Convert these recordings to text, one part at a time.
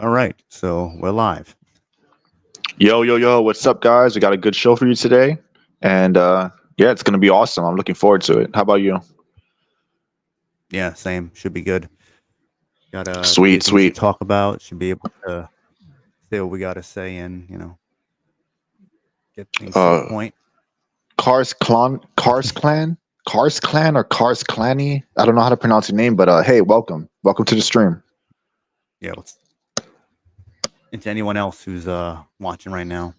All right, so we're live. Yo, yo, yo, what's up, guys? We got a good show for you today. And yeah, it's going to be awesome. I'm looking forward to it. How about you? Yeah, same. Should be good. Got a few Sweet, things to sweet. talk about. Should be able to say what we got to say and get things to the Uh, point. Cars Clan or Cars Clanny? I don't know how to pronounce your name, but hey, welcome. Welcome to the stream. Yeah, and to anyone else who's watching right now.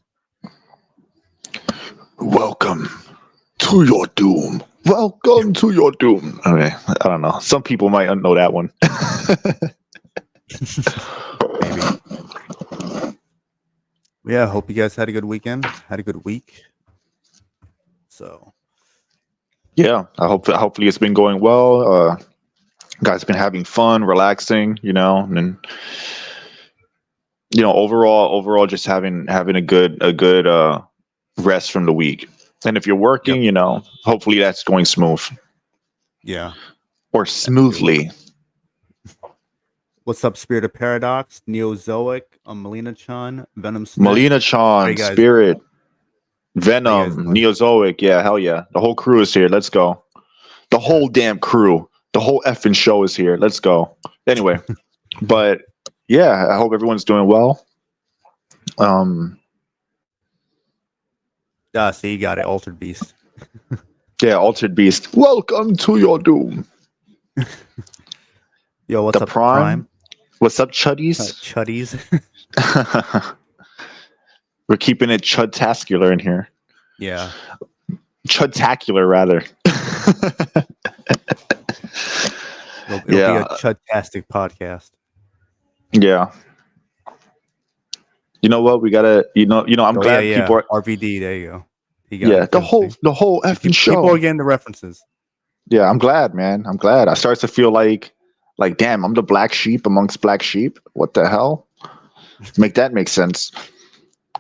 Welcome to your doom. Welcome to your doom. Okay, I don't know. Some people might know that one. Maybe. Yeah, hope you guys had a good weekend. Had a good week. So Yeah, hopefully it's been going well. Guys been having fun, relaxing, and overall just having a good rest from the week. And if you're working, hopefully that's going smooth. Yeah. Or smoothly. What's up, Spirit of Paradox, Neozoic, Melina Chan, Venom Smith. Melina Chan, Spirit, Venom, Neozoic, yeah, hell yeah. The whole crew is here. Let's go. The whole damn crew. The whole effing show is here. Let's go. Anyway, but yeah, I hope everyone's doing well. So you got it, Altered Beast. Yeah, Altered Beast. Welcome to your doom. Yo, what's up, Prime? What's up, Chuddies? Chuddies. We're keeping it chud-tascular in here. Yeah. Chud-tacular, rather. It'll be a chud-tastic podcast. Yeah. You know what? We gotta. I'm glad people are. RVD. There you go. The whole effing show. People are getting the references. Yeah, I'm glad, man. I'm glad. I start to feel like, damn, I'm the black sheep amongst black sheep. What the hell? Make sense.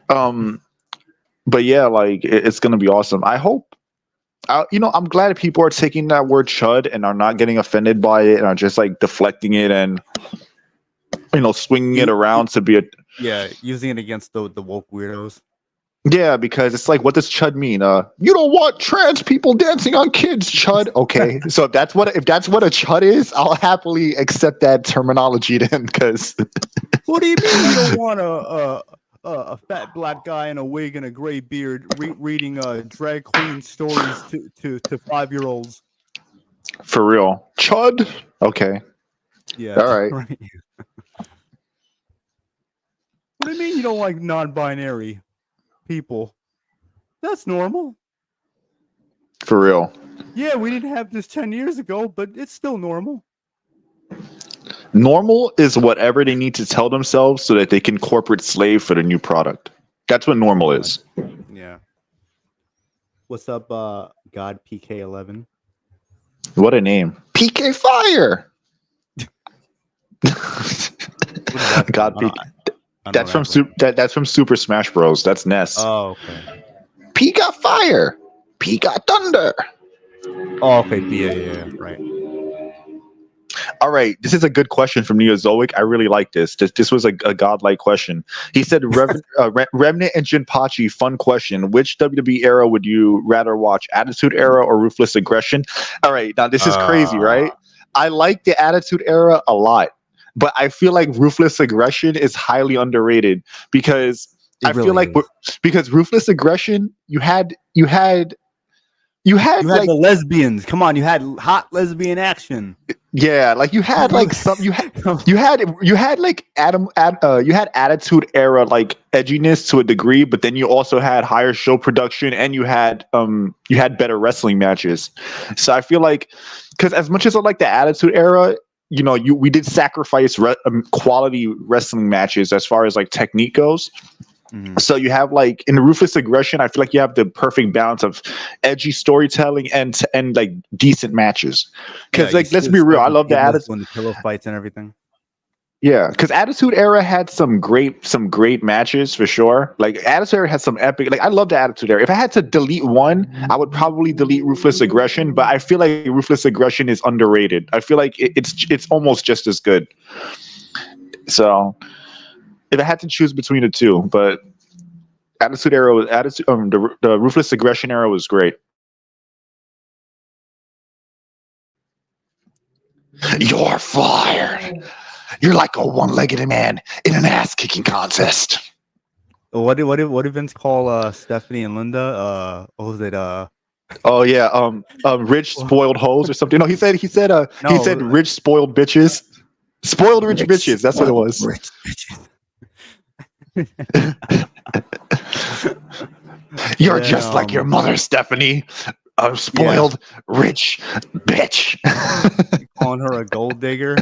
But yeah, it's gonna be awesome. I hope. I'm glad that people are taking that word chud and are not getting offended by it and are just deflecting it and swinging it around to be a. Yeah, using it against the woke weirdos. Yeah, because it's what does chud mean? You don't want trans people dancing on kids, chud. Okay, so if that's what a chud is, I'll happily accept that terminology then. Because what do you mean you don't want a fat black guy in a wig and a gray beard reading drag queen stories to 5-year-olds? For real, chud. Okay. Yeah. All right. What do you mean you don't like non-binary people? That's normal. For real. Yeah, we didn't have this 10 years ago, but it's still normal. Normal is whatever they need to tell themselves so that they can corporate slave for the new product. That's what normal is. Yeah. What's up, God PK11? What a name. PK Fire. God PK. That's from Super Smash Bros. That's Ness. Oh, okay. P got fire. P got thunder. Oh, okay. Yeah, right. All right. This is a good question from Neozoic. I really like this. This was a godlike question. He said, Remnant and Jinpachi, fun question. Which WWE era would you rather watch? Attitude Era or Ruthless Aggression? All right. Now, this is crazy, right? I like the Attitude Era a lot. But I feel like Ruthless Aggression is highly underrated because because Ruthless Aggression, you had the lesbians. Come on, you had hot lesbian action. Yeah, you had you had Attitude Era edginess to a degree, but then you also had higher show production and you had better wrestling matches. So I feel because as much as I like the Attitude Era, we did sacrifice quality wrestling matches as far as technique goes. Mm-hmm. So you have in the Ruthless Aggression, I feel you have the perfect balance of edgy storytelling and decent matches. Because let's be real, I love the Attitude when the pillow fights and everything. Yeah, because Attitude Era had some great matches for sure. Attitude Era had some epic. I love the Attitude Era. If I had to delete one, I would probably delete Ruthless Aggression. But I feel like Ruthless Aggression is underrated. I feel like it's almost just as good. So, if I had to choose between the two, but Attitude Era, the Ruthless Aggression Era was great. You're fired. You're like a one-legged man in an ass-kicking contest. What did Vince call Stephanie and Linda? What was it? Oh yeah, rich spoiled hoes or something. No, he said rich spoiled bitches. Spoiled rich bitches. That's what it was. Rich bitches. You're just like your mother, Stephanie. A spoiled rich bitch. Calling her a gold digger.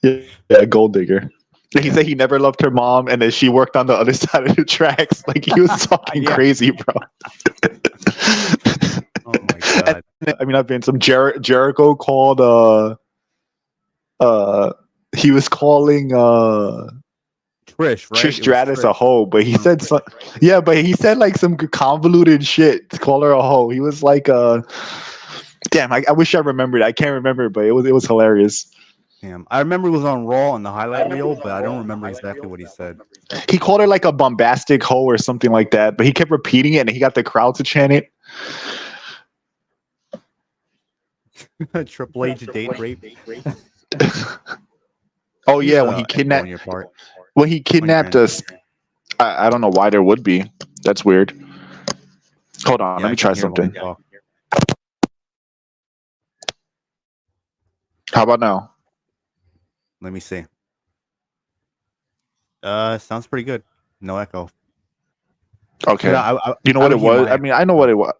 Yeah, gold digger. He said he never loved her mom, and then she worked on the other side of the tracks. Like he was talking crazy, bro. Oh my god! I mean, I've been some Jericho called. He was calling Trish, right? Trish Stratus a hoe, but he said but he said like some convoluted shit to call her a hoe. He was like, damn, I wish I remembered. I can't remember, but it was hilarious. Damn, I remember it was on Raw on the highlight reel, but I don't remember exactly what he said. He called her like a bombastic hoe or something like that, but he kept repeating it, and he got the crowd to chant it. Triple H date rape. Oh yeah, when he kidnapped us. I don't know why there would be. That's weird. Hold on, let me try something. How about now? Let me see. Sounds pretty good. No echo. Okay. You know what it was? I mean, I know what it was.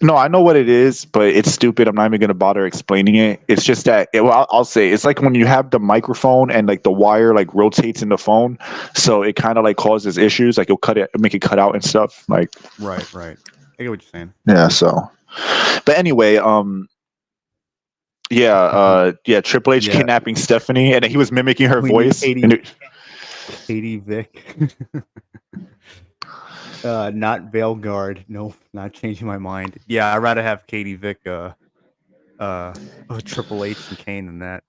No, I know what it is, but it's stupid. I'm not even gonna bother explaining it. It's just that I'll say it's like when you have the microphone and like the wire like rotates in the phone, so it kind of like causes issues. Like make it cut out and stuff. Like right. I get what you're saying. Yeah. So, but anyway, Triple H kidnapping Stephanie, and then he was mimicking her voice. Katie Vick. Not Veilguard. No, not changing my mind. Yeah, I'd rather have Katie Vick, Triple H and Kane than that.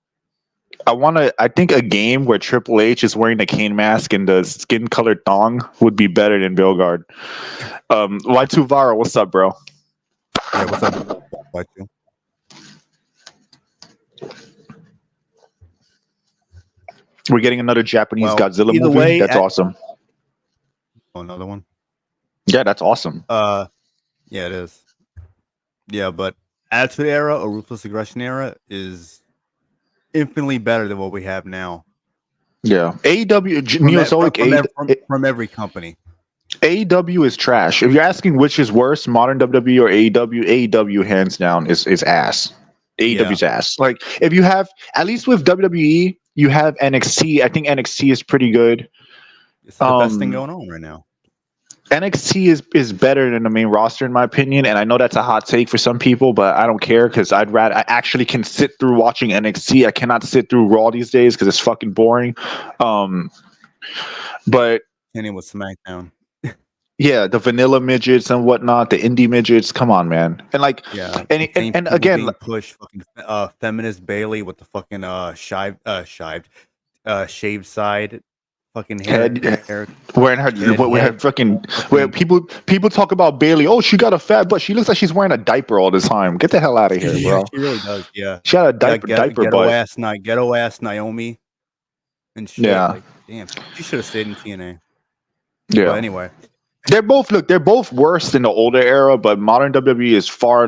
I think a game where Triple H is wearing the Kane mask and the skin colored thong would be better than Veilguard. Y2 Vara, what's up, bro? Yeah, what's up, Y2? We're getting another Japanese Godzilla movie. That's awesome. Oh, another one? Yeah, that's awesome. Yeah, it is. Yeah, but Attitude Era or Ruthless Aggression Era is infinitely better than what we have now. Yeah, AEW from every company. AEW is trash. If you're asking which is worse, modern WWE or AEW hands down is ass. AEW's ass. Like if you have at least with WWE, you have NXT. I think NXT is pretty good. It's the best thing going on right now. NXT is better than the main roster in my opinion, and I know that's a hot take for some people, but I don't care because I actually can sit through watching NXT. I cannot sit through Raw these days because it's fucking boring. But and it was SmackDown. Yeah, the vanilla midgets and whatnot, the indie midgets. Come on, man. And like, and again, push fucking feminist Bailey with the fucking shaved side, fucking hair wearing her fucking where people talk about Bailey. Oh, she got a fat butt. She looks like she's wearing a diaper all the time. Get the hell out of here, bro. She really does. Yeah, she had a diaper butt. Ghetto ass Naomi, and shit. Yeah, like, damn, she should have stayed in TNA. Yeah. But anyway. They're both worse than the older era, but modern WWE is far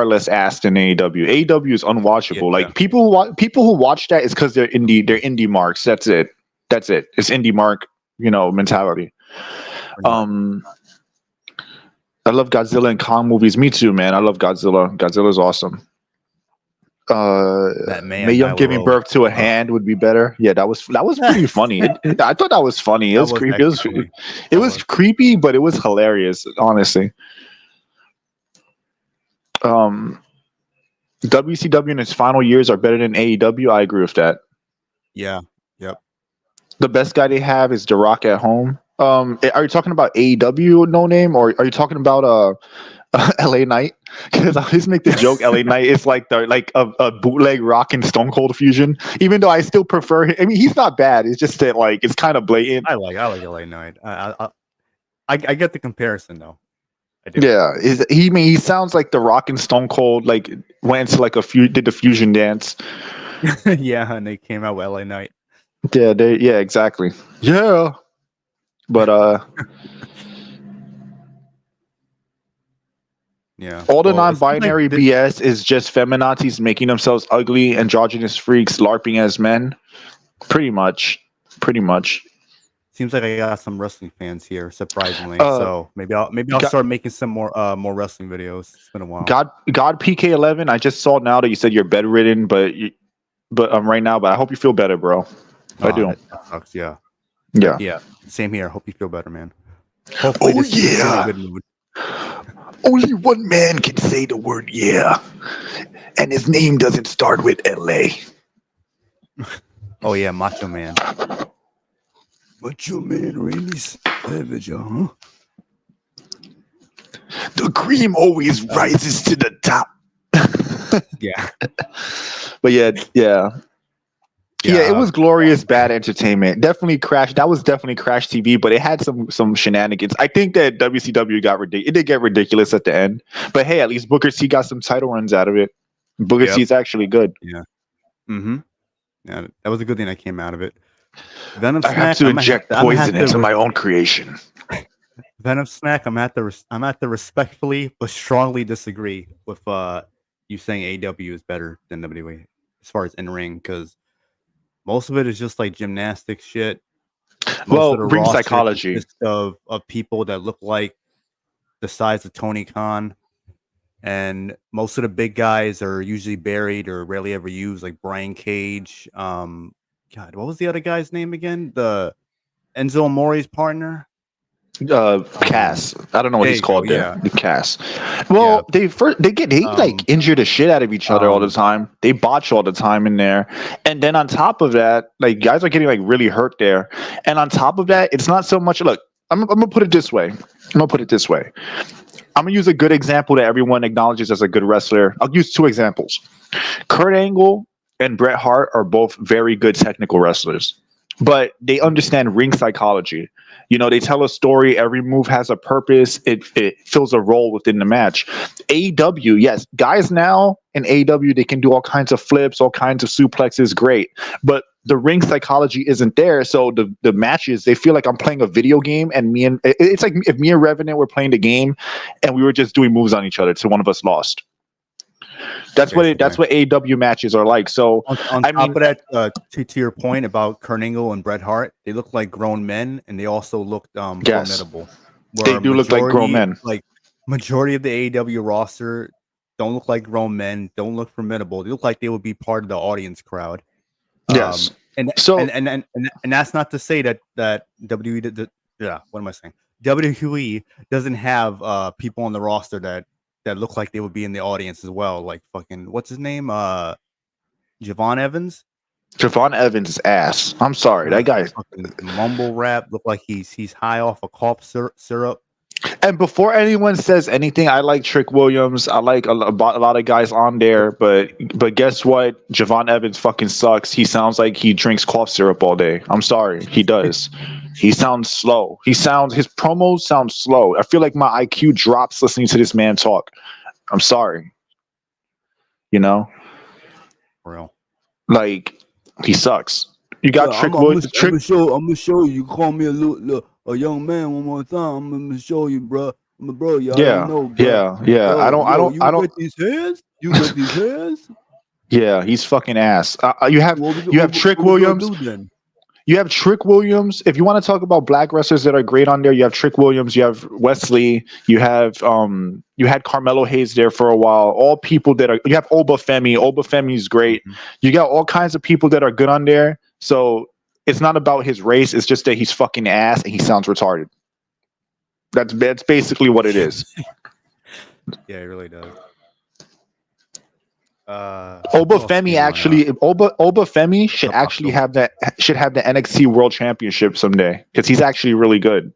less ass than AEW. AEW is unwatchable. Like people who watch that is because they're indie marks. That's it. It's indie mark, mentality. I love Godzilla and Kong movies. Me too, man. I love Godzilla. Godzilla's awesome. Mae Young giving birth to a hand would be better. Yeah, that was pretty funny. I thought that was funny. It was creepy. It was creepy, but it was hilarious. Honestly, WCW in its final years are better than AEW. I agree with that. Yeah. Yep. The best guy they have is The Rock at home. Are you talking about AEW No Name, or are you talking about LA Knight, because I always make the joke LA Knight is like a bootleg Rock and Stone Cold fusion. Even though I still prefer him. I mean, he's not bad. It's just that like it's kind of blatant. I like LA Knight. I get the comparison though. I do. Yeah, he sounds like the Rock and Stone Cold like went to like did the fusion dance. Yeah, and they came out with LA Knight. Yeah, exactly. Yeah, but yeah, all the well, it seems non-binary like BS is just feminazis making themselves ugly, androgynous freaks larping as men. Pretty much. Seems like I got some wrestling fans here, surprisingly. Uh, So maybe I'll start making some more wrestling videos. It's been a while. God PK11. I just saw now that you said you're bedridden, but right now. But I hope you feel better, bro. I do. That sucks. Yeah. Yeah. Same here. Hope you feel better, man. Hopefully, this is in a good mood. Only one man can say the word yeah, and his name doesn't start with LA. Oh yeah, Macho Man. Macho Man Randy Savage, huh? The cream always rises to the top. Yeah. But yeah, it was glorious bad entertainment. Definitely Crash. That was definitely Crash TV, but it had some shenanigans. I think that WCW got ridiculous. It did get ridiculous at the end, but hey, at least Booker T got some title runs out of it. Booker T is actually good. Yeah. Mm-hmm. Yeah, that was a good thing that came out of it. Venom I Snack, have to inject poison into my own creation. Venom Snack, I'm at to respectfully but strongly disagree with you saying AW is better than WWE as far as in ring, because most of it is just like gymnastic shit. Well, ring psychology of people that look like the size of Tony Khan, and most of the big guys are usually buried or rarely ever used, like Brian Cage. God, what was the other guy's name again? The Enzo Amore's partner. Cass. I don't know what he's called there. Yeah. Cass. Well, they like injure the shit out of each other all the time. They botch all the time in there. And then on top of that, like guys are getting like really hurt there. And on top of that, it's not so much look, I'm gonna put it this way. I'm gonna use a good example that everyone acknowledges as a good wrestler. I'll use two examples. Kurt Angle and Bret Hart are both very good technical wrestlers, but they understand ring psychology. You know, they tell a story. Every move has a purpose. It fills a role within the match. AEW, yes, guys now in AEW, they can do all kinds of flips, all kinds of suplexes, great. But the ring psychology isn't there. So the matches, they feel like I'm playing a video game, and it's like if me and Revenant were playing the game, and we were just doing moves on each other till one of us lost. That's what AEW matches are like. So on top of that, to your point about Kurt Angle and Bret Hart, they look like grown men, and they also looked formidable. They do look like grown men. Like majority of the AEW roster don't look like grown men, don't look formidable. They look like they would be part of the audience crowd. Yes. And that's not to say that WWE. What am I saying? WWE doesn't have people on the roster that look like they would be in the audience as well. Like fucking what's his name? Javon Evans. Javon Evans is ass. I'm sorry, that guy fucking mumble rap. Look like he's high off a cough syrup. And before anyone says anything, I like Trick Williams. I like a lot of guys on there, but guess what? Javon Evans fucking sucks. He sounds like he drinks cough syrup all day. I'm sorry, he does. He sounds slow. His promos sound slow. I feel like my IQ drops listening to this man talk. I'm sorry. You know? For real. Like, he sucks. You got Trick Williams. I'm gonna show you. You call me a young man one more time. I'm gonna show you, bro. I'm a bro. Y'all know, bro. Yeah. I don't. You get these hairs? You get these hairs? Yeah, he's fucking ass. You have Trick Williams. You have Trick Williams. If you want to talk about black wrestlers that are great on there, you have Trick Williams, you have Wesley, you have you had Carmelo Hayes there for a while. All people that are you have Obafemi. Obafemi's great. Mm-hmm. You got all kinds of people that are good on there. So it's not about his race, it's just that he's fucking ass and he sounds retarded. That's basically what it is. Yeah, it really does. Obafemi Obafemi should actually have the NXT World Championship someday because he's actually really good.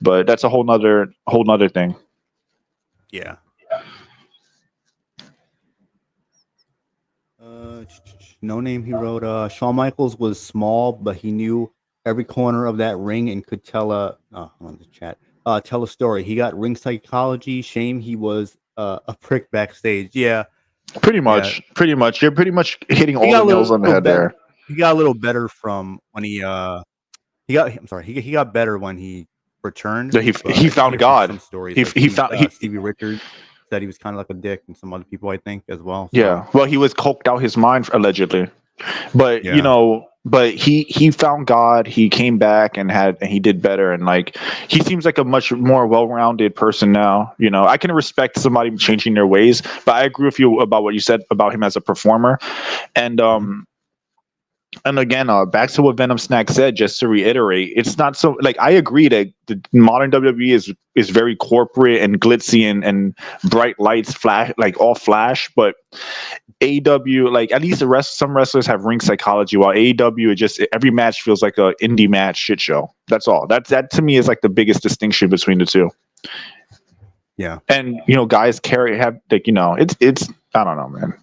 But that's a whole nother thing. Yeah. No name. He wrote. Shawn Michaels was small, but he knew every corner of that ring and could tell on the chat. Tell a story. He got ring psychology. Shame he was a prick backstage. Yeah, Pretty yeah. much. Pretty much. You're pretty much hitting He all got the a nails on the little head better. there. He got a little better from when he got. I'm sorry. He got better when he returned. Yeah, he But he I did found hear from some God. stories He like he found he Stevie Richards said he was kind of like a dick, and some other people I think as well. So Yeah. Well, he was coked out his mind allegedly. But yeah. but he found God. He came back and he did better, and like he seems like a much more well-rounded person now. I can respect somebody changing their ways, but I agree with you about what you said about him as a performer. And Mhm. and again, back to what Venom Snack said, just to reiterate, it's not so like I agree that the modern WWE is very corporate and glitzy and bright lights, flash, like all flash, but AEW, like at least some wrestlers have ring psychology, while AEW, it just every match feels like a indie match shit show. That's all. That to me is like the biggest distinction between the two. Yeah. And guys have like it's I don't know, man.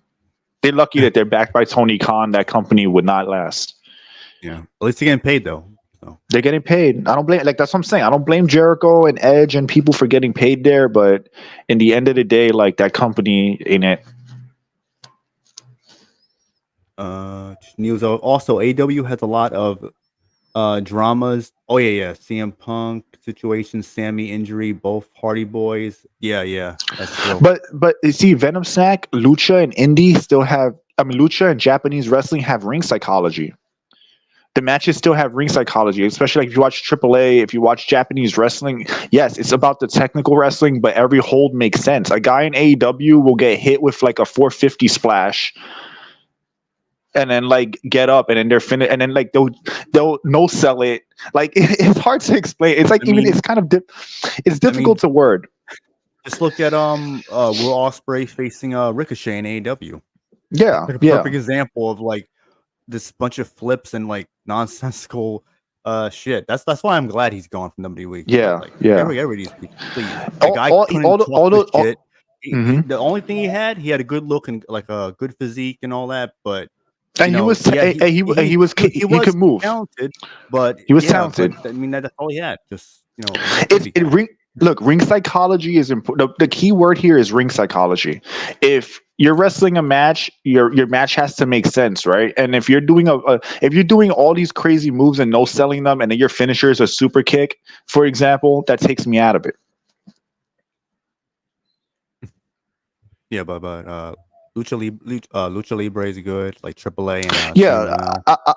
They're lucky that they're backed by Tony Khan. That company would not last. Yeah. At least they're getting paid though. So They're getting paid. I don't blame. Like that's what I'm saying. I don't blame Jericho and Edge and people for getting paid there. But in the end of the day, like that company ain't it. news also AW has a lot of dramas. Oh yeah. CM Punk situation, Sammy injury, both Hardy Boys. Yeah, that's true. But you see, Venom Snack, Lucha, and Indie still have. I mean, Lucha and Japanese wrestling have ring psychology. The matches still have ring psychology, especially like if you watch AAA, if you watch Japanese wrestling. Yes, it's about the technical wrestling, but every hold makes sense. A guy in AEW will get hit with like a 450 splash, and then like get up, and then they're finished, and then like they'll no sell it. Like it's hard to explain. It's like I mean, it's kind of it's difficult to word. Just look at Will Ospreay facing Ricochet in AEW. Yeah, Like a yeah. perfect example of like this bunch of flips and like nonsensical shit. That's why I'm glad he's gone from WWE. Yeah, Like yeah. get rid of these people, please. The guy couldn't talk for shit. The only thing he had a good look and like a good physique and all that, but And he was he could move. Talented, but he was talented. But I mean that's all he had. Just ring psychology is important. The key word here is ring psychology. If you're wrestling a match, your match has to make sense, right? And if you're doing if you're doing all these crazy moves and no selling them, and then your finisher is a super kick, for example, that takes me out of it. Yeah, but Lucha Libre is good, like AAA and yeah.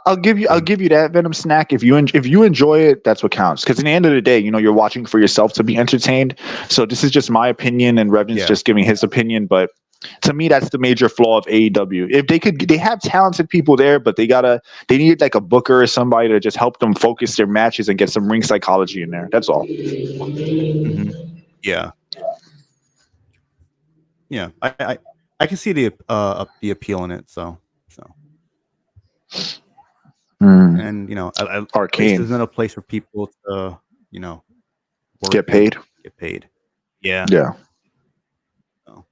I'll give you that, Venom Snack. If you enjoy it, that's what counts. Because in the end of the day, you're watching for yourself to be entertained. So this is just my opinion, and Revan's just giving his opinion. But to me, that's the major flaw of AEW. If they have talented people there, but they need like a booker or somebody to just help them focus their matches and get some ring psychology in there. That's all. Mm-hmm. Yeah. Yeah, I can see the appeal in it. So, and Arcane isn't a place for people to get paid. Yeah. So.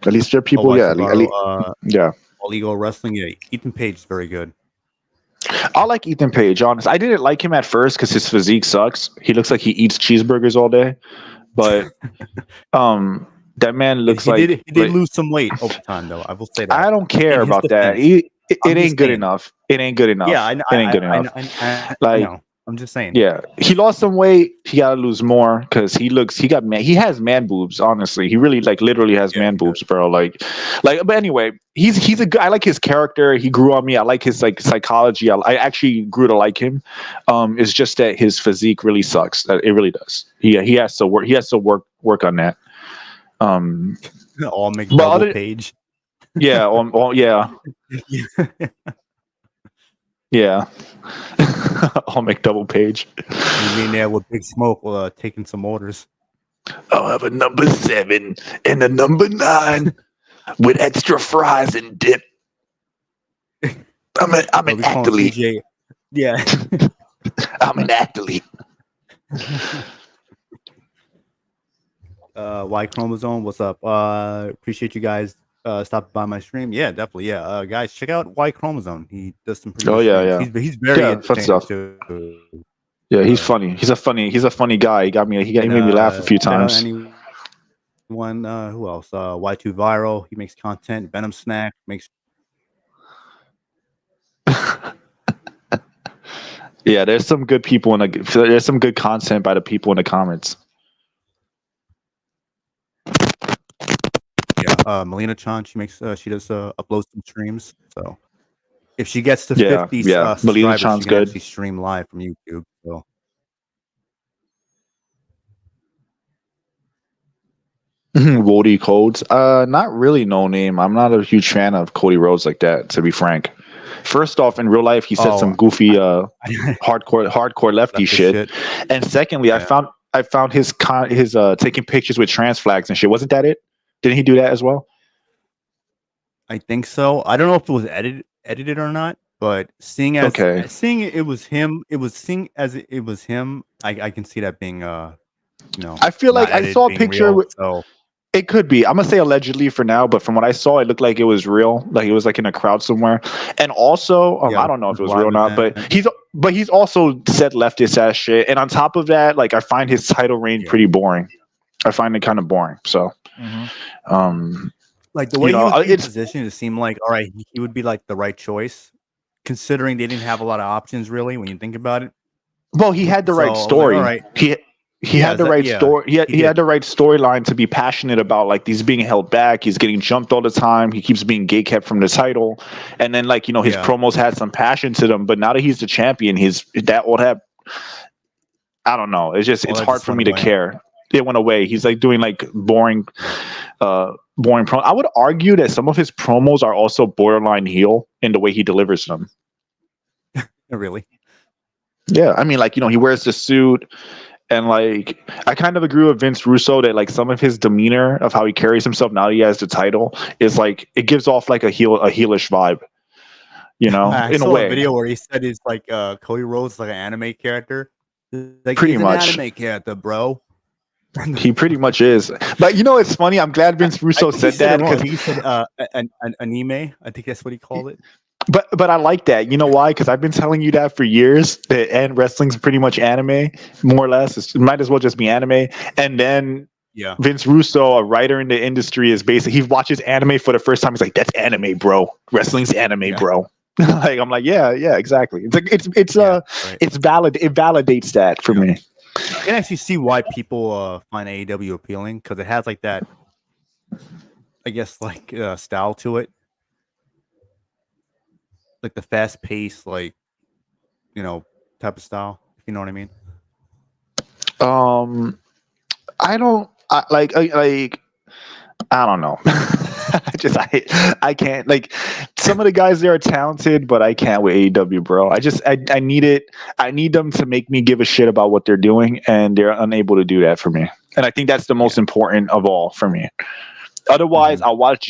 At least there are people. All Ego Wrestling. Yeah, Ethan Page is very good. I like Ethan Page. Honest, I didn't like him at first because his physique sucks. He looks like he eats cheeseburgers all day, but that man looks he did lose some weight over time, though. I will say that. I don't care about that. It ain't good enough. It ain't good enough. Yeah, it ain't good enough. I know. I'm just saying. Yeah, he lost some weight. He gotta lose more because he has man boobs. Honestly, he really literally has man boobs, bro. Like. But anyway, he's a good. I like his character. He grew on me. I like his psychology. I actually grew to like him. It's just that his physique really sucks. It really does. He has to work. He has to work on that. All make double page. Yeah. Yeah. Yeah. I'll make double page. You mean there with Big Smoke taking some orders? I'll have a number 7 and a number 9 with extra fries and dip. I'm an athlete. Yeah. I'm an athlete. Y Chromosome, what's up? Appreciate you guys stopping by my stream. Yeah, definitely. Yeah, guys, check out Y Chromosome. He does some pretty good streams. He's very fun entertaining stuff. too. Yeah, he's funny. He's a funny guy. He made me laugh a few Check out times. anyone who else? Y2 Viral. He makes content. Venom Snack makes. Yeah, there's some good people there's some good content by the people in the comments. Yeah, Melina Chan. She does upload some streams. So if she gets to 50 Melina subscribers, Chan's she can good. actually stream live from YouTube. So. Wody Codes. Not really no name. I'm not a huge fan of Cody Rhodes like that, to be frank. First off, in real life, he said some goofy hardcore lefty shit. And secondly, I found his taking pictures with trans flags and shit. Wasn't that it? Didn't he do that as well? I think so. I don't know if it was edited or not, but seeing it was him, I can see that being I feel like I saw a picture so it could be. I'm gonna say allegedly for now, but from what I saw, it looked like it was real. Like it was like in a crowd somewhere. And also, I don't know if it was real or not, but he's also said leftist ass shit. And on top of that, like I find his title reign pretty boring. I find it kind of boring. So, like the way he was in position, it seemed like all right, he would be like the right choice, considering they didn't have a lot of options really when you think about it. Well, he had the right story. All right. He had the right story. He had the right storyline to be passionate about. Like he's being held back. He's getting jumped all the time. He keeps being gatekept from the title. And then like his promos had some passion to them. But now that he's the champion, I don't know. It's just it's hard for me to care. It went away. He's like doing like boring promo. I would argue that some of his promos are also borderline heel in the way he delivers them. Really? Yeah, I mean, like he wears the suit. And like, I kind of agree with Vince Russo that like some of his demeanor of how he carries himself now that he has the title is like it gives off like a heelish vibe, in a way. A video where he said he's like Cody Rhodes like an anime character. Like pretty much an anime character, bro. He pretty much is. But it's funny. I'm glad Vince Russo said that because he said an anime. I think that's what he called it. But I like that. You know why? Because I've been telling you that for years. And wrestling's pretty much anime, more or less. It might as well just be anime. And then Vince Russo, a writer in the industry, is basically he watches anime for the first time. He's like, "That's anime, bro. Wrestling's anime, bro." Like I'm like, yeah, exactly. It's like it's valid. It validates that for me. I can actually see why people find AEW appealing because it has like that, I guess, like style to it. Like the fast pace, like type of style, if you know what I mean. I don't know. I can't like some of the guys there are talented, but I can't with AEW, bro. I need it. I need them to make me give a shit about what they're doing, and they're unable to do that for me. And I think that's the most important of all for me. Otherwise, I'll watch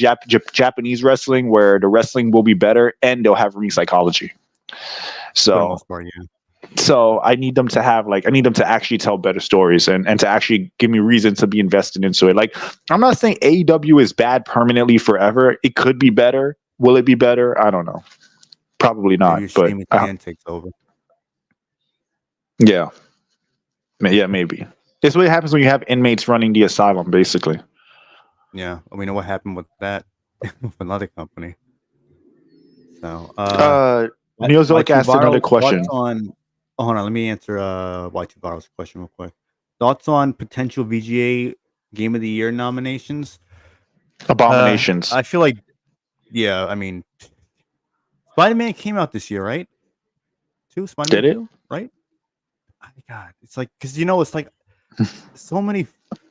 Japanese wrestling where the wrestling will be better and they'll have ring psychology. So, for the most part, so I need them to actually tell better stories and to actually give me reason to be invested into it. Like, I'm not saying AEW is bad permanently forever. It could be better. Will it be better? I don't know. Probably not. But takes over. Yeah, maybe. It's what happens when you have inmates running the asylum, basically. Yeah, we know what happened with that with another company. So, Neozoic asked another question. Hold on, let me answer Y2 Viral's question real quick. Thoughts on potential VGA Game of the Year nominations? Abominations. I feel like, I mean, Spider-Man came out this year, right? Spider-Man Did it? 2, right? Oh my God, it's like because it's like so many.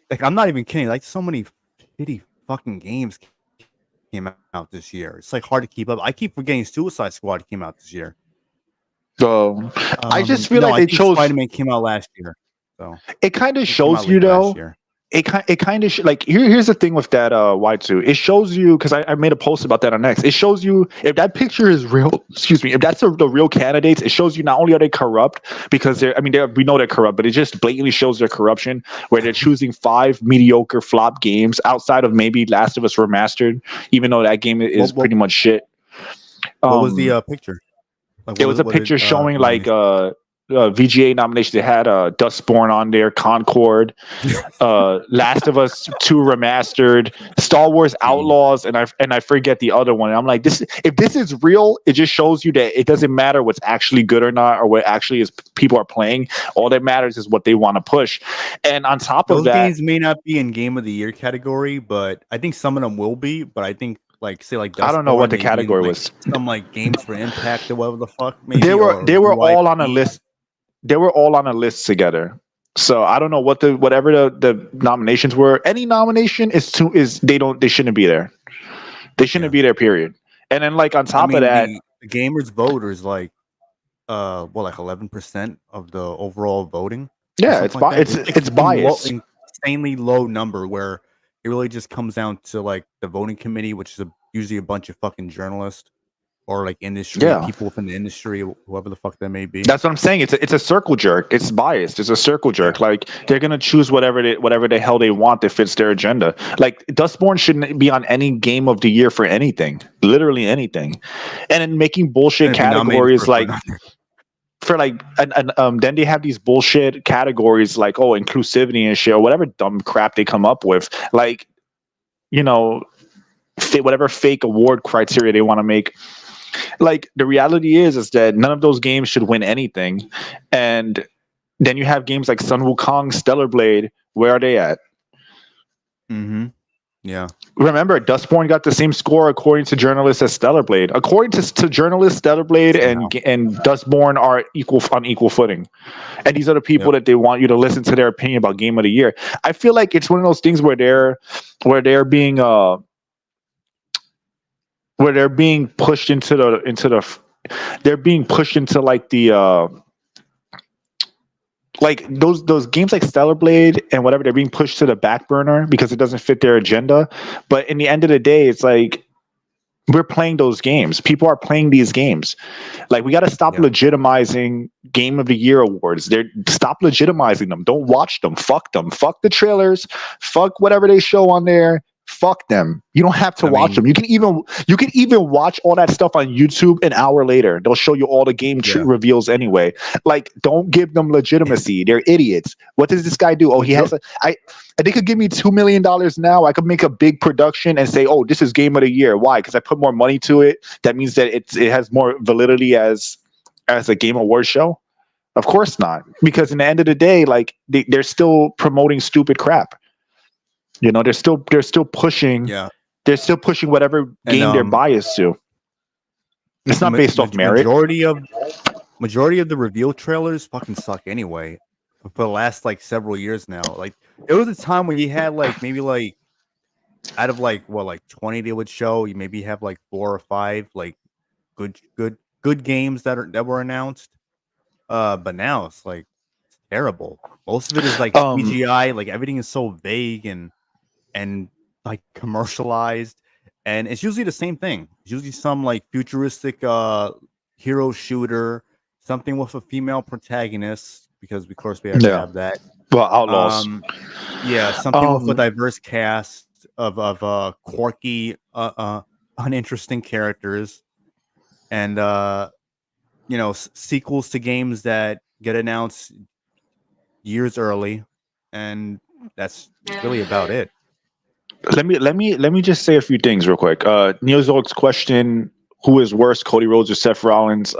Like I'm not even kidding. Like so many shitty fucking games came out this year. It's like hard to keep up. I keep forgetting Suicide Squad came out this year. So I just feel like they chose Spider-Man came out last year. So it kind of shows you though. it kind of like here's the thing with that Y2. It shows you, because I made a post about that on X. It shows you if that picture is real. Excuse me, if that's the real candidates, it shows you not only are they corrupt because we know they're corrupt, but it just blatantly shows their corruption where they're choosing 5 mediocre flop games outside of maybe Last of Us Remastered, even though that game is pretty much shit. What was the picture? Like, it was a picture showing like VGA nomination. They had Dustborn on there, Concord, Last of Us 2 Remastered, Star Wars Outlaws, and I forget the other one. And I'm like, if this is real, it just shows you that it doesn't matter what's actually good or not, or what actually is people are playing. All that matters is what they want to push. And on top of that, those games may not be in Game of the Year category, but I think some of them will be. But I think I don't know what the category was. Some games for Impact or whatever the fuck. Maybe they were all on a list. They were all on a list together. So I don't know whatever the nominations were. Any nomination they shouldn't be there. They shouldn't be there. Period. And then on top of that, the gamers vote is like 11% of the overall voting. Yeah, it's biased. Insanely low number where it really just comes down to the voting committee, which is usually a bunch of fucking journalists or industry people within the industry, whoever the fuck that may be. That's what I'm saying. It's a circle jerk. It's biased. It's a circle jerk. They're gonna choose whatever the hell they want that fits their agenda. Dustborn shouldn't be on any game of the year for anything, literally anything. And then making bullshit categories then they have these bullshit categories inclusivity and shit or whatever dumb crap they come up with, whatever fake award criteria they want to make. The reality is that none of those games should win anything. And then you have games like Sun Wukong, Stellar Blade. Where are they at? Mm-hmm. Yeah. Remember, Dustborn got the same score according to journalists as Stellar Blade. According to journalists, Stellar Blade and Dustborn are on equal footing. And these are the people that they want you to listen to their opinion about Game of the Year. I feel like it's one of those things where they're being pushed into those games like Stellar Blade and whatever, they're being pushed to the back burner because it doesn't fit their agenda. But in the end of the day, it's we're playing those games. People are playing these games. We got to stop legitimizing Game of the Year awards. Stop legitimizing them. Don't watch them. Fuck them. Fuck the trailers. Fuck whatever they show on there. Fuck them. You don't have to watch them. You can even watch all that stuff on YouTube an hour later. They'll show you all the game reveals anyway. Don't give them legitimacy. They're idiots. What does this guy do? Oh, he has they could give me $2 million now. I could make a big production and say, oh, this is Game of the Year. Why? Because I put more money to it. That means that it has more validity as a game award show. Of course not. Because in the end of the day, they're still promoting stupid crap. They're still pushing. Yeah. They're still pushing whatever game they're biased to. It's not based off merit. Majority of the reveal trailers fucking suck anyway. For the last several years now, it was a time when you had maybe out of 20 they would show, you maybe have 4 or 5 good games that were announced. But now it's terrible. Most of it is CGI. Everything is so vague and commercialized, and it's usually the same thing. It's usually some futuristic hero shooter, something with a female protagonist, because of course we have to have that. Well, Outlaws. Something with a diverse cast of quirky, uninteresting characters, and sequels to games that get announced years early, and that's really about it. Let me just say a few things real quick. Neozorg's question: who is worse, Cody Rhodes or Seth Rollins?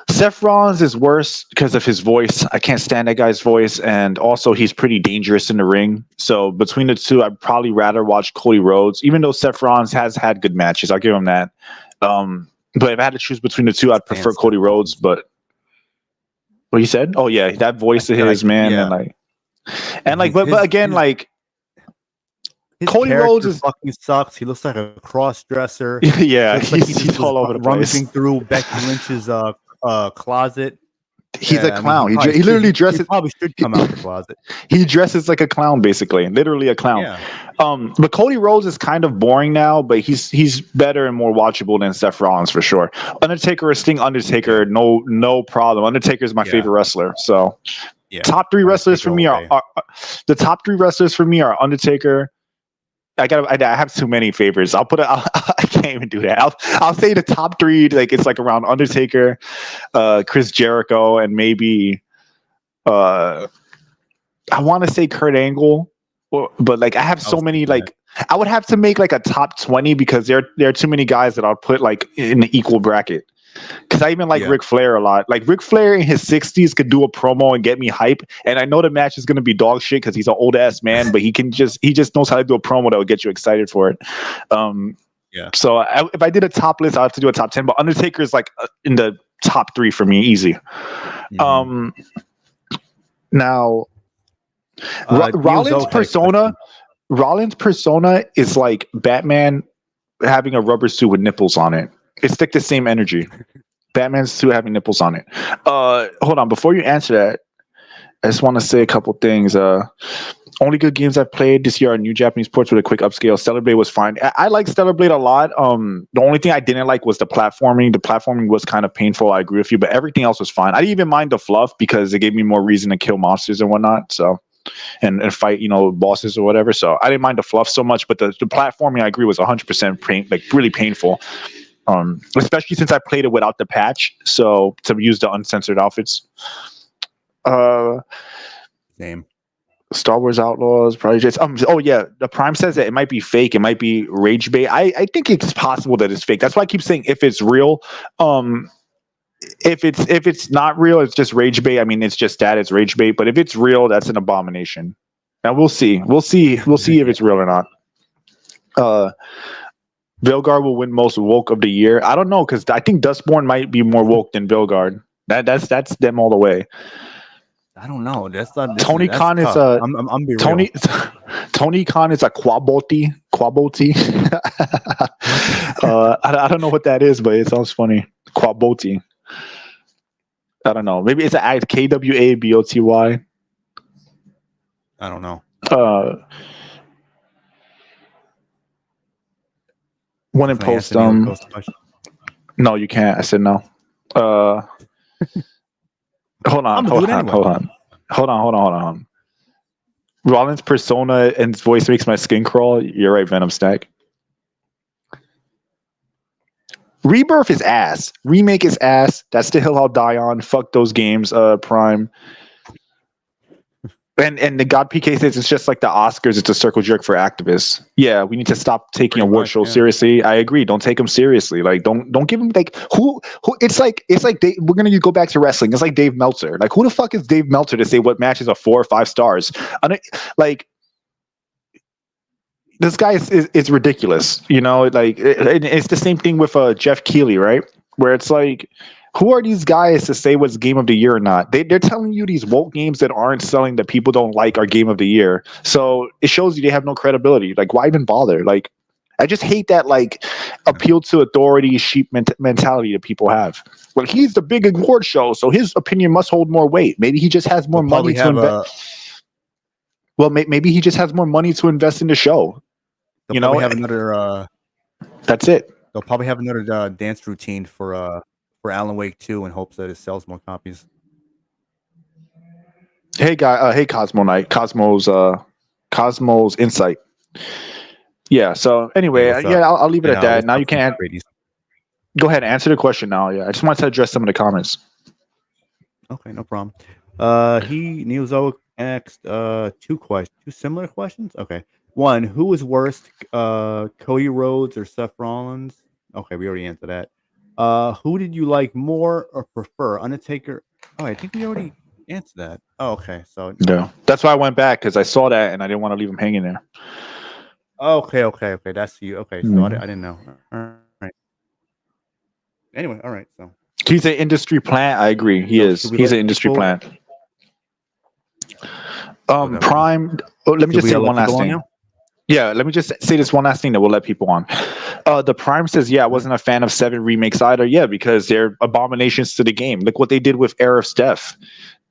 Seth Rollins is worse because of his voice. I can't stand that guy's voice, and also he's pretty dangerous in the ring. So between the two, I'd probably rather watch Cody Rhodes, even though Seth Rollins has had good matches. I'll give him that. But if I had to choose between the two, I'd prefer Cody Rhodes. But what you said? Oh yeah, that voice of his, man, but again, his Cody Rhodes is fucking sucks. He looks like a cross dresser. Yeah, he's all over the place. Rummaging through Becky Lynch's closet. He's a I mean, clown. He literally he dresses. probably should come out the closet. He dresses like a clown, basically, literally a clown. Yeah. But Cody Rhodes is kind of boring now, but he's better and more watchable than Seth Rollins for sure. Undertaker or Sting, Undertaker, no problem. Undertaker is my favorite wrestler. So, top three wrestlers for me are the top three wrestlers for me are Undertaker. I have too many favorites. I can't even do that. I'll say the top three. Like it's like around Undertaker, Chris Jericho, and maybe I want to say Kurt Angle, but like I have so many. Like I would have to make like a top 20 because there are too many guys that I'll put like in the equal bracket. Because I even like Ric Flair a lot. Like Ric Flair in his 60s could do a promo and get me hype. And I know the match is going to be dog shit because he's an old ass man, but he just knows how to do a promo that will get you excited for it. So if I did a top list, I have to do a top 10. But Undertaker is like in the top 3 for me, easy. Now, Rollins' persona is like Batman having a rubber suit with nipples on it. It's like the same energy. Batman's suit having nipples on it. Hold on. Before you answer that, I just want to say a couple things. Only good games I've played this year are new Japanese ports with a quick upscale. Stellar Blade was fine. I like Stellar Blade a lot. The only thing I didn't like was the platforming. The platforming was kind of painful. I agree with you, but everything else was fine. I didn't even mind the fluff because it gave me more reason to kill monsters and whatnot. So, and fight, bosses or whatever. So I didn't mind the fluff so much, but the platforming I agree was 100% like really painful. Especially since I played it without the patch, so to use the uncensored outfits. Same. Star Wars Outlaws, Project. The Prime says that it might be fake. It might be rage bait. I think it's possible that it's fake. That's why I keep saying if it's real. If it's not real, it's just rage bait. I mean, it's just that it's rage bait. But if it's real, that's an abomination. Now we'll see. We'll see if it's real or not. Veilguard will win most woke of the year. I don't know because I think Dustborn might be more woke than Veilguard. That's them all the way. I don't know. Tony Khan is a Tony Khan is a Quaboti. I don't know what that is, but it sounds funny. Quaboti. I don't know. Maybe it's a KWABOTY. I don't know. One in post. No, you can't. I said no. Hold on. Rollins' persona and his voice makes my skin crawl. You're right, Venom Stack. Rebirth is ass. Remake is ass. That's the hill I'll die on. Fuck those games. Prime. And the God PK says it's just like the Oscars. It's a circle jerk for activists. Yeah, we need to stop taking award shows seriously. I agree. Don't take them seriously. Like, don't give them like who. It's like we're gonna go back to wrestling. It's like Dave Meltzer. Like, who the fuck is Dave Meltzer to say what matches are 4 or 5 stars? Like, this guy is ridiculous. Like it's the same thing with Jeff Keighley, right? Where it's like, who are these guys to say what's game of the year or not? They're telling you these woke games that aren't selling that people don't like are game of the year. So it shows you they have no credibility. Like, why even bother? Like, I just hate that like appeal to authority sheep mentality that people have. Well, he's the big award show, so his opinion must hold more weight. Maybe he just has more money to invest. Well, maybe he just has more money to invest in the show. They'll have another. That's it. They'll probably have another dance routine for Alan Wake 2 in hopes that it sells more copies. Hey Cosmo Knight, Cosmo's Insight. Yeah. So anyway, I'll leave it at that. Now you can go ahead and answer the question now. Yeah, I just wanted to address some of the comments. Okay, no problem. Neozoic asked two similar questions. Okay, one: who was worst, Cody Rhodes or Seth Rollins? Okay, we already answered that. Who did you like more or prefer, Undertaker? Oh, I think we already answered that. Oh, okay. So yeah, that's why I went back because I saw that and I didn't want to leave him hanging there. Okay. That's you. Okay, so I didn't know. All right. Anyway, all right. So he's an industry plant. I agree. He's an industry plant. Prime. Let me just say one last thing. Yeah, let me just say this one last thing that we'll let people on. The Prime says, yeah, I wasn't a fan of 7 remakes either. Yeah, because they're abominations to the game. Look what they did with Aerith's death.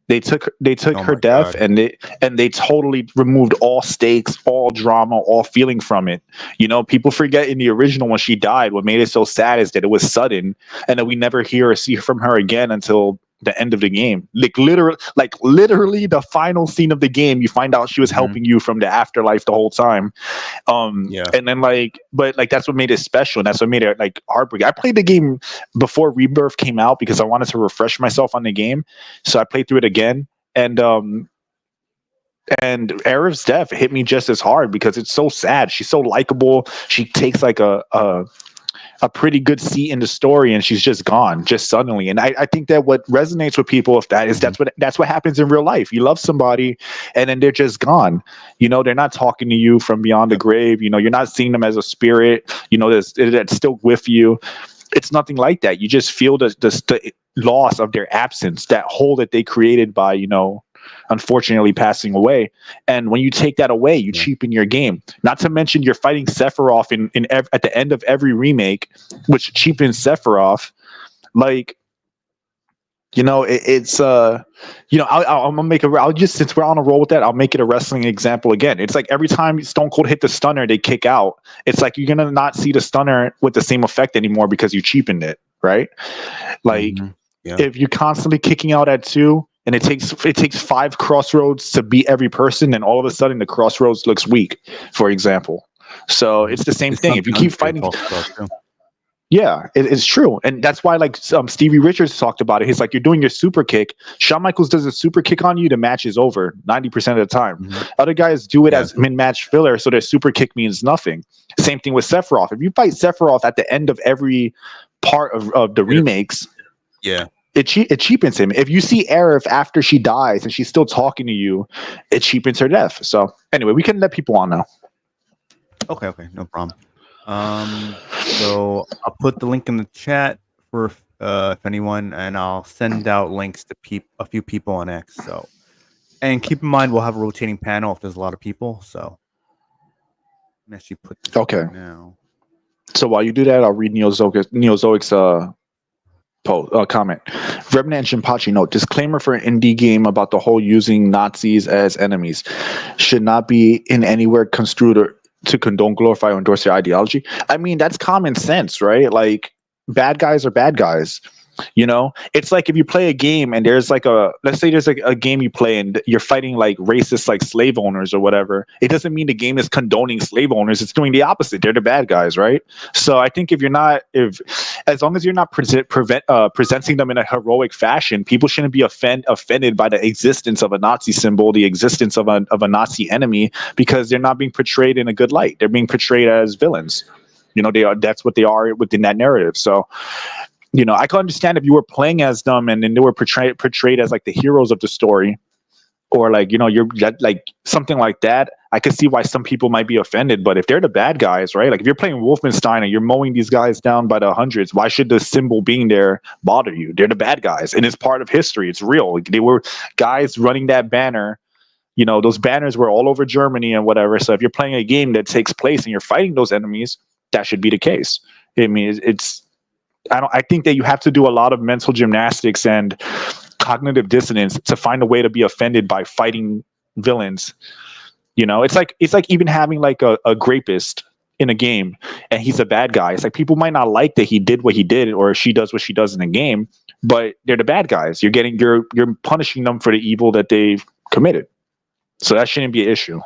They took Oh her my death god. and they totally removed all stakes, all drama, all feeling from it. You know, people forget in the original when she died, what made it so sad is that it was sudden and that we never hear or see from her again until the end of the game. Literally the final scene of the game, you find out she was Mhm. helping you from the afterlife the whole time. Yeah. And then but that's what made it special, and that's what made it like heartbreaking. I played the game before Rebirth came out because I wanted to refresh myself on the game, so I played through it again. And Arif's death hit me just as hard because it's so sad. She's so likable. She takes like a pretty good seat in the story, and she's just gone just suddenly. And I think that what resonates with people with that is that's what happens in real life. You love somebody and then they're just gone. You know, they're not talking to you from beyond the grave. You know, you're not seeing them as a spirit, you know, that's still with you. It's nothing like that. You just feel the loss of their absence, that hole that they created by, you know, unfortunately passing away. And when you take that away, you Yeah. cheapen your game. Not to mention you're fighting Sephiroth at the end of every remake, which cheapens Sephiroth. Like, you know, it's you know, I'm gonna I'll just, since we're on a roll with that, I'll make it a wrestling example again. It's like every time Stone Cold hit the stunner, they kick out. It's like you're gonna not see the stunner with the same effect anymore because you cheapened it, right? Like, Yeah. if you're constantly kicking out at 2 and it takes 5 crossroads to beat every person, then all of a sudden the crossroads looks weak, for example. So it's the same It's thing. If you something keep Unfair fighting, talks about too. yeah, it's true. And that's why, like, Stevie Richards talked about it. He's like, you're doing your super kick. Shawn Michaels does a super kick on you, the match is over 90% of the time. Mhm. Other guys do it Yeah. as min-match filler, so their super kick means nothing. Same thing with Sephiroth. If you fight Sephiroth at the end of every part of the remakes, Yeah. it cheapens him. If you see Aerith after she dies and she's still talking to you, it cheapens her death. So anyway, we can let people on now. Okay, no problem. So I'll put the link in the chat for if anyone, and I'll send out links to a few people on X. So, and keep in mind we'll have a rotating panel if there's a lot of people. So, let me actually put this Okay. now. So while you do that, I'll read Neozoic's comment. Remnant and Shinpachi note: disclaimer for an indie game about the whole using Nazis as enemies should not be in anywhere construed or to condone, glorify, or endorse their ideology. I mean, that's common sense, right? Like, bad guys are bad guys. You know, it's like if you play a game and there's like let's say there's a game you play and you're fighting like racist, like slave owners or whatever. It doesn't mean the game is condoning slave owners. It's doing the opposite. They're the bad guys, right? So I think as long as you're not presenting them in a heroic fashion, people shouldn't be offended by the existence of a Nazi symbol, the existence of a Nazi enemy, because they're not being portrayed in a good light. They're being portrayed as villains. You know, that's what they are within that narrative. So, you know, I can understand if you were playing as them and then they were portrayed as like the heroes of the story, or like, you know, you're like something like that. I could see why some people might be offended, but if they're the bad guys, right? Like if you're playing Wolfenstein and you're mowing these guys down by the hundreds, why should the symbol being there bother you? They're the bad guys, and it's part of history. It's real. They were guys running that banner. You know, those banners were all over Germany and whatever. So if you're playing a game that takes place and you're fighting those enemies, that should be the case. I mean, I think that you have to do a lot of mental gymnastics and cognitive dissonance to find a way to be offended by fighting villains. You know, it's like even having like a rapist in a game and he's a bad guy. It's like people might not like that he did what he did or she does what she does in the game, but they're the bad guys. You're punishing them for the evil that they've committed. So that shouldn't be an issue.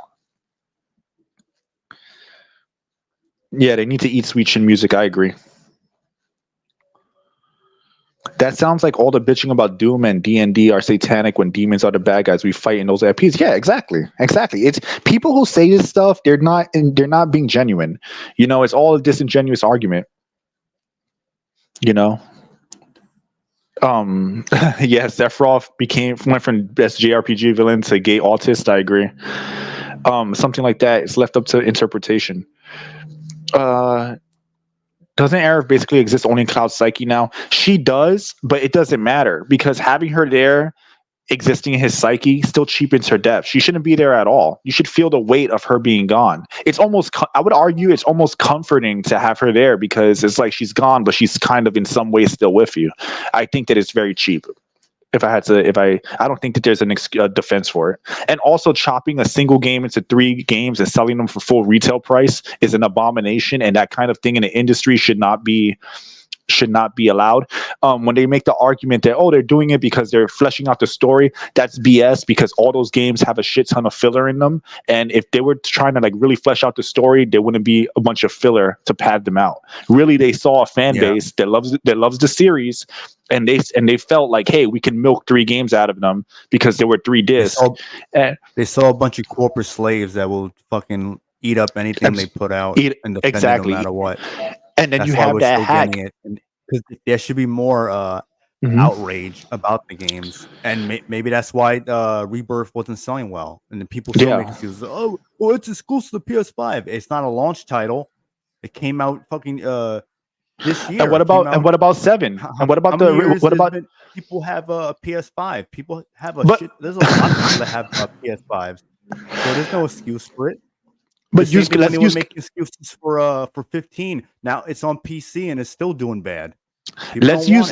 Yeah, they need to eat sweet chin music. I agree. That sounds like all the bitching about Doom and D&D are satanic when demons are the bad guys we fight in those RPs. Yeah, exactly. It's people who say this stuff, they're not being genuine. You know, it's all a disingenuous argument. You know? Yeah, Sephiroth went from best JRPG villain to gay autist, I agree. Something like that. It's left up to interpretation. Doesn't Aerith basically exist only in Cloud Psyche now? She does, but it doesn't matter because having her there existing in his psyche still cheapens her death. She shouldn't be there at all. You should feel the weight of her being gone. It's almost, I would argue, it's almost comforting to have her there because it's like she's gone, but she's kind of in some way still with you. I think that it's very cheap. I don't think that there's a defense for it. And also chopping a single game into 3 games and selling them for full retail price is an abomination. And that kind of thing in the industry should not be allowed. When they make the argument that, they're doing it because they're fleshing out the story, that's BS because all those games have a shit ton of filler in them. And if they were trying to like really flesh out the story, there wouldn't be a bunch of filler to pad them out. Really, they saw a fan base that loves the series, and they felt like, hey, we can milk 3 games out of them because there were 3 discs. They saw a bunch of corporate slaves that will fucking eat up anything they put out and defend it no matter what. And then you have that hack. Because there should be more outrage about the games, and maybe that's why Rebirth wasn't selling well, and the people still make excuses. Oh, well, it's exclusive to PS5. It's not a launch title. It came out fucking this year. And what about 7? And what about people have a PS5? People have there's a lot of people that have PS5s, so there's no excuse for it. But let's make excuses for 15. Now it's on PC and it's still doing bad. Let's use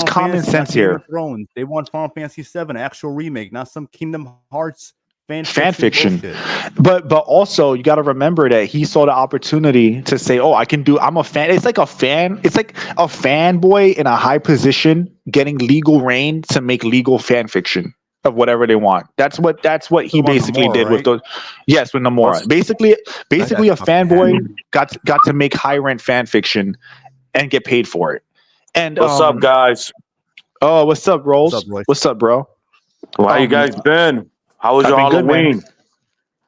common sense here. Thrones. They want Final Fantasy 7 actual remake, not some Kingdom Hearts fan fiction. But also you got to remember that he saw the opportunity to say, I'm a fan. It's like a fanboy in a high position getting legal reign to make legal fan fiction of whatever they want. That's what he basically Nomura, did right? With those. Yes, with Nomura. Basically a fanboy got to make high rent fan fiction and get paid for it. And what's up, guys? Oh, what's up, Rolls? What's up, bro? How you guys been? How was your Halloween? Good,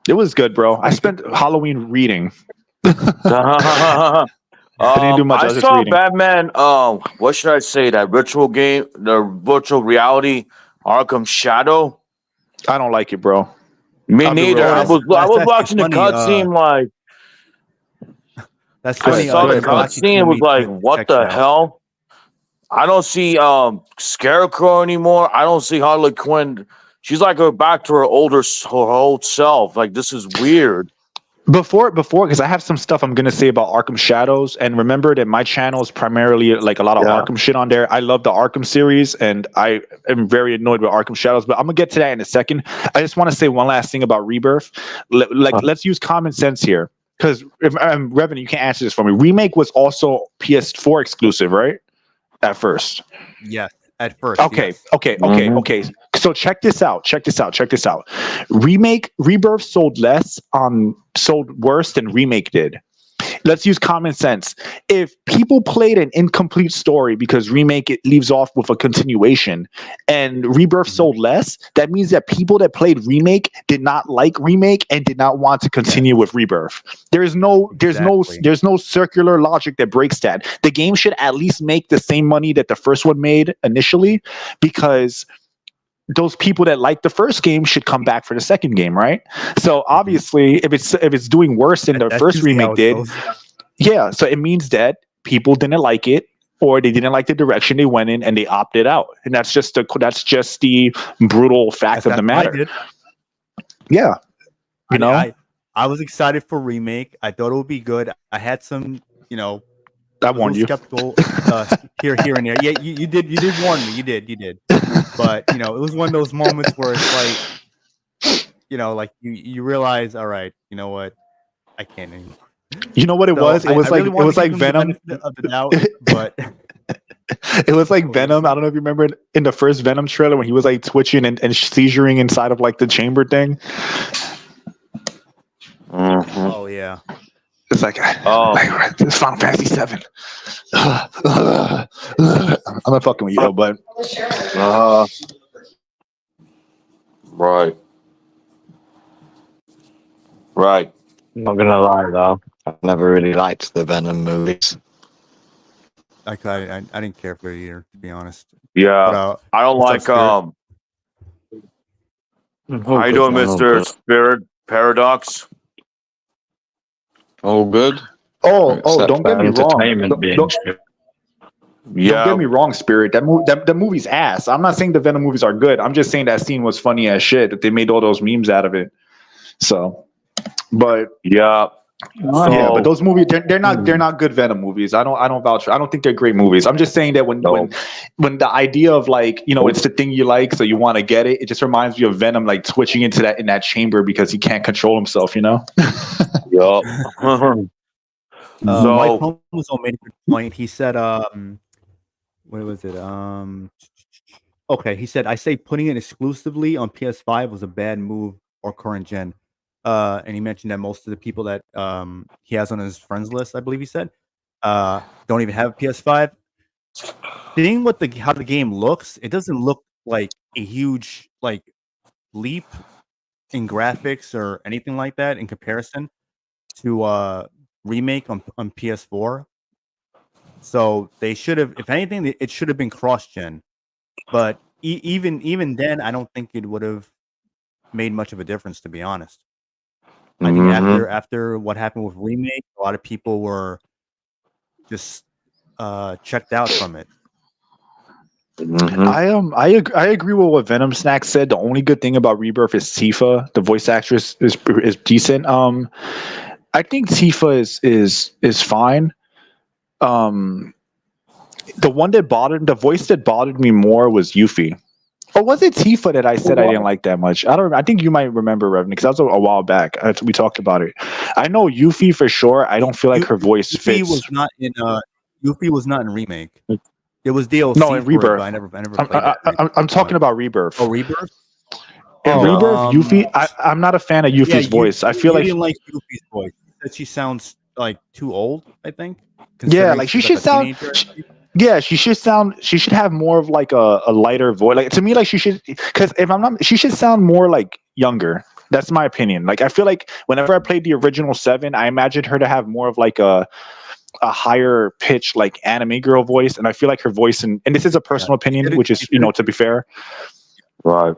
it was good, bro. I spent Halloween reading. I didn't do much. I saw reading. Batman. What should I say? That virtual game, the virtual reality. Arkham Shadow. I don't like it, bro. Me neither. I was watching the cutscene like. That's funny. I saw the cutscene. Was like, what the hell? I don't see Scarecrow anymore. I don't see Harley Quinn. She's like back to her old self. Like, this is weird. Before, because I have some stuff I'm gonna say about Arkham Shadows, and remember that my channel is primarily like a lot of Arkham shit on there. I love the Arkham series, and I am very annoyed with Arkham Shadows, but I'm gonna get to that in a second. I just want to say one last thing about Rebirth. Let's use common sense here, because Revan, you can't answer this for me. Remake was also PS4 exclusive, right? At first. Yes. At first. Okay. So check this out. Rebirth sold worse than Remake did. Let's use common sense. If people played an incomplete story because Remake it leaves off with a continuation and Rebirth sold less, that means that people that played Remake did not like Remake and did not want to continue with Rebirth. There's no circular logic that breaks that. The game should at least make the same money that the first one made initially, because those people that like the first game should come back for the second game, right? So obviously, if it's doing worse than the first remake did, so it means that people didn't like it, or they didn't like the direction they went in, and they opted out. And that's just the brutal fact of the matter. Yeah, I was excited for remake. I thought it would be good. I had some, I warned you. Skeptical here and there. Yeah, you did warn me. You did. But it was one of those moments where it's like, like you realize, all right, you know what, I can't anymore. You know what it was? It was like Venom. Of the doubt, but it was like Venom. I don't know if you remember in the first Venom trailer when he was like twitching and seizuring inside of like the chamber thing. Oh yeah. It's like, it's Final Fantasy 7. I'm not fucking with you, but right. I'm not gonna lie though, I never really liked the Venom movies. I didn't care for it either, to be honest. Yeah, but, I don't like. How you doing, Mr. Spirit Paradox? Oh, good. Oh! Don't get me wrong. Don't get me wrong, Spirit. That movie's ass. I'm not saying the Venom movies are good. I'm just saying that scene was funny as shit. That they made all those memes out of it. So, but Yeah. yeah, but those movies they're not good Venom movies. I don't vouch for. I don't think they're great movies. I'm just saying that when the idea of like it's the thing you like, so you want to get it. It just reminds me of Venom like twitching into that in that chamber because he can't control himself. Yup. Mike Chromosome made a good point. He said, what was it? Okay, he said, I say putting it exclusively on PS5 was a bad move or current gen. And he mentioned that most of the people that he has on his friends list, I believe he said, don't even have a PS5. Seeing how the game looks, it doesn't look like a huge leap in graphics or anything like that in comparison to remake on PS4. So they should have, if anything, it should have been cross-gen. But even then, I don't think it would have made much of a difference, to be honest. I think after what happened with remake, a lot of people were just checked out from it. I agree with what Venom Snack said. The only good thing about Rebirth is Tifa. The voice actress is decent. I think Tifa is fine. The voice that bothered me more was Yuffie. Or was it Tifa that I said I didn't like that much? I don't. I think you might remember, Revan, because that was a while back. We talked about it. I know Yuffie for sure. I don't feel like her voice fits. Yuffie was not in remake. It was DLC. No, in Rebirth. But I never played that. I'm talking about Rebirth. Oh, Rebirth. In Rebirth, Yuffie. I'm not a fan of Yuffie's voice. I feel like you didn't like Yuffie's voice. That she sounds like too old. I think. Yeah, like she should sound. She should sound. She should have more of like a lighter voice. Like to me, like she should. Because if I'm not, she should sound more like younger. That's my opinion. Like I feel like whenever I played the original 7, I imagined her to have more of like a higher pitch like anime girl voice, and I feel like her voice and this is a personal opinion, which is to be fair. Right.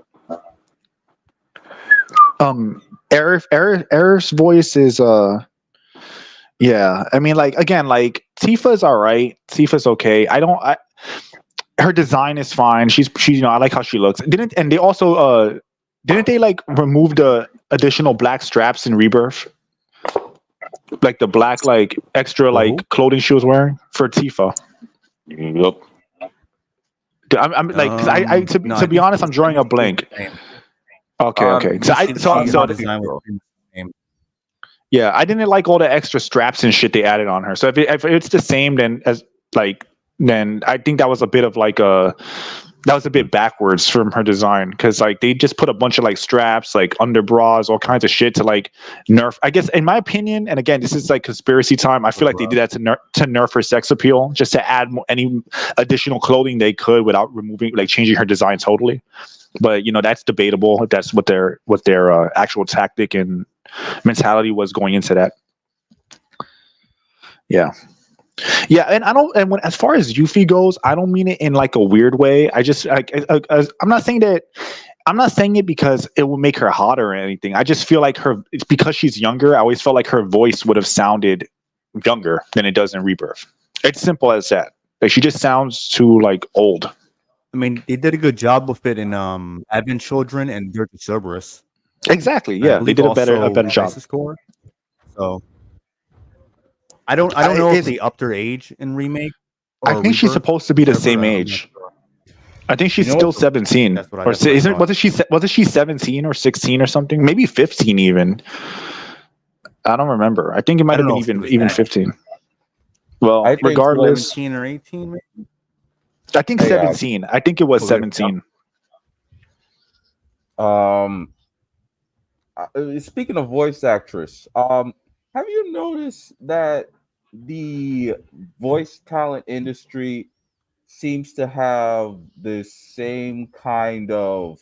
Aerith's voice is yeah. I mean, like again, like Tifa's all right. Tifa's okay. Her design is fine. She's I like how she looks. Didn't they like remove the additional black straps in Rebirth? Like the black like extra like clothing she was wearing for Tifa. Yep. I'm like to be honest, I'm drawing a blank. Okay. Yeah, I didn't like all the extra straps and shit they added on her. So if it's the same, then I think that was a bit of like that was a bit backwards from her design, because like they just put a bunch of like straps, like underbras, all kinds of shit to like nerf. I guess in my opinion, and again, this is like conspiracy time. I feel like they did that to nerf her sex appeal, just to add any additional clothing they could without changing her design totally. But that's debatable. If that's what their actual tactic and mentality was going into that. Yeah, and as far as Yuffie goes, I don't mean it in like a weird way. I just I'm not saying it because it will make her hotter or anything. I just feel like it's because she's younger. I always felt like her voice would have sounded younger than it does in Rebirth. It's simple as that. Like she just sounds too like old. I mean, they did a good job with it in Advent Children and Dirty Cerberus. Exactly. Yeah, they did a better job. Score. So I don't know if they upped her age in remake. I think she's supposed to be the same age. I think she's still 17. Wasn't she 17 or 16 or something? Maybe 15 even. I don't remember. I think it might have been even 15. Well, I think regardless, 17 or 18 maybe? I think 17. I think it was 17. Speaking of voice actress, have you noticed that the voice talent industry seems to have the same kind of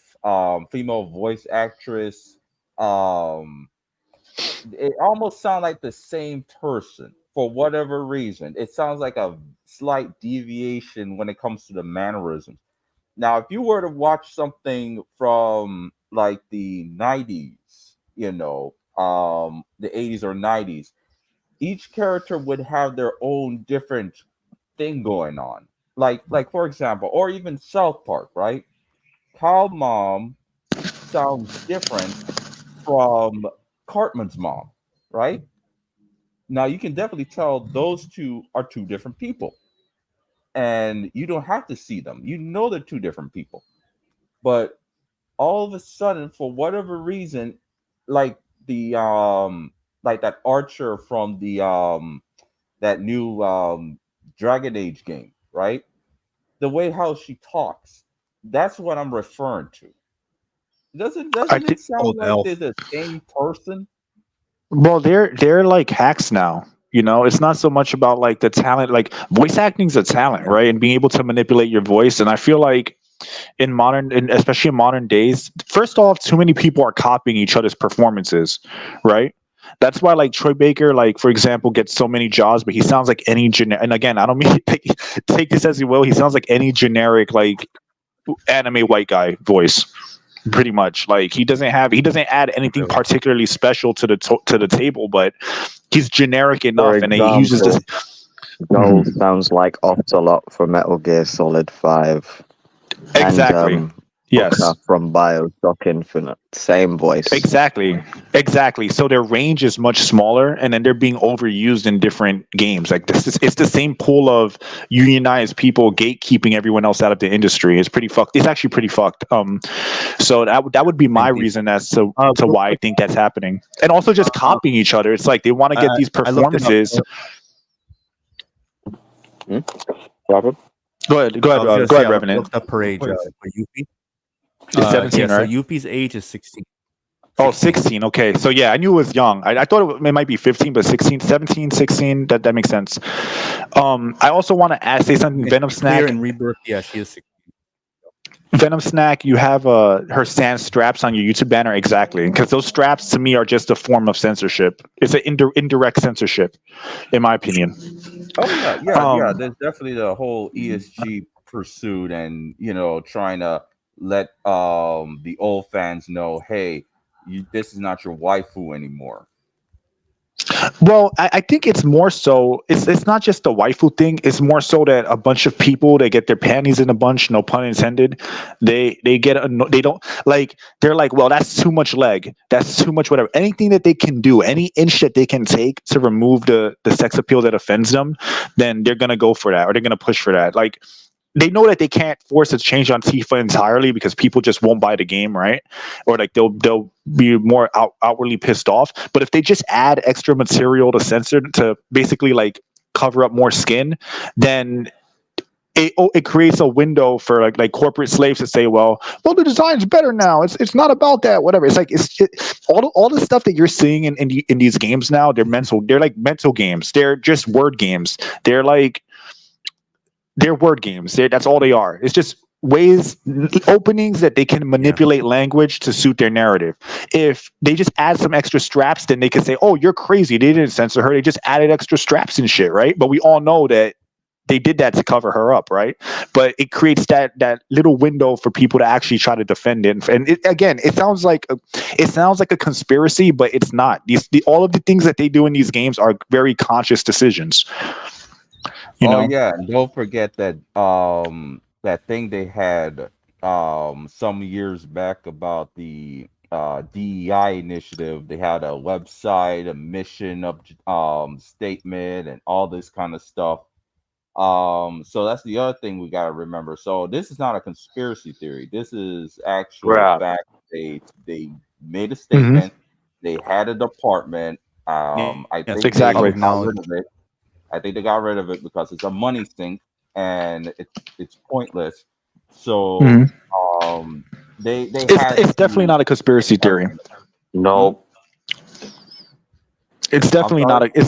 female voice actress? It almost sounds like the same person for whatever reason. It sounds like a slight deviation when it comes to the mannerisms. Now, if you were to watch something from like the 90s, the 80s or 90s, each character would have their own different thing going on. like for example, or even South Park, right? Kyle mom sounds different from Cartman's mom, right? Now you can definitely tell those two are two different people, and you don't have to see them. You know they're two different people, but all of a sudden, for whatever reason, like the like that Archer from the that new Dragon Age game, right? The way how she talks, that's what I'm referring to. I Doesn't think. it sound like they're the same person? Well, they're like hacks now. You know, it's not so much about like the talent. Like voice acting's a talent, right? And being able to manipulate your voice. And I feel like especially in modern days, first off, too many people are copying each other's performances, right? That's why like Troy Baker, like for example, gets so many jobs, but he sounds like any generic. And again, I don't mean take this as you will. He sounds like any generic like anime white guy voice, pretty much. Like he doesn't add anything Really. particularly special to the table, but he's generic For enough, and he uses this. example, Joel sounds like Ocelot from Metal Gear Solid 5. Exactly. And Yes. Booker from Bioshock Infinite. Same voice. Exactly. So their range is much smaller, and then they're being overused in different games. Like it's the same pool of unionized people gatekeeping everyone else out of the industry. It's pretty fucked. It's actually pretty fucked. So that would be my reason as to why I think that's happening, and also just copying each other. It's like they want to get these I looked it up. performances. Robert? Go ahead, I was Revenant. I looked up her age for Yuffie. It's 17, yeah, right? So Yuffie's age is 16. Oh, 16. Okay. So yeah, I knew it was young. I thought it might be 15, but 16, 17, 16, that makes sense. I also want to say something. Venom Snack. And Rebirth, yeah, she is 16. Venom Snack, you have her sans straps on your YouTube banner. Exactly. Because those straps to me are just a form of censorship. It's an indirect censorship, in my opinion. Oh yeah. There's definitely the whole ESG pursuit, and trying to let the old fans know, hey, this is not your waifu anymore. Well, I think it's more so. It's not just the waifu thing. It's more so that a bunch of people, they get their panties in a bunch. No pun intended. They get they don't like. They're like, well, that's too much leg. That's too much whatever. Anything that they can do, any inch that they can take to remove the sex appeal that offends them, then they're gonna go for that, or they're gonna push for that. Like they know that they can't force a change on Tifa entirely because people just won't buy the game, right? Or like they'll be more outwardly pissed off. But if they just add extra material to censor to basically like cover up more skin, then it creates a window for like corporate slaves to say, well, the design's better now. It's not about that, whatever. It's like all the stuff that you're seeing in these games now. They're like mental games. They're just word games. They're word games. That's all they are. It's just openings that they can manipulate language to suit their narrative. If they just add some extra straps, then they can say, oh, you're crazy. They didn't censor her. They just added extra straps and shit, right? But we all know that they did that to cover her up, right? But it creates that little window for people to actually try to defend it. And it sounds like a conspiracy, but it's not. All of the things that they do in these games are very conscious decisions. Yeah, and don't forget that that thing they had some years back about the DEI initiative. They had a website, a mission statement, and all this kind of stuff. So that's the other thing we got to remember. So this is not a conspiracy theory. This is actual fact. They made a statement. They had a department. I think exactly. they got rid of it. I think they got rid of it because it's a money sink and it's pointless. So it's definitely not a conspiracy theory. No. It's definitely not. It's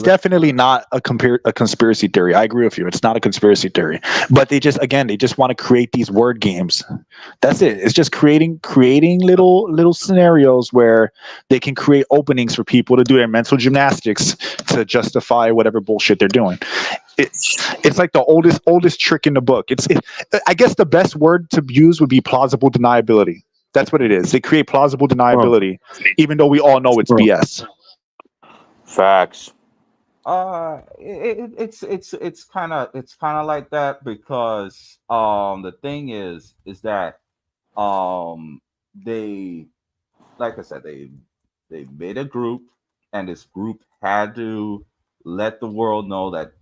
definitely not a conspiracy theory. I agree with you. It's not a conspiracy theory. But they just want to create these word games. That's it. It's just creating little scenarios where they can create openings for people to do their mental gymnastics to justify whatever bullshit they're doing. It's like the oldest trick in the book. I guess the best word to use would be plausible deniability. That's what it is. They create plausible deniability, even though we all know it's BS. Facts. It's kind of like that because the thing is that they, like I said, they made a group, and this group had to let the world know that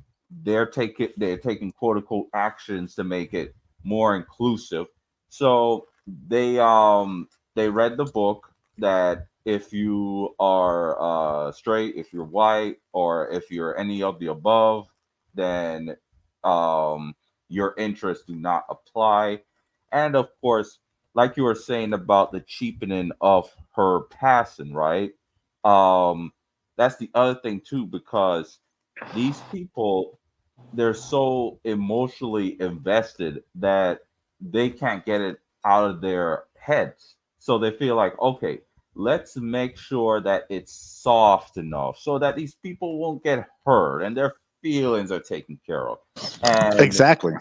they're taking quote unquote actions to make it more inclusive. So they read the book that if you are straight, if you're white, or if you're any of the above, then your interests do not apply. And of course, like you were saying about the cheapening of her passing, right? Um, that's the other thing too, because these people, they're so emotionally invested that they can't get it out of their heads. So they feel like, okay, let's make sure that it's soft enough so that these people won't get hurt and their feelings are taken care of. And Exactly.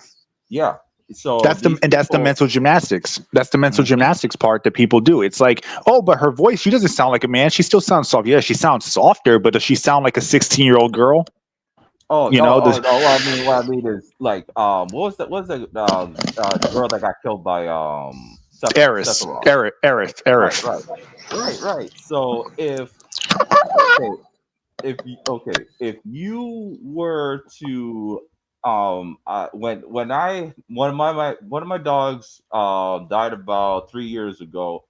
yeah, so That's the people, mental gymnastics. That's the mental Mhm. gymnastics part that people do. It's like, oh, but her voice, she doesn't sound like a man. She still sounds soft. Yeah, she sounds softer, but does she sound like a 16-year-old girl? Oh, You oh, know, oh, this no, what I mean is like, what was the girl that got killed by Eris, Sephiroth? Right, Eris. right. So if you were to when I one of my dogs died about 3 years ago.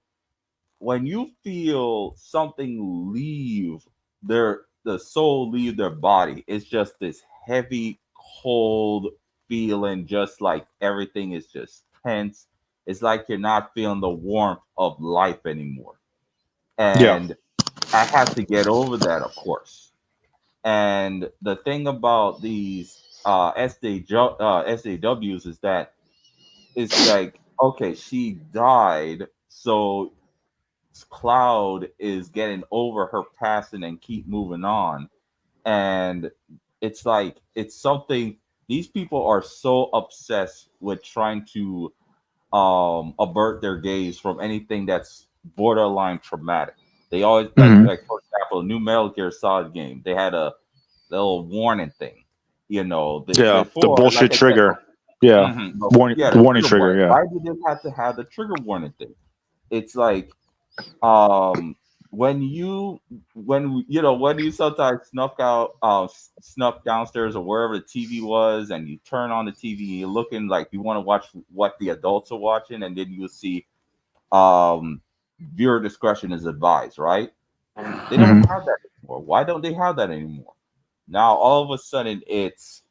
When you feel something leave the soul leave their body, it's just this heavy, cold feeling, just like everything is just tense. It's like you're not feeling the warmth of life anymore. Yeah. And I have to get over that, of course. And the thing about these SJWs is that it's like, okay, she died, so Cloud is getting over her passing and keep moving on. And it's like, it's something, these people are so obsessed with trying to avert their gaze from anything that's borderline traumatic. They always Mhm. like for example, a new Metal Gear Solid game, they had a little warning thing. Yeah, the Before, like bullshit I said, trigger. Yeah, yeah, the warning trigger trigger. warning. Yeah. Why did they have to have the trigger warning thing? It's like, um when you sometimes snuff downstairs or wherever the TV was, and you turn on the TV, you're looking like you want to watch what the adults are watching, and then you'll see um viewer discretion is advised, right? They don't Mhm. have that anymore. Why don't they have that anymore? Now all of a sudden it's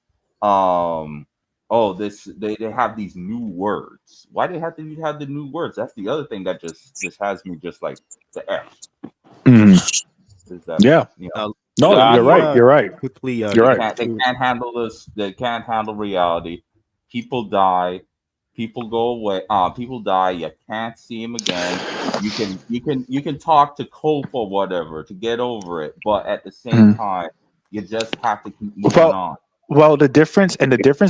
um oh, they have these new words. Why they have to have the new words? That's the other thing that just has me just like the F Mhm. is that, Yeah. Uh, No, let you're me right. You're right. quickly You're right. they can't handle this. They can't handle reality. People die. People go away. People die. You can't see them again. You can talk to cope or whatever to get over it, but at the same Mhm. time, you just have to keep moving Well, on. the difference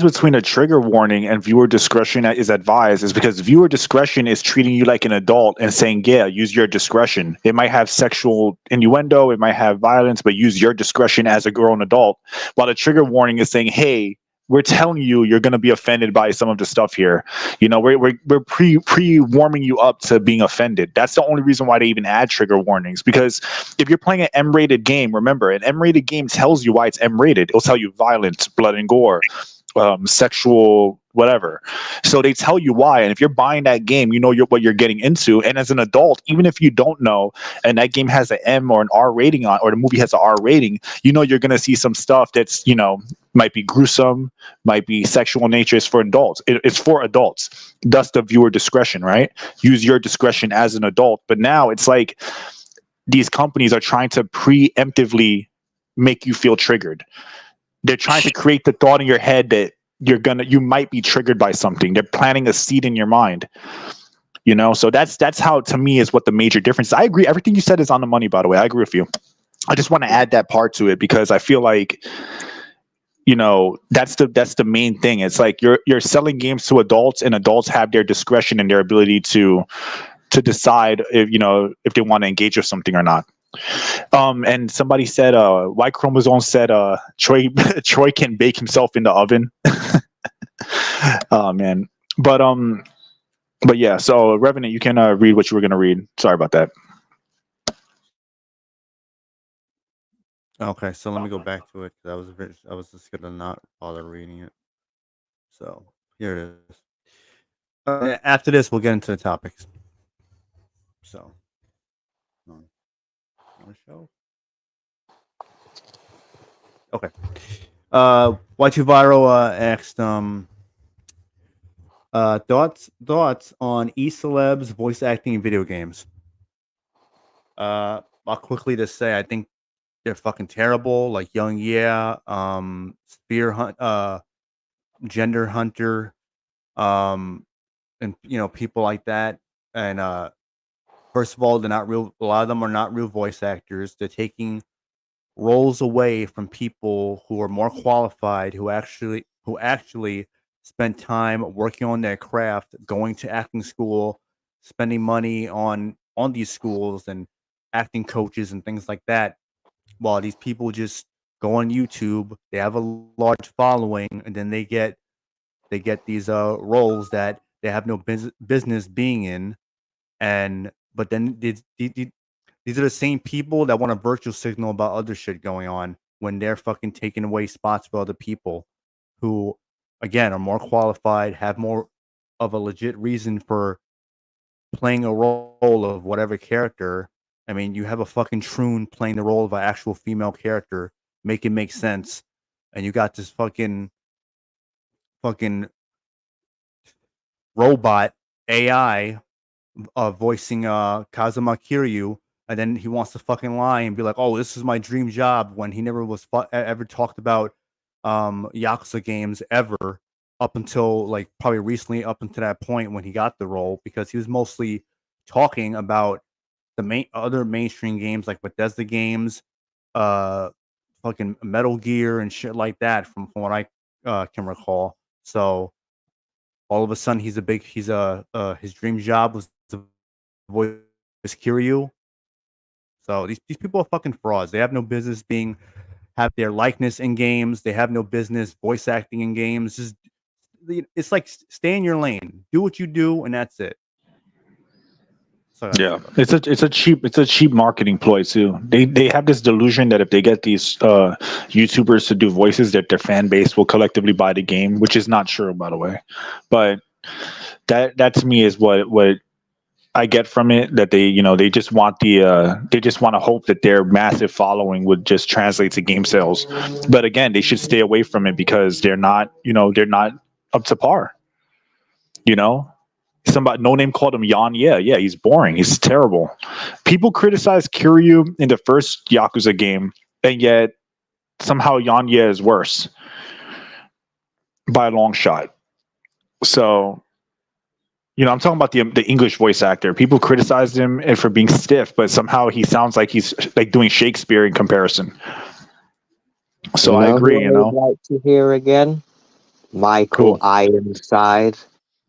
between a trigger warning and viewer discretion is advised is because viewer discretion is treating you like an adult and saying, yeah, use your discretion. It might have sexual innuendo, it might have violence, but use your discretion as a grown adult. While the trigger warning is saying, hey, we're telling you you're going to be offended by some of the stuff here. We're pre warming you up to being offended. That's the only reason why they even add trigger warnings, because if you're playing an M-rated game, remember, an M-rated game tells you why it's M-rated. It'll tell you violence, blood and gore, sexual, whatever. So they tell you why, and if you're buying that game, you know what you're getting into. And as an adult, even if you don't know, and that game has an M or an R rating on, or the movie has an R rating, you know you're gonna see some stuff that's might be gruesome, might be sexual in nature. It's for adults. It's for adults. Thus, the viewer discretion, right? Use your discretion as an adult. But now it's like these companies are trying to preemptively make you feel triggered. They're trying to create the thought in your head that you might be triggered by something. They're planting a seed in your mind. So that's how, to me, is what the major difference is. I agree. Everything you said is on the money, by the way. I agree with you. I just want to add that part to it because I feel like that's the main thing. It's like you're selling games to adults, and adults have their discretion and their ability to decide if they want to engage with something or not. And somebody said, Y Chromosome said, Troy Troy can bake himself in the oven. Oh man, but yeah. So Revenant, you can read what you were gonna read. Sorry about that. Okay, so let me go back to it. I was just gonna not bother reading it. So here it is. After this, we'll get into the topics. So, on show. Okay. Y2 Viral asked thoughts on E-celebs voice acting in video games. I'll quickly just say I think they're fucking terrible. Like Young Spear Hunt, Gender Hunter, and people like that. And first of all, they're not real. A lot of them are not real voice actors. They're taking roles away from people who are more qualified, who actually spend time working on their craft, going to acting school, spending money on these schools and acting coaches and things like that. While these people just go on YouTube, they have a large following, and then they get these roles that they have no business being in. And but then these are the same people that want to virtual signal about other shit going on when they're fucking taking away spots for other people who, again, are more qualified, have more of a legit reason for playing a role of whatever character. I mean, you have a fucking troon playing the role of an actual female character, make it make sense, and you got this fucking robot AI voicing Kazuma Kiryu, and then he wants to fucking lie and be like, "Oh, this is my dream job," when he never was ever talked about Yakuza games ever up until like probably recently, up until that point when he got the role, because he was mostly talking about the other mainstream games like Bethesda games, uh, fucking Metal Gear and shit like that, from what I can recall. So all of a sudden, his dream job was to voice Kiryu. So these people are fucking frauds. They have no business have their likeness in games. They have no business voice acting in games. It's like stay in your lane, do what you do, and that's it. So Yeah, it's a cheap marketing ploy too. They have this delusion that if they get these YouTubers to do voices, that their fan base will collectively buy the game, which is not true, by the way. But that to me is what I get from it, that they just want they just want to hope that their massive following would just translate to game sales. But again, they should stay away from it because they're not up to par. Somebody, no name, called him Yan. Yeah, he's boring. He's terrible. People criticize Kiryu in the first Yakuza game, and yet somehow Yan is worse by a long shot. So, I'm talking about the English voice actor. People criticized him for being stiff, but somehow he sounds like he's like doing Shakespeare in comparison. So I agree. Who I'd like to hear again, Michael Ironside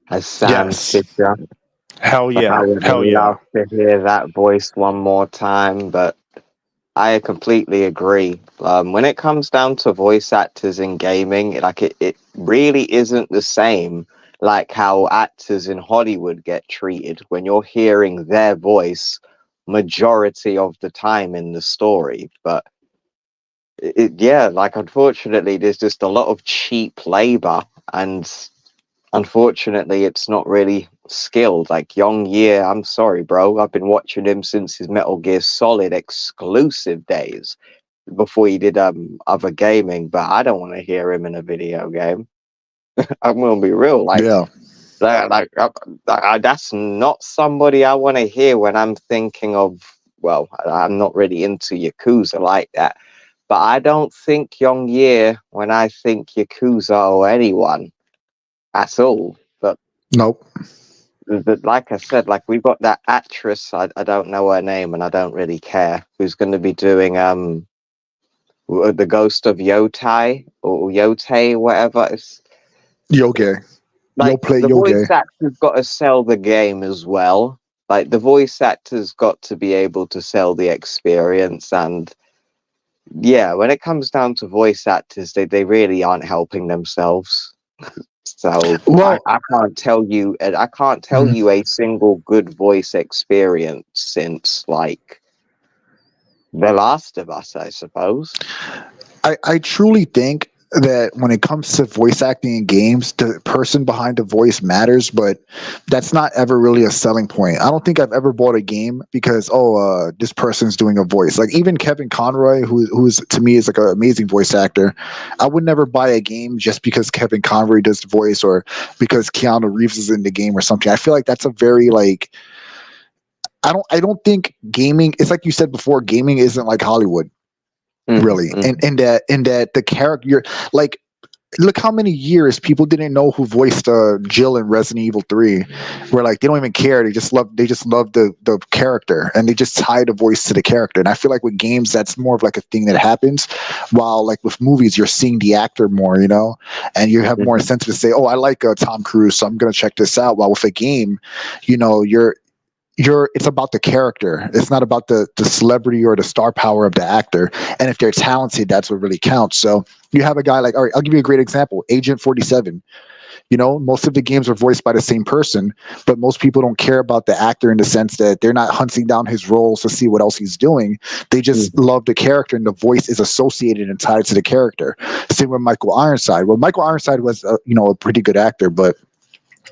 as Sam Fisher. Hell yeah. I would love to hear that voice one more time, but I completely agree. When it comes down to voice actors in gaming, it really isn't the same like how actors in Hollywood get treated when you're hearing their voice majority of the time in the story. But unfortunately, there's just a lot of cheap labor, and unfortunately, it's not really skilled. Like Young Year, I'm sorry, bro. I've been watching him since his Metal Gear Solid exclusive days before he did other gaming, but I don't want to hear him in a video game. I'm gonna be real, that's not somebody I want to hear when I'm thinking of. Well, I'm not really into Yakuza like that, but I don't think Young Year when I think Yakuza or anyone at all. But nope. But like I said, we've got that actress, I don't know her name and I don't really care, who's going to be doing the Ghost of Yotai or Yote, whatever. It's Yoge. the voice actor's got to sell the game as well. Like the voice actors got to be able to sell the experience, and yeah, when it comes down to voice actors, they really aren't helping themselves. So Well, I can't tell you, and I can't tell Mhm. you a single good voice experience since like The Last of Us, I suppose. I truly think that when it comes to voice acting in games, the person behind the voice matters, but that's not ever really a selling point. I don't think I've ever bought a game because this person's doing a voice. Like even Kevin Conroy, who's to me is like an amazing voice actor. I would never buy a game just because Kevin Conroy does the voice or because Keanu Reeves is in the game or something. I feel like that's a very like I don't think gaming. It's like you said before, gaming isn't like Hollywood really, and that the character you're like look how many years people didn't know who voiced Jill in Resident Evil 3 where like they don't even care, they just love the character and they just tie the voice to the character. And I feel like with games that's more of like a thing that happens, while like with movies you're seeing the actor more, you know, and you have more incentive to say, oh, I like Tom Cruise, so I'm gonna check this out. While with a game, you know, it's about the character. It's not about the celebrity or the star power of the actor. And if they're talented, that's what really counts. So you have a guy like, all right, I'll give you a great example. Agent 47. You know, most of the games are voiced by the same person, but most people don't care about the actor in the sense that they're not hunting down his roles to see what else he's doing. They just love the character and the voice is associated and tied to the character. Same with Michael Ironside. Well, Michael Ironside was, a pretty good actor, but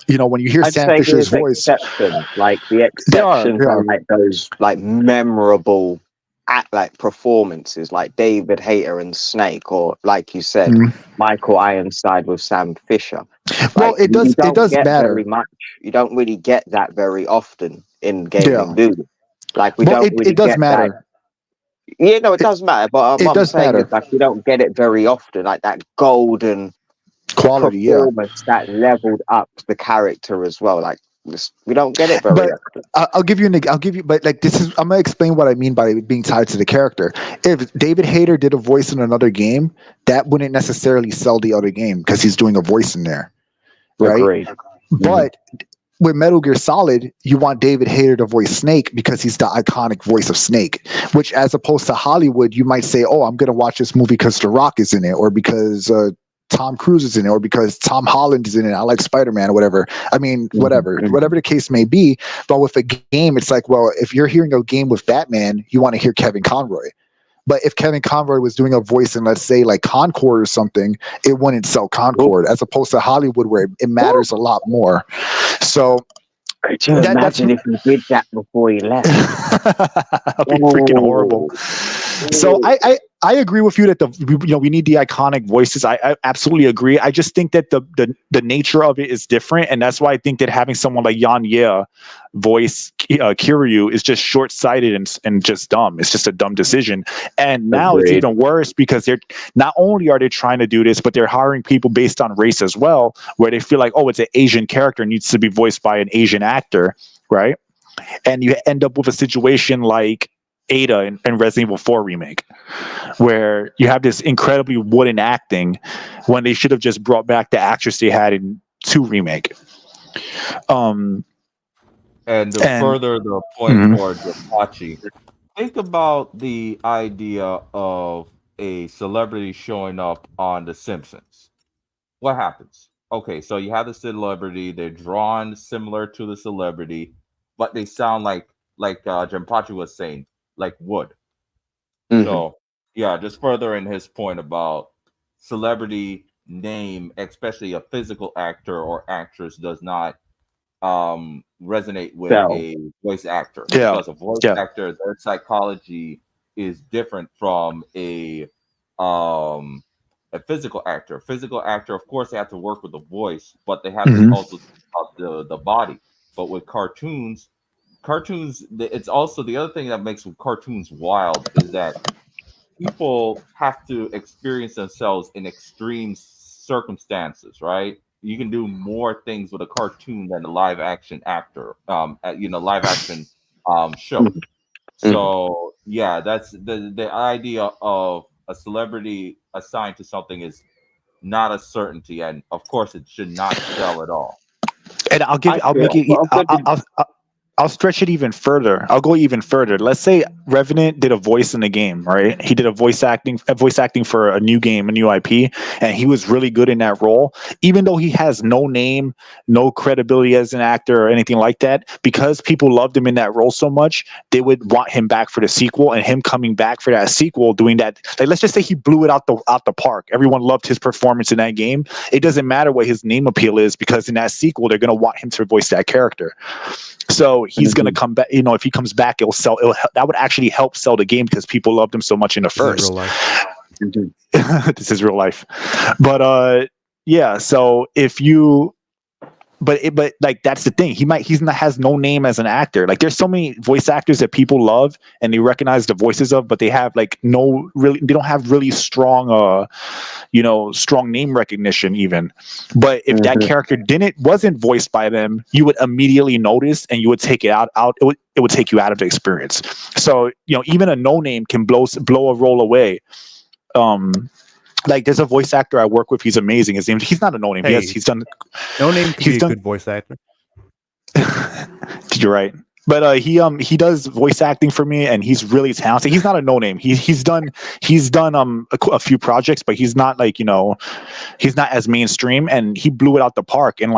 you know, when you hear I'd Sam say Fisher's there's voice, exceptions. Like the they are. exceptions are like those like memorable like performances, like David Hayter and Snake, or like you said, Michael Ironside with Sam Fisher. Well, Like it you don't does get matter. very much. You don't really get that very often in Yeah. gaming, do you? Like we Well, don't really it does get that. matter. Yeah, no, it does matter. But It what I'm does saying is matter. like we don't get it very often. Like that golden Quality, yeah. performance that leveled up the character as well. Like we don't get it very But often. but like this is, I'm gonna explain what I mean by being tied to the character. If David Hayter did a voice in another game, that wouldn't necessarily sell the other game because he's doing a voice in there, right? Agreed. But with Metal Gear Solid, you want David Hayter to voice Snake because he's the iconic voice of Snake. Which, as opposed to Hollywood, you might say, "Oh, I'm gonna watch this movie because The Rock is in it, or because Tom Cruise is in it, or because Tom Holland is in it. I like Spider-Man or whatever." I mean, whatever the case may be. But with a game, it's like, well, if you're hearing a game with Batman, you want to hear Kevin Conroy. But if Kevin Conroy was doing a voice in, let's say, like Concord or something, it wouldn't sell Concord, as opposed to Hollywood, where it matters a lot more. So could you imagine if he did that before he left? That'd be freaking horrible. So I agree with you that we need the iconic voices. I absolutely agree. I just think that the nature of it is different, and that's why I think that having someone like Yan Ye voice Kiryu is just short-sighted and just dumb. It's just a dumb decision. And now it's even worse because they're not only are they trying to do this, but they're hiring people based on race as well, where they feel like, oh, it's an Asian character, needs to be voiced by an Asian actor, right? And you end up with a situation like Ada in Resident Evil 4 remake, where you have this incredibly wooden acting when they should have just brought back the actress they had in 2 remake. And to further the point for Jinpachi, think about the idea of a celebrity showing up on The Simpsons. What happens? Okay, so you have the celebrity, they're drawn similar to the celebrity, but they sound like Jinpachi was saying, like wood. So yeah, just furthering his point about celebrity name, especially a physical actor or actress, does not resonate with a voice actor, because a voice actor, their psychology is different from a physical actor. Physical actor, of course, they have to work with the voice, but they have to also about the body. But with cartoons, it's also the other thing that makes cartoons wild is that people have to experience themselves in extreme circumstances, right? You can do more things with a cartoon than a live action actor, live action show. So yeah, that's the idea of a celebrity assigned to something is not a certainty, and of course, it should not sell at all. And I'll make it. I'll stretch it even further. I'll go even further. Let's say Revenant did a voice in the game, right? He did a voice acting for a new game, a new IP, and he was really good in that role. Even though he has no name, no credibility as an actor or anything like that, because people loved him in that role so much, they would want him back for the sequel. And him coming back for that sequel, doing that, like let's just say he blew it out the park. Everyone loved his performance in that game. It doesn't matter what his name appeal is, because in that sequel, they're going to want him to voice that character. So he's going to come back. If he comes back, that would actually help sell the game, because people loved him so much in the first. This is real life. But yeah. So if you, but like that's the thing. Has no name as an actor. Like there's so many voice actors that people love and they recognize the voices of, but they have they don't have really strong strong name recognition even. But if that character wasn't voiced by them, you would immediately notice and you would take it out. It would take you out of the experience. So even a no name can blow a role away. Like there's a voice actor I work with. He's amazing. He's not a no name. Hey, he's done. No name can be a good voice actor. You're right. But he does voice acting for me, and he's really talented. He's not a no name. He's done a few projects, but he's not he's not as mainstream, and he blew it out the park. And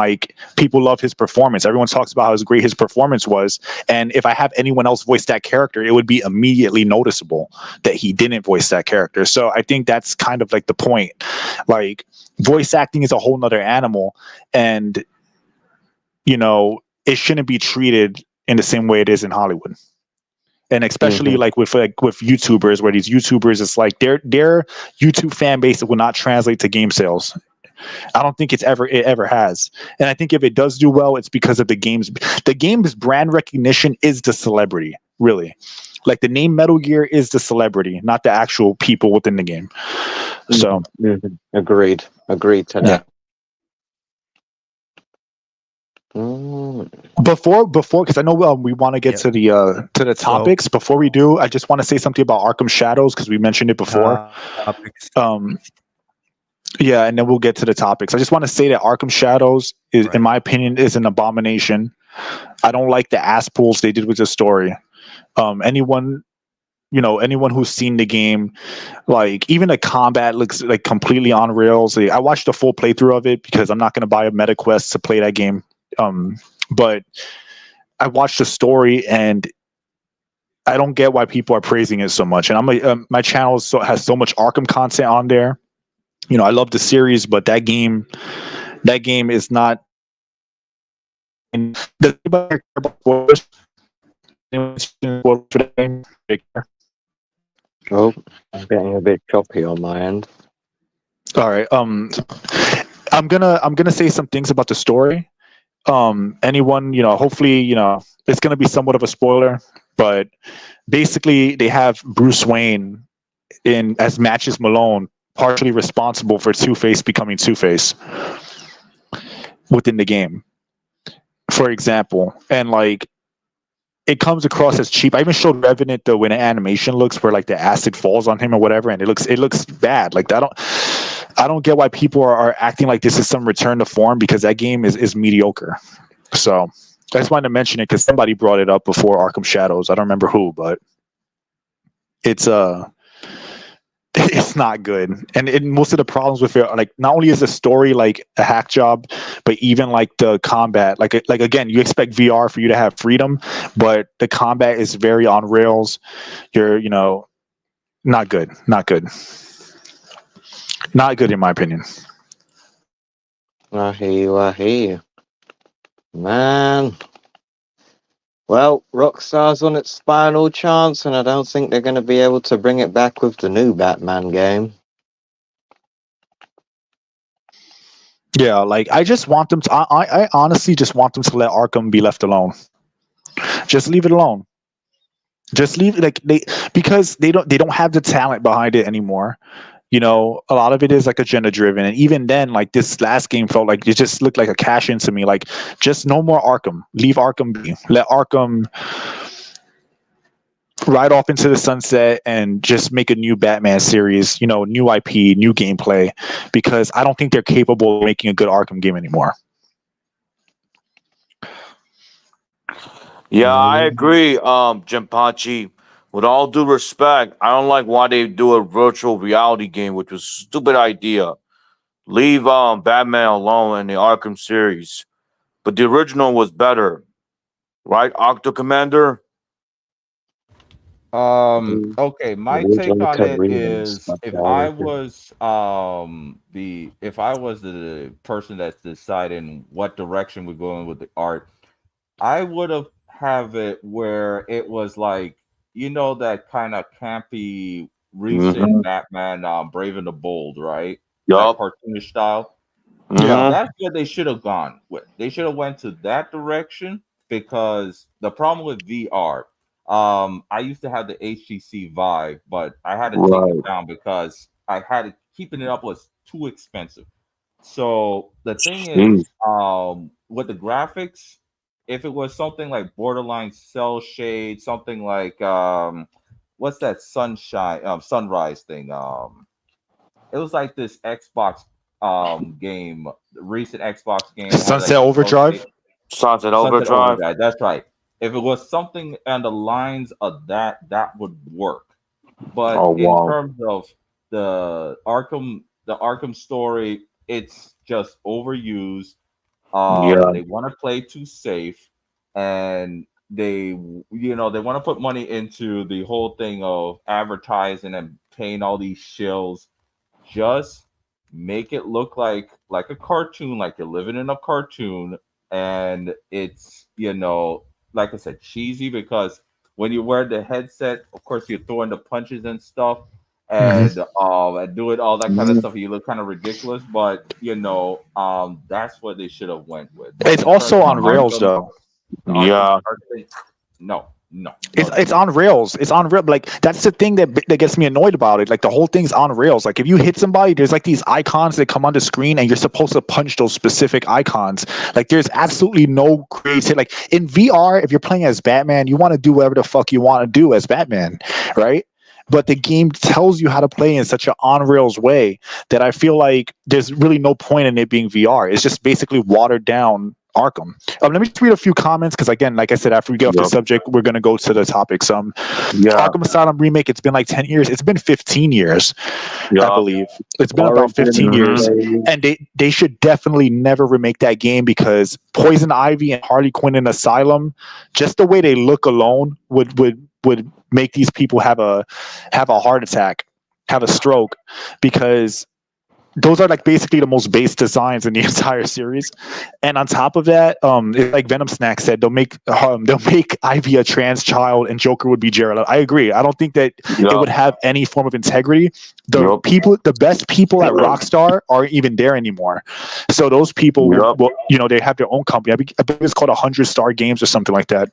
people love his performance. Everyone talks about how great his performance was. And if I have anyone else voice that character, it would be immediately noticeable that he didn't voice that character. So I think that's kind of the point. Voice acting is a whole nother animal, and it shouldn't be treated in the same way it is in Hollywood. And especially with YouTubers, where these YouTubers, it's their YouTube fan base will not translate to game sales. I don't think it ever has. And I think if it does do well, it's because of the game's brand recognition is the celebrity, really. The name Metal Gear is the celebrity, not the actual people within the game. So agreed to that. Before, because I know we want to get to the topics. So, before we do, I just want to say something about Arkham Shadows, because we mentioned it before. Yeah, and then we'll get to the topics. I just want to say that Arkham Shadows is, in my opinion, is an abomination. I don't like the ass pulls they did with the story. Anyone who's seen the game, even the combat looks completely on rails. I watched a full playthrough of it because I'm not going to buy a MetaQuest to play that game. But I watched the story and I don't get why people are praising it so much. And my channel has so much Arkham content on there. I love the series, but that game is not. Oh, I'm getting a bit choppy on my end. All right. I'm gonna say some things about the story. Anyone, hopefully, it's gonna be somewhat of a spoiler, but basically they have Bruce Wayne as Matches Malone, partially responsible for Two-Face becoming Two-Face within the game, for example. And it comes across as cheap. I even showed Revenant the when an animation looks where the acid falls on him or whatever, and it looks bad. I don't get why people are acting like this is some return to form, because that game is mediocre. So I just wanted to mention it because somebody brought it up before Arkham Shadows. I don't remember who, but it's not good. And most of the problems with it, not only is the story a hack job, but even the combat, again, you expect VR for you to have freedom, but the combat is very on rails. You're not good. Not good in my opinion. I hear you. Man. Well, Rockstar's on its final chance, and I don't think they're going to be able to bring it back with the new Batman game. Yeah, I just want them to. I honestly just want them to let Arkham be left alone. Just leave it alone. Just leave because they don't have the talent behind it anymore. A lot of it is agenda driven, and even then, this last game felt it just looked like a cash in to me. Just no more Arkham. Leave Arkham be. Let Arkham ride off into the sunset and just make a new Batman series. New IP, new gameplay, because I don't think they're capable of making a good Arkham game anymore. Yeah, I agree, Jinpachi. With all due respect, I don't like why they do a virtual reality game, which was a stupid idea. Leave Batman alone in the Arkham series. But the original was better, right, Octo Commander? Okay, my take on it is if I was the person that's deciding what direction we're going with the art, I would have it where it was like, that kind of campy recent Batman, Brave and the Bold, right? That Yup. cartoonish style. Yeah. That's what they should have gone with. They should have went to that direction, because the problem with VR, I used to have the HTC Vive, but I had to take Right. it down because I had keeping it up was too expensive. So the thing Jeez. is, with the graphics, if it was something like borderline cell shade, something like what's that sunrise thing? It was like this Xbox game, recent Xbox game. It had like Sunset a Overdrive. Sunset Sunset Overdrive. Overdrive. That's right. If it was something on the lines of that, that would work. But Oh in wow. terms of the Arkham story, it's just overused. Yeah. They want to play too safe, and they want to put money into the whole thing of advertising and paying all these shills. Just make it look like a cartoon, like you're living in a cartoon, and it's like I said, cheesy, because when you wear the headset, of course you're throwing the punches and stuff, and doing all that kind of stuff. You look kind of ridiculous, but that's what they should have went with. But It's in terms also of on rails Arkham, though. the Arkham Yeah. art thing, no. It's on rails. It's on rail. Like that's the thing that gets me annoyed about it. Like the whole thing's on rails. Like if you hit somebody, there's like these icons that come on the screen, and you're supposed to punch those specific icons. Like there's absolutely no creativity. Like in VR, if you're playing as Batman, you want to do whatever the fuck you want to do as Batman, right? But the game tells you how to play in such an on rails way that I feel like there's really no point in it being VR. It's just basically watered down Arkham. Let me just read a few comments because, again, like I said, after we get off the Yup. subject, we're going to go to the topics. Yeah. Arkham Asylum remake, it's been like 10 years. It's been 15 years, I Yeah. believe. It's been about 15 years. And they should definitely never remake that game because Poison Ivy and Harley Quinn in Asylum, just the way they look alone would make these people have a heart attack, have a stroke, because those are like basically the most base designs in the entire series. And on top of that, it's like Venom Snack said, they'll make Ivy a trans child and Joker would be Jared. I agree. I don't think that it would have any form of integrity. The best people at Rockstar aren't even there anymore. So those people will, they have their own company. I believe it's called 100 Star Games or something like that.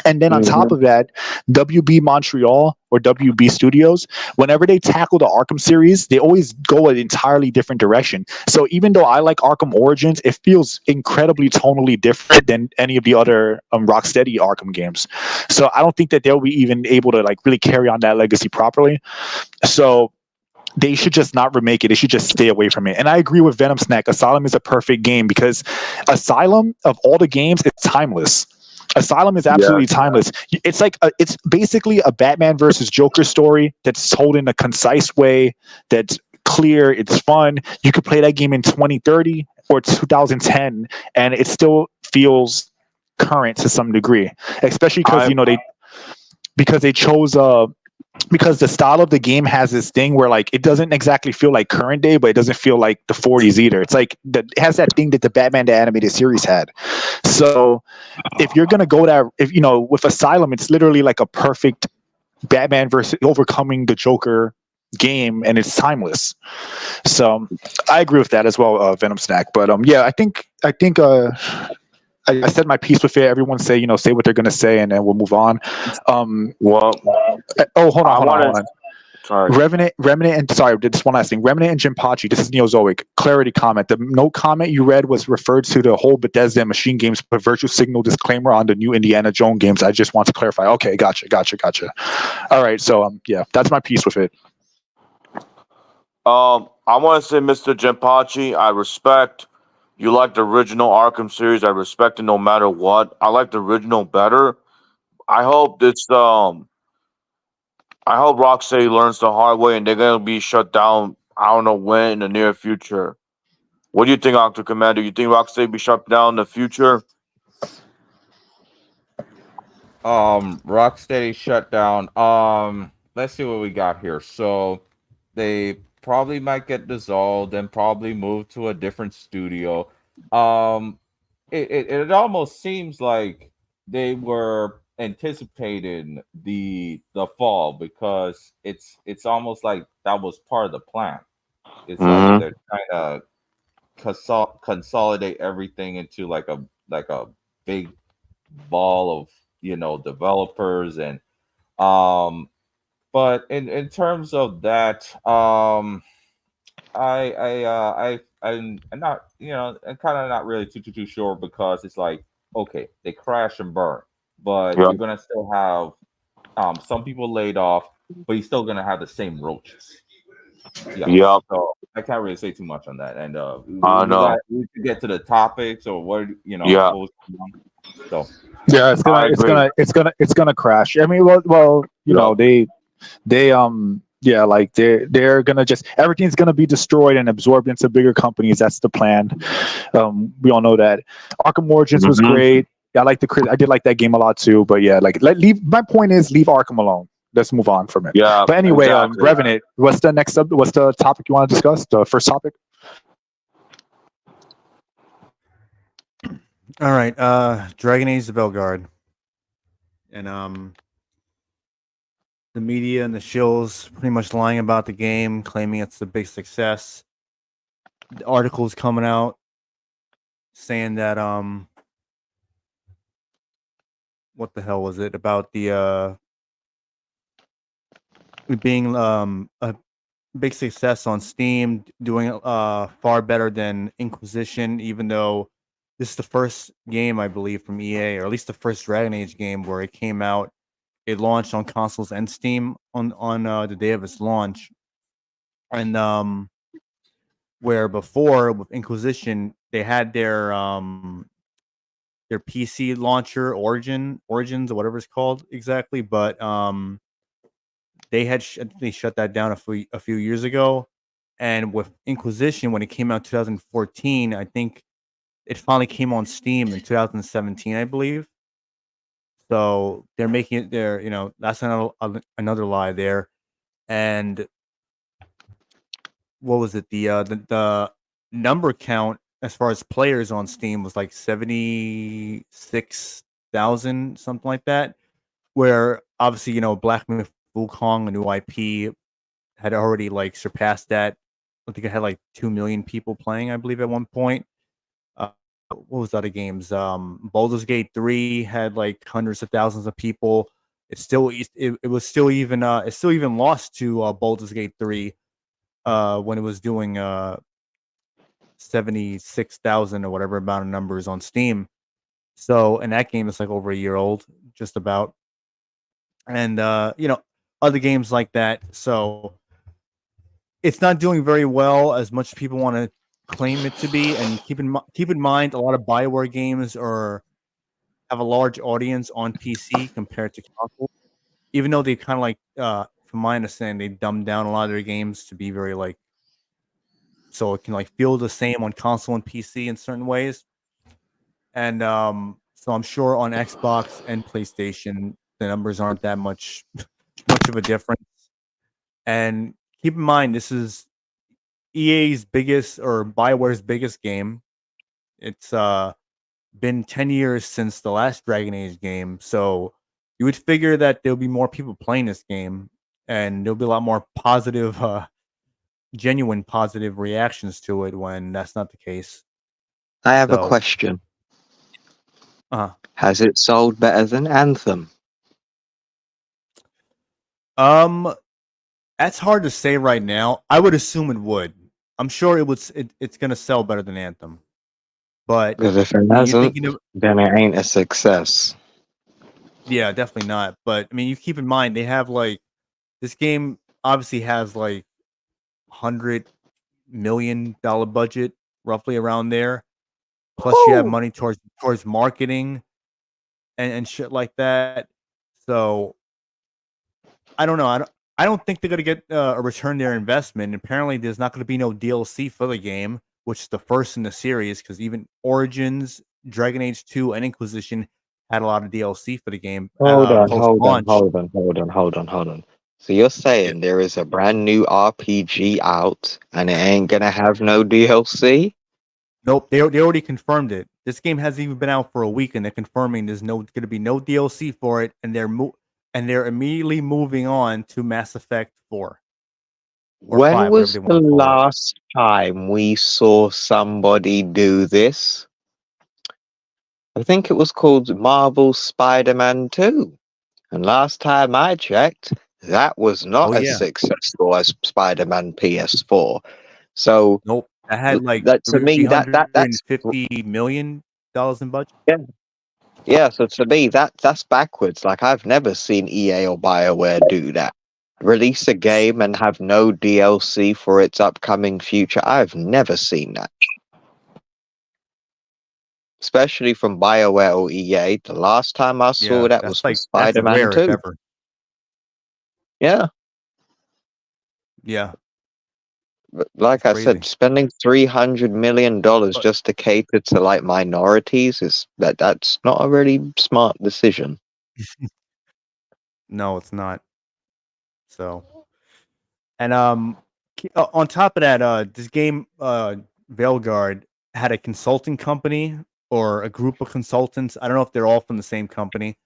And then on top of that, WB Montreal or WB Studios, whenever they tackle the Arkham series, they always go an entirely different direction. So even though I like Arkham Origins, it feels incredibly tonally different than any of the other Rocksteady Arkham games. So I don't think that they'll be even able to like really carry on that legacy properly. So they should just not remake it. They should just stay away from it. And I agree with Venom Snack. Asylum is a perfect game because Asylum, of all the games, it's timeless. Asylum is absolutely timeless. It's like it's basically a Batman versus Joker story that's told in a concise way, that's clear, it's fun. You could play that game in 2030 or 2010 and it still feels current to some degree, especially because they chose because the style of the game has this thing where like it doesn't exactly feel like current day, but it doesn't feel like the 40s either. It's like it has that thing that the Batman the Animated Series had. So if you're gonna go that, with Asylum, it's literally like a perfect Batman versus overcoming the Joker game, and it's timeless. So I agree with that as well, Venom Snack. But yeah, I think I said my piece with it. Everyone say what they're gonna say, and then we'll move on. Hold on. Sorry. Remnant, and sorry, just one last thing. Remnant and Jinpachi, this is Neozoic. Clarity comment. The no comment you read was referred to the whole Bethesda and Machine Games, but virtue signal disclaimer on the new Indiana Jones games. I just want to clarify. Okay, gotcha. All right, so yeah, that's my piece with it. I want to say, Mr. Jinpachi, I respect you like the original Arkham series. I respect it no matter what. I like the original better. I hope I hope Rocksteady learns the hard way and they're gonna be shut down. I don't know when in the near future. What do you think, Octo Commander? You think Rocksteady be shut down in the future? Rocksteady shut down. Let's see what we got here. So they probably might get dissolved and probably move to a different studio. It almost seems like they were anticipating the fall because it's almost like that was part of the plan. It's like Mm-hmm. they're trying to consolidate everything into like a big ball of developers and um but in terms of that I'm not I'm kind of not really too sure because it's like okay they crash and burn but Yeah. you're gonna still have some people laid off but you're still gonna have the same roaches. Yeah, Yep. so I can't really say too much on that and I know. we should get to the topics or what Yeah. what was going on. So Yeah, I agree. it's gonna crash. I mean, well, you Yeah. know, they yeah, like they're gonna just everything's gonna be destroyed and absorbed into bigger companies. That's the plan. We all know that. Arkham Origins was Mm-hmm. great. I did like that game a lot too. But yeah, like leave. My point is leave Arkham alone. Let's move on from it. Yeah. But anyway, Exactly. Revenant, what's the next what's the topic you want to discuss? The first topic. All right, Dragon Age Veilguard, and the media and the shills pretty much lying about the game, claiming it's a big success. The articles coming out saying that what the hell was it about the it being a big success on Steam, doing far better than Inquisition, even though this is the first game I believe from EA, or at least the first Dragon Age game where it came out. It launched on consoles and Steam on the day of its launch, and where before with Inquisition they had their PC launcher Origins or whatever it's called exactly, but they shut that down a few years ago. And with Inquisition, when it came out in 2014, I think it finally came on Steam in 2017, I believe. So they're making it there. That's another lie there. And what was it? The number count as far as players on Steam was like 76,000, something like that. Where obviously, Black Myth Wukong, a new IP, had already like surpassed that. I think it had like 2 million people playing, I believe, at one point. What was the other games? Baldur's Gate 3 had like hundreds of thousands of people. It was still even it still even lost to Baldur's Gate 3 when it was doing 76,000 or whatever amount of numbers on Steam. So, and that game is like over a year old, just about. And other games like that. So it's not doing very well as much people want to claim it to be. And keep in mind, a lot of Bioware games have a large audience on PC compared to console. Even though they kind of like, from my understanding, they dumbed down a lot of their games to be very like, so it can like feel the same on console and PC in certain ways. And so I'm sure on Xbox and PlayStation, the numbers aren't that much of a difference. And keep in mind, this is EA's biggest or Bioware's biggest game. It's been 10 years since the last Dragon Age game, so you would figure that there'll be more people playing this game, and there'll be a lot more positive, genuine positive reactions to it when that's not the case. I have a So, question. uh, Has it sold better than Anthem? that's hard to say right now. I would assume it would. I'm sure it would. It's gonna sell better than Anthem, but Because if it I mean, you're hasn't, thinking of then it ain't a success. yeah, definitely not. But I mean, you keep in mind they have like this game obviously has like $100 million budget, roughly around there. Plus, you have money towards marketing and shit like that. So I don't know. I don't think they're gonna get a return their investment. Apparently, there's not gonna be no DLC for the game, which is the first in the series. Because even Origins, Dragon Age 2, and Inquisition had a lot of DLC for the game. Hold on. Post-launch. So you're saying there is a brand new RPG out and it ain't gonna have no DLC? Nope, they already confirmed it. This game hasn't even been out for a week, and they're confirming there's gonna be no DLC for it, and they're immediately moving on to Mass Effect 4. Or When 5, was whatever they the want to call it. last time we saw somebody do this? I think it was called Marvel Spider-Man 2. And last time I checked, that was not as successful as Spider-Man PS4. So nope, that had like that to me that's $350 million in budget. Yeah, so to me that's backwards. Like I've never seen EA or BioWare do that. Release a game and have no DLC for its upcoming future. I've never seen that. Especially from BioWare or EA. The last time I saw that was for Spider-Man 2. Ever. Yeah. Yeah. But like I said, spending $300 million just to cater to like minorities that's not a really smart decision. No, it's not. So, and on top of that, this game Veilguard had a consulting company or a group of consultants. I don't know if they're all from the same company.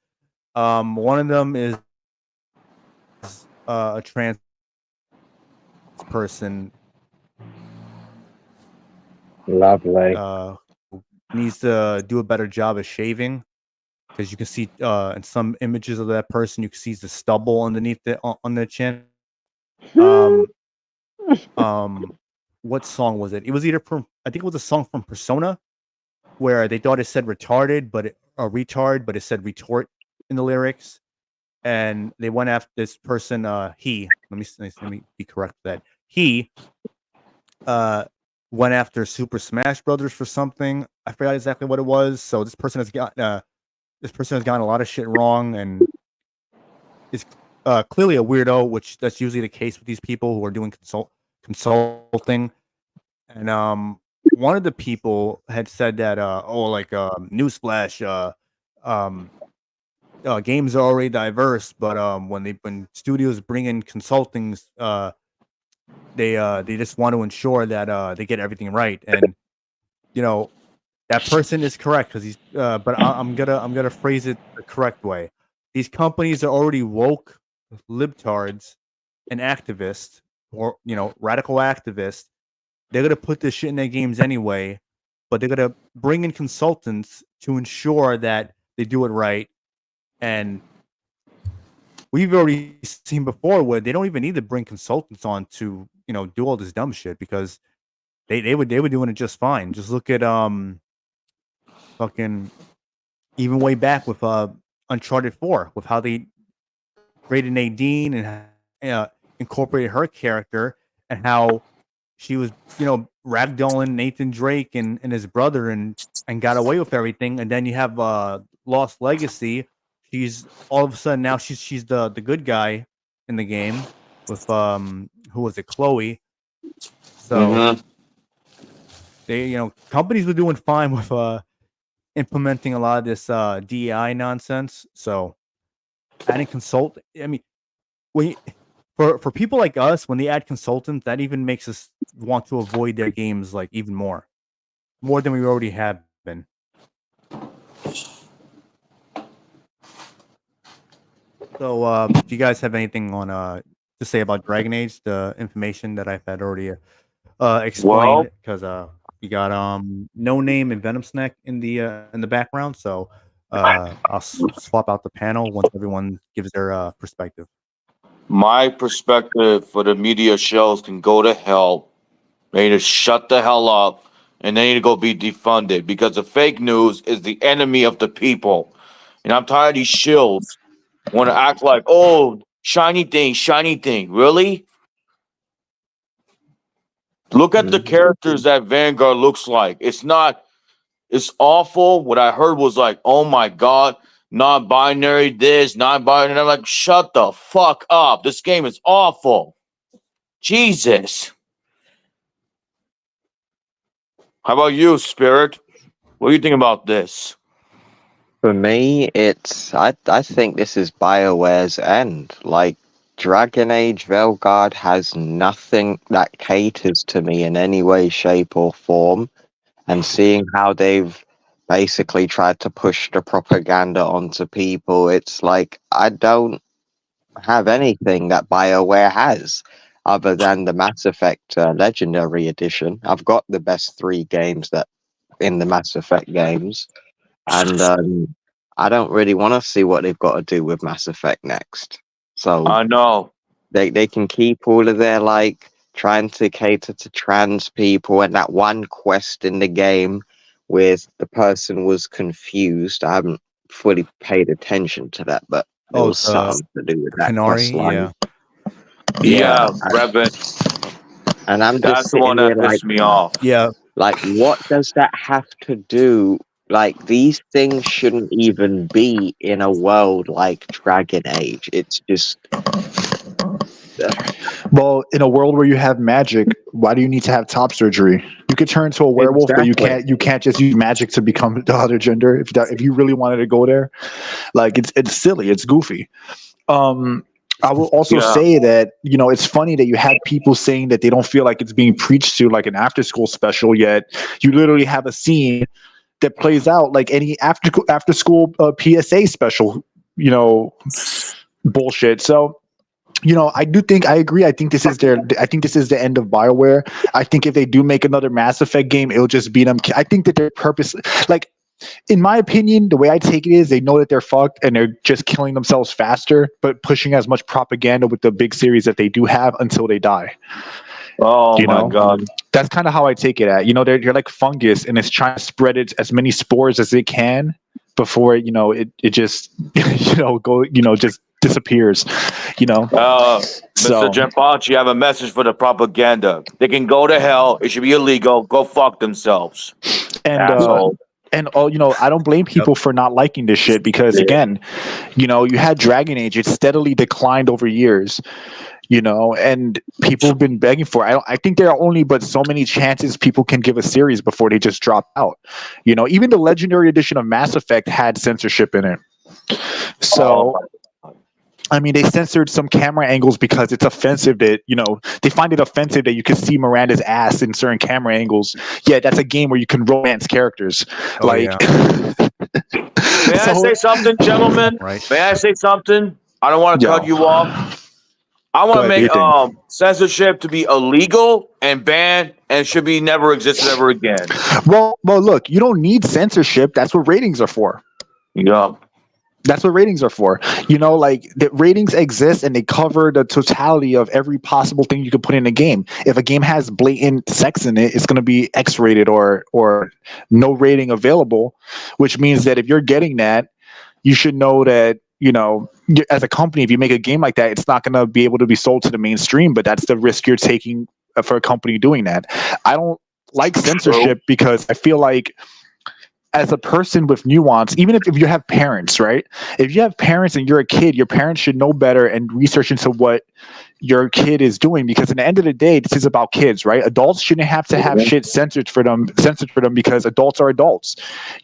One of them is a trans person. Lovely. Needs to do a better job of shaving, because you can see in some images of that person, you can see the stubble underneath on the chin. What song was it? It was either from, I think it was a song from Persona, where they thought it said retarded, but retard, but it said retort in the lyrics, and they went after this person. He, let me be correct with that. He went after Super Smash Brothers for something. I forgot exactly what it was. So this person has gotten a lot of shit wrong, and is clearly a weirdo, which that's usually the case with these people who are doing consulting. And one of the people had said that newsflash, games are already diverse, but when studios bring in consultings, they just want to ensure that they get everything right. And that person is correct, because he's but I'm gonna phrase it the correct way. These companies are already woke libtards and activists, or radical activists. They're gonna put this shit in their games anyway, but they're gonna bring in consultants to ensure that they do it right. And we've already seen before where they don't even need to bring consultants on to do all this dumb shit, because they were doing it just fine. Just look at fucking even way back with Uncharted 4, with how they created Nadine and incorporated her character, and how she was ragdolling Nathan Drake and his brother and got away with everything. And then you have Lost Legacy. She's all of a sudden now she's the good guy in the game with who was it, Chloe. So they companies were doing fine with implementing a lot of this DEI nonsense. So adding I mean, for people like us, when they add consultants, that even makes us want to avoid their games like even more than we already have been. So if you guys have anything on to say about Dragon Age, the information that I've had already explained, because we got No Name and Venom Snack in the background. So I'll swap out the panel once everyone gives their perspective. My perspective for the media shows can go to hell. They need to shut the hell up, and they need to go be defunded, because the fake news is the enemy of the people. And I'm tired of these shills want to act like, oh, shiny thing. Really? Look at the characters that Vanguard looks like. It's not It's awful. What I heard was like, oh my God, non-binary this, non-binary. I'm like, shut the fuck up. This game is awful. Jesus. How about you, Spirit? What do you think about this? For me, I think this is BioWare's end. Like, Dragon Age Veilguard has nothing that caters to me in any way, shape, or form. And seeing how they've basically tried to push the propaganda onto people, it's like I don't have anything that BioWare has other than the Mass Effect Legendary Edition. I've got the best 3 games that in the Mass Effect games, and I don't really want to see what they've got to do with Mass Effect next. So I know. they can keep all of their like trying to cater to trans people, and that one quest in the game with the person was confused. I haven't fully paid attention to that, but there was something to do with that Canary, quest line. Yeah, Revan. And I'm just That's the sitting one here that pissed like, me off. Yeah. like, what does that have to do? Like, these things shouldn't even be in a world like Dragon Age. It's just. Well, in a world where you have magic, why do you need to have top surgery? You could turn into a werewolf, but you can't just use magic to become the other gender. If you really wanted to go there, like it's silly, it's goofy. I will also say that, you know, it's funny that you had people saying that they don't feel like it's being preached to like an after school special, yet you literally have a scene that plays out like any after school PSA special, you know, bullshit. So, you know, I agree. I think this is the end of BioWare. I think if they do make another Mass Effect game, it'll just be them. I think that they're purposely, like, in my opinion, the way I take it is they know that they're fucked and they're just killing themselves faster, but pushing as much propaganda with the big series that they do have until they die. Oh my God. That's kind of how I take it at. You know, they're like fungus and it's trying to spread it as many spores as it can before, you know, it just, just disappears, you know. Mr. Genpachi, you have a message for the propaganda. They can go to hell. It should be illegal. Go fuck themselves. Asshole. And you know, I don't blame people for not liking this shit because again, you know, you had Dragon Age, it steadily declined over years, you know, and people have been begging for it. I think there are only but so many chances people can give a series before they just drop out. You know, even the Legendary Edition of Mass Effect had censorship in it. So I mean, they censored some camera angles because it's offensive that, you know, they find it offensive that you can see Miranda's ass in certain camera angles. Yeah, that's a game where you can romance characters. May I say something, gentlemen? Right. May I say something? I don't want to cut you off. I want to make censorship to be illegal and banned and should be never existed ever again. Well, look, you don't need censorship. That's what ratings are for. Yeah. That's what ratings are for. You know, like the ratings exist and they cover the totality of every possible thing you could put in a game. If a game has blatant sex in it, it's going to be X-rated or no rating available, which means that if you're getting that, you should know that, you know, as a company, if you make a game like that, it's not going to be able to be sold to the mainstream, but that's the risk you're taking for a company doing that. I don't like censorship because I feel like as a person with nuance, even if you have parents, right? If you have parents and you're a kid, your parents should know better and research into what your kid is doing, because at the end of the day, this is about kids, right? Adults shouldn't have to have shit censored for them because adults are adults.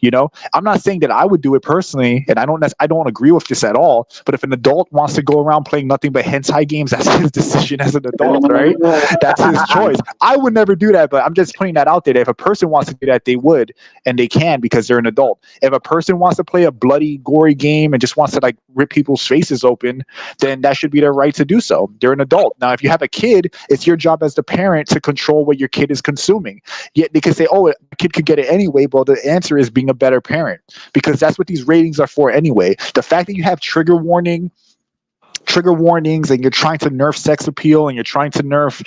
You know, I'm not saying that I would do it personally, and I don't agree with this at all. But if an adult wants to go around playing nothing but hentai games, that's his decision as an adult, right? That's his choice. I would never do that, but I'm just putting that out there. That if a person wants to do that, they would, and they can because they're an adult. If a person wants to play a bloody, gory game and just wants to like rip people's faces open, then that should be their right to do so. They're an adult. Now, if you have a kid, it's your job as the parent to control what your kid is consuming. Yet they can say, oh, a kid could get it anyway. Well, the answer is being a better parent, because that's what these ratings are for anyway. The fact that you have trigger warnings and you're trying to nerf sex appeal and you're trying to nerf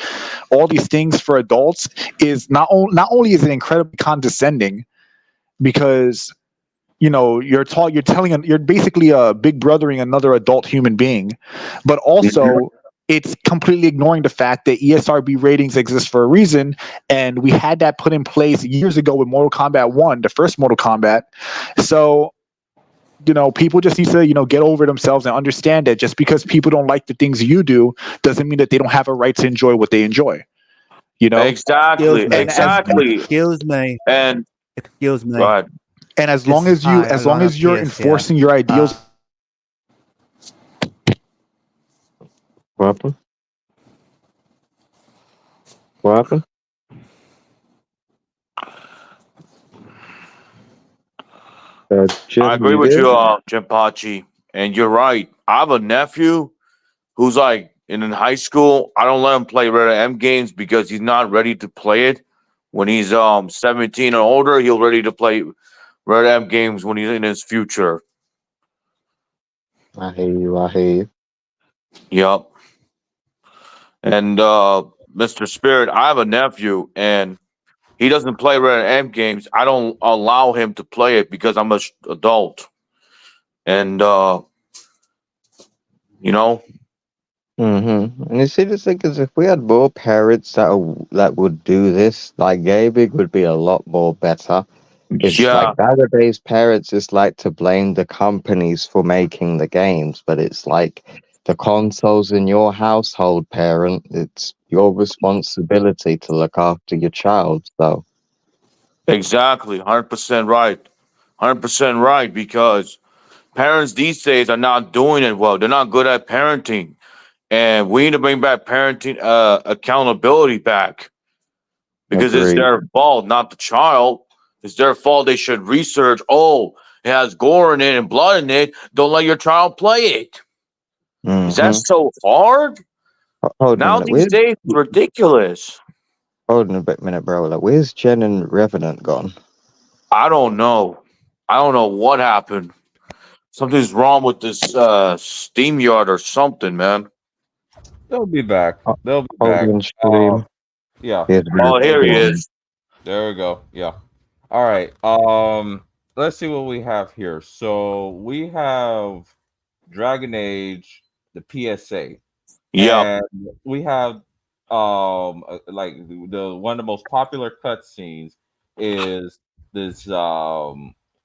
all these things for adults is not only is it incredibly condescending, because you know you're basically big brothering another adult human being, but also it's completely ignoring the fact that ESRB ratings exist for a reason, and we had that put in place years ago with Mortal Kombat 1, the first Mortal Kombat. So, people just need to, get over themselves and understand that just because people don't like the things you do doesn't mean that they don't have a right to enjoy what they enjoy. Exactly, exactly. Excuse me. And Excuse me. go ahead. And as long as you're enforcing your ideals. What happened? What happened? Jim, I agree with there? you, Jimpachi, and you're right. I have a nephew who's like in high school. I don't let him play Red M games because he's not ready to play it. When he's 17 or older, he'll ready to play Red M games when he's in his future. I hear you. Yep. And Mr. Spirit, I have a nephew, and he doesn't play Red M games. I don't allow him to play it because I'm an adult. And Mm-hmm. And you see, the thing is, if we had more parents that would do this, like gaming would be a lot more better. It's yeah, like nowadays, parents just like to blame the companies for making the games, but it's like the consoles in your household, parent. It's your responsibility to look after your child. So exactly. 100% right. 100% right, because parents these days are not doing it well. They're not good at parenting. And we need to bring back parenting accountability back, because it's agreed. their fault, not the child. It's their fault. They should research. Oh, it has gore in it and blood in it. Don't let your child play it. Is that Mm-hmm. so hard? Hold on a Now minute. these days, it's ridiculous. Hold on a minute, bro. Like, where's Jen and Revenant gone? I don't know. I don't know what happened. Something's wrong with this Steam yard or something, man. They'll be back. They'll be Hold back. on, stream. Yeah. Here's Oh, here he Revenant. is. There we go. Yeah. All right. Let's see what we have here. So we have Dragon Age, the PSA, Yep. and we have like the one of the most popular cutscenes is this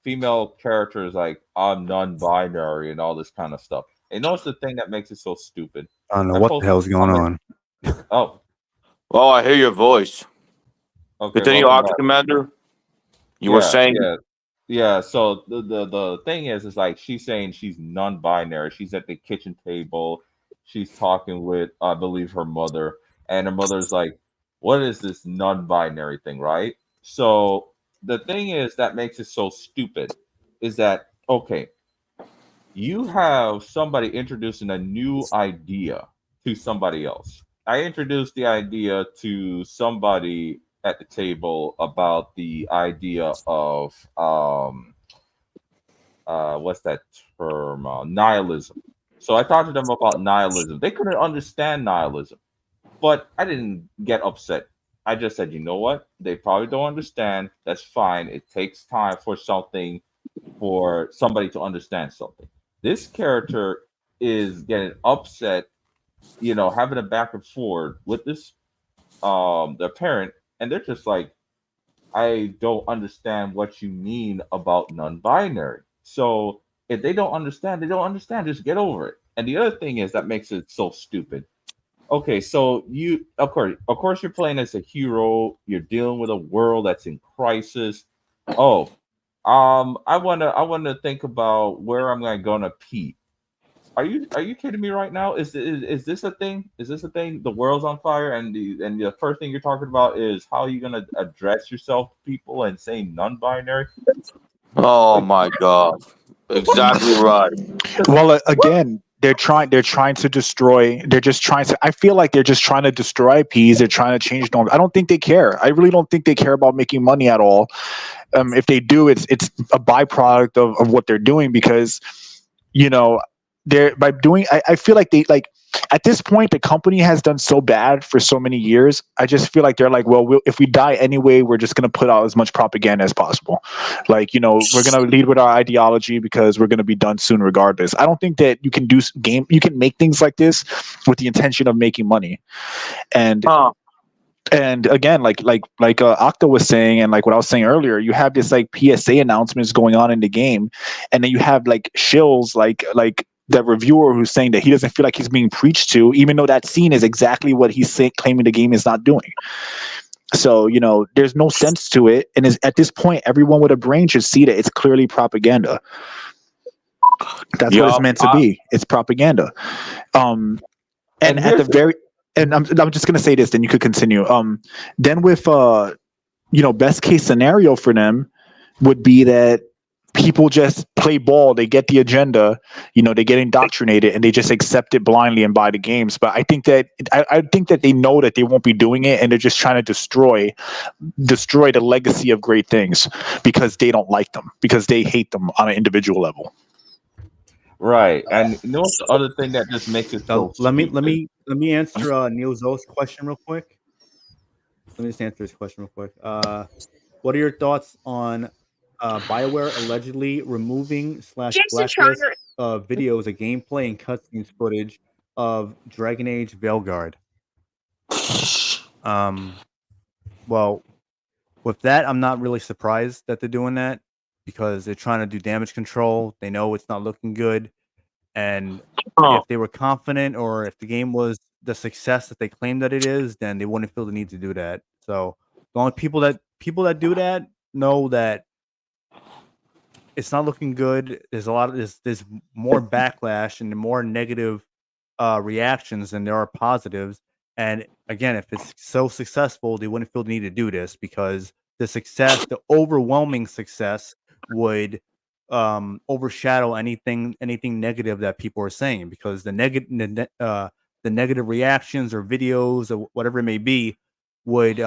female characters like I'm non-binary and all this kind of stuff. And notice the thing that makes it so stupid. I don't know I what the posted hell's going on. Oh, Oh, I hear your voice. okay. Continue, Welcome Octa back. Commander. You were saying. Yeah. So the thing is like she's saying she's non-binary. She's at the kitchen table. She's talking with I believe her mother, and her mother's like, "What is this non-binary thing?" Right. So the thing is that makes it so stupid is that okay? You have somebody introducing a new idea to somebody else. I introduced the idea to somebody at the table about the idea of what's that term, nihilism. So I talked to them about nihilism. They couldn't understand nihilism, but I didn't get upset. I just said, you know what, they probably don't understand. That's fine. It takes time for somebody to understand something. This character is getting upset, having a back and forth with this their parent, and they're just like, I don't understand what you mean about non-binary. So if they don't understand, they don't understand. Just get over it. And the other thing is that makes it so stupid. Okay, so you of course you're playing as a hero. You're dealing with a world that's in crisis. Oh, I wanna think about where I'm gonna pee. Are you kidding me right now? Is this a thing? Is this a thing? The world's on fire, and the first thing you're talking about is how are you gonna address yourself to people and saying non-binary? Oh my God. Exactly right. Well, again, they're trying to destroy. They're just trying to. I feel like they're just trying to destroy IPs. They're trying to change norms. I don't think they care. I really don't think they care about making money at all. If they do, it's a byproduct of what they're doing because they're by doing. I feel like they like at this point, the company has done so bad for so many years. I just feel like they're like, well, if we die anyway, we're just going to put out as much propaganda as possible. Like, you know, we're going to lead with our ideology because we're going to be done soon regardless. I don't think that you can you can make things like this with the intention of making money. And again, like Octa was saying, and like what I was saying earlier, you have this like PSA announcements going on in the game, and then you have like Shill's like that reviewer who's saying that he doesn't feel like he's being preached to, even though that scene is exactly what he's claiming the game is not doing. So, you know, there's no sense to it, and at this point, everyone with a brain should see that it's clearly propaganda. That's what it's meant to be. It's propaganda. And at the very and I'm just gonna say this, then you could continue. Then with you know, best case scenario for them would be that people just play ball, they get the agenda, you know, they get indoctrinated and they just accept it blindly and buy the games. But I think that they know that they won't be doing it, and they're just trying to destroy the legacy of great things because they don't like them, because they hate them on an individual level. Right. And you know what's the other thing that just makes it so let me answer Neil Zo's question real quick. Let me just answer his question real quick. What are your thoughts on BioWare allegedly removing / blacklist videos of gameplay and cutscenes footage of Dragon Age Veilguard? Well, with that, I'm not really surprised that they're doing that, because they're trying to do damage control. They know it's not looking good. And if they were confident, or if the game was the success that they claim that it is, then they wouldn't feel the need to do that. So the only people that do that know that it's not looking good. There's there's more backlash and more negative reactions than there are positives. And again, if it's so successful, they wouldn't feel the need to do this, because the overwhelming success would overshadow anything negative that people are saying, because the negative reactions or videos or whatever it may be would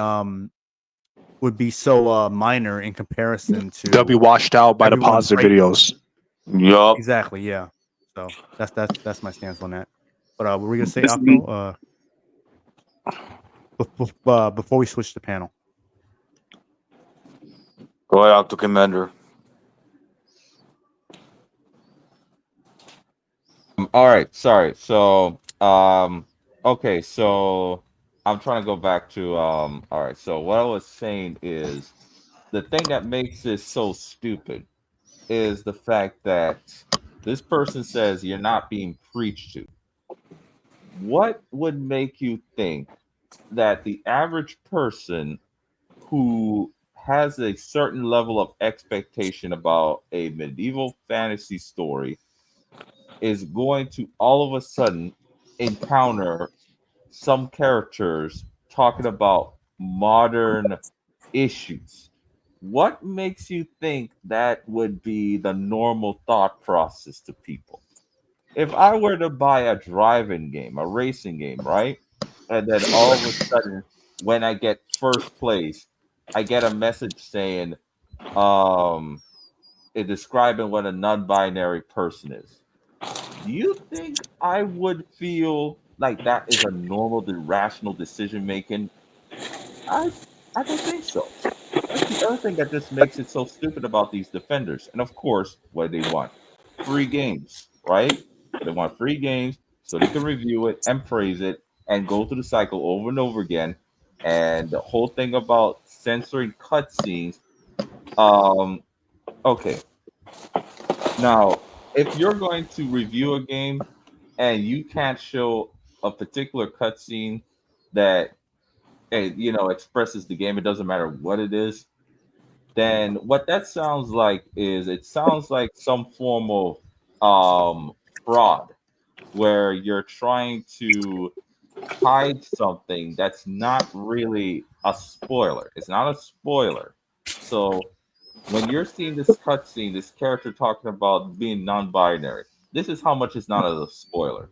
be so minor in comparison to. They'll be washed out by the positive videos. Yup. Exactly. Yeah. So that's my stance on that. But what were we gonna say, Octo? Before we switch the panel. Go ahead, Octo Commander. All right, sorry. So, okay, so I'm trying to go back to all right. So what I was saying is, the thing that makes this so stupid is the fact that this person says you're not being preached to. What would make you think that the average person who has a certain level of expectation about a medieval fantasy story is going to all of a sudden encounter some characters talking about modern issues? What makes you think that would be the normal thought process to people? If I were to buy a driving game, a racing game, right? And then all of a sudden, when I get first place, I get a message saying, describing what a non-binary person is. Do you think I would feel like that is a normal, rational decision making? I don't think so. That's the other thing that just makes it so stupid about these defenders. And of course, what they want? Free games, right? They want free games so they can review it and praise it and go through the cycle over and over again. And the whole thing about censoring cutscenes. Okay. Now, if you're going to review a game and you can't show a particular cutscene that expresses the game, it doesn't matter what it is, then what that sounds like is, it sounds like some form of fraud, where you're trying to hide something that's not really a spoiler. It's not a spoiler. So when you're seeing this cutscene, this character talking about being non-binary, this is how much it's not a spoiler.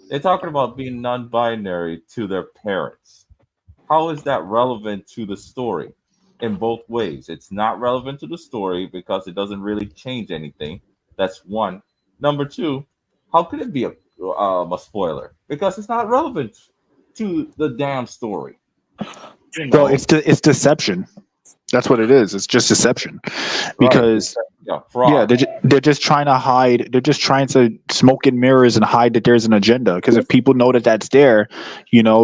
They're talking about being non-binary to their parents. How is that relevant to the story? In both ways. It's not relevant to the story because it doesn't really change anything. That's one. Number two, how could it be a spoiler because it's not relevant to the damn story. Well, it's deception. That's what it is. It's just deception, because fraud. they're just trying to hide. They're just trying to smoke in mirrors and hide that there's an agenda. Because if people know that that's there,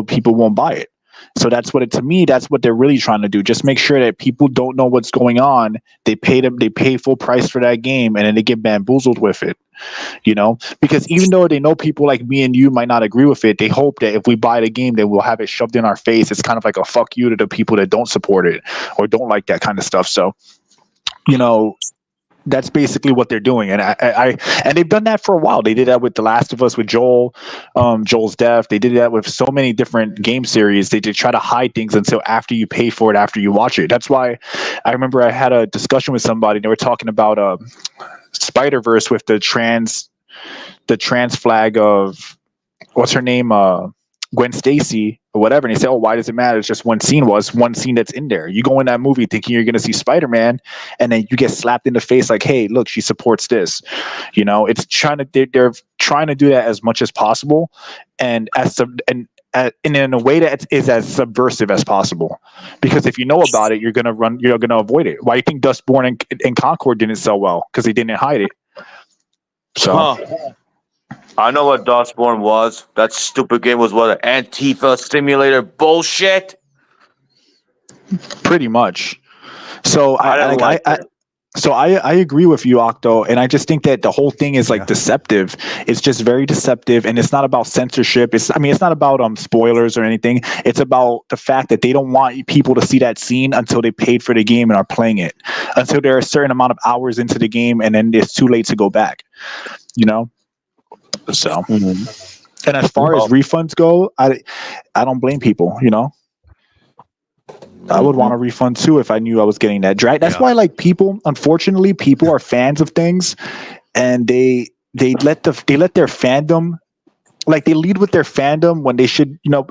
people won't buy it. So that's to me, that's what they're really trying to do. Just make sure that people don't know what's going on. They pay full price for that game, and then they get bamboozled with it. Because even though they know people like me and you might not agree with it, they hope that if we buy the game, then we'll have it shoved in our face. It's kind of like a fuck you to the people that don't support it or don't like that kind of stuff. So, that's basically what they're doing, and and they've done that for a while. They did that with The Last of Us, with Joel's death. They did that with so many different game series. They did try to hide things until after you pay for it, after you watch it. That's why I remember I had a discussion with somebody. They were talking about Spider-Verse with the trans flag of what's her name, Gwen Stacy or whatever, and they say, "Oh, why does it matter? It's just one scene that's in there." You go in that movie thinking you're going to see Spider-Man, and then you get slapped in the face like, "Hey, look, she supports this." It's they're trying to do that as much as possible, and in a way that is as subversive as possible. Because if you know about it, you're going to avoid it. Why do you think Dustborn and Concord didn't sell well? Because they didn't hide it. So. I know what Dustborn was. That stupid game was what, an Antifa simulator bullshit? Pretty much. So I agree with you, Octo, and I just think that the whole thing is deceptive. It's just very deceptive, and it's not about censorship. It's not about spoilers or anything. It's about the fact that they don't want people to see that scene until they paid for the game and are playing it, until there are a certain amount of hours into the game, and then it's too late to go back. So, and as far as refunds go, I don't blame people. I would want a refund too if I knew I was getting that drag. That's why, unfortunately, people are fans of things, and they let their fandom, they lead with their fandom when they should. I'm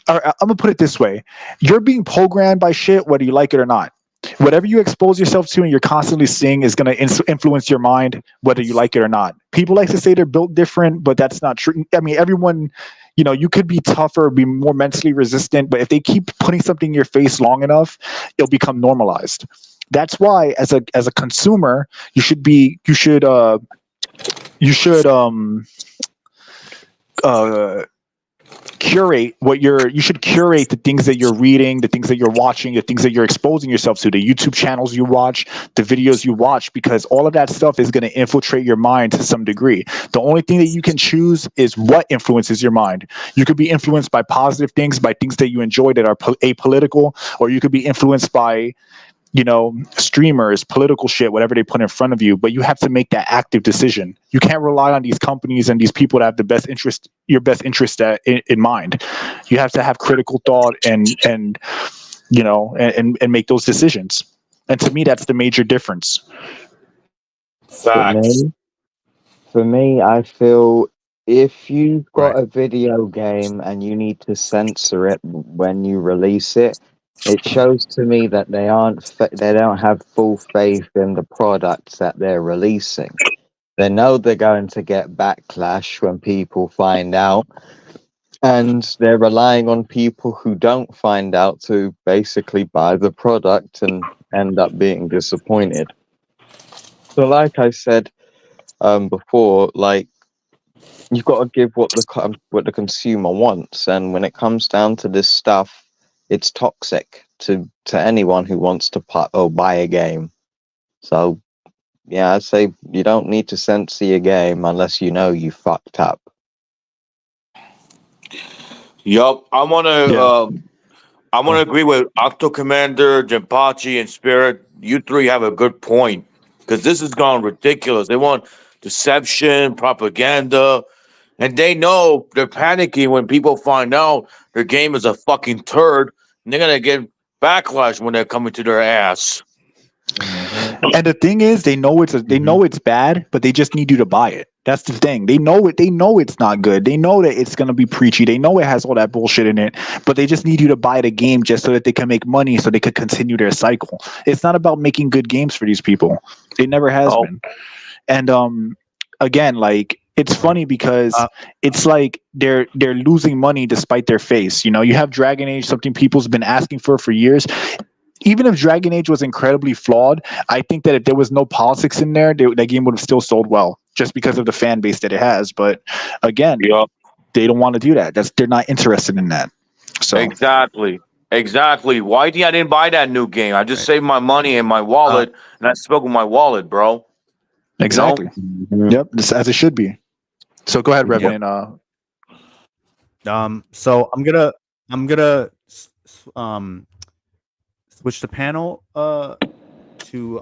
gonna put it this way: you're being programmed by shit, whether you like it or not. Whatever you expose yourself to and you're constantly seeing is going to influence your mind, whether you like it or not. People like to say they're built different, but that's not true. Everyone, you could be tougher, be more mentally resistant, but if they keep putting something in your face long enough, it'll become normalized. That's why, as a consumer, you should curate curate the things that you're reading, the things that you're watching, the things that you're exposing yourself to, the YouTube channels you watch, the videos you watch, because all of that stuff is going to infiltrate your mind to some degree. The only thing that you can choose is what influences your mind. You could be influenced by positive things, by things that you enjoy that are apolitical, or you could be influenced by streamers, political shit, whatever they put in front of you, but you have to make that active decision. You can't rely on these companies and these people to have your best interest in mind. You have to have critical thought and make those decisions. And to me, that's the major difference. Facts. For me, I feel if you've got a video game and you need to censor it when you release it, it shows to me that they don't have full faith in the products that they're releasing. They know they're going to get backlash when people find out, and they're relying on people who don't find out to basically buy the product and end up being disappointed. So like I said before, you've got to give what the consumer wants, and when it comes down to this stuff, it's toxic to anyone who wants to buy a game. So, yeah, I'd say you don't need to censor your game unless you know you fucked up. Yup, I want to agree with Octo Commander, Jinpachi, and Spirit. You three have a good point, because this has gone ridiculous. They want deception, propaganda, and they know they're panicking when people find out their game is a fucking turd, and they're gonna get backlash when they're coming to their ass. And the thing is, they know it's bad, but they just need you to buy it. That's the thing. They know it. They know it's not good. They know that it's gonna be preachy. They know it has all that bullshit in it, but they just need you to buy the game just so that they can make money, so they could continue their cycle. It's not about making good games for these people. It never has been. And again, it's funny because it's like they're losing money despite their face. You know, you have Dragon Age, something people's been asking for years. Even if Dragon Age was incredibly flawed, I think that if there was no politics in there, that game would have still sold well, just because of the fan base that it has. But again, they don't want to do that. They're not interested in that. So exactly. Why do I didn't buy that new game? I just saved my money in my wallet, and I spoke with my wallet, bro. Exactly. You know? Yep, just as it should be. So go ahead, Revenant. So I'm gonna switch the panel to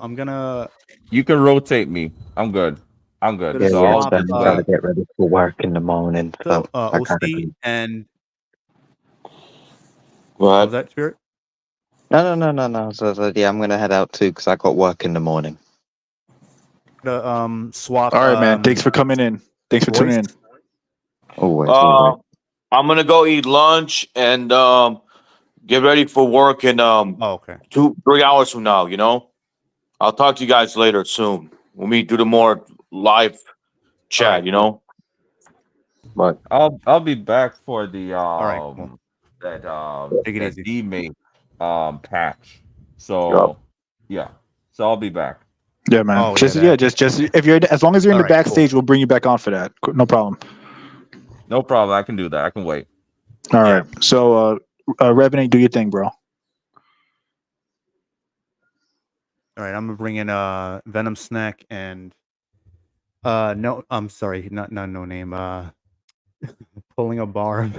You can rotate me. I'm good. Gonna So swap, I'll gotta get ready for work in the morning. so I gotta OC go. and Go what ahead. was that, Spirit? No. So yeah, I'm gonna head out too because I got work in the morning. Swap. All right, man. Thanks for coming in. Thanks for tuning in. Always. I'm gonna go eat lunch and get ready for work in okay. 2-3 hours from now. You know, I'll talk to you guys later soon when we do the more live chat. Right, you know, but I'll be back for the right, cool. that Take it that easy. Demake patch. So yeah. So I'll be back. Yeah, man. Oh, just yeah, just if you're as long as you're in All the right, backstage, we'll bring you back on for that. No problem. No problem. I can do that. I can wait. All Yeah. right. So Revenant, do your thing, bro. All right, I'm gonna bring in Venom Snack and no, I'm sorry, not no name. Pulling a bar.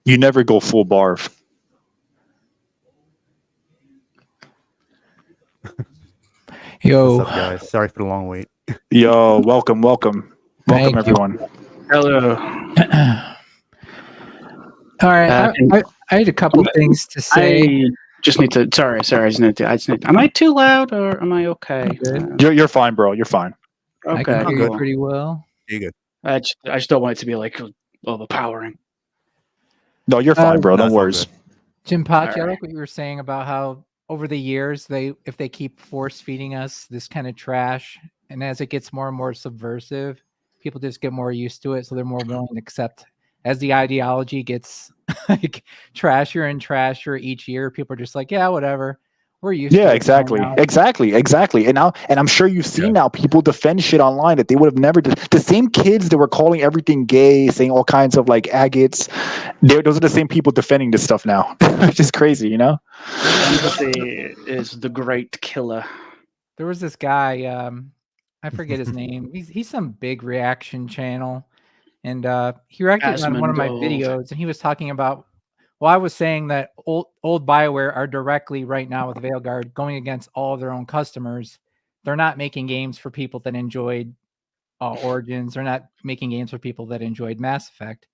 You never go full barf. Yo, What's up, guys? Sorry for the long wait. Yo, welcome Thank you. everyone. Hello. all right. I had a couple things to say. I just need to. Sorry. I just need to. Am I too loud or am I okay? You're fine, bro. You're fine. I can Okay. hear you Cool. pretty well. You good? I just don't want it to be like overpowering. No, you're fine, bro. No, No it's all worries. good. Jim Pachi, I All like what you were saying about how over the years if they keep force feeding us this kind of trash, and as it gets more and more subversive, people just get more used to it, so they're more willing to accept. As the ideology gets like trashier and trashier each year, people are just like, yeah, whatever. We're used to it. Exactly. And I'm sure you've seen now people defend shit online that they would have never did. The same kids that were calling everything gay, saying all kinds of like agates, those are the same people defending this stuff now. Which is crazy, you know? Empathy is the great killer. There was this guy, I forget his name. He's some big reaction channel, and he reacted on one of my videos, and he was talking about. Well, I was saying that old BioWare are directly right now with Veilguard going against all of their own customers. They're not making games for people that enjoyed Origins. They're not making games for people that enjoyed Mass Effect.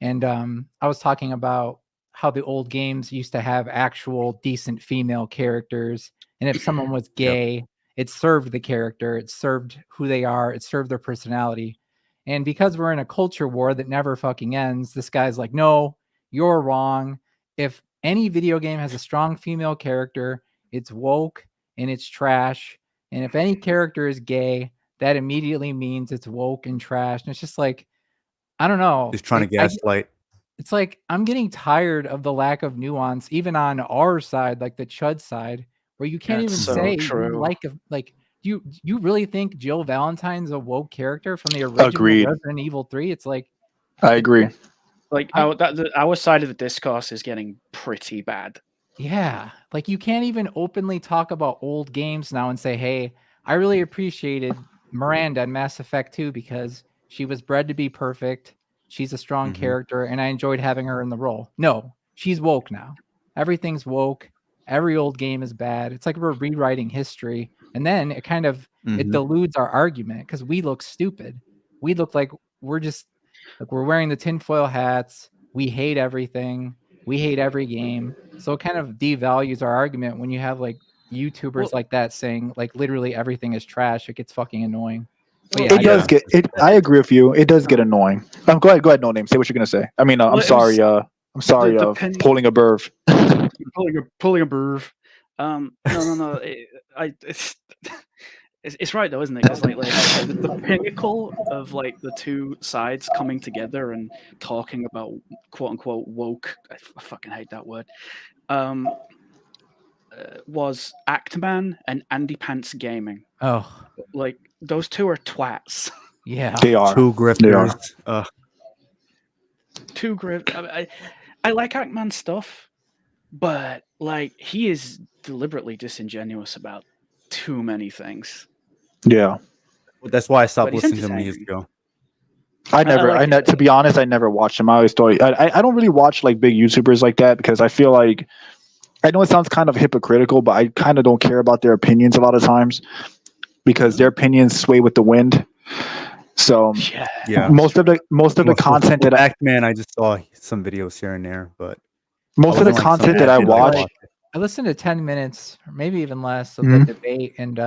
And I was talking about how the old games used to have actual decent female characters. And if someone was gay, it served the character. It served who they are. It served their personality. And because we're in a culture war that never fucking ends, this guy's like, no, you're wrong. If any video game has a strong female character, it's woke and it's trash. And if any character is gay, that immediately means it's woke and trash. And it's just like, I don't know. Just trying to gaslight. It's like I'm getting tired of the lack of nuance, even on our side, like the chud side, where you can't even say you like you really think Jill Valentine's a woke character from the original Resident Evil 3? It's like I agree. Like our side of the discourse is getting pretty bad. Yeah, like you can't even openly talk about old games now and say, "Hey, I really appreciated Miranda in Mass Effect 2 because she was bred to be perfect. She's a strong character, and I enjoyed having her in the role." No, she's woke now. Everything's woke. Every old game is bad. It's like we're rewriting history, and then it kind of it deludes our argument because we look stupid. We look like we're just like we're wearing the tinfoil hats. We hate everything. We hate every game. So it kind of devalues our argument when you have like YouTubers like that saying like literally everything is trash. It gets fucking annoying. It does get it. I agree with you. It does get annoying. Go ahead. No name. Say what you're gonna say. I mean, I'm sorry. Pulling a burv. Pulling a burv. No. It's right though, isn't it? Because like the pinnacle of like the two sides coming together and talking about quote unquote woke. I fucking hate that word. Was Actman and Andy Pants Gaming. Oh, Like those two are twats. yeah. They are. Two grifters. Two grift. I like Actman's stuff, but like he is deliberately disingenuous about too many things. Yeah. That's why I stopped But he's listening to him years entertaining. ago. To be honest, I never watched him. I always thought I don't really watch like big YouTubers like that because I feel like I know it sounds kind of hypocritical, but I kind of don't care about their opinions a lot of times because their opinions sway with the wind. So Yeah, most of the content that Actman, I just saw some videos here and there, but most of the content that I watch, I listened to 10 minutes or maybe even less of the debate, and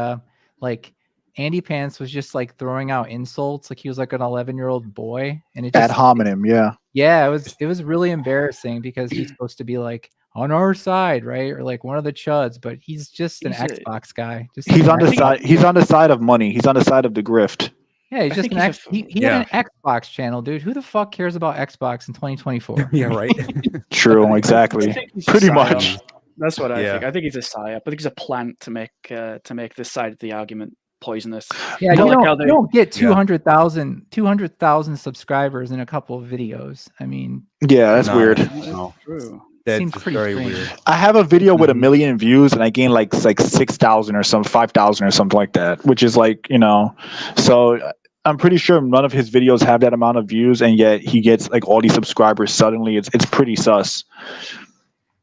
like Andy Pants was just like throwing out insults like he was like an 11-year-old boy, and it just ad hominem, it was really embarrassing because he's supposed to be like on our side, right? Or like one of the chuds, but he's just an Xbox guy. Just he's on the side. He's on the side of money. He's on the side of the grift. Yeah, he's just he had an Xbox channel, dude. Who the fuck cares about Xbox in 2024? Yeah, right. True, exactly. Pretty much. That's what I think. I think he's a psyop. I think he's a plant to make this side of the argument poisonous. Yeah, you don't get 200,000 subscribers in a couple of videos. I mean, yeah, that's weird. No. True. That's seems pretty very strange. weird. I have a video with 1 million views and I gained like 6,000 or 5,000 or something like that, which is like, so I'm pretty sure none of his videos have that amount of views, and yet he gets like all these subscribers suddenly. It's pretty sus.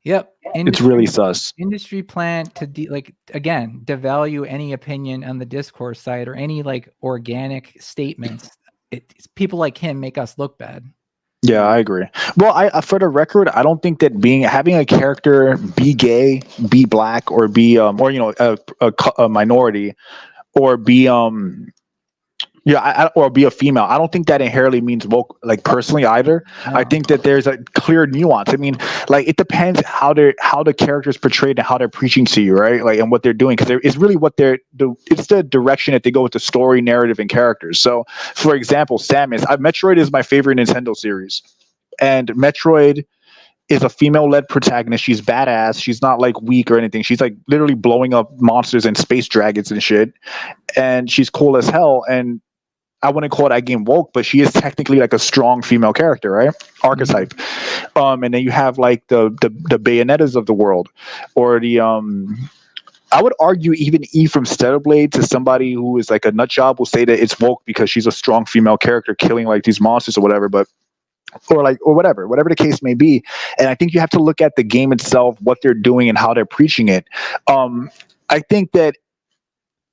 Yep. It's really sus. Industry plan to devalue any opinion on the discourse side or any like organic statements. People like him make us look bad. Yeah, I agree. Well, for the record, I don't think that having a character be gay, be black, or be a minority, or be or be a female. I don't think that inherently means woke, like personally either. No. I think that there's a clear nuance. I mean, like it depends how the character is portrayed and how they're preaching to you, right? Like, and what they're doing, because it's really it's the direction that they go with the story, narrative, and characters. So, for example, Samus. Metroid is my favorite Nintendo series, and Metroid is a female-led protagonist. She's badass. She's not like weak or anything. She's like literally blowing up monsters and space dragons and shit, and she's cool as hell. And I wouldn't call that game woke, but she is technically like a strong female character, right? Archetype. And then you have like the Bayonettas of the world, or the I would argue even E from Stellar Blade to somebody who is like a nut job will say that it's woke because she's a strong female character killing like these monsters or whatever, or whatever the case may be. And I think you have to look at the game itself, what they're doing and how they're preaching it. I think that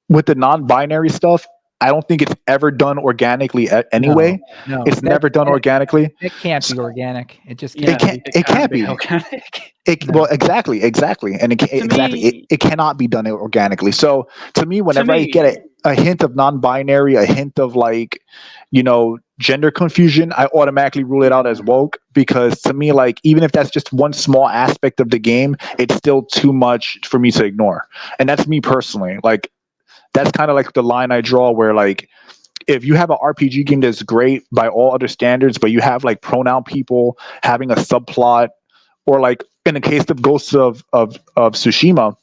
with the non-binary stuff, I don't think it's ever done organically anyway. No, it's never done organically. It can't be organic. It just can't. It can't be organic. Well, exactly, and it cannot be done organically. So to me, whenever I get a hint of non-binary, a hint of like, gender confusion, I automatically rule it out as woke, because to me, like, even if that's just one small aspect of the game, it's still too much for me to ignore. And that's me personally. Like, that's kind of like the line I draw where, like, if you have an RPG game that's great by all other standards, but you have like pronoun people having a subplot, or like in the case of Ghosts of Tsushima,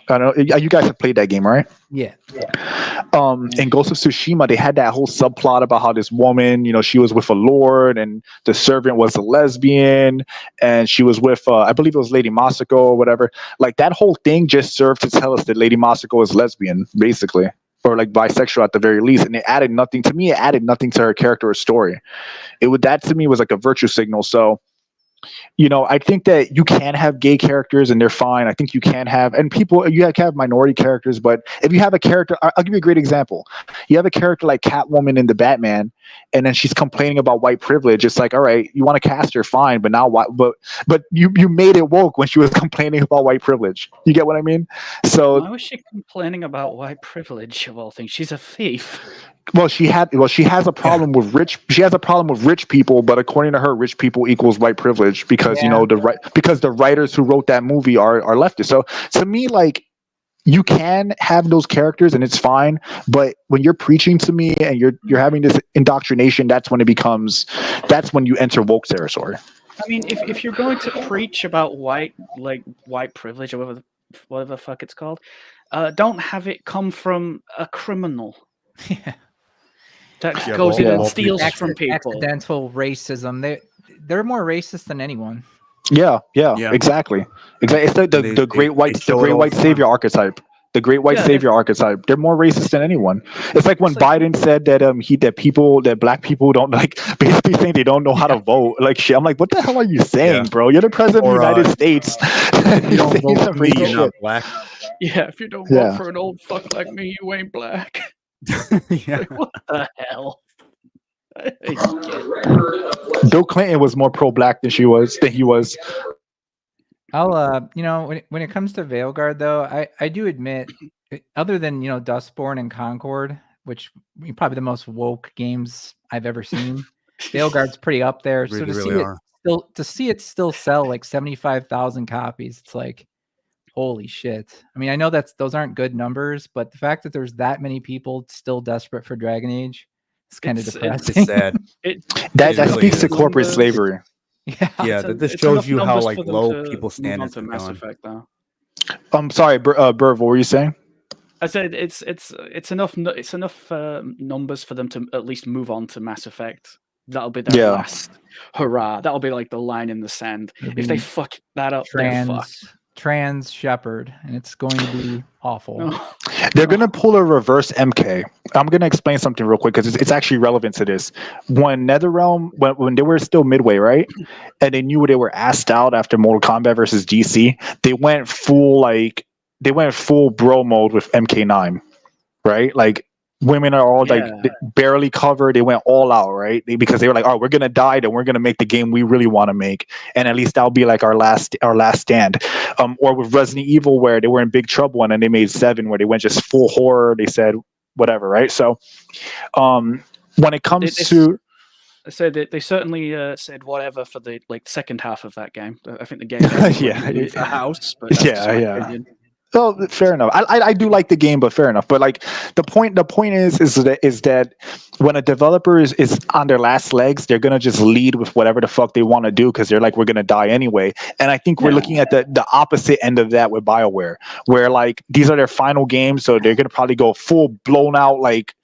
I don't know, you guys have played that game, right? Yeah. In Ghost of Tsushima, they had that whole subplot about how this woman, she was with a lord, and the servant was a lesbian, and she was with, I believe it was Lady Masako or whatever. Like, that whole thing just served to tell us that Lady Masako is lesbian, basically, or like bisexual at the very least. And it added nothing to me. It added nothing to her character or story. That to me was like a virtue signal. So, I think that you can have gay characters and they're fine. I think you can have, and you can have minority characters, but if you have a character, I'll give you a great example. You have a character like Catwoman in the Batman, and then she's complaining about white privilege. It's like, all right, you want to cast her, fine, but now why? But you made it woke when she was complaining about white privilege. You get what I mean? So why was she complaining about white privilege of all things? She's a thief. Well, she has a problem with rich. She has a problem with rich people, but according to her, rich people equals white privilege because because the writers who wrote that movie are leftists. So to me, like, you can have those characters and it's fine, but when you're preaching to me and you're having this indoctrination, that's when you enter woke territory. I mean, if you're going to preach about white privilege or whatever the fuck it's called, don't have it come from a criminal. Yeah. That Yeah, goes in and well, steals from people. Accidental racism. They're more racist than anyone. Yeah, Yeah. exactly. It's like the great white savior archetype. The great white savior archetype. They're more racist than anyone. It's like when Biden said that that black people don't like, basically saying they don't know how to vote. Like shit. I'm like, what the hell are you saying, bro? You're the president of the United States. If you don't vote for me, you're not black. Yeah, if you don't vote for an old fuck like me, you ain't black. Yeah. Like, what the hell? Bill Clinton was more pro-black than he was. I'll when it comes to Veilguard though, I do admit, other than Dustborn and Concord, which are probably the most woke games I've ever seen, Veilguard's pretty up there. Really, So to see it still sell like 75,000 copies, it's like, holy shit. I mean, I know those aren't good numbers, but the fact that there's that many people still desperate for Dragon Age, it's kind of depressing. It's sad. That really speaks to is. corporate slavery. Yeah, this shows you how like low people standards are Mass going. Effect, though. I'm sorry, Burv, what were you saying? I said it's enough. It's enough numbers for them to at least move on to Mass Effect. That'll be their last hurrah. That'll be like the line in the sand. If they fuck that up, they're fucked. Trans Shepherd, and it's going to be awful. They're going to pull a reverse MK. I'm going to explain something real quick because it's actually relevant to this. When NetherRealm, when they were still Midway, right, and they knew they were asked out after Mortal Kombat versus DC, they went full bro mode with MK9, right? Like women are all like barely covered. They went all out, right? Because they were like, "Oh, we're gonna die, then we're gonna make the game we really want to make, and at least that'll be like our last stand." Or with Resident Evil, where they were in big trouble and then they made 7, where they went just full horror. They said whatever, right? So, when it comes to so they certainly said whatever for the second half of that game. I think the game moved a house, but that's just my opinion. Well, fair enough. I do like the game, but fair enough. But like the point is that when a developer is on their last legs, they're gonna just lead with whatever the fuck they want to do because they're like, we're gonna die anyway. And I think we're looking at the opposite end of that with BioWare, where like these are their final games, so they're gonna probably go full blown out like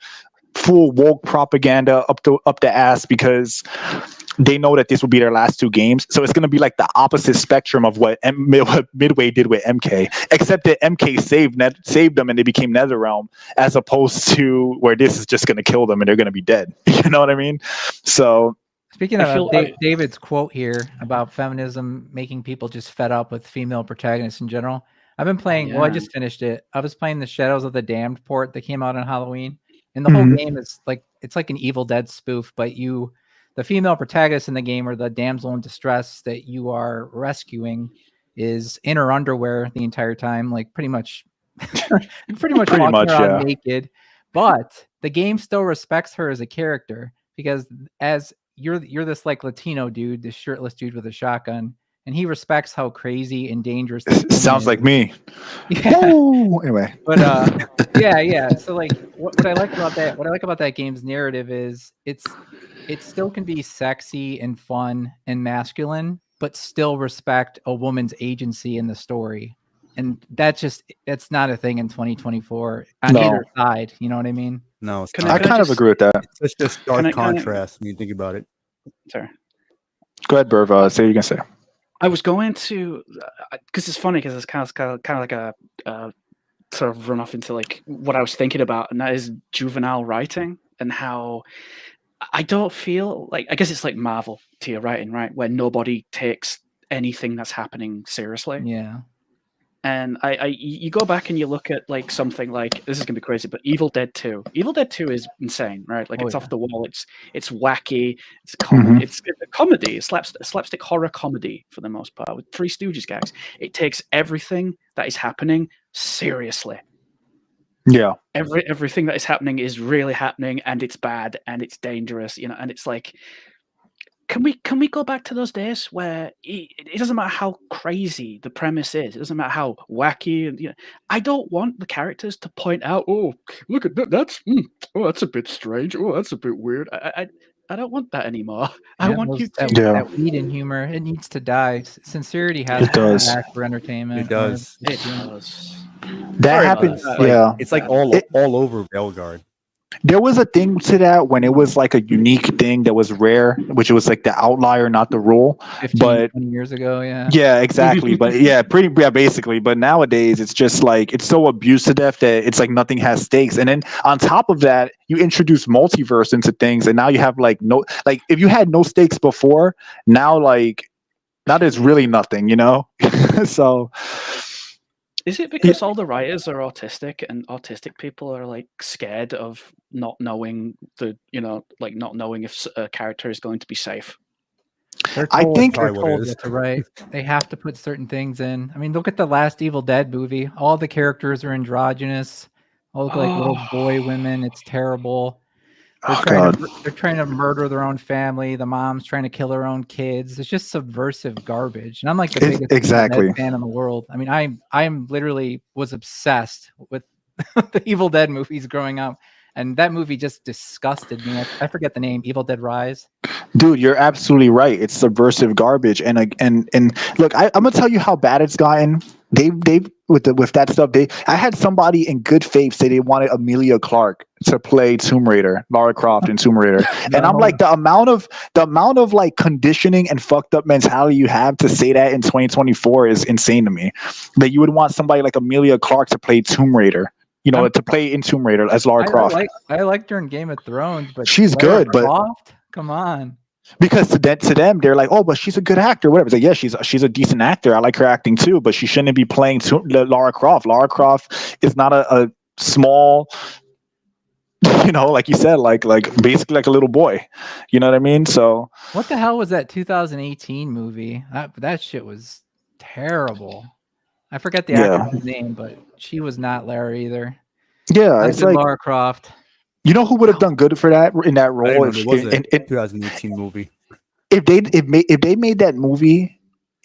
full woke propaganda up the ass because they know that this will be their last 2 games. So it's going to be like the opposite spectrum of what Midway did with MK, except that MK saved them and they became NetherRealm, as opposed to where this is just going to kill them and they're going to be dead. You know what I mean? So speaking of David's quote here about feminism making people just fed up with female protagonists in general, I've been playing, I just finished it. I was playing the Shadows of the Damned port that came out on Halloween. And the whole game is it's like an Evil Dead spoof, but the female protagonist in the game, or the damsel in distress that you are rescuing, is in her underwear the entire time, like pretty much walking around naked. But the game still respects her as a character because as you're this like Latino dude, this shirtless dude with a shotgun, and he respects how crazy and dangerous this sounds like me. Yeah. Woo! Anyway. But yeah. So like what I like about that game's narrative is it still can be sexy and fun and masculine, but still respect a woman's agency in the story. And that's not a thing in 2024 on either side. You know what I mean? No, I kind of agree with that. It's just a stark contrast when you think about it. Sorry. Go ahead, Burv. Say what you can say. I was going to, because it's funny because it's kind of like a sort of run off into like what I was thinking about, and that is juvenile writing and how I don't feel like, I guess it's like Marvel tier writing, right, where nobody takes anything that's happening seriously. Yeah. And you go back and you look at like something like, this is gonna be crazy, but Evil Dead 2. Evil Dead 2 is insane, right? Like it's off the wall. It's wacky. It's comedy. It's a comedy. It's slapstick horror comedy for the most part with Three Stooges gags. It takes everything that is happening seriously. Yeah. Everything that is happening is really happening, and it's bad and it's dangerous, and it's like can we go back to those days where it doesn't matter how crazy the premise is, it doesn't matter how wacky, and I don't want the characters to point out, oh, look at that, that's a bit strange, oh, that's a bit weird. I don't want that anymore. I want you to that weed in humor. It needs to die. Sincerity has to come back for entertainment. It does. It does. That happens. It's like all over Veilguard. There was a thing to that when it was like a unique thing that was rare, which was like the outlier, not the rule. 20 years ago, yeah, exactly. But basically. But nowadays, it's just like it's so abused to death that it's like nothing has stakes. And then on top of that, you introduce multiverse into things, and now you have like if you had no stakes before, now there's really nothing, So. Is it because all the writers are autistic and autistic people are like scared of not knowing not knowing if a character is going to be safe? I think they're told what to write. They have to put certain things in. I mean, look at the last Evil Dead movie. All the characters are androgynous. All look like little boy women. It's terrible. They're trying to murder their own family. The mom's trying to kill her own kids. It's just subversive garbage. And I'm like the biggest fan in the world. I mean, I literally was obsessed with the Evil Dead movies growing up, and that movie just disgusted me. I forget the name. Evil Dead Rise. Dude, you're absolutely right. It's subversive garbage. And look, I'm gonna tell you how bad it's gotten. They with that stuff. I had somebody in good faith say they wanted Emilia Clarke to play Tomb Raider, Lara Croft in Tomb Raider, and I'm like, the amount of like conditioning and fucked up mentality you have to say that in 2024 is insane to me. That you would want somebody like Emilia Clarke to play Tomb Raider. To play in Tomb Raider as Lara Croft. I liked her in Game of Thrones, but she's Lara good. Croft? But come on. Because to them, they're like, oh, but she's a good actor, whatever. It's like, yeah, she's a decent actor. I like her acting too, but she shouldn't be playing Lara Croft. Lara Croft is not a small, like you said, like basically like a little boy. You know what I mean? So what the hell was that 2018 movie? That shit was terrible. I forget the actress' name, but she was not Lara either. Yeah, it's like Lara Croft. You know who would have done good for that in that role? It was a 2018 movie. If they made that movie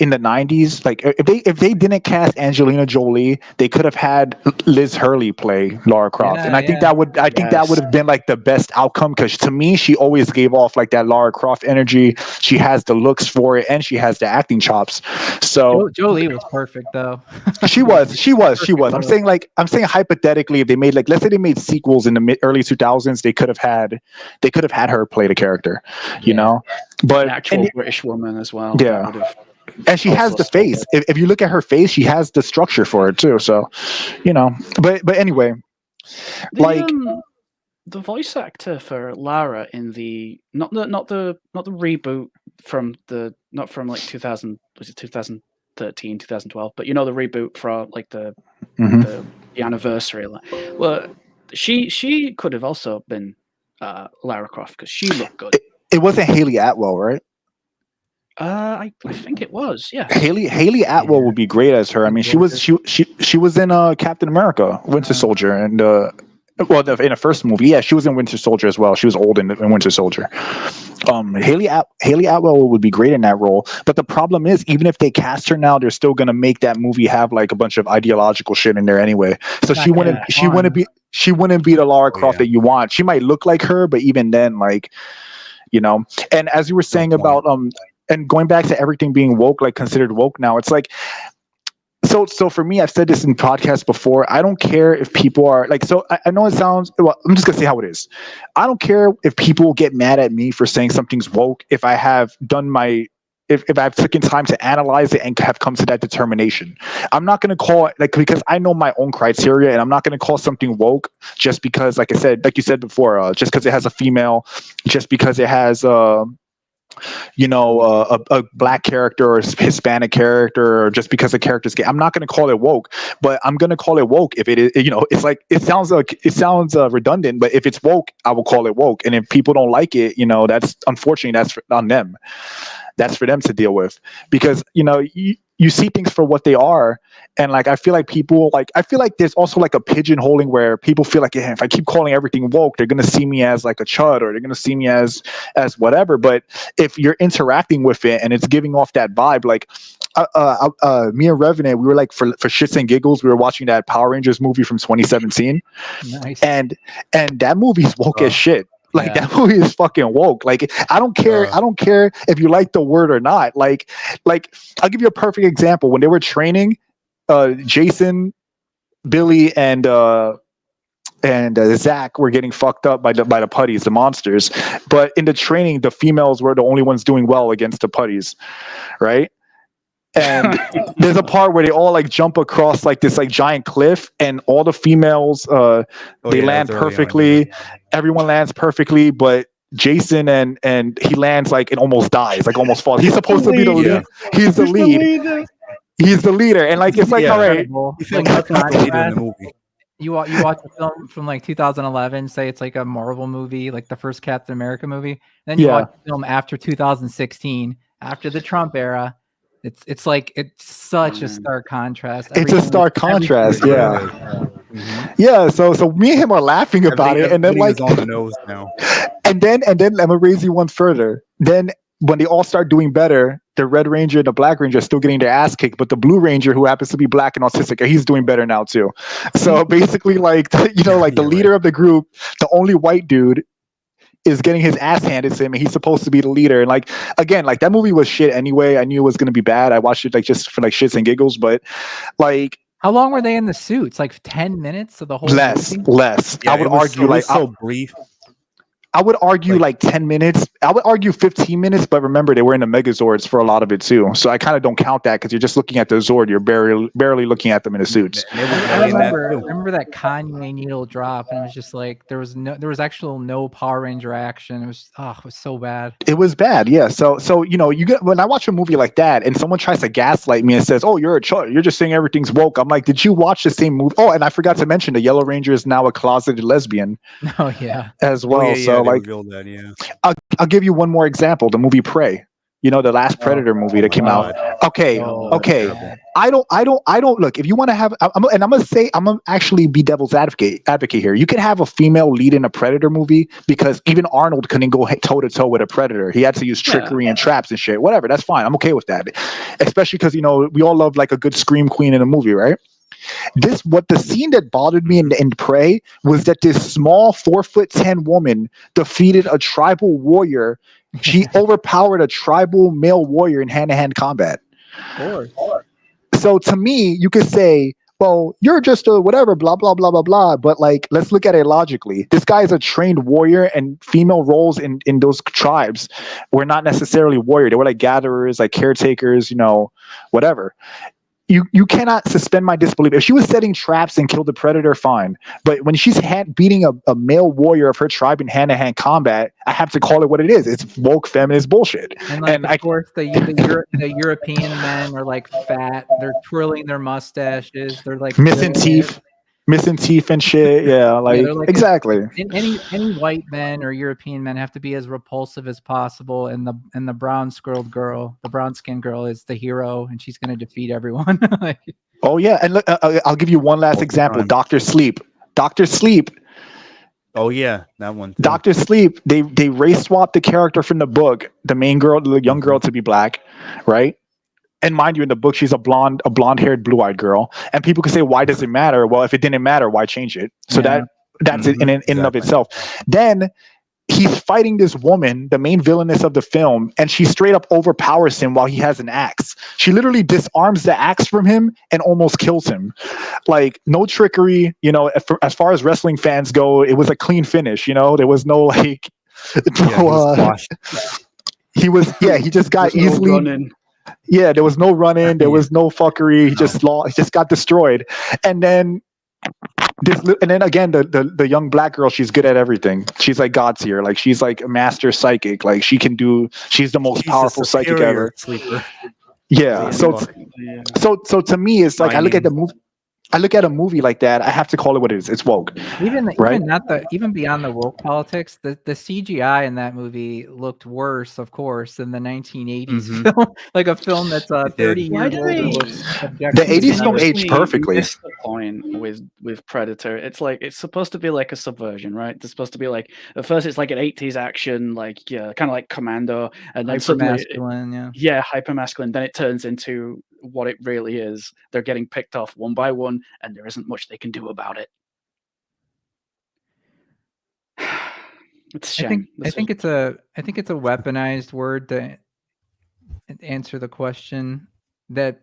in the 90s, like if they didn't cast Angelina Jolie, they could have had Liz Hurley play Lara Croft, and I think that would have been like the best outcome, because to me she always gave off like that Lara Croft energy. She has the looks for it, and she has the acting chops. So Jolie was perfect though. she was. I'm saying hypothetically, if they made let's say they made sequels in the early 2000s, they could have had her play the character, but an actual British woman as well. Yeah. And she has the face. If you look at her face, she has the structure for it too. So, but anyway, the voice actor for Lara in the not the reboot from like 2000, was it 2013, 2012, but the reboot from like the anniversary. Well, she could have also been Lara Croft because she looked good. It wasn't Haley Atwell, right? I think it was, yeah. Haley Atwell would be great as her. I mean, she was in Captain America, Winter Soldier, and in the first movie, yeah, she was in Winter Soldier as well. She was old in Winter Soldier. Haley Atwell would be great in that role, but the problem is, even if they cast her now, they're still gonna make that movie have like a bunch of ideological shit in there anyway. So she wouldn't be the Lara Croft that you want. She might look like her, but even then, and as you were saying about and going back to everything being woke, like considered woke now, it's like, so for me, I've said this in podcasts before. I don't care if people are like, so I know it sounds, well, I'm just gonna say how it is. I don't care if people get mad at me for saying something's woke if I have done if I've taken time to analyze it and have come to that determination. I'm not going to call it because I know my own criteria, and I'm not going to call something woke just because, like you said before, just because it has a female, just because it has a black character or Hispanic character, or just because the character's gay. I'm not going to call it woke, but I'm going to call it woke if it is, it's like, it sounds redundant, but if it's woke, I will call it woke. And if people don't like it, that's unfortunately, that's on them. That's for them to deal with, because, you you see things for what they are. And like I feel like there's also like a pigeonholing where people feel like, yeah, if I keep calling everything woke, they're gonna see me as like a chud, or they're gonna see me as whatever. But if you're interacting with it and it's giving off that vibe, like me and Revenant, we were like for shits and giggles, we were watching that Power Rangers movie from 2017. Nice. And that movie's woke as shit. Like Yeah. that movie is fucking woke. Like I don't care if you like the word or not. Like I'll give you a perfect example. When they were training, Jason, Billy, and Zach were getting fucked up by the putties, the monsters. But in the training, the females were the only ones doing well against the putties, right? And there's a part where they all like jump across like this like giant cliff, and all the females they land perfectly. Everyone lands perfectly, but Jason and he lands like it almost dies, like almost falls. He's supposed to be the lead. He's the lead. He's the leader, and like it's like all right. You watch a film from like 2011, say it's like a Marvel movie, like the first Captain America movie, and then you watch a film after 2016, after the Trump era. It's like it's such a stark contrast. It's a stark contrast, yeah. Yeah, so me and him are laughing about it, and then like on the nose now. And then let me raise you one further. Then when they all start doing better, the Red Ranger and the Black Ranger are still getting their ass kicked, but the Blue Ranger, who happens to be black and autistic, he's doing better now too. So basically, like the leader of the group, the only white dude, is getting his ass handed to him, and he's supposed to be the leader. And like again, like that movie was shit anyway. I knew it was gonna be bad. I watched it like just for like shits and giggles, but like how long were they in the suits? Like 10 minutes of the whole less. Yeah, I would argue brief. I would argue like 10 minutes. I would argue 15 minutes, but remember they were in the Megazords for a lot of it too. So I kind of don't count that because you're just looking at the Zord. You're barely looking at them in the suits. I remember that Kanye needle drop, and it was just like there was no Power Ranger action. It was so bad. It was bad, yeah. So you get when I watch a movie like that and someone tries to gaslight me and says, "Oh, you're a chud. You're just saying everything's woke." I'm like, did you watch the same movie? Oh, and I forgot to mention the Yellow Ranger is now a closeted lesbian. Oh yeah, as well. So like, that, yeah. I'll give you one more example. The movie Prey. You know, the last Predator movie that came out. Okay. I don't look. If you want to have, I'm gonna actually be devil's advocate here. You could have a female lead in a Predator movie because even Arnold couldn't go toe to toe with a Predator. He had to use trickery and traps and shit. Whatever. That's fine. I'm okay with that. Especially because we all love like a good scream queen in a movie, right? The scene that bothered me in Prey was that this small 4'10" woman defeated a tribal warrior. She overpowered a tribal male warrior in hand-to-hand combat. So to me, you could say, well, you're just a whatever, blah, blah, blah, blah, blah. But like, let's look at it logically. This guy is a trained warrior, and female roles in those tribes were not necessarily warrior. They were like gatherers, like caretakers, whatever. You cannot suspend my disbelief. If she was setting traps and killed the Predator, fine. But when she's beating a male warrior of her tribe in hand-to-hand combat, I have to call it what it is. It's woke feminist bullshit. And of course, the European men are like fat. They're twirling their mustaches. They're like missing teeth and shit. Yeah, like exactly. Any white men or European men have to be as repulsive as possible, and the brown skinned girl is the hero, and she's going to defeat everyone. Oh yeah, and look, I'll give you one last example. Dr. Sleep. Oh yeah, that one. Dr. Sleep. They race swapped the character from the book, the main girl, the young girl, to be black, right? And mind you, in the book, she's a blonde-haired, blue-eyed girl. And people can say, "Why does it matter?" Well, if it didn't matter, why change it? So that's it in and of itself. Then he's fighting this woman, the main villainess of the film, and she straight up overpowers him while he has an axe. She literally disarms the axe from him and almost kills him. Like, no trickery. As far as wrestling fans go, it was a clean finish. There was no like. He just got easily. Yeah, there was no run-in, there was no fuckery. He just got destroyed. And then again, the young black girl, she's good at everything. She's like God's here. Like, she's like a master psychic. Like, she's the most powerful psychic ever. Sleeper. Yeah. So to me, it's like I look at the movie. I look at a movie like that, I have to call it what it is. It's woke. Even beyond the woke politics, the CGI in that movie looked worse, of course, than the 1980s film. Like a film that's 30 years old and looks the 80s film aged perfectly. That's the point with Predator. It's like it's supposed to be like a subversion, right? It's supposed to be like at first it's like an 80s action, like kind of like Commando, and then suddenly hyper masculine. Then it turns into what it really is. They're getting picked off one by one, and there isn't much they can do about it. It's a shame. I think it's a weaponized word to answer the question, that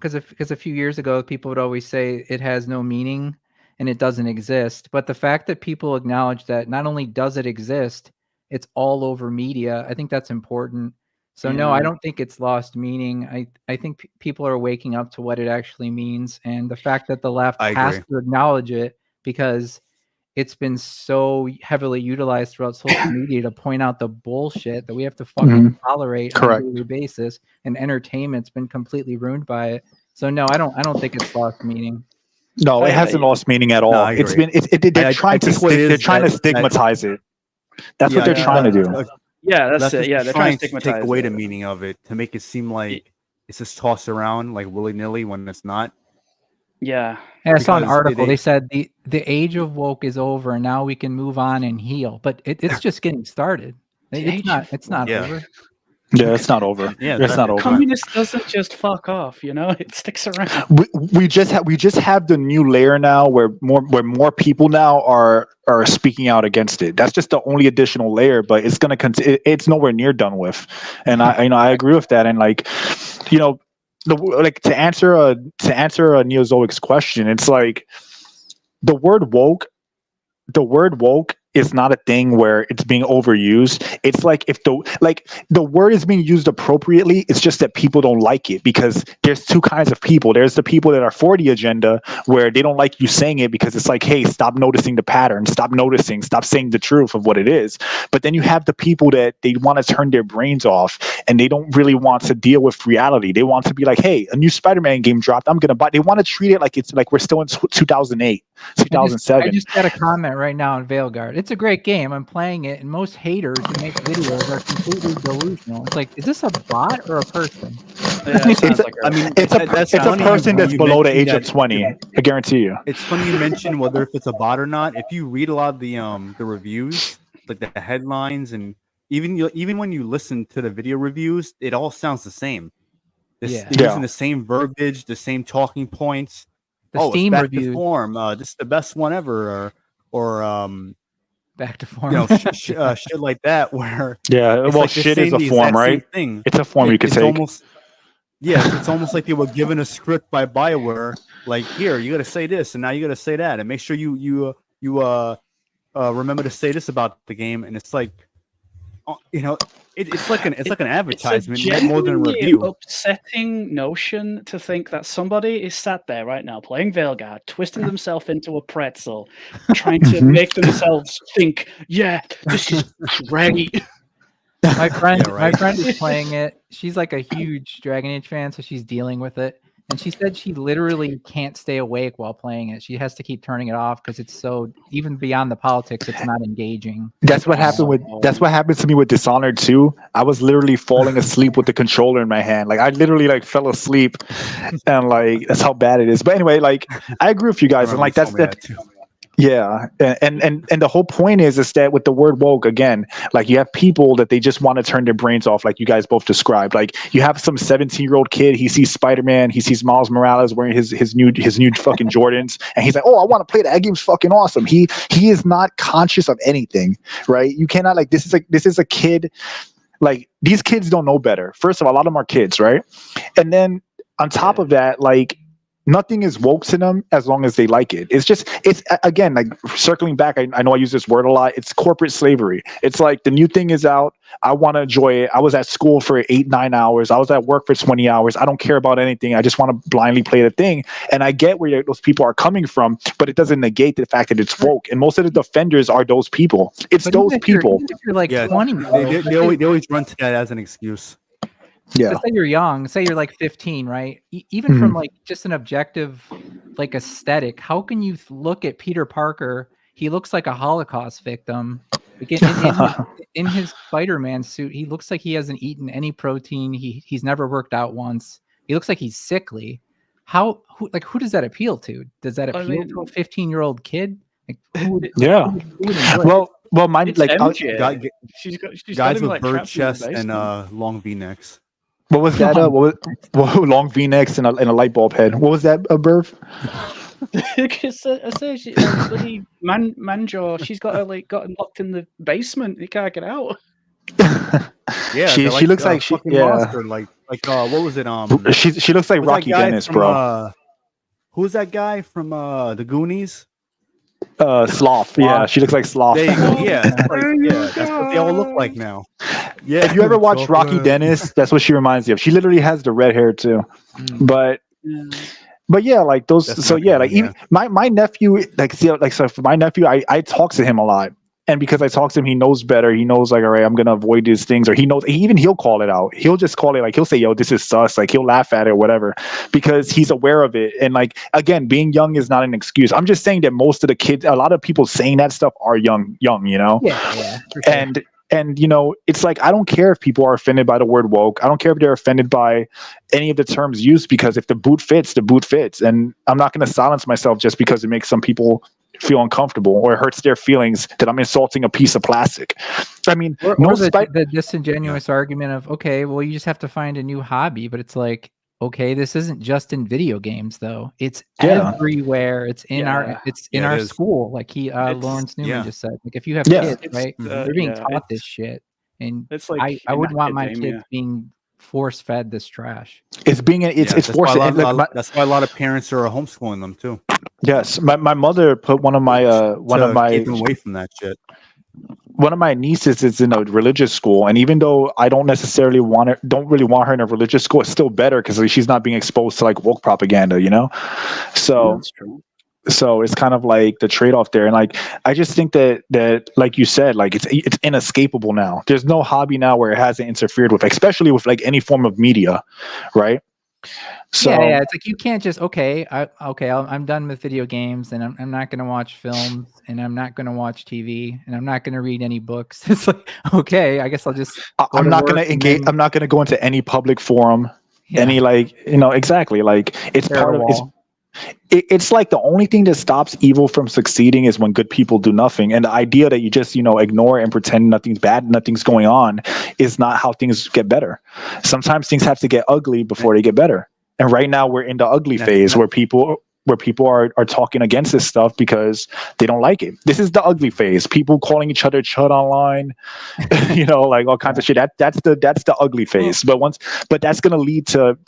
because a few years ago people would always say it has no meaning and it doesn't exist, but the fact that people acknowledge that not only does it exist, it's all over media, I think that's important. So no, I don't think it's lost meaning. I think people are waking up to what it actually means, and the fact that the left has to acknowledge it because it's been so heavily utilized throughout social media to point out the bullshit that we have to fucking tolerate on a daily basis, and entertainment's been completely ruined by it. So no, I don't think it's lost meaning. No, it hasn't lost meaning at all. No, It's been they're trying to stigmatize it. That's what they're trying to do. Yeah, that's it. Yeah, they're trying to stigmatize take away the meaning of it to make it seem like it's just tossed around like willy-nilly when it's not. Yeah. I saw an article. They said the age of woke is over and now we can move on and heal. But it's just getting started. It's not over. Yeah, it's not over. Yeah, it's not over. Communist doesn't just fuck off, it sticks around. We just have the new layer now where more people now are speaking out against it. That's just the only additional layer, but it's gonna it's nowhere near done with. And I agree with that. And to answer a Neozoic's question, it's like the word woke is not a thing where it's being overused. It's like if the word is being used appropriately, it's just that people don't like it because there's two kinds of people. There's the people that are for the agenda where they don't like you saying it because it's like, hey, stop noticing the pattern, stop saying the truth of what it is. But then you have the people that they want to turn their brains off and they don't really want to deal with reality. They want to be like, hey, a new Spider-Man game dropped, I'm gonna buy. They want to treat it like it's like we're still in 2008, 2007. I just got a comment right now on Veilguard. It's a great game. I'm playing it, and most haters who make videos are completely delusional. It's like, is this a bot or a person? Yeah, it's a person that's below the age of 20. I guarantee you. It's funny you mention whether if it's a bot or not. If you read a lot of the reviews, like the headlines, and even when you listen to the video reviews, it all sounds the same. They're using the same verbiage, the same talking points. The Steam it's back reviews. To form. This is the best one ever, or back to form. Shit like that. Where like shit is a form, right? Thing. It's a form you could take. It's almost like they were given a script by BioWare. Like, here, you got to say this, and now you got to say that, and make sure you remember to say this about the game. And it's like, it's like an advertisement, it's a more than a review. Upsetting notion to think that somebody is sat there right now playing Veilguard, twisting themselves into a pretzel, trying to make themselves think, yeah, this is great. My friend is playing it. She's like a huge Dragon Age fan, so she's dealing with it. And she said she literally can't stay awake while playing it. She has to keep turning it off because it's so, even beyond the politics, it's not engaging. That's what happened to me with Dishonored 2. I was literally falling asleep with the controller in my hand. Like, I literally fell asleep, and that's how bad it is. But anyway, I agree with you guys, and that's that. Yeah, and the whole point is that with the word woke, again, you have people that they just want to turn their brains off, like you guys both described. You have some 17-year-old kid, he sees Spider-Man, he sees Miles Morales wearing his new fucking Jordans, and he's like, oh, I want to play that game's fucking awesome. He is not conscious of anything, right? You cannot this is a kid. These kids don't know better. First of all, a lot of them are kids, right? And then on top of that, nothing is woke to them as long as they like it. It's again, circling back, I know I use this word a lot. It's corporate slavery. It's like the new thing is out. I want to enjoy it. I was at school for 8-9 hours. I was at work for 20 hours. I don't care about anything. I just want to blindly play the thing. And I get where those people are coming from, but it doesn't negate the fact that it's woke. And most of the defenders are those people. It's those people. If you're 20, they always run to that as an excuse. Yeah. Say you're young, say you're 15, right? Even from just an objective like aesthetic. How can you look at Peter Parker? He looks like a Holocaust victim. Like in his Spider-Man suit, he looks like he hasn't eaten any protein. He's never worked out once. He looks like he's sickly. Who does that appeal to? Does that appeal to a 15-year-old kid? Like, yeah. Well, mine it's like MJ. She's guys him, with like, bird trapped in the chests and basement. long V-necks. what was that? Long V-necks and a light bulb head. What was that, Burv? Because I say she bloody Manjo, she's got her gotten locked in the basement. You can't get out. Yeah, she looks like she monster. Like what was it? She looks like Rocky Dennis, from, bro. Who's that guy from the Goonies? Sloth. Yeah, she looks like Sloth. There you go. Yeah, that's what they all look like now. Yeah. If you ever watch Rocky Dennis, that's what she reminds you of. She literally has the red hair too. But yeah, like those. That's so yeah, like even my nephew, so for my nephew, I talk to him a lot, and because I talk to him, he knows better. He knows like, all right, I'm gonna avoid these things, or he knows. He'll call it out. He'll just call it like he'll say, "Yo, this is sus." Like he'll laugh at it, whatever, because he's aware of it. And like again, being young is not an excuse. I'm just saying that most of the kids, a lot of people saying that stuff are young, you know. Yeah. For sure. And you know, it's like I don't care if people are offended by the word woke. I don't care if they're offended by any of the terms used, because if the boot fits, the boot fits. And I'm not going to silence myself just because it makes some people feel uncomfortable or it hurts their feelings that I'm insulting a piece of plastic. I mean, or the disingenuous argument of, okay, well, you just have to find a new hobby, but it's like, okay, this isn't just in video games though. It's everywhere. It's in our school. Like Lawrence Newman just said. Like if you have kids, right, they're being taught this shit, and it's like I wouldn't want my kids being force fed this trash. It's forced. That's why a lot of parents are homeschooling them too. Yes, my mother put one of my keep them away from that shit. One of my nieces is in a religious school, and even though I don't necessarily don't really want her in a religious school, it's still better because she's not being exposed to like woke propaganda, you know. So that's true. So it's kind of like the trade-off there, and like I just think that like you said, like it's inescapable now. There's no hobby now where it hasn't interfered with, especially with like any form of media, right? So yeah, it's like you can't just I'm done with video games, and I'm not going to watch films, and I'm not going to watch TV, and I'm not going to read any books. It's like, okay, I guess I'll just I'm not going to engage. I'm not going to go into any public forum, any like, you know, exactly, like it's part of it's like the only thing that stops evil from succeeding is when good people do nothing. And the idea that you just, you know, ignore and pretend nothing's bad, nothing's going on is not how things get better. Sometimes things have to get ugly before they get better. And right now we're in the ugly phase where people are talking against this stuff because they don't like it. This is the ugly phase. People calling each other chud online, you know, like all kinds of shit. That's the ugly phase. But that's going to lead to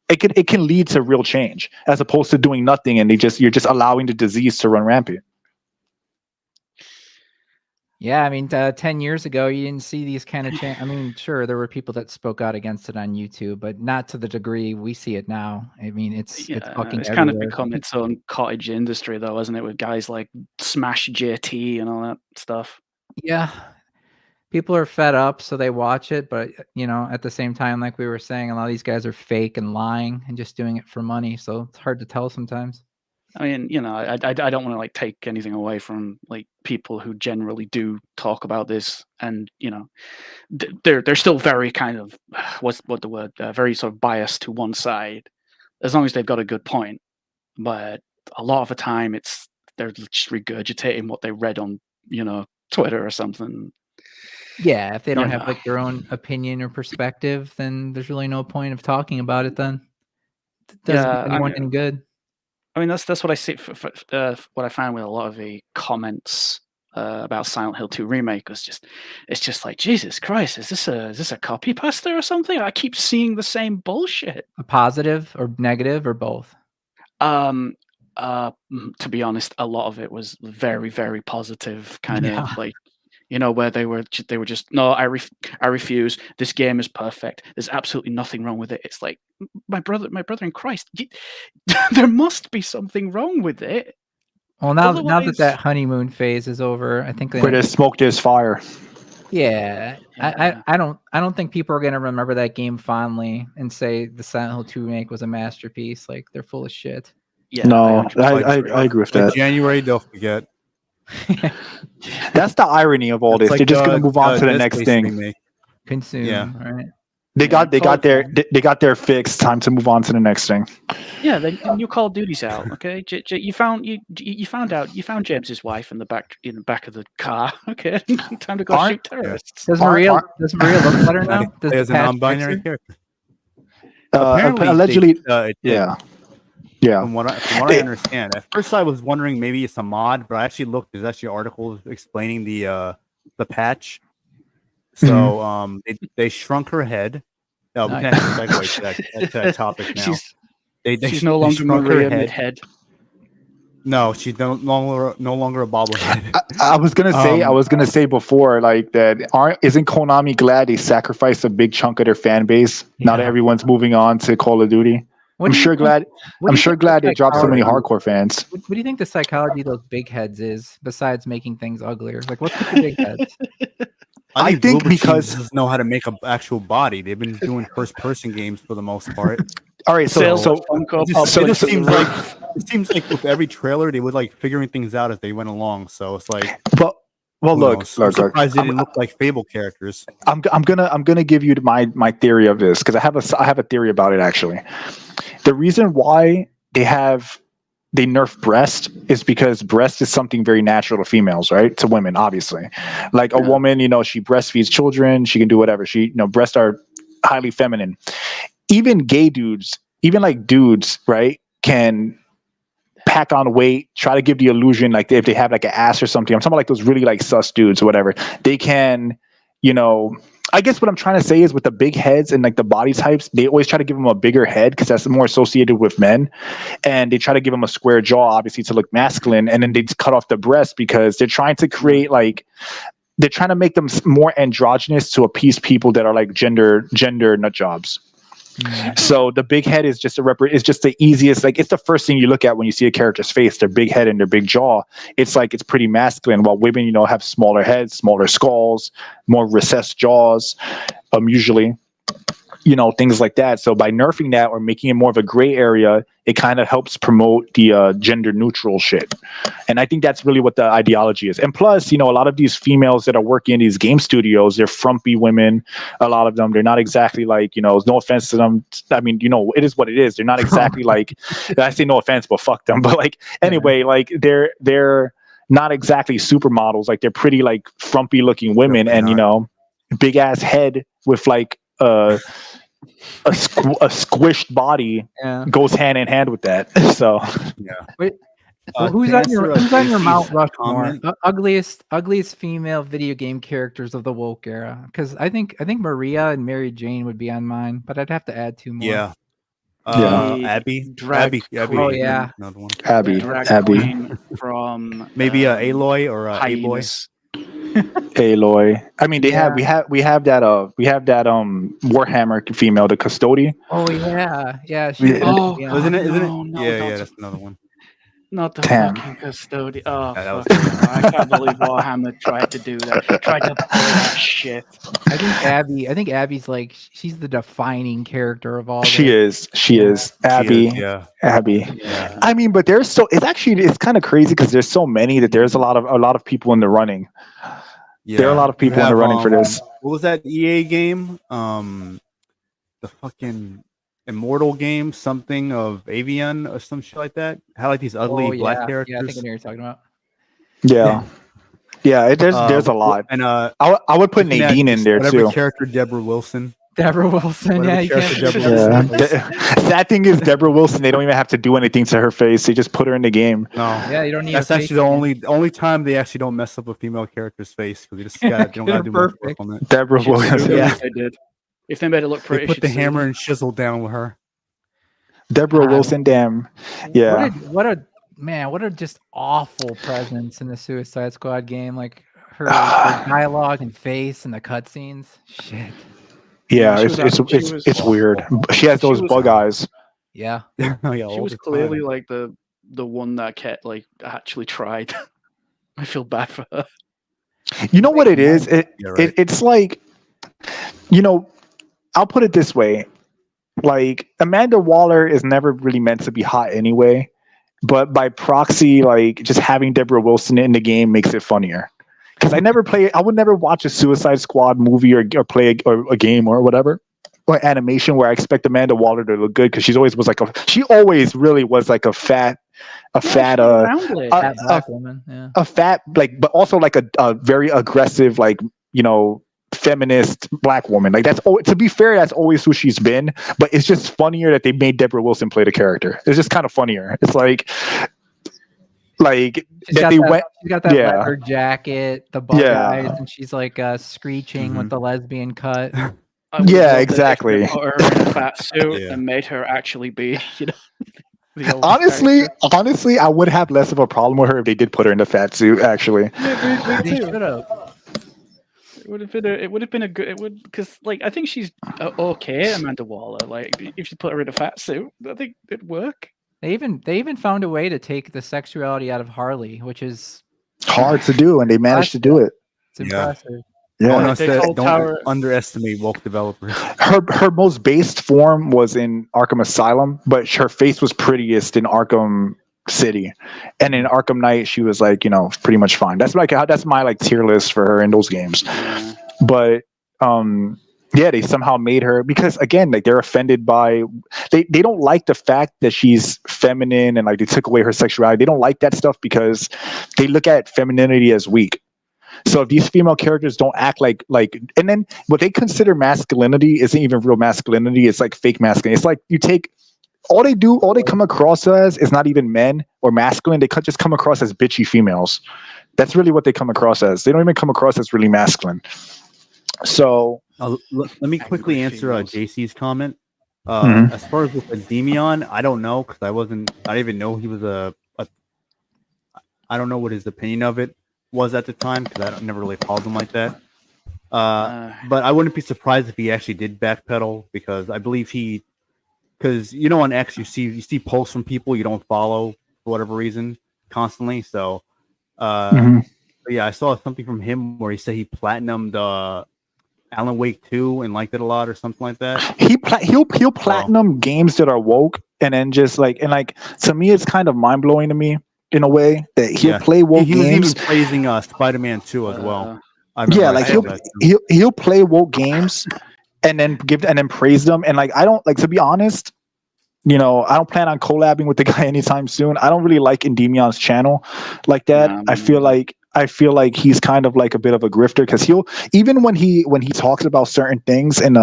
it can lead to real change as opposed to doing nothing and you're just allowing the disease to run rampant. Yeah, I mean, 10 years ago, you didn't see these kind of I mean, sure, there were people that spoke out against it on YouTube, but not to the degree we see it now. I mean, it's kind of become its own cottage industry, though, hasn't it? With guys like Smash JT and all that stuff. Yeah. People are fed up, so they watch it. But, you know, at the same time, like we were saying, a lot of these guys are fake and lying and just doing it for money. So it's hard to tell sometimes. I mean, you know, I don't want to like take anything away from like people who generally do talk about this, and you know, they're still very kind of very sort of biased to one side, as long as they've got a good point. But a lot of the time, they're just regurgitating what they read on, you know, Twitter or something. Yeah, if they don't have like their own opinion or perspective, then there's really no point of talking about it. Then it doesn't do anyone any good. I mean, that's what I see. What I found with a lot of the comments about Silent Hill 2 remake was it's just like, Jesus Christ, is this a copy pasta or something? I keep seeing the same bullshit. A positive or negative or both? To be honest, a lot of it was very, very positive, kind of like, you know, where they were just, no, I refuse. This game is perfect. There's absolutely nothing wrong with it. It's like, my brother in Christ, there must be something wrong with it. Well, now that honeymoon phase is over, I think where there's smoke, there's fire. Yeah, I don't think people are gonna remember that game fondly and say the Silent Hill 2 remake was a masterpiece. Like they're full of shit. Yeah, No, I 100% agree with By that. January, they'll forget. That's the irony of all It's this. like They're just gonna move on to the Dead next Space thing. remake. Consume, Yeah. right? They got their fix. Time to move on to the next thing. Yeah, then new Call of Duty's out. Okay, you found James's wife in the back of the car. Okay, time to go shoot terrorists. Does Maria look better now? Does As the a patch non-binary fix her? character. Apparently, allegedly, it did. yeah. From what I understand, at first I was wondering maybe it's a mod, but I actually looked. There's actually articles explaining the patch. So they shrunk her head. No, we can actually segue to that topic now. She's no longer Maria mid-head. No, she's no longer a bobblehead. I was gonna say before, like that. Isn't Konami glad they sacrificed a big chunk of their fan base now that everyone's moving on to Call of Duty? I'm sure glad they dropped so many hardcore fans. What do you think the psychology of those big heads is, besides making things uglier? Like, what's with the big heeds? I think because doesn't know how to make an actual body. They've been doing first-person games for the most part. All right, so it seems like with every trailer they would like figuring things out as they went along. So it's like, look, I'm surprised they didn't look like Fable characters. I'm gonna give you my theory of this because I have a theory about it actually. The reason why they nerf breast is because breast is something very natural to females, right? To women, obviously. Like a woman, she breastfeeds children, she can do whatever. Breasts are highly feminine. Even gay dudes, even like dudes, right, can pack on weight, try to give the illusion like if they have like an ass or something. I'm talking about like those really like sus dudes or whatever. They can, I guess what I'm trying to say is with the big heads and like the body types, they always try to give them a bigger head because that's more associated with men. And they try to give them a square jaw, obviously, to look masculine. And then they just cut off the breast because they're trying to create they're trying to make them more androgynous to appease people that are like gender nut jobs. So the big head is just the easiest, like it's the first thing you look at when you see a character's face, their big head and their big jaw. It's like it's pretty masculine, while women, have smaller heads, smaller skulls, more recessed jaws, usually. Things like that. So by nerfing that or making it more of a gray area, it kind of helps promote the gender neutral shit. And I think that's really what the ideology is. And plus, a lot of these females that are working in these game studios, they're frumpy women. A lot of them, they're not exactly like, no offense to them. I mean, it is what it is. They're not exactly like, I say no offense, but fuck them. But like, anyway, like they're not exactly supermodels. Like they're pretty like frumpy looking women and, big ass head with like, a squished body goes hand in hand with that. So Wait, who's on your Mount Rushmore? Ugliest female video game characters of the woke era? Because I think Maria and Mary Jane would be on mine, but I'd have to add 2 more. Yeah. Abby. Oh yeah. Another one. Abby. From maybe Aloy or Aboy. Aloy. I mean, we have that Warhammer female, the Custody. Oh yeah. Isn't it? That's another one. Not the fucking Custody. Oh, I can't believe Warhammer tried to do that. Tried to pull that shit. I think Abby's like she's the defining character of all. She is. Abby. Abby. Yeah. I mean, but it's kind of crazy because there's so many that there's a lot of people in the running. Yeah. There are a lot of people in the running for this. What was that EA game? The fucking Immortal game, something of Avian or some shit like that. How like these ugly black characters. Yeah, I think I know what you're talking about. Yeah. There's a lot, and I would put Nadine in there too. Character Deborah Wilson. Yeah, you can't. That thing is Deborah Wilson. They don't even have to do anything to her face. They just put her in the game. No, yeah, you don't need. That's actually the only time they actually don't mess up a female character's face because they don't got to do much work on it. Deborah Wilson. Yeah, they did. If they made it look pretty, they put the hammer and chisel down with her. Deborah Wilson, damn. Yeah. What a just awful presence in the Suicide Squad game. Like her dialogue and face and the cutscenes. Shit. Yeah, it's weird. She has those bug eyes. Yeah. She was clearly like the one that kept like actually tried. I feel bad for her. You know what it is? Right. It's like, I'll put it this way. Like, Amanda Waller is never really meant to be hot anyway, but by proxy, like, just having Deborah Wilson in the game makes it funnier. Because I would never watch a Suicide Squad movie or play a game or whatever, or animation where I expect Amanda Waller to look good, because she always really was like a fat black woman, yeah. A fat, like, but also like a very aggressive, like, feminist black woman. Like, to be fair, that's always who she's been, but it's just funnier that they made Deborah Wilson play the character. It's just kind of funnier. It's like she's got that leather jacket, the bug eyes, and she's like screeching with the lesbian cut. Yeah, exactly. They put her in a fat suit and made her actually be, Honestly, I would have less of a problem with her if they did put her in a fat suit. Actually, they should have. It would have been a good. It would, because like I think she's okay, Amanda Waller. Like if you put her in a fat suit, I think it'd work. They even found a way to take the sexuality out of Harley, which is hard to do, and they managed to do it. It's impressive. Yeah, don't underestimate woke developers. Her most based form was in Arkham Asylum, but her face was prettiest in Arkham City, and in Arkham Knight she was like, pretty much fine. That's my like tier list for her in those games. But they somehow made her, because again, like, they're offended by they don't like the fact that she's feminine, and like they took away her sexuality. They don't like that stuff because they look at femininity as weak. So if these female characters don't act like, and then what they consider masculinity isn't even real masculinity. It's like fake masculinity. It's like you take all they come across as is not even men or masculine. They just come across as bitchy females. That's really what they come across as. They don't even come across as really masculine. So let me quickly answer JC's comment. As far as with Endymion, I don't know, because I didn't even know he was I don't know what his opinion of it was at the time, because I never really followed him like that. But I wouldn't be surprised if he actually did backpedal, because I believe because on X you see posts from people you don't follow for whatever reason constantly. So yeah, I saw something from him where he said he platinumed Alan Wake 2 and liked it a lot or something like that. He'll platinum games that are woke, and then just to me it's kind of mind blowing to me in a way that he'll play woke games. He was even praising Spider-Man 2 as well. He'll play woke games and then praise them, and I don't to be honest, I don't plan on collabing with the guy anytime soon. I don't really like Endymion's channel like that. I feel like he's kind of like a bit of a grifter, because even when he talks about certain things and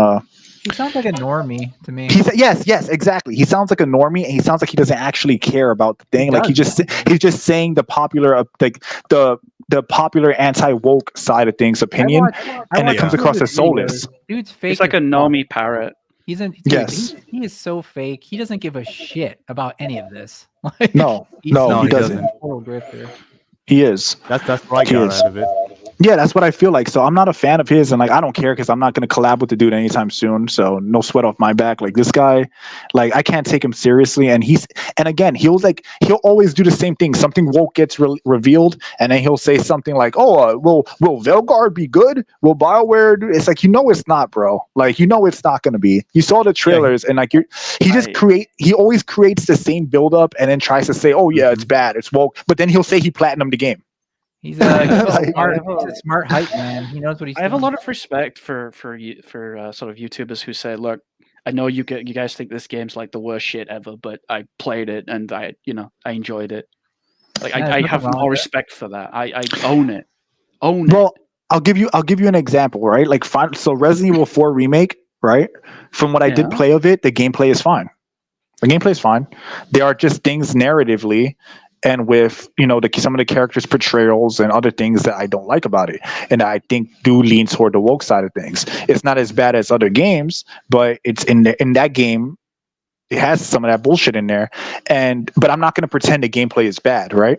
he sounds like a normie to me. Yes, exactly. He sounds like a normie, and he sounds like he doesn't actually care about the thing. He's just saying the popular the popular anti-woke side of things opinion, and it comes across as soulless. Dude's fake. He's like a normie parrot. He is so fake. He doesn't give a shit about any of this. No, he doesn't. Total grifter. He is. That's what I got out of it. Yeah, that's what I feel like. So I'm not a fan of his, and I don't care, because I'm not going to collab with the dude anytime soon. So no sweat off my back. This guy, I can't take him seriously. And again, he'll always do the same thing. Something woke gets revealed, and then he'll say something like, "Oh, will Veilguard be good? Will BioWare do?" It's it's not, bro. It's not going to be. You saw the trailers, and he always creates the same build up, and then tries to say, "Oh yeah, it's bad, it's woke," but then he'll say he platinumed the game. He's a smart hype man. He knows what he's doing. I have a lot of respect for sort of YouTubers who say, "Look, I know you guys think this game's like the worst shit ever, but I played it and I enjoyed it." I have more respect for that. I own it. Well, I'll give you an example, right? So Resident Evil 4 remake, right? From what I did play of it, the gameplay is fine. The gameplay is fine. There are just things narratively and with some of the characters' portrayals and other things that I don't like about it, and I think do lean toward the woke side of things. It's not as bad as other games, but it's in that game, it has some of that bullshit in there. But I'm not going to pretend the gameplay is bad, right?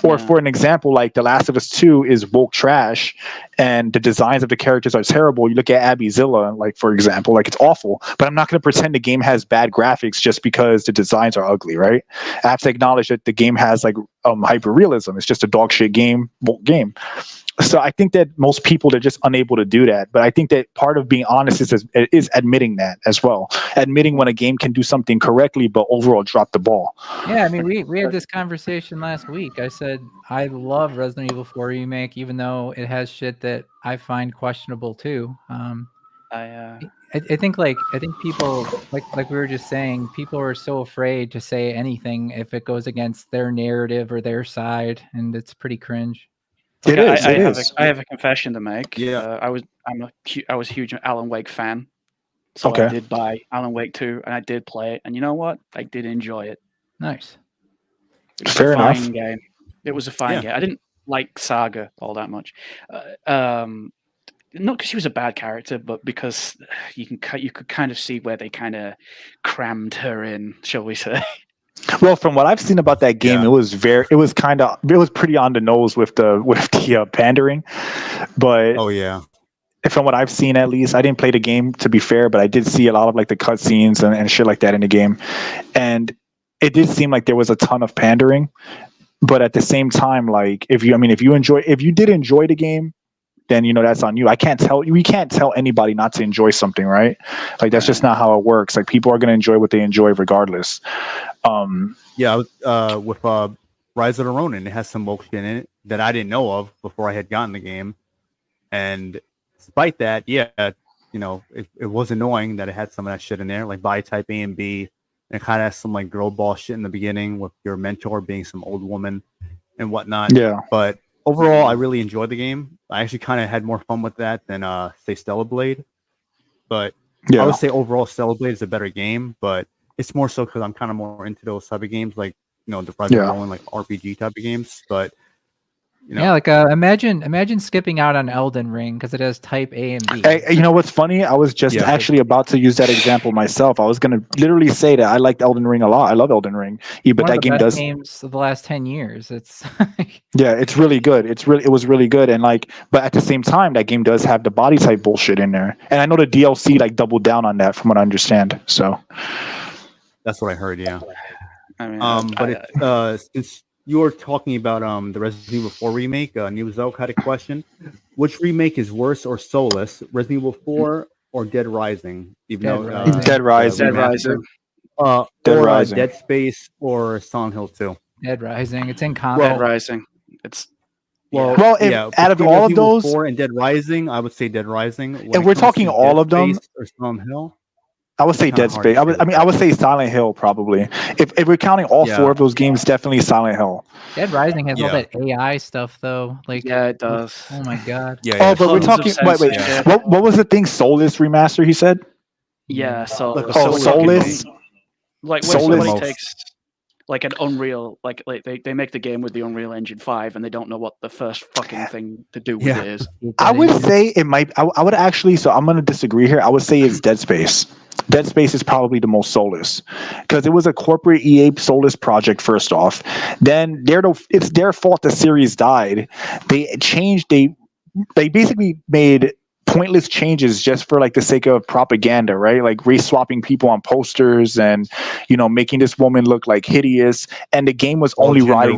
Or for an example, The Last of Us 2 is woke trash, and the designs of the characters are terrible. You look at Abby Zilla, like for example, like it's awful. But I'm not going to pretend the game has bad graphics just because the designs are ugly, right? I have to acknowledge that the game has like hyper realism. It's just a dog shit game. So I think that most people are just unable to do that. But I think that part of being honest is admitting that as well. Admitting when a game can do something correctly, but overall drop the ball. Yeah, I mean, we had this conversation last week. I said I love Resident Evil 4 Remake, even though it has shit that I find questionable too. I think people like we were just saying, people are so afraid to say anything if it goes against their narrative or their side, and it's pretty cringe. Okay, I have a confession to make. Yeah. I was a huge Alan Wake fan, so I did buy Alan Wake 2, and I did play it, and you know what? I did enjoy it. Nice. It was a fine game. It was a fine game. I didn't like Saga all that much. Not because she was a bad character, but because you could kind of see where they kind of crammed her in, shall we say? Well, from what I've seen about that game, it was pretty on the nose with the pandering. But from what I've seen, at least, I didn't play the game to be fair, but I did see a lot of like the cutscenes and shit like that in the game, and it did seem like there was a ton of pandering. But at the same time, like if you did enjoy the game, then that's on you. We can't tell anybody not to enjoy something, right? Like that's just not how it works. Like people are gonna enjoy what they enjoy regardless. With Rise of the Ronin, it has some woke shit in it that I didn't know of before I had gotten the game, and despite that, it was annoying that it had some of that shit in there, like body type A and B, and it kind of has some like girl boss shit in the beginning with your mentor being some old woman and whatnot. Yeah, but overall, I really enjoyed the game. I actually kind of had more fun with that than say Stellar Blade, but I would say overall Stellar Blade is a better game, but it's more so because I'm kind of more into those type of games, like the Resident Evil, like RPG type of games. But imagine skipping out on Elden Ring because it has type A and B. You know what's funny? I was just actually about to use that example myself. I was gonna literally say that I liked Elden Ring a lot. I love Elden Ring, but that game does games of the last 10 years. It's it's really good. It was really good, and but at the same time, that game does have the body type bullshit in there, and I know the DLC doubled down on that, from what I understand. So that's what I heard. Yeah, I mean, since you were talking about the Resident Evil 4 remake, New Zelk had a question. Which remake is worse or soulless, Resident Evil 4 or Dead Rising? Dead Rising. Or Dead Space or Silent Hill 2? Dead Rising. It's in combat. Dead Rising. It's out of all of those, 4 and Dead Rising, I would say Dead Rising. And we're talking all of them, or Silent Hill. I would say Dead Space. I would say Silent Hill probably. If we're counting all 4 of those games, definitely Silent Hill. Dead Rising has all that AI stuff though. It does. Oh my god. But we're talking. Wait. What was the thing? Soulless remaster? He said. Yeah. Soulless. Like when somebody takes an Unreal, they make the game with the Unreal Engine 5 and they don't know what the first fucking thing to do with it is. I would say it might. I would actually. So I'm going to disagree here. I would say it's Dead Space. Dead Space is probably the most soulless because it was a corporate EA soulless project. First off, then it's their fault the series died. They basically made pointless changes just for the sake of propaganda, right? Like race swapping people on posters and making this woman look hideous. And the game was only riding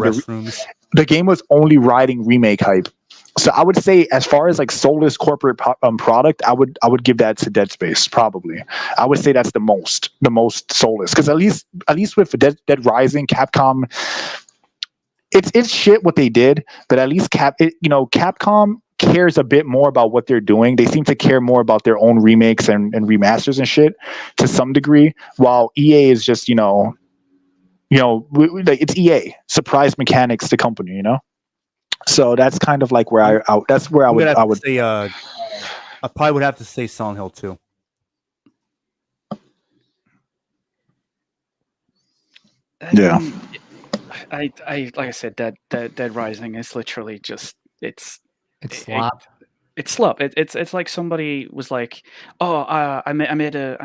the game was only riding remake hype. So I would say, as far as soulless corporate product, I would give that to Dead Space. Probably, I would say that's the most soulless because at least with Dead Rising, Capcom, it's shit what they did, but at least Capcom cares a bit more about what they're doing. They seem to care more about their own remakes and remasters and shit to some degree, while EA is just it's EA, surprise mechanics, the company, So that's kind of where I would say. I probably would have to say Silent Hill 2. Yeah. I like I said, Dead Rising is literally just it's slop. It's slop. It's like somebody was like, "Oh, I made a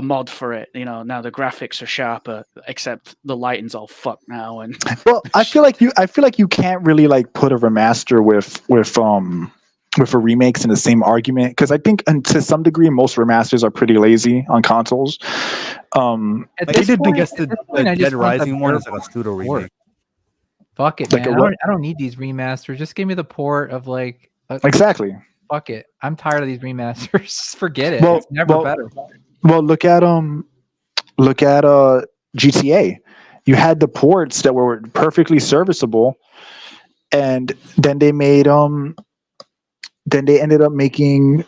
mod for it. Now the graphics are sharper, except the lighting's all fucked now." And well, I feel like you can't really put a remaster with with a remakes in the same argument, because I think, and to some degree, most remasters are pretty lazy on consoles. At Like, this I point, guess at the, this the point, I just Dead want the Rising one is bare like a pseudo port. remake. Fuck it, Like man. a what? I don't need these remasters. Just give me the port of like. Exactly. Fuck it. I'm tired of these remasters. Forget it. Well, It's never better. Well, look at GTA. You had the ports that were perfectly serviceable, and then they made then they ended up making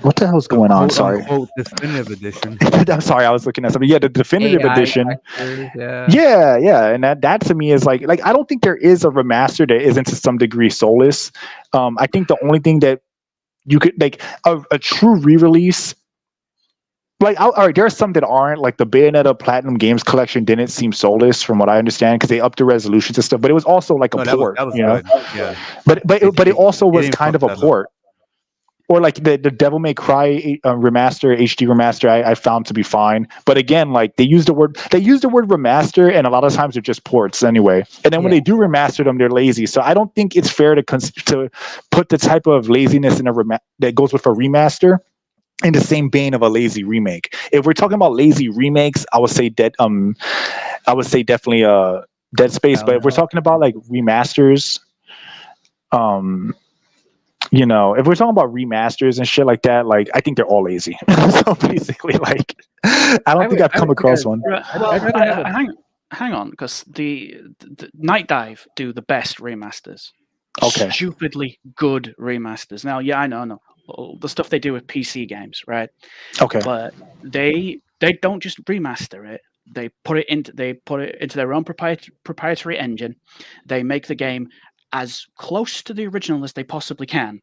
what the hell's going on? Sorry. Quote definitive edition. I'm sorry, I was looking at something. Yeah, the definitive AI edition. factors, Yeah, and that to me is like I don't think there is a remaster that isn't to some degree soulless. I think the only thing that you could like a true re-release. Like, all right, there are some that aren't. Like the Bayonetta Platinum Games Collection didn't seem soulless, from what I understand, because they upped the resolutions and stuff. But it was also like a port, that was you know. good. Yeah, But it also was didn't kind of fuck a that port. Or like the Devil May Cry remaster, HD remaster, I found to be fine. But again, like they use the word remaster, and a lot of times they're just ports anyway. And then when they do remaster them, they're lazy. So I don't think it's fair to put the type of laziness in that goes with a remaster in the same vein of a lazy remake. If we're talking about lazy remakes, I would say definitely Dead Space. But if we're talking about like remasters, you know, if we're talking about remasters and shit like that, like I think they're all lazy. So basically, like I don't think I've come across one. Hang on, because the Night Dive do the best remasters. Okay. Stupidly good remasters. Now, yeah, I know. The stuff they do with PC games, right? Okay. But they don't just remaster it. They put it into their own proprietary engine. They make the game as close to the original as they possibly can,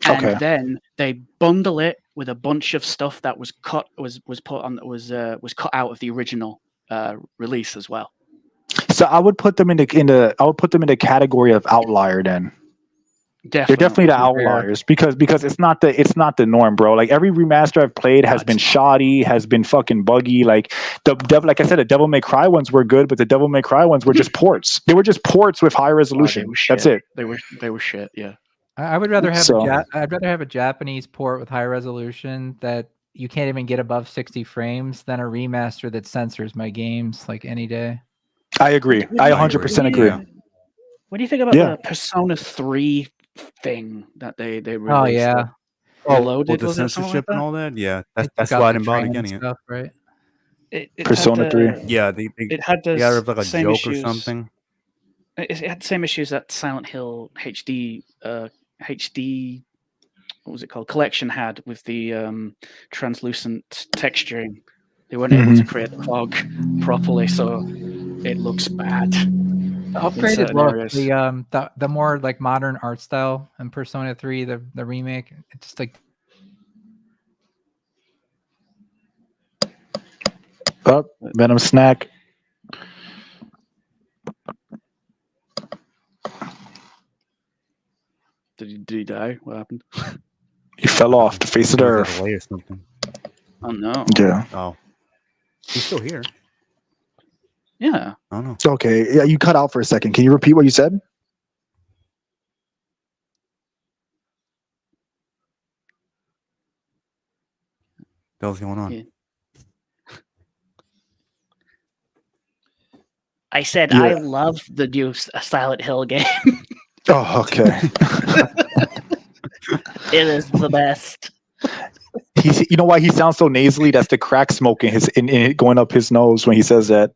and then they bundle it with a bunch of stuff that was cut out of the original release as well. So I would put them in the category of outlier then. They're definitely the outliers because it's not the norm, bro. Like every remaster I've played has been shoddy, has been fucking buggy. Like like I said, the Devil May Cry ones were good, but the Devil May Cry ones were just ports. They were just ports with high resolution. That's it. They were shit. Yeah. I would rather have I'd rather have a Japanese port with high resolution that you can't even get above 60 frames than a remaster that censors my games like any day. I agree. I 100% agree. What do you think about the Persona 3 thing that they released? Oh yeah. With the censorship and all that. Yeah, that's why I didn't bother getting stuff, it. Right? It Persona 3. Yeah, it had the like a same joke issues. or something. It had the same issues that Silent Hill HD what was it called? Collection had with the translucent texturing. They weren't able to create the fog properly, so it looks bad. The upgraded look, the more like modern art style in Persona 3, the remake, it's just like Venom snack. Did he die? What happened? He fell off the face of the earth. Or something. Oh no. Yeah. Oh. He's still here. Yeah. I don't know. Okay. Yeah, you cut out for a second. Can you repeat what you said? What was going on? Yeah. I said I love the new Silent Hill game. Oh, okay. It is the best. You know why he sounds so nasally? That's the crack smoke in going up his nose when he says that.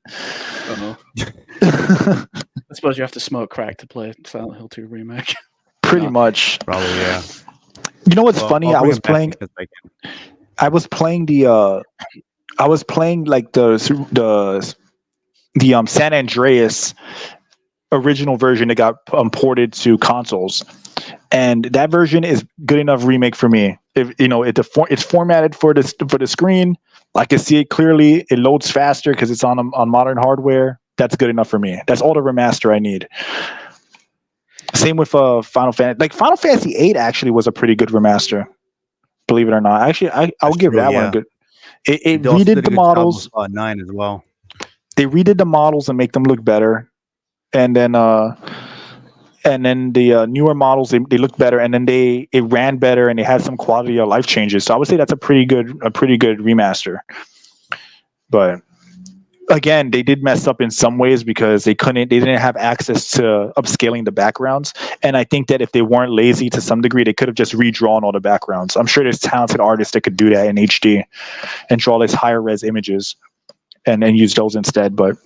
I suppose you have to smoke crack to play Silent Hill 2 remake. Pretty much. Probably, yeah. You know what's funny? I was playing like the San Andreas original version that got ported to consoles, and that version is good enough remake for me. If you know it's formatted for the screen, I can see it clearly. It loads faster because it's on modern hardware. That's good enough for me. That's all the remaster I need. Same with Final Fantasy. Like Final Fantasy 8 actually was a pretty good remaster. Believe it or not, actually, I'll give that one a good. It redid the models. 9 as well. They redid the models and make them look better, and then and then the newer models they looked better, and then it ran better, and they had some quality of life changes. So I would say that's a pretty good remaster. But again, they did mess up in some ways because they didn't have access to upscaling the backgrounds. And I think that if they weren't lazy to some degree, they could have just redrawn all the backgrounds. I'm sure there's talented artists that could do that in HD and draw these higher res images and use those instead. But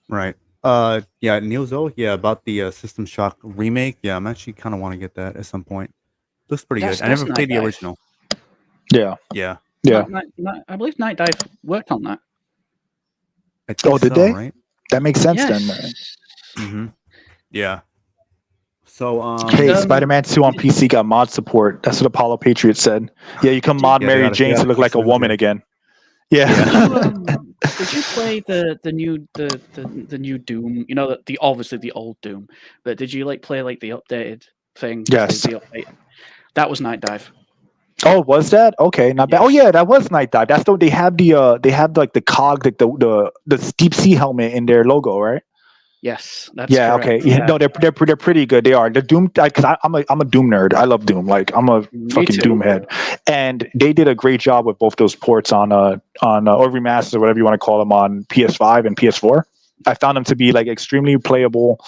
right. Yeah, Neilzo, yeah, about the System Shock remake. Yeah, I'm actually kind of want to get that at some point. Looks pretty good. I never played the original. Yeah. Yeah. Yeah. I believe Night Dive worked on that. Did they? Right? That makes sense then. Mm-hmm. Yeah. So, hey, Spider-Man 2 on PC got mod support. That's what Apollo Patriot said. Yeah, you can mod Mary Jane to look like a woman again. Yeah. Did you play the new Doom? You know, the obviously the old Doom, but did you play the updated thing? Yes. The update? That was Night Dive. Oh, was that? Okay, not bad. Oh yeah, that was Night Dive. That's they have the cog, the deep sea helmet in their logo, right? Yes, that's correct. Okay. Yeah, no, they're pretty good. They are. The Doom, because I'm a Doom nerd. I love Doom. I'm a fucking Doom head, and they did a great job with both those ports on or remasters or whatever you want to call them on PS5 and PS4. I found them to be extremely playable.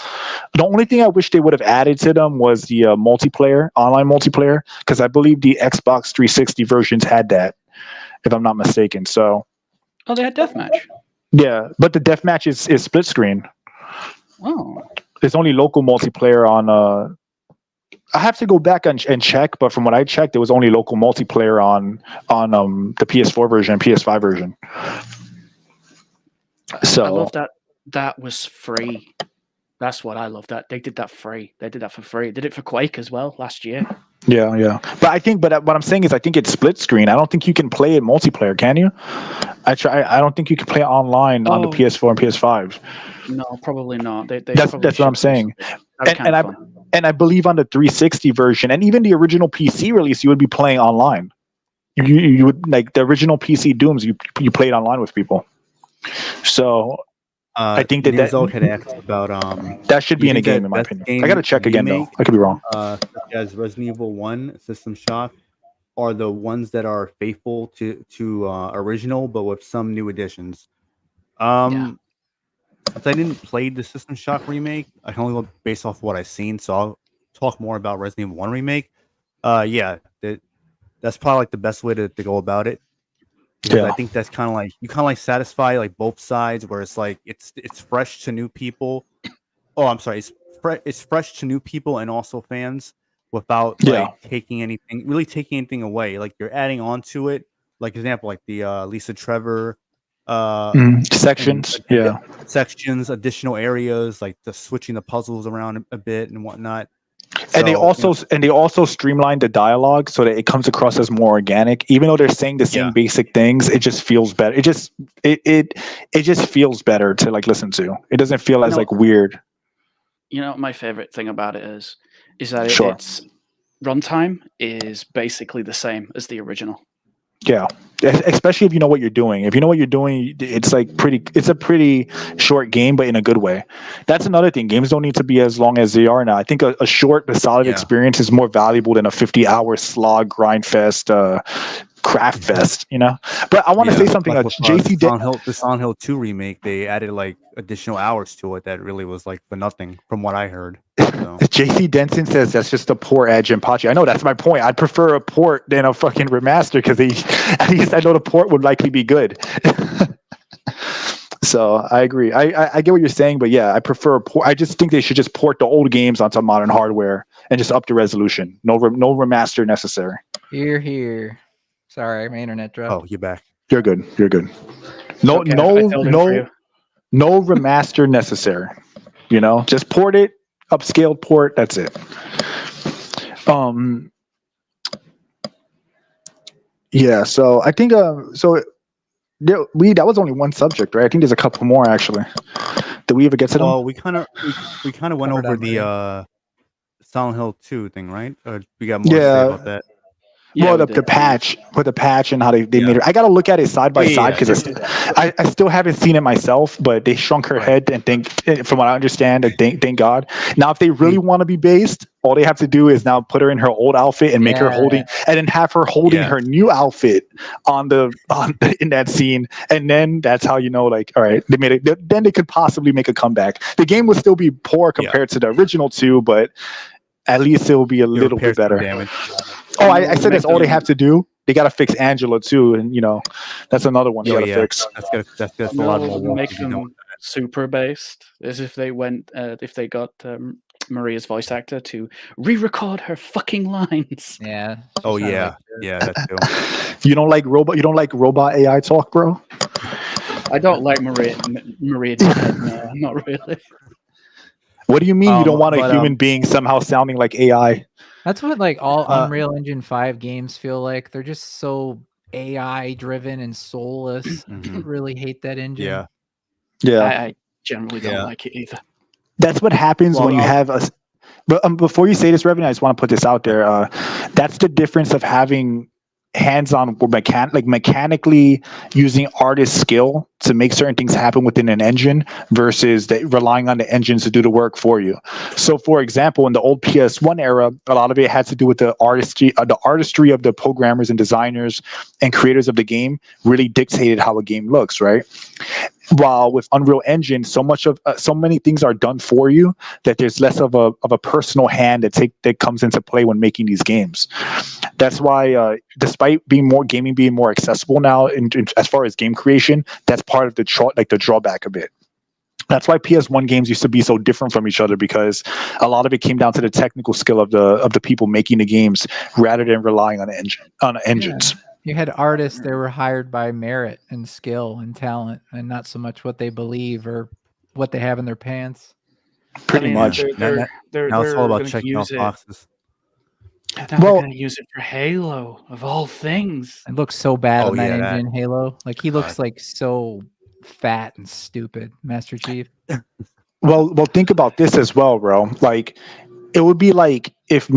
The only thing I wish they would have added to them was the online multiplayer, because I believe the Xbox 360 versions had that, if I'm not mistaken. So. Oh, they had deathmatch. Yeah, but the deathmatch is split screen. Oh. There's only local multiplayer on. I have to go back and check, but from what I checked, there was only local multiplayer on the PS4 version and PS5 version. So I love that. That was free. That's what I love. That they did that free. They did that for free. Did it for Quake as well last year. Yeah. But what I'm saying is, I think it's split screen. I don't think you can play it multiplayer. Can you? I don't think you can play it online on the PS4 and PS5. No, probably not. That's what I'm saying. And I believe on the 360 version and even the original PC release, you would be playing online. You would the original PC Dooms. You played online with people. So. I think that had asked about that should be in a game, in my opinion. I got to check again though. I could be wrong. Such as Resident Evil 1, System Shock, are the ones that are faithful to original, but with some new additions. Since I didn't play the System Shock remake, I can only go based off what I've seen. So I'll talk more about Resident Evil 1 remake. That's probably the best way to go about it. Because I think that's kind of you satisfy both sides, where it's it's fresh to new people. Oh, I'm sorry, it's fresh to new people and also fans without taking anything away. You're adding on to it. Example, the Lisa Trevor sections, sections, additional areas, the switching the puzzles around a bit and whatnot. And they also streamlined the dialogue so that it comes across as more organic. Even though they're saying the same basic things, it just feels better. It just feels better to listen to. It doesn't feel as weird. You know, my favorite thing about it is that its runtime is basically the same as the original. Yeah, especially if you know what you're doing. If you know what you're doing, it's it's a pretty short game, but in a good way. That's another thing. Games don't need to be as long as they are now. I think a short but solid experience is more valuable than a 50-hour slog grind fest, craft fest. But I want to say something. The Silent Hill 2 remake, they added additional hours to it that really was for nothing, from what I heard. So. JC Denson says that's just a poor Edge and Pachi. I know, that's my point. I'd prefer a port than a fucking remaster, because at least I know the port would likely be good. So I agree. I get what you're saying, but yeah, I prefer a port. I just think they should just port the old games onto modern hardware and just up the resolution. No remaster necessary. Here. Sorry, my internet dropped. Oh, you're back. You're good. No remaster necessary. Just port it. Upscaled port, that's it. So I think that was only one subject, right? I think there's a couple more actually. Did we ever get to them? Well, we kind of went over the Silent Hill 2 thing, right? We got more to say about that. Yeah, well, we the did. patch with the patch and how they made it. I gotta look at it side by side because I still haven't seen it myself. But they shrunk her head, and from what I understand, thank God. Now, if they really want to be based, all they have to do is now put her in her old outfit and make her holding, and then have her holding her new outfit in that scene, and then that's how you know, like, all right, they made it. Then they could possibly make a comeback. The game would still be poor compared to the original two, but at least it will be a little bit better. Oh, I said that's all they have to do. They got to fix Angela too, and that's another one they got to fix. That's a lot more work. Make them super based, as if they got Maria's voice actor to re-record her fucking lines. Yeah. Oh yeah, that too. You don't like robot? You don't like robot AI talk, bro? I don't like Maria. No, not really. What do you mean you don't want a human being somehow sounding like AI? That's what like all Unreal Engine 5 games feel like. They're just so AI driven and soulless. I really hate that engine. Yeah. I generally don't like it either. That's what happens when you have a. But before you say this, Revan, I just want to put this out there. That's the difference of having hands-on or mechanically using artist skill to make certain things happen within an engine versus relying on the engines to do the work for you. So, for example, in the old PS1 era, a lot of it had to do with the artistry of the programmers and designers and creators of the game really dictated how a game looks, right? While with Unreal Engine, so many things are done for you that there's less of a personal hand that comes into play when making these games. That's why, despite gaming being more accessible now as far as game creation, that's part of the drawback of it. That's why PS1 games used to be so different from each other, because a lot of it came down to the technical skill of the people making the games rather than relying on engines. Yeah. You had artists that were hired by merit and skill and talent, and not so much what they believe or what they have in their pants. Pretty much. Now it's all about checking off boxes. They're going to use it for Halo, of all things. It looks so bad on that engine, Halo. Like, he looks like so fat and stupid, Master Chief. Well, think about this as well, bro. Like, it would be like it's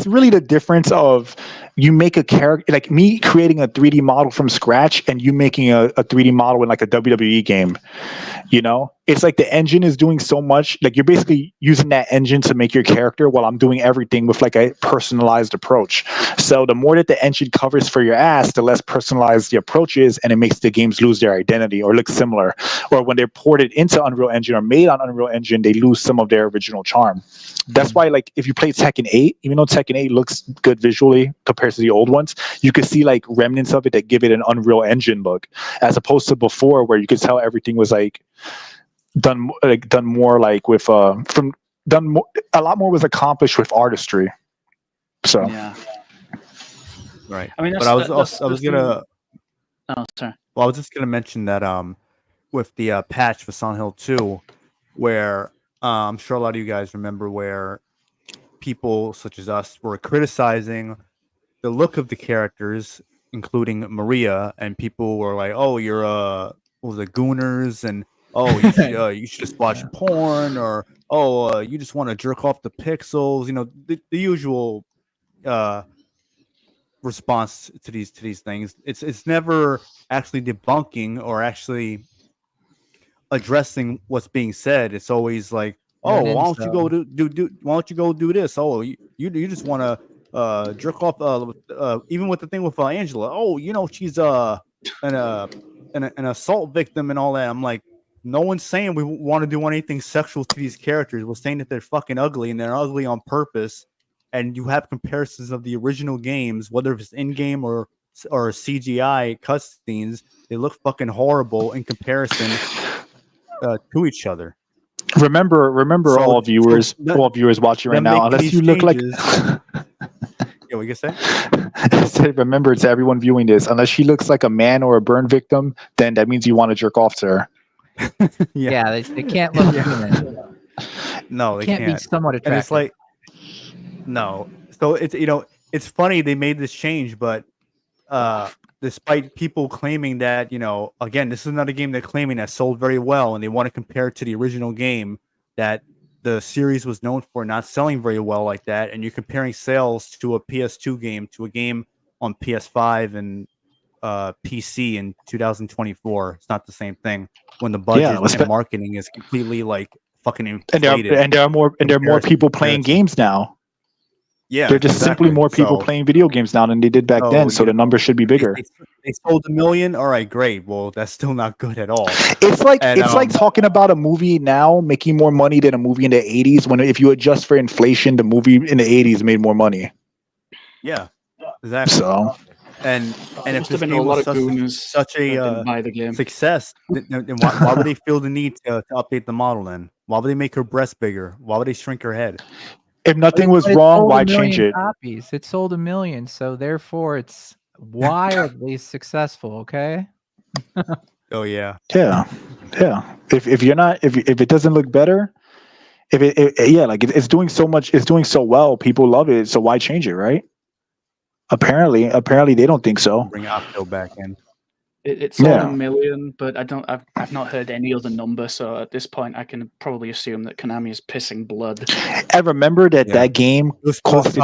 really the difference of you make a character, like me creating a 3D model from scratch and you making a 3D model in like a WWE game. It's like the engine is doing so much, like you're basically using that engine to make your character while I'm doing everything with like a personalized approach. So the more that the engine covers for your ass, the less personalized the approach is, and it makes the games lose their identity or look similar. Or when they're ported into Unreal Engine or made on Unreal Engine, they lose some of their original charm. That's why, like, if you play Tekken 8, even though Tekken 8 looks good visually compared to the old ones, you could see like remnants of it that give it an Unreal Engine look, as opposed to before where you could tell everything was like done more like with a lot more was accomplished with artistry. So yeah, right. I mean, but I was gonna. Oh, sorry. Well, I was just gonna mention that with the patch for Silent Hill 2, where I'm sure a lot of you guys remember where people such as us were criticizing the look of the characters, including Maria, and people were like, "Oh, you're what was it, gooners?" and "Oh, you should just watch porn," or "Oh, you just want to jerk off the pixels." The usual response to these things. It's never actually debunking or actually addressing what's being said. It's always like, "Oh, why don't you go do why don't you go do this? Oh, you just want to jerk off even with the thing with Angela. Oh, she's an assault victim and all that." I'm like, no one's saying we want to do anything sexual to these characters. We're saying that they're fucking ugly, and they're ugly on purpose. And you have comparisons of the original games, whether it's in-game or CGI cutscenes, they look fucking horrible in comparison to each other. Remember, all viewers watching right now, unless you look like. Yeah, what you say? I said, remember to everyone viewing this, unless she looks like a man or a burn victim, then that means you want to jerk off to her. Yeah, they can't look human. No, they can't be somewhat attractive. And it's like, no. So it's funny they made this change, but despite people claiming that, again, this is another game they're claiming that sold very well, and they want to compare it to the original game, that the series was known for not selling very well like that, and you're comparing sales to a PS2 game to a game on PS5 and PC in 2024. It's not the same thing when the budget and marketing is completely like fucking inflated. And there are more people playing games now. Yeah, they're just simply more people playing video games now than they did back then. So the numbers should be bigger. They sold 1 million. All right, great. Well, that's still not good at all. It's like like talking about a movie now making more money than a movie in the 80s. When if you adjust for inflation, the movie in the 80s made more money. Yeah, exactly. So and if this game was such a success, then why would they feel the need to update the model? Then why would they make her breast bigger? Why would they shrink her head? If nothing was wrong, why change it? Copies. It sold 1 million, so therefore it's wildly successful. Okay. Oh yeah. Yeah. If you're not, if it doesn't look better, it's doing so much, it's doing so well, people love it. So why change it, right? Apparently they don't think so. Bring Octo back in. It sold 1 million, but I've not heard any other number. So at this point, I can probably assume that Konami is pissing blood. I remember that game was probably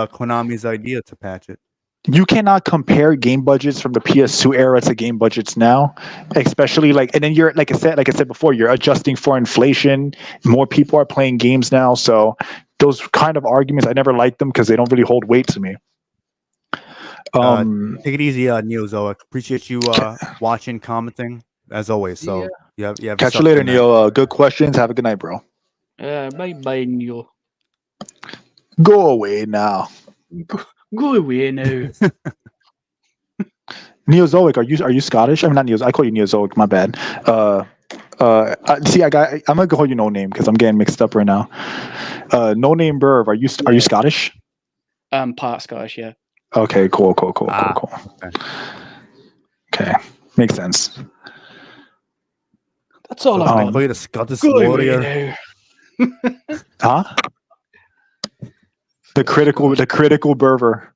Konami's idea to patch it. You cannot compare game budgets from the PS2 era to game budgets now, especially and then you're like I said before, you're adjusting for inflation. More people are playing games now, so those kind of arguments I never liked them because they don't really hold weight to me. Take it easy, Neozoic. Appreciate you watching, commenting as always. So you have catch you later, Neo. Good questions. Have a good night, bro. Bye, Neo. Go away now. Go away now. Neozoic, are you Scottish? I mean, not Neozoic. I call you Neozoic. My bad. See, I'm gonna call you No Name because I'm getting mixed up right now. No Name Burv, are you Scottish? Part Scottish, yeah. Okay, cool. Okay, makes sense. That's all I've got. Played a Scottish warrior. Huh? The critical Burver.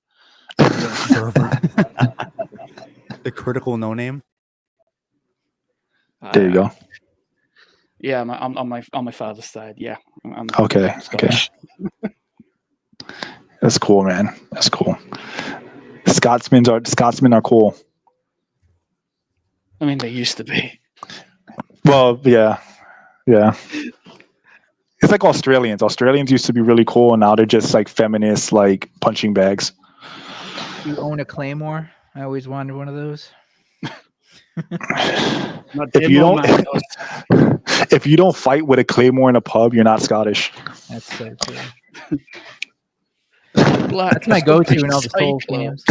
The critical No Name. There you go. Yeah, I'm on my father's side. Yeah. I'm okay. That's cool, man. That's cool. Scotsmen are cool. I mean, they used to be. Well, yeah. It's like Australians. Australians used to be really cool, and now they're just like feminist, like punching bags. You own a Claymore? I always wanted one of those. If you don't fight with a Claymore in a pub, you're not Scottish. That's so true. That's my go-to in all the Souls games.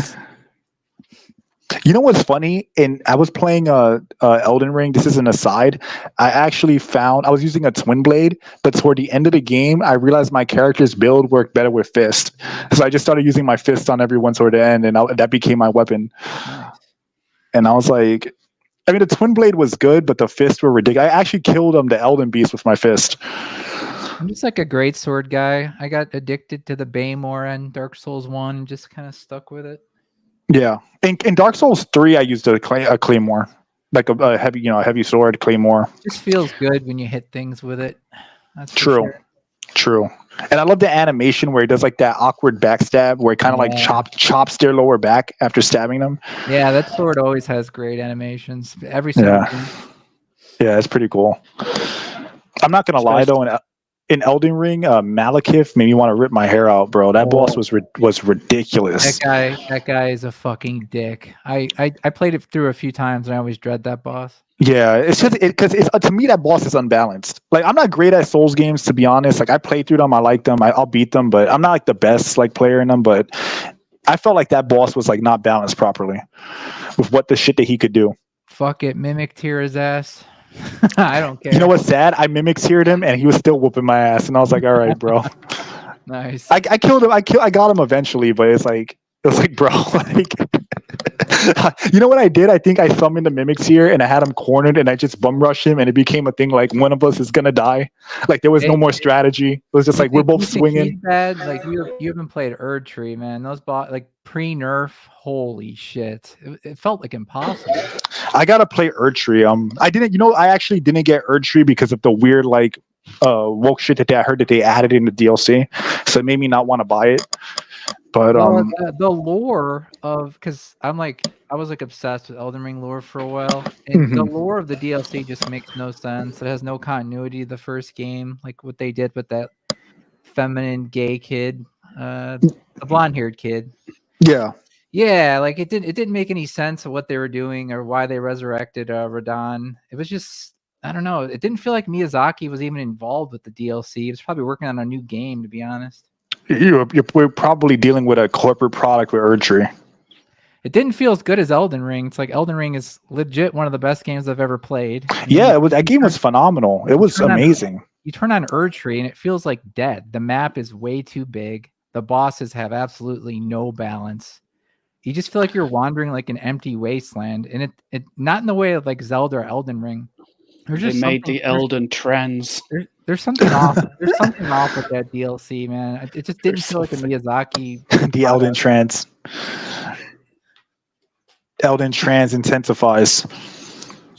You know what's funny? I was playing Elden Ring. This is an aside. I was using a twin blade, but toward the end of the game, I realized my character's build worked better with fist. So I just started using my fist on everyone toward the end, and that became my weapon. Nice. And I was like, I mean, the twin blade was good, but the fists were ridiculous. I actually killed the Elden Beast with my fist. I'm just like a great sword guy. I got addicted to the Baymore and Dark Souls 1 and just kind of stuck with it. Yeah. In Dark Souls 3, I used a Claymore. Like a heavy sword, Claymore. It just feels good when you hit things with it. That's true. And I love the animation where he does like that awkward backstab where it kind of like chops their lower back after stabbing them. Yeah, that sword always has great animations. Every single game. Yeah, it's pretty cool. I'm not gonna lie though, in Elden Ring, Malekith made me want to rip my hair out, bro. That boss was ridiculous. That guy is a fucking dick. I played it through a few times and I always dread that boss. Yeah, it's just because to me that boss is unbalanced. Like I'm not great at Souls games, to be honest. Like I played through them, I like them, I'll beat them, but I'm not like the best like player in them. But I felt like that boss was like not balanced properly with what the shit that he could do. Fuck it, Mimic tear his ass. I don't care. You know what's sad? I Mimic tiered him and he was still whooping my ass, and I was like, all right, bro. Nice. I killed him. I got him eventually, but it was like, bro, like. You know what I did? I think I summoned the Mimics here and I had him cornered and I just bum rushed him and it became a thing like one of us is gonna die. Like there was no more strategy. It was just like we're both swinging. Bad. Like you haven't played Erdtree, man. Those like pre-nerf, holy shit. It felt like impossible. I gotta play Erdtree. I actually didn't get Erdtree because of the weird like woke shit that I heard that they added in the DLC, so it made me not want to buy it. But well, the lore of, because I was like obsessed with Elden Ring lore for a while, and the lore of the DLC just makes no sense. It has no continuity to the first game, like what they did with that feminine gay kid, the blonde-haired kid. Yeah, like it didn't make any sense of what they were doing or why they resurrected Radon. It was just, I don't know. It didn't feel like Miyazaki was even involved with the DLC. He was probably working on a new game, to be honest. We're probably dealing with a corporate product with Erdtree. It didn't feel as good as Elden Ring. It's like Elden Ring is legit one of the best games I've ever played. Yeah, that game was phenomenal. It was amazing. You turn on Erdtree and it feels like dead. The map is way too big. The bosses have absolutely no balance. You just feel like you're wandering like an empty wasteland, and it not in the way of like Zelda or Elden Ring. They made the Elden trends. There's something off. There's something off with that DLC, man. It just didn't feel like a Miyazaki. The Elden trans. Elden trans intensifies.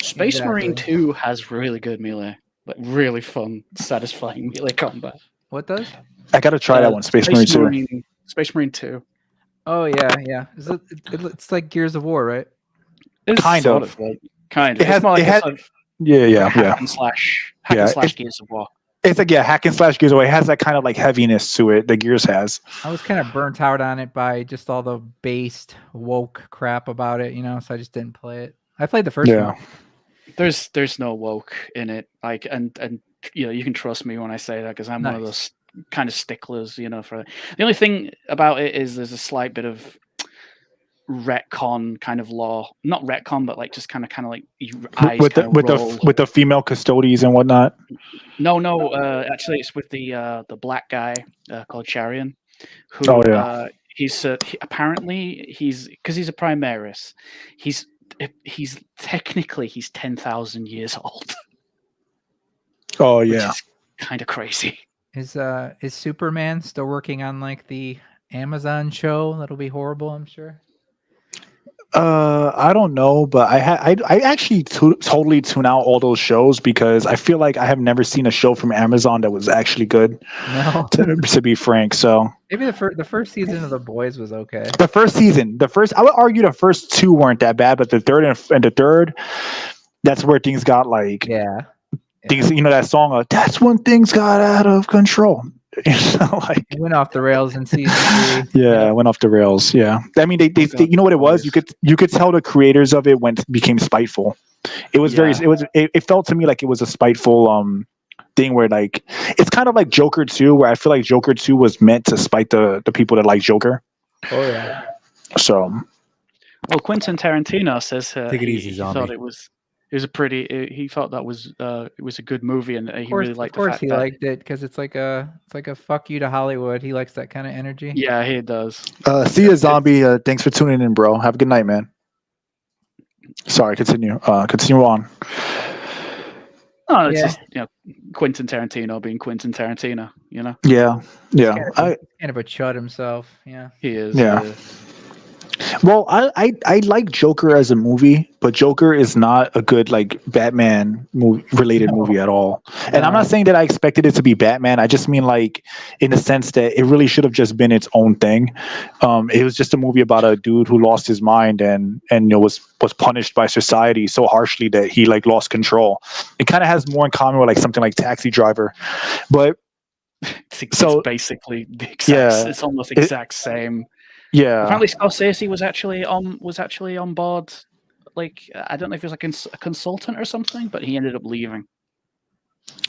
Space Marine 2 has really good melee, like really fun, satisfying melee combat. What does? I gotta try that one. Space Marine 2. Space Marine 2. Oh yeah. It's like Gears of War, right? It's kind of. Kind of. It has, hack and slash Gears of War. It's like hack and slash Gears of War. It has that kind of like heaviness to it that Gears has. I was kind of burnt out on it by just all the based woke crap about it, so I just didn't play it. I played the first one. There's no woke in it, like and you can trust me when I say that, because I'm one of those kind of sticklers, for it. The only thing about it is there's a slight bit of retcon kind of law, not retcon, but like just kind of like eyes with the female custodies and whatnot. No, actually it's with the black guy called Charion, who apparently he's a Primaris. He's technically 10,000 years old. Oh yeah, which is kind of crazy. Is Superman still working on like the Amazon show? That'll be horrible, I'm sure. I don't know, but I actually totally tune out all those shows because I feel like I have never seen a show from Amazon that was actually good. No, to be frank. So maybe the first season of The Boys was okay. I would argue the first two weren't that bad, but the third and the third, that's where things got like things. That song, that's when things got out of control. Like it went off the rails in season 3. Yeah, it went off the rails. Yeah, I mean, they you know what it was? You could tell the creators of it became spiteful. It was it felt to me like it was a spiteful thing where like it's kind of like Joker 2, where I feel like Joker 2 was meant to spite the people that like Joker. Oh yeah. So, well, Quentin Tarantino says take it easy, zombie. He thought it was he thought that was it was a good movie, and he really liked. Of course, he liked it because it's like a fuck you to Hollywood. He likes that kind of energy. Yeah, he does. See you, zombie. Thanks for tuning in, bro. Have a good night, man. Sorry, continue. Continue on. Oh, it's just Quentin Tarantino being Quentin Tarantino. Yeah. Kind of a chud himself. Yeah, he is. Yeah. Well, I like Joker as a movie, but Joker is not a good like Batman related movie at all. And I'm not saying that I expected it to be Batman. I just mean like in the sense that it really should have just been its own thing. It was just a movie about a dude who lost his mind and was punished by society so harshly that he like lost control. It kind of has more in common with like something like Taxi Driver, but it's basically the exact. It's almost the exact same. Yeah. Apparently, Scorsese was actually on board. Like, I don't know if he was like a consultant or something, but he ended up leaving.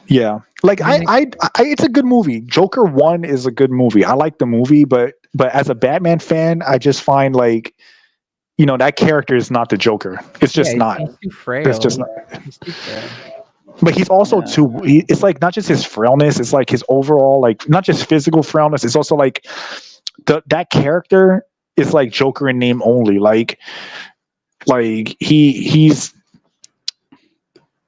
Yeah, like I it's a good movie. Joker 1 is a good movie. I like the movie, but as a Batman fan, I just find like, that character is not the Joker. It's just not. He's too frail. It's just not. He's too frail. But he's also it's like not just his frailness. It's like his overall like not just physical frailness. It's also like that character is like Joker in name only. Like he's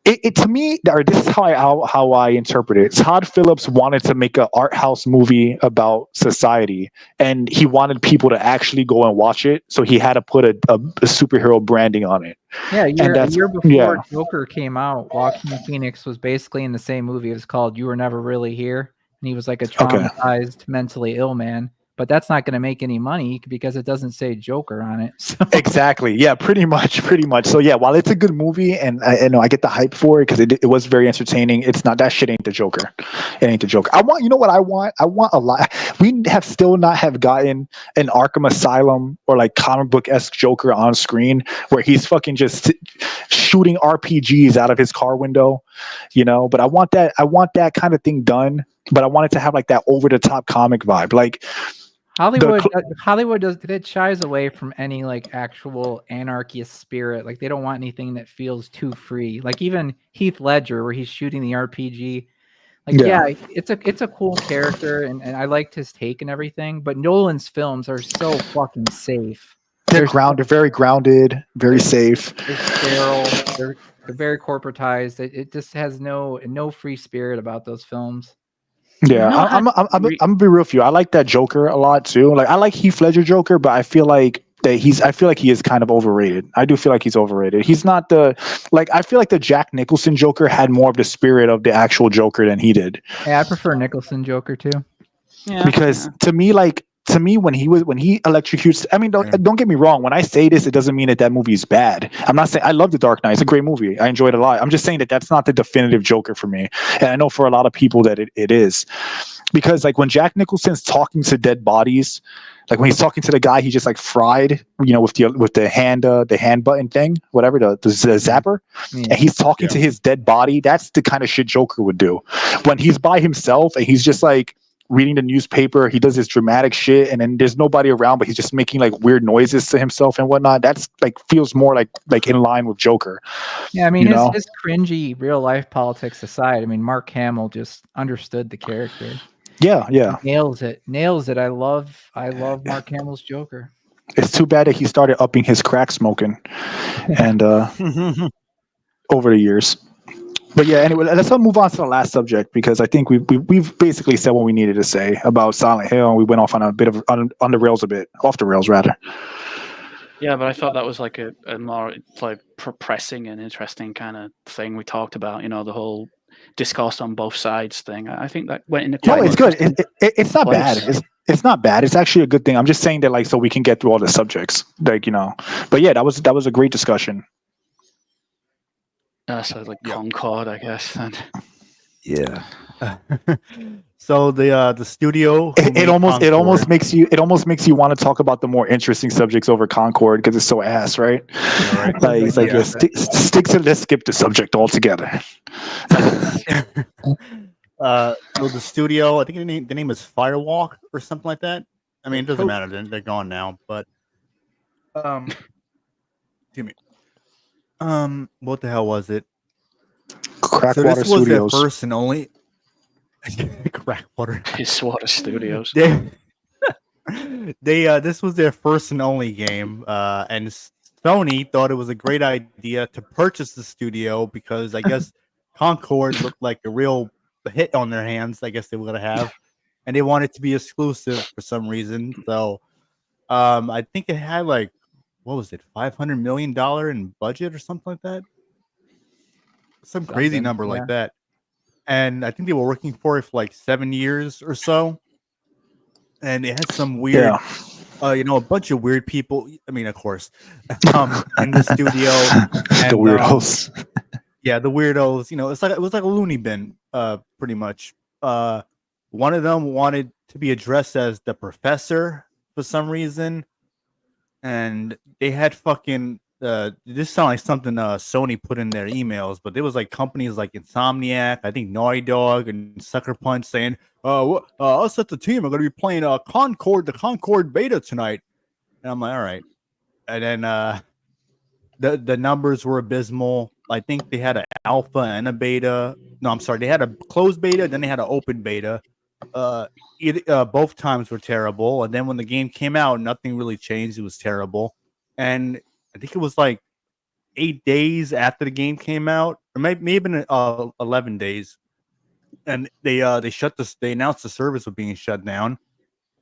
it to me, or this is how I interpret it. Todd Phillips wanted to make an art house movie about society, and he wanted people to actually go and watch it. So he had to put a superhero branding on it. Yeah, a year before yeah. Joker came out, Joaquin Phoenix was basically in the same movie. It was called "You Were Never Really Here," and he was like a traumatized, mentally ill man. But that's not going to make any money because it doesn't say Joker on it. So. Exactly. Yeah, pretty much. So yeah, while it's a good movie and I know I get the hype for it because it was very entertaining, it's not, that shit ain't the Joker. It ain't the Joker. You know what I want? I want a lot. We have still not have gotten an Arkham Asylum or like comic book-esque Joker on screen where he's fucking just shooting RPGs out of his car window, you know? But I want that kind of thing done, but I want it to have like that over-the-top comic vibe. Like Hollywood does it shies away from any like actual anarchist spirit. Like they don't want anything that feels too free. Like even Heath Ledger, where he's shooting the RPG. Like yeah it's a cool character, and I liked his take and everything. But Nolan's films are so fucking safe. They're very grounded, very safe. They're sterile. They're very corporatized. It just has no free spirit about those films. Yeah, I'm gonna be real with you. I like that Joker a lot too. Like I like Heath Ledger Joker, but I feel like he is kind of overrated. I do feel like he's overrated. He's not I feel like the Jack Nicholson Joker had more of the spirit of the actual Joker than he did. Yeah, I prefer Nicholson Joker too. Yeah, because to me when he electrocutes, I mean, don't get me wrong. When I say this, it doesn't mean that movie is bad. I'm not saying I love The Dark Knight. It's a great movie. I enjoyed it a lot. I'm just saying that's not the definitive Joker for me. And I know for a lot of people that it is, because like when Jack Nicholson's talking to dead bodies, like when he's talking to the guy he just like fried, you know, with the hand button thing, whatever, the zapper, and he's talking to his dead body. That's the kind of shit Joker would do. When he's by himself and he's just like reading the newspaper, he does this dramatic shit, and then there's nobody around, but he's just making like weird noises to himself and whatnot. That's like feels more like in line with Joker. Yeah, I mean, his cringy real life politics aside, I mean, Mark Hamill just understood the character. Yeah. He nails it. I love Mark Hamill's Joker. It's too bad that he started upping his crack smoking, and over the years. But yeah, anyway, let's move on to the last subject, because I think we've basically said what we needed to say about Silent Hill, and we went off on a bit of on the rails a bit, off the rails rather. Yeah, but I thought that was like a more like pressing and interesting kind of thing we talked about. You know, the whole discourse on both sides thing. I think that went into quite. No, it's good. It's not bad. It's not bad. It's actually a good thing. I'm just saying that like so we can get through all the subjects, like, you know. But yeah, that was a great discussion. So like Concord, I guess. Then. Yeah. So the studio. It almost makes you want to talk about the more interesting subjects over Concord because it's so ass, right? Yeah, right. Like it's like stick to let's skip the subject altogether. So the studio, I think the name is Firewalk or something like that. I mean, it doesn't matter. They're gone now, but excuse me. What the hell was it? Crackwater so this was Studios. Their first and only Crackwater. Swatter Studios. This was their first and only game, and Sony thought it was a great idea to purchase the studio because I guess Concord looked like a real hit on their hands. I guess they were gonna have, and they wanted to be exclusive for some reason. So, I think it had like, what was it, $500 million in budget or something like that? Some crazy number like that. And I think they were working for it for like 7 years or so. And it had some weird, a bunch of weird people. I mean, of course, in the studio. And, the weirdos. The weirdos. You know, it was like a loony bin, pretty much. One of them wanted to be addressed as the professor for some reason. And they had fucking this sounds like something Sony put in their emails, but there was like companies like Insomniac, I think Naughty Dog and Sucker Punch saying, us at the team are going to be playing the Concord beta tonight. And I'm like, all right. And then the numbers were abysmal. I think they had an alpha and a beta. No, I'm sorry. They had a closed beta, then they had an open beta. Both times were terrible, and then when the game came out, nothing really changed. It was terrible, and I think it was like 8 days after the game came out, or maybe been 11 days, and they announced the service was being shut down,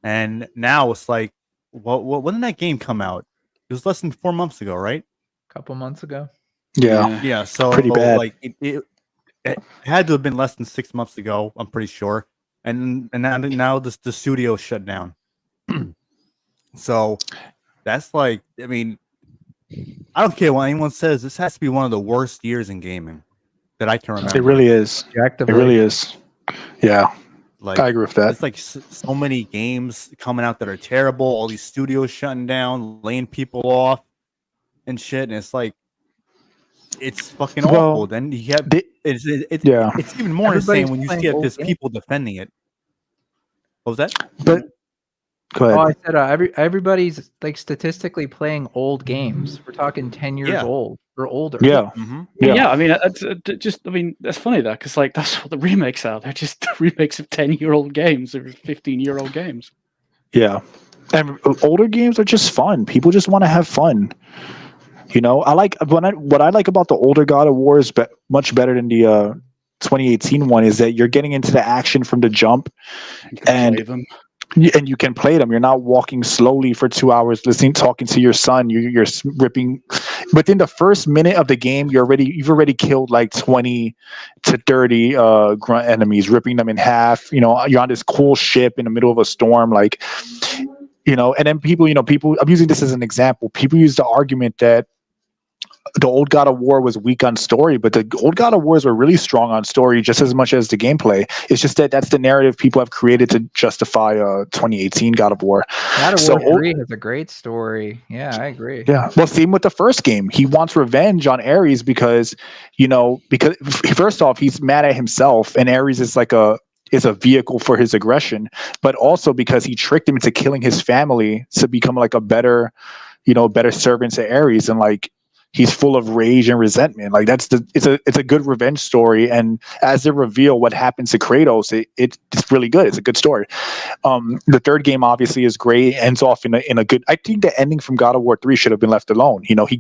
and now it's like, when did that game come out? It was less than 4 months ago, right? A couple months ago. Yeah. So Pretty bad. like it had to have been less than 6 months ago. I'm pretty sure, and now the studio shut down. So that's like, I mean, I don't care what anyone says. This has to be one of the worst years in gaming that I can remember. It really is. Objectively. It really is. Yeah, Like, I agree with that. It's like so many games coming out that are terrible. All these studios shutting down, laying people off, and shit. And it's like, it's fucking awful. Then you have it's even more insane when you see there's people defending it. What was that? But go ahead. Oh, I said everybody's like statistically playing old games. We're talking 10 years old or older. Yeah. Yeah, I mean, that's funny though, because like that's what the remakes are. They're just remakes of 10-year-old games or 15-year-old games. Yeah, and older games are just fun. People just want to have fun. You know, what I like about the older God of War is much better than the 2018 one is that you're getting into the action from the jump, and you can play them. You're not walking slowly for 2 hours, talking to your son. You're ripping. Within the first minute of the game, you've already killed like 20 to 30 grunt enemies, ripping them in half. You know, you're on this cool ship in the middle of a storm, like, you know. And then people. I'm using this as an example. People use the argument that the old God of War was weak on story, but the old God of Wars were really strong on story just as much as the gameplay. It's just that that's the narrative people have created to justify 2018 God of War. God of War 3 has a great story. Yeah, I agree. Yeah. Well, same with the first game. He wants revenge on Ares because first off, he's mad at himself, and Ares is like a vehicle for his aggression, but also because he tricked him into killing his family to become like a better servant to Ares, and like, he's full of rage and resentment. Like it's a good revenge story, and as they reveal what happens to Kratos, it's really good. It's a good story. The third game obviously is great. Ends off in a good. I think the ending from God of War 3 should have been left alone. You know, he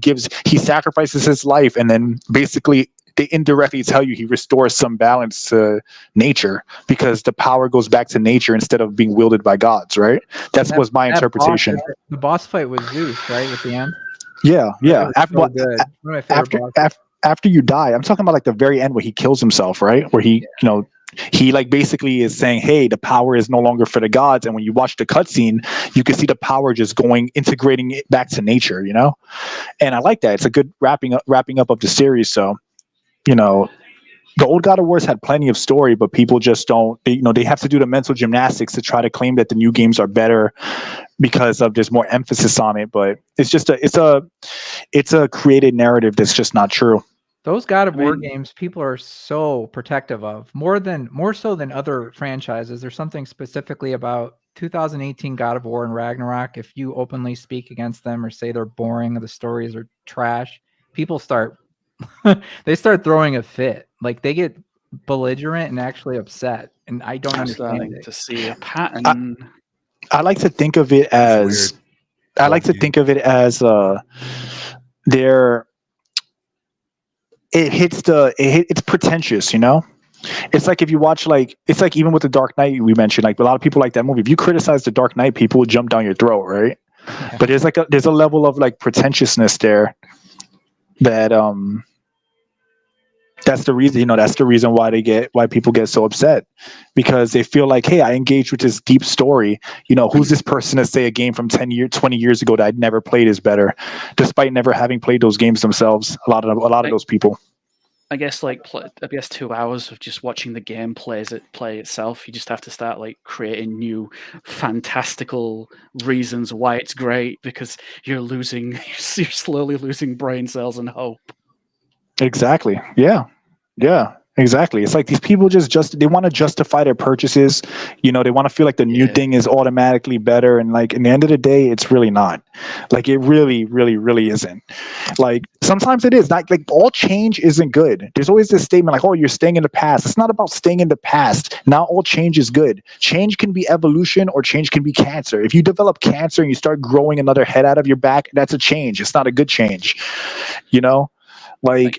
sacrifices his life, and then basically they indirectly tell you he restores some balance to nature because the power goes back to nature instead of being wielded by gods. Right? That was my interpretation. The boss fight was Zeus, right, at the end. Yeah. After you die, I'm talking about like the very end where he kills himself, right? Where he like basically is saying, "Hey, the power is no longer for the gods." And when you watch the cutscene, you can see the power just integrating it back to nature, you know. And I like that. It's a good wrapping up of the series. So, you know, the old God of Wars had plenty of story, but people just don't. They have to do the mental gymnastics to try to claim that the new games are better because of there's more emphasis on it. But it's just it's a created narrative that's just not true. Those God of War games, people are so protective of more so than other franchises. There's something specifically about 2018 God of War and Ragnarok. If you openly speak against them or say they're boring or the stories are trash, people start throwing a fit. Like, they get belligerent and actually upset, and I don't understand it. To see a pattern. I like to think of it as it's pretentious, you know. It's like if you watch it's like even with the Dark Knight we mentioned, like a lot of people like that movie. If you criticize the Dark Knight, people will jump down your throat, right? Yeah. But there's a level of like pretentiousness there that that's the reason, why people get so upset, because they feel like, hey, I engaged with this deep story. You know, who's this person to say a game from 20 years ago that I'd never played is better, despite never having played those games themselves. A lot of those people. I guess 2 hours of just watching the game play itself, you just have to start like creating new fantastical reasons why it's great, because you're slowly losing brain cells and hope. Exactly. Yeah. Exactly. It's like these people they want to justify their purchases. You know, they want to feel like the new thing is automatically better, and like in the end of the day, it's really not. Like, it really, really, really isn't. Like, sometimes it is not. Like, all change isn't good. There's always this statement like, "Oh, you're staying in the past." It's not about staying in the past. Not all change is good. Change can be evolution, or change can be cancer. If you develop cancer and you start growing another head out of your back, that's a change. It's not a good change. You know. Like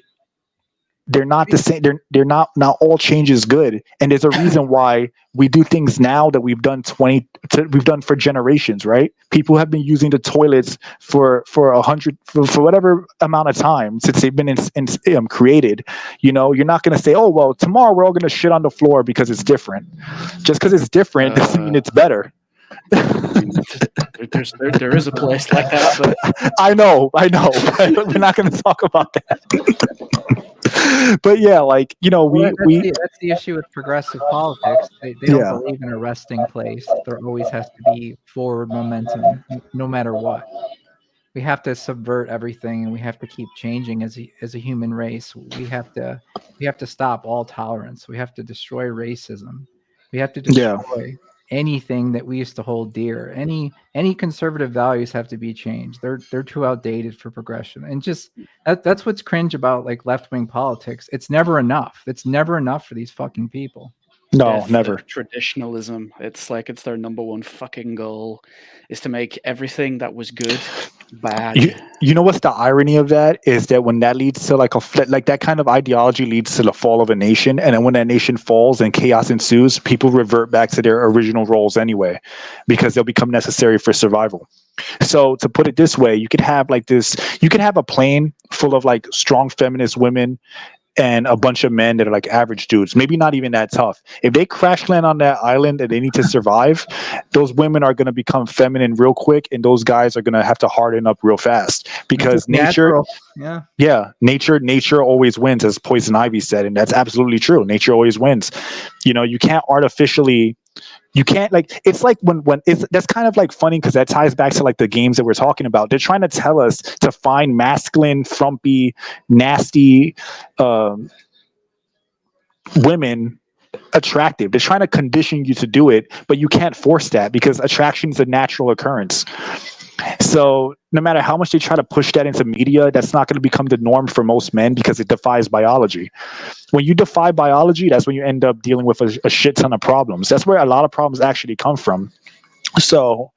they're not the same. They're not all change is good, and there's a reason why we do things now that we've done we've done for generations, right? People have been using the toilets for 100 for whatever amount of time since they've been created. You know, you're not going to say, oh well, tomorrow we're all going to shit on the floor because it's different. Just because it's different doesn't mean it's better. There is a place like that, but I know, but we're not going to talk about that. But yeah, like, you know, that's the issue with progressive politics. They don't believe in a resting place. There always has to be forward momentum, no matter what. We have to subvert everything, and we have to keep changing as a human race. We have to stop all tolerance. We have to destroy racism. We have to destroy anything that we used to hold dear. Any conservative values have to be changed. They're too outdated for progression. And just that's what's cringe about like left-wing politics. It's never enough. It's never enough for these fucking people. No, never. Traditionalism. It's like it's their number one fucking goal is to make everything that was good bad. You know what's the irony of that is that when that leads to like that kind of ideology leads to the fall of a nation, and then when that nation falls and chaos ensues, people revert back to their original roles anyway, because they'll become necessary for survival. So to put it this way, you could have a plane full of like strong feminist women and a bunch of men that are like average dudes, maybe not even that tough. If they crash land on that island and they need to survive, those women are going to become feminine real quick, and those guys are going to have to harden up real fast because nature always wins, as Poison Ivy said, and that's absolutely true. Nature always wins. You know, you can't artificially. You can't it's like when that's kind of like funny because that ties back to like the games that we're talking about. They're trying to tell us to find masculine, frumpy, nasty women attractive. They're trying to condition you to do it, but you can't force that because attraction is a natural occurrence. So no matter how much they try to push that into media, that's not going to become the norm for most men because it defies biology. When you defy biology, that's when you end up dealing with a shit ton of problems. That's where a lot of problems actually come from. So,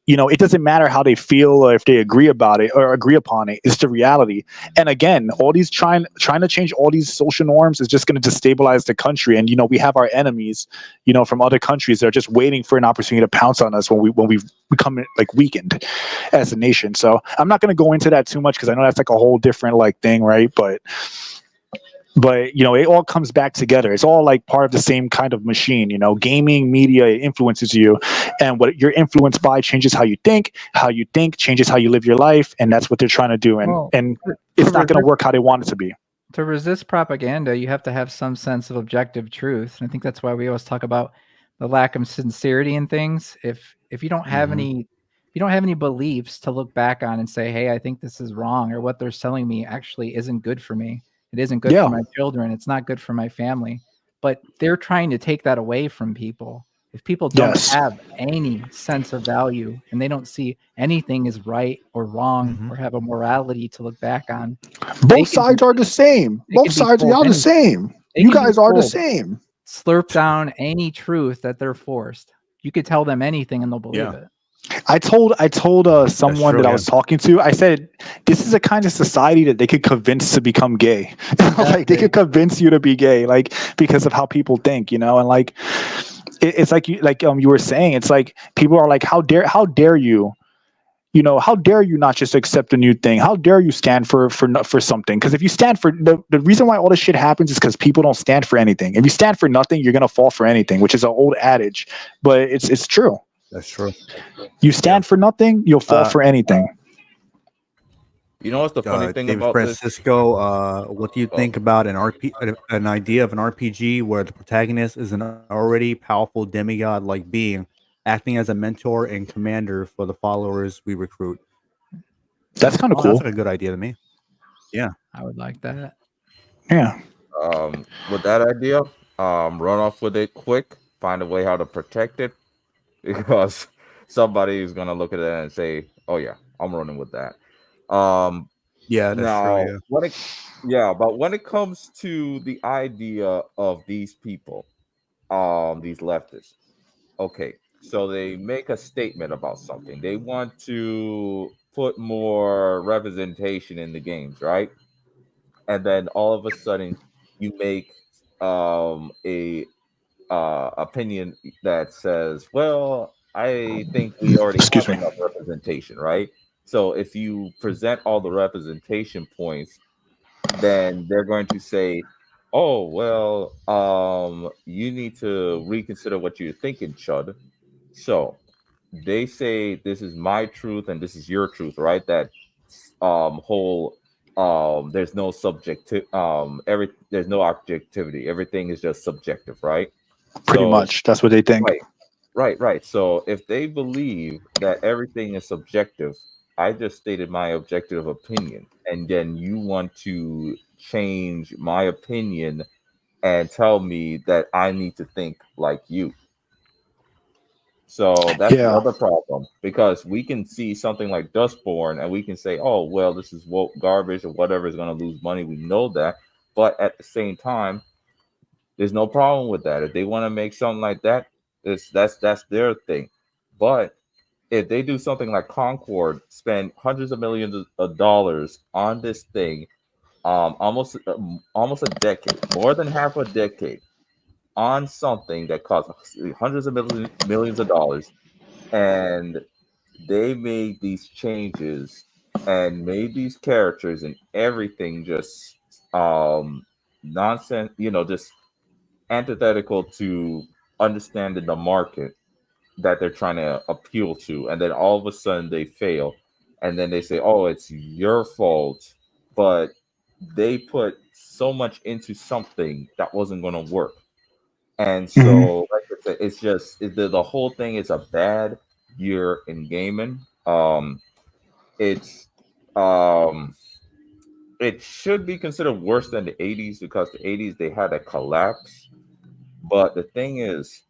you know, it doesn't matter how they feel or if they agree about it or agree upon it. It's the reality. And again, all these trying to change all these social norms is just going to destabilize the country. And, you know, we have our enemies, you know, from other countries that are just waiting for an opportunity to pounce on us when we become like weakened as a nation. So I'm not going to go into that too much because I know that's like a whole different like thing, right? But you know, it all comes back together. It's all like part of the same kind of machine. You know, gaming media influences you, and what you're influenced by changes how you think. How you think changes how you live your life, and that's what they're trying to do. And it's not going to work how they want it to be. To resist propaganda, you have to have some sense of objective truth, and I think that's why we always talk about the lack of sincerity in things. If you don't have any beliefs to look back on and say, hey, I think this is wrong, or what they're selling me actually isn't good for me. It isn't good for my children. It's not good for my family. But they're trying to take that away from people. If people don't have any sense of value and they don't see anything is right or wrong or have a morality to look back on. Both sides are the same. Both sides are the same. You guys are the same. Slurp down any truth that they're forced. You could tell them anything and they'll believe it. I told someone that I was talking to, I said, this is a kind of society that they could convince to become gay. Like they could convince you to be gay, like because of how people think, you know, and like it's like you were saying, it's like people are like, how dare you? You know, how dare you not just accept a new thing? How dare you stand for something? Because if you stand for the reason why all this shit happens is because people don't stand for anything. If you stand for nothing, you're gonna fall for anything, which is an old adage, but it's true. That's true. You stand for nothing, you'll fall for anything. You know what's the funny thing David about Francisco, what do you think about an idea of an RPG where the protagonist is an already powerful demigod-like being, acting as a mentor and commander for the followers we recruit? That's kind of cool. That's like a good idea to me. Yeah, I would like that. Yeah. With that idea, run off with it quick. Find a way how to protect it, because somebody is gonna look at it and say, "Oh yeah, I'm running with that." Yeah, that's now, true. but when it comes to the idea of these people, these leftists, okay, so they make a statement about something. They want to put more representation in the games, right? and then all of a sudden you make a opinion that says, well, I think we already have enough representation, right? So if you present all the representation points, then they're going to say, oh, well, you need to reconsider what you're thinking, chud. So they say this is my truth and this is your truth, right? That whole there's no there's no objectivity. Everything is just subjective, right? Pretty much. That's what they think. Right. So if they believe that everything is subjective, I just stated my objective opinion, and then you want to change my opinion and tell me that I need to think like you. So that's the other problem, because we can see something like Dustborn and we can say, oh, well, this is woke garbage or whatever is going to lose money. We know that. But at the same time, there's no problem with that. If they want to make something like that, that's their thing. But if they do something like Concord, spend hundreds of millions of dollars on this thing, almost a decade, more than half a decade, on something that costs hundreds of millions of dollars, and they made these changes and made these characters and everything just nonsense, just antithetical to understanding the market that they're trying to appeal to, and then all of a sudden they fail, and then they say, oh, it's your fault, but they put so much into something that wasn't going to work. And so like I said, it's just the whole thing is a bad year in gaming. It's it should be considered worse than the 80s, because the 80s they had a collapse. But the thing is,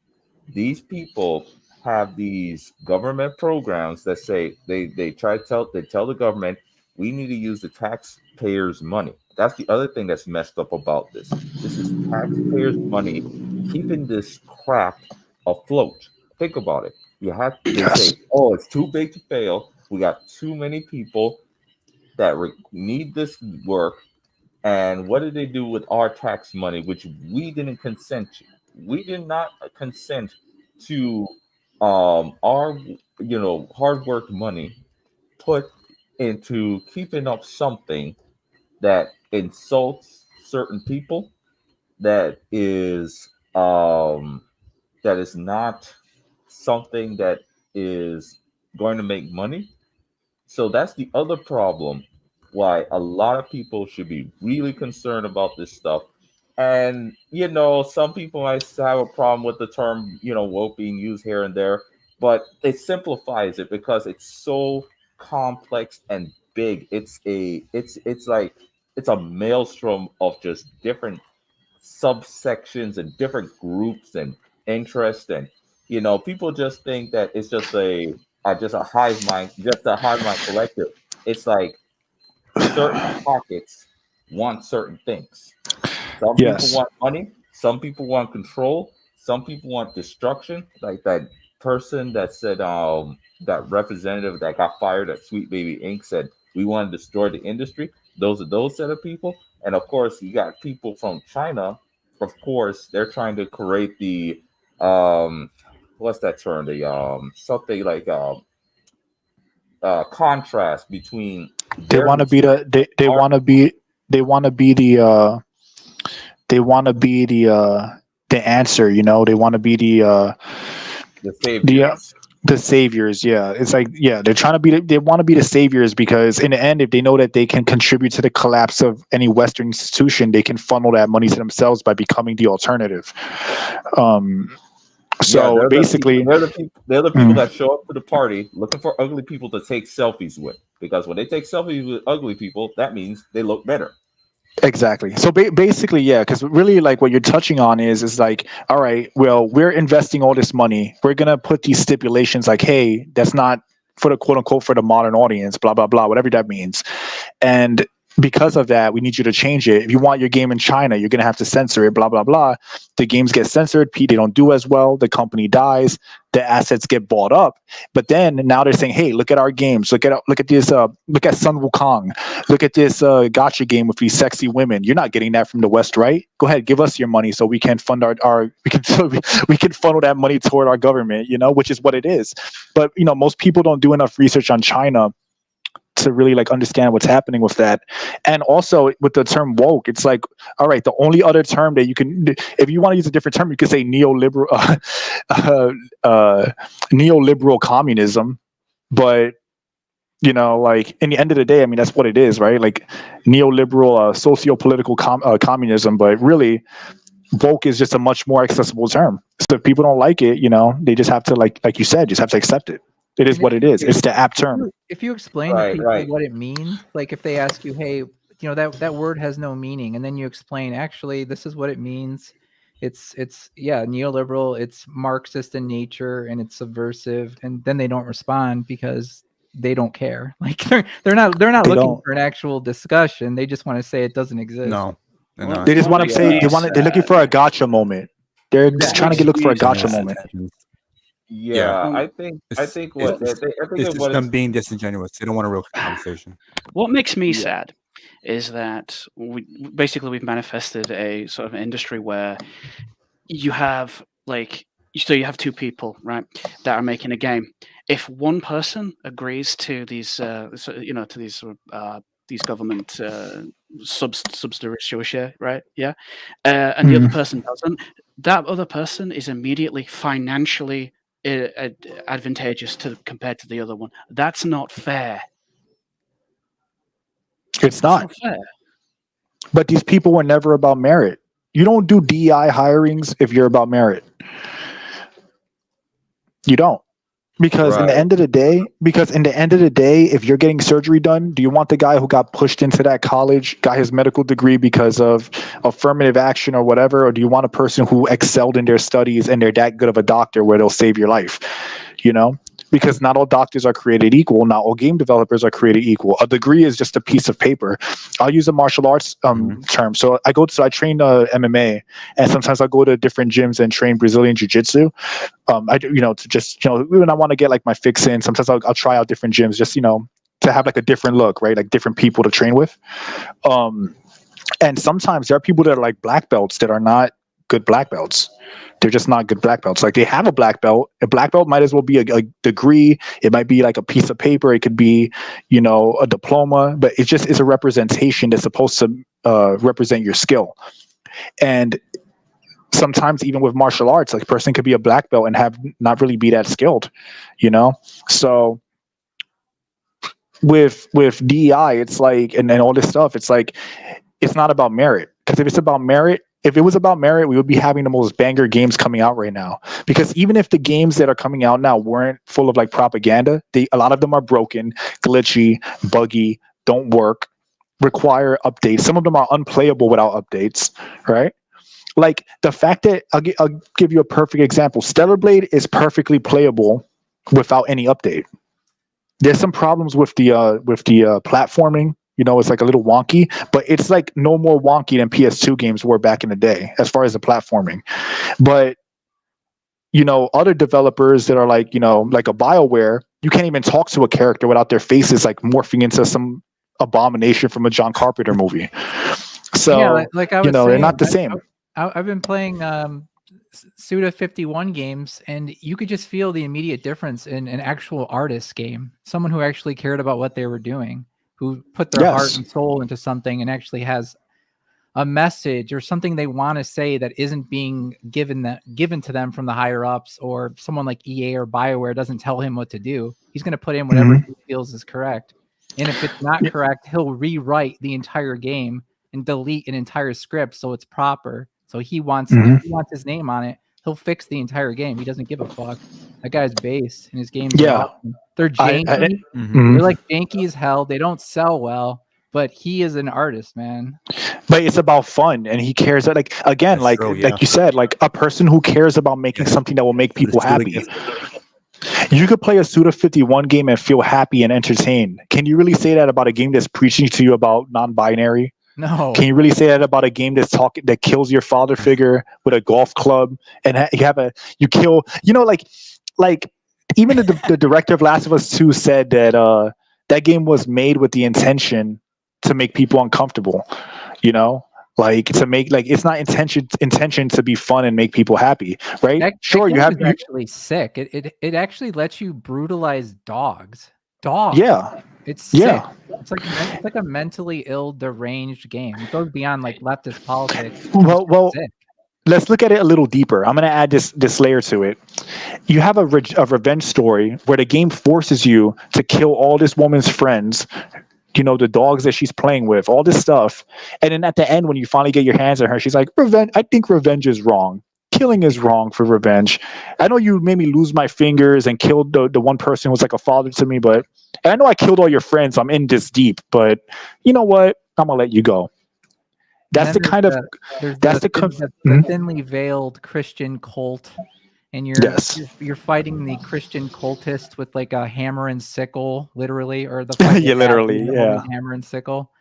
these people have these government programs that say they tell the government, we need to use the taxpayers' money. That's the other thing that's messed up about this. This is taxpayers' money keeping this crap afloat. Think about it. They say, oh, it's too big to fail. We got too many people that need this work. And what did they do with our tax money, which we didn't consent to? We did not consent to our hard work money put into keeping up something that insults certain people, that is not something that is going to make money. So that's the other problem, why a lot of people should be really concerned about this stuff. And some people might have a problem with the term woke being used here and there, but it simplifies it because it's so complex and big. It's like it's a maelstrom of just different subsections and different groups and interests, and people just think that it's just a hive mind, just a hive mind collective. It's like certain pockets want certain things. Some people want money, some people want control, some people want destruction, like that person that said that representative that got fired at Sweet Baby Inc. said we want to destroy the industry. Those are those set of people. And of course you got people from China, of course they're trying to create the what's that term, the something like contrast between they want to be the they want to be the answer, they want to be the saviors. The saviors, yeah. It's like, yeah, they're trying to be they want to be the saviors, because in the end, if they know that they can contribute to the collapse of any Western institution, they can funnel that money to themselves by becoming the alternative. So they're basically, they're the people that show up to the party looking for ugly people to take selfies with, because when they take selfies with ugly people, that means they look better. Exactly. So basically, yeah, because really, like, what you're touching on is like, all right, well, we're investing all this money. We're gonna put these stipulations like, hey, that's not for the quote unquote for the modern audience, blah blah blah, whatever that means. And because of that, we need you to change it. If you want your game in China, you're going to have to censor it, blah, blah, blah. The games get censored. They don't do as well. The company dies. The assets get bought up. But then now they're saying, hey, look at our games. Look at this. Look at Sun Wukong. Look at this gacha game with these sexy women. You're not getting that from the West, right? Go ahead, give us your money so we can fund we can funnel that money toward our government, which is what it is. But, most people don't do enough research on China to really like understand what's happening with that. And also with the term woke, it's like, all right, the only other term that you can, if you want to use a different term, you could say neoliberal communism. But like in the end of the day, I mean, that's what it is, right? Like neoliberal socio-political communism. But really, woke is just a much more accessible term. So if people don't like it, they just have to like you said, just have to accept it. It is what it is. It's the apt term. If you explain to people what it means, like if they ask you, hey, that word has no meaning, and then you explain, actually, this is what it means. It's neoliberal, it's Marxist in nature, and it's subversive, and then they don't respond because they don't care. Like they're not looking for an actual discussion. They just want to say it doesn't exist. No. They just want to say they're looking for a gotcha moment. They're just trying to look for a gotcha moment. Yeah, I think what it's just them being disingenuous. They don't want a real conversation. What makes me sad is that we've manifested a sort of industry where you have you have two people, right, that are making a game. If one person agrees to these these government subsidiary, right? Yeah, and the other person doesn't. That other person is immediately financially advantageous compared to the other one. That's not fair. It's not fair. But these people were never about merit. You don't do DEI hirings if you're about merit. You don't. Because in the end of the day, if you're getting surgery done, do you want the guy who got pushed into that college, got his medical degree because of affirmative action or whatever, or do you want a person who excelled in their studies and they're that good of a doctor where they'll save your life? Because not all doctors are created equal. Not all game developers are created equal. A degree is just a piece of paper. I'll use a martial arts term. So I train MMA, and sometimes I go to different gyms and train Brazilian jiu-jitsu. I do, to just, when I want to get like my fix in, sometimes I'll try out different gyms just, to have like a different look, right? Like different people to train with. And sometimes there are people that are like black belts that are not good black belts. They're just not good black belts. Like they have a black belt. A black belt might as well be a degree. It might be like a piece of paper. It could be, a diploma, but it just is a representation that's supposed to represent your skill. And sometimes even with martial arts, like a person could be a black belt and have not really be that skilled, So with DEI, it's like, and all this stuff, it's like, it's not about merit. Because if it was about merit, we would be having the most banger games coming out right now. Because even if the games that are coming out now weren't full of like propaganda, a lot of them are broken, glitchy, buggy, don't work, require updates. Some of them are unplayable without updates, right? Like the fact that I'll give you a perfect example. Stellar Blade is perfectly playable without any update. There's some problems with the platforming. It's like a little wonky, but it's like no more wonky than PS2 games were back in the day as far as the platforming. But, other developers that are like, like a BioWare, you can't even talk to a character without their faces like morphing into some abomination from a John Carpenter movie. So, yeah, like I was saying, they're not the same. I've been playing Suda 51 games, and you could just feel the immediate difference in an actual artist game. Someone who actually cared about what they were doing, who put their heart and soul into something and actually has a message or something they want to say that isn't being given to them from the higher ups, or someone like EA or BioWare doesn't tell him what to do. He's going to put in whatever he feels is correct. And if it's not correct, he'll rewrite the entire game and delete an entire script so it's proper. So he wants, if he wants his name on it, he'll fix the entire game. He doesn't give a fuck. That guy's base and his games are awesome. They're janky. They're like janky as hell. They don't sell well, but he is an artist, man. But it's about fun, and he cares. Like again, like you said, like a person who cares about making something that will make people happy. You could play a Suda 51 game and feel happy and entertained. Can you really say that about a game that's preaching to you about non-binary? No. Can you really say that about a game that kills your father figure with a golf club and you kill, like even the director of Last of Us 2 said that that game was made with the intention to make people uncomfortable, like to make, like, it's not intention to be fun and make people happy, right? Sure, you have actually sick. It actually lets you brutalize dogs. Yeah. It's sick. Yeah. It's like a mentally ill, deranged game. It goes beyond like leftist politics. Well, let's look at it a little deeper. I'm going to add this layer to it. You have a revenge story where the game forces you to kill all this woman's friends, the dogs that she's playing with, all this stuff. And then at the end, when you finally get your hands on her, she's like, "Revenge. I think revenge is wrong. Killing is wrong for revenge. I know you made me lose my fingers and killed the one person who was like a father to me, but and I know I killed all your friends, so I'm in this deep, but you know what? I'm going to let you go." That's the kind of the thinly veiled Christian cult, and you're fighting the Christian cultists with like a hammer and sickle, literally, or the hammer and sickle.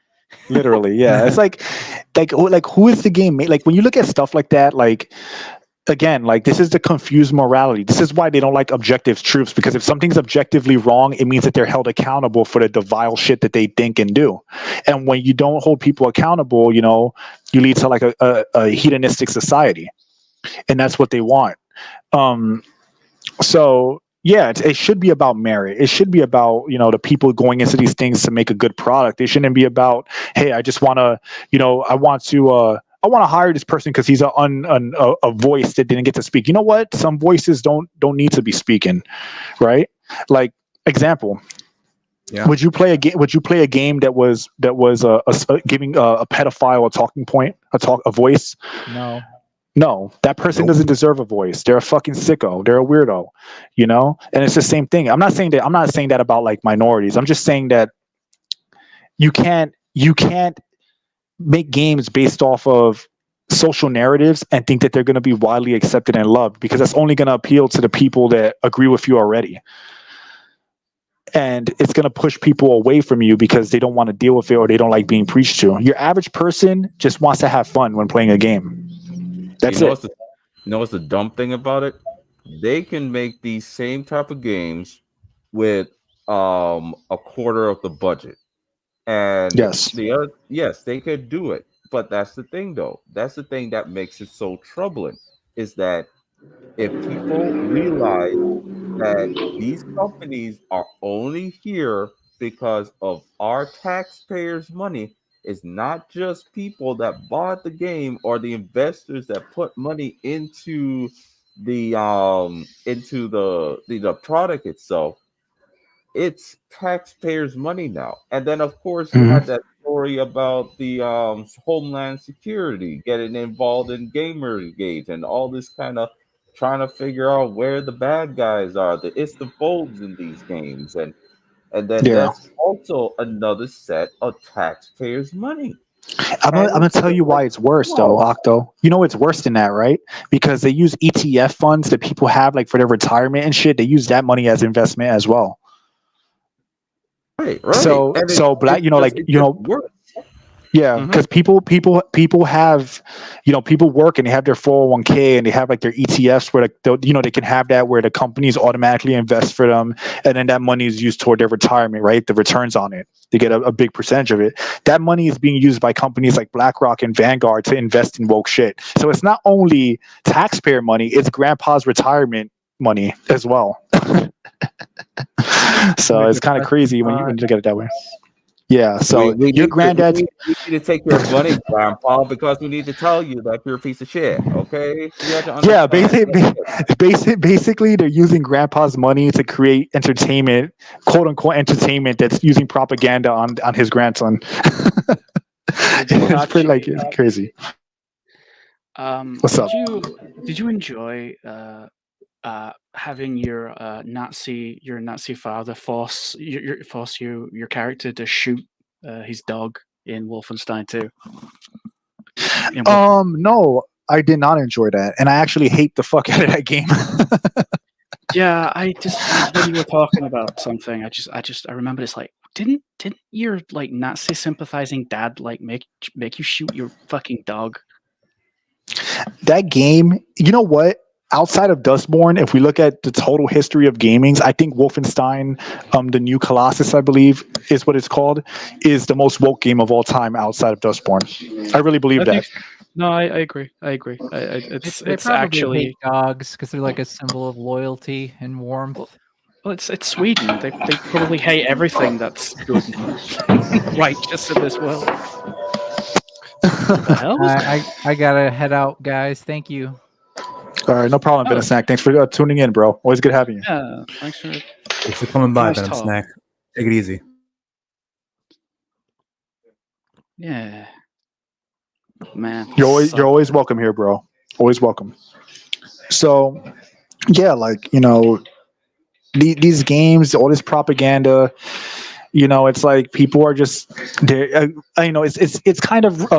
Literally, yeah. It's like who is the game made? Like when you look at stuff like that, like again, like this is the confused morality. This is why they don't like objective truths, because if something's objectively wrong, it means that they're held accountable for the vile shit that they think and do. And when you don't hold people accountable, you lead to like a hedonistic society, and that's what they want. So yeah, it should be about merit. It should be about, the people going into these things to make a good product. It shouldn't be about, hey, I just want to, I want to hire this person because he's a voice that didn't get to speak. You know what? Some voices don't need to be speaking, right? Like example. Yeah. Would you play a game that was giving a pedophile a talking point, a voice? No, that person doesn't deserve a voice. They're a fucking sicko. They're a weirdo, And it's the same thing. I'm not saying that about like minorities. I'm just saying that you can't make games based off of social narratives and think that they're going to be widely accepted and loved, because that's only going to appeal to the people that agree with you already. And it's going to push people away from you because they don't want to deal with it or they don't like being preached to. Your average person just wants to have fun when playing a game. That's it. What's the dumb thing about it? They can make these same type of games with a quarter of the budget. And yes, they could do it. But that's the thing, though. That's the thing that makes it so troubling, is that if people realize that these companies are only here because of our taxpayers' money, it's not just people that bought the game or the investors that put money into the product itself. It's taxpayers' money now. And then of course you had that story about the Homeland Security getting involved in Gamergate and all this kind of trying to figure out where the bad guys are. It's the phobes in these games, and then that's also another set of taxpayers' money. I'm gonna tell you why it's worse, though, Octo. You know it's worse than that, right? Because they use ETF funds that people have like for their retirement and shit. They use that money as investment as well. Right. So black, yeah, because people have, people work and they have their 401k and they have like their ETFs where they can have that where the companies automatically invest for them, and then that money is used toward their retirement, right? The returns on it, they get a big percentage of it. That money is being used by companies like BlackRock and Vanguard to invest in woke shit. So it's not only taxpayer money; it's grandpa's retirement money as well. So it's kind of crazy when you look at it that way. Yeah, so your granddad. We need to take your money, Grandpa, because we need to tell you that you're a piece of shit. Okay? Yeah, basically, they're using Grandpa's money to create entertainment, quote unquote entertainment, that's using propaganda on his grandson. It's pretty it's crazy. What's up? Did you enjoy having your Nazi father force your character to shoot his dog in Wolfenstein 2? No, I did not enjoy that, and I actually hate the fuck out of that game. Yeah, when you were talking about something, I remember it's like, didn't your like Nazi sympathizing dad like make you shoot your fucking dog? That game, you know what? Outside of Dustborn, if we look at the total history of gamings, I think Wolfenstein, the New Colossus, I believe is what it's called, is the most woke game of all time outside of Dustborn. I really believe that. No, I agree. It's probably actually hate dogs because they're like a symbol of loyalty and warmth. Well, it's Sweden. They probably hate everything that's good and righteous in this world. What the hell? I gotta head out, guys. Thank you. All right, no problem, Ben Snack. Thanks for tuning in, bro. Always good having you. Yeah, thanks for coming by, nice Ben talk. Snack. Take it easy. Yeah, man. You're always welcome here, bro. Always welcome. So, yeah, like these games, all this propaganda. It's like people are just it's kind of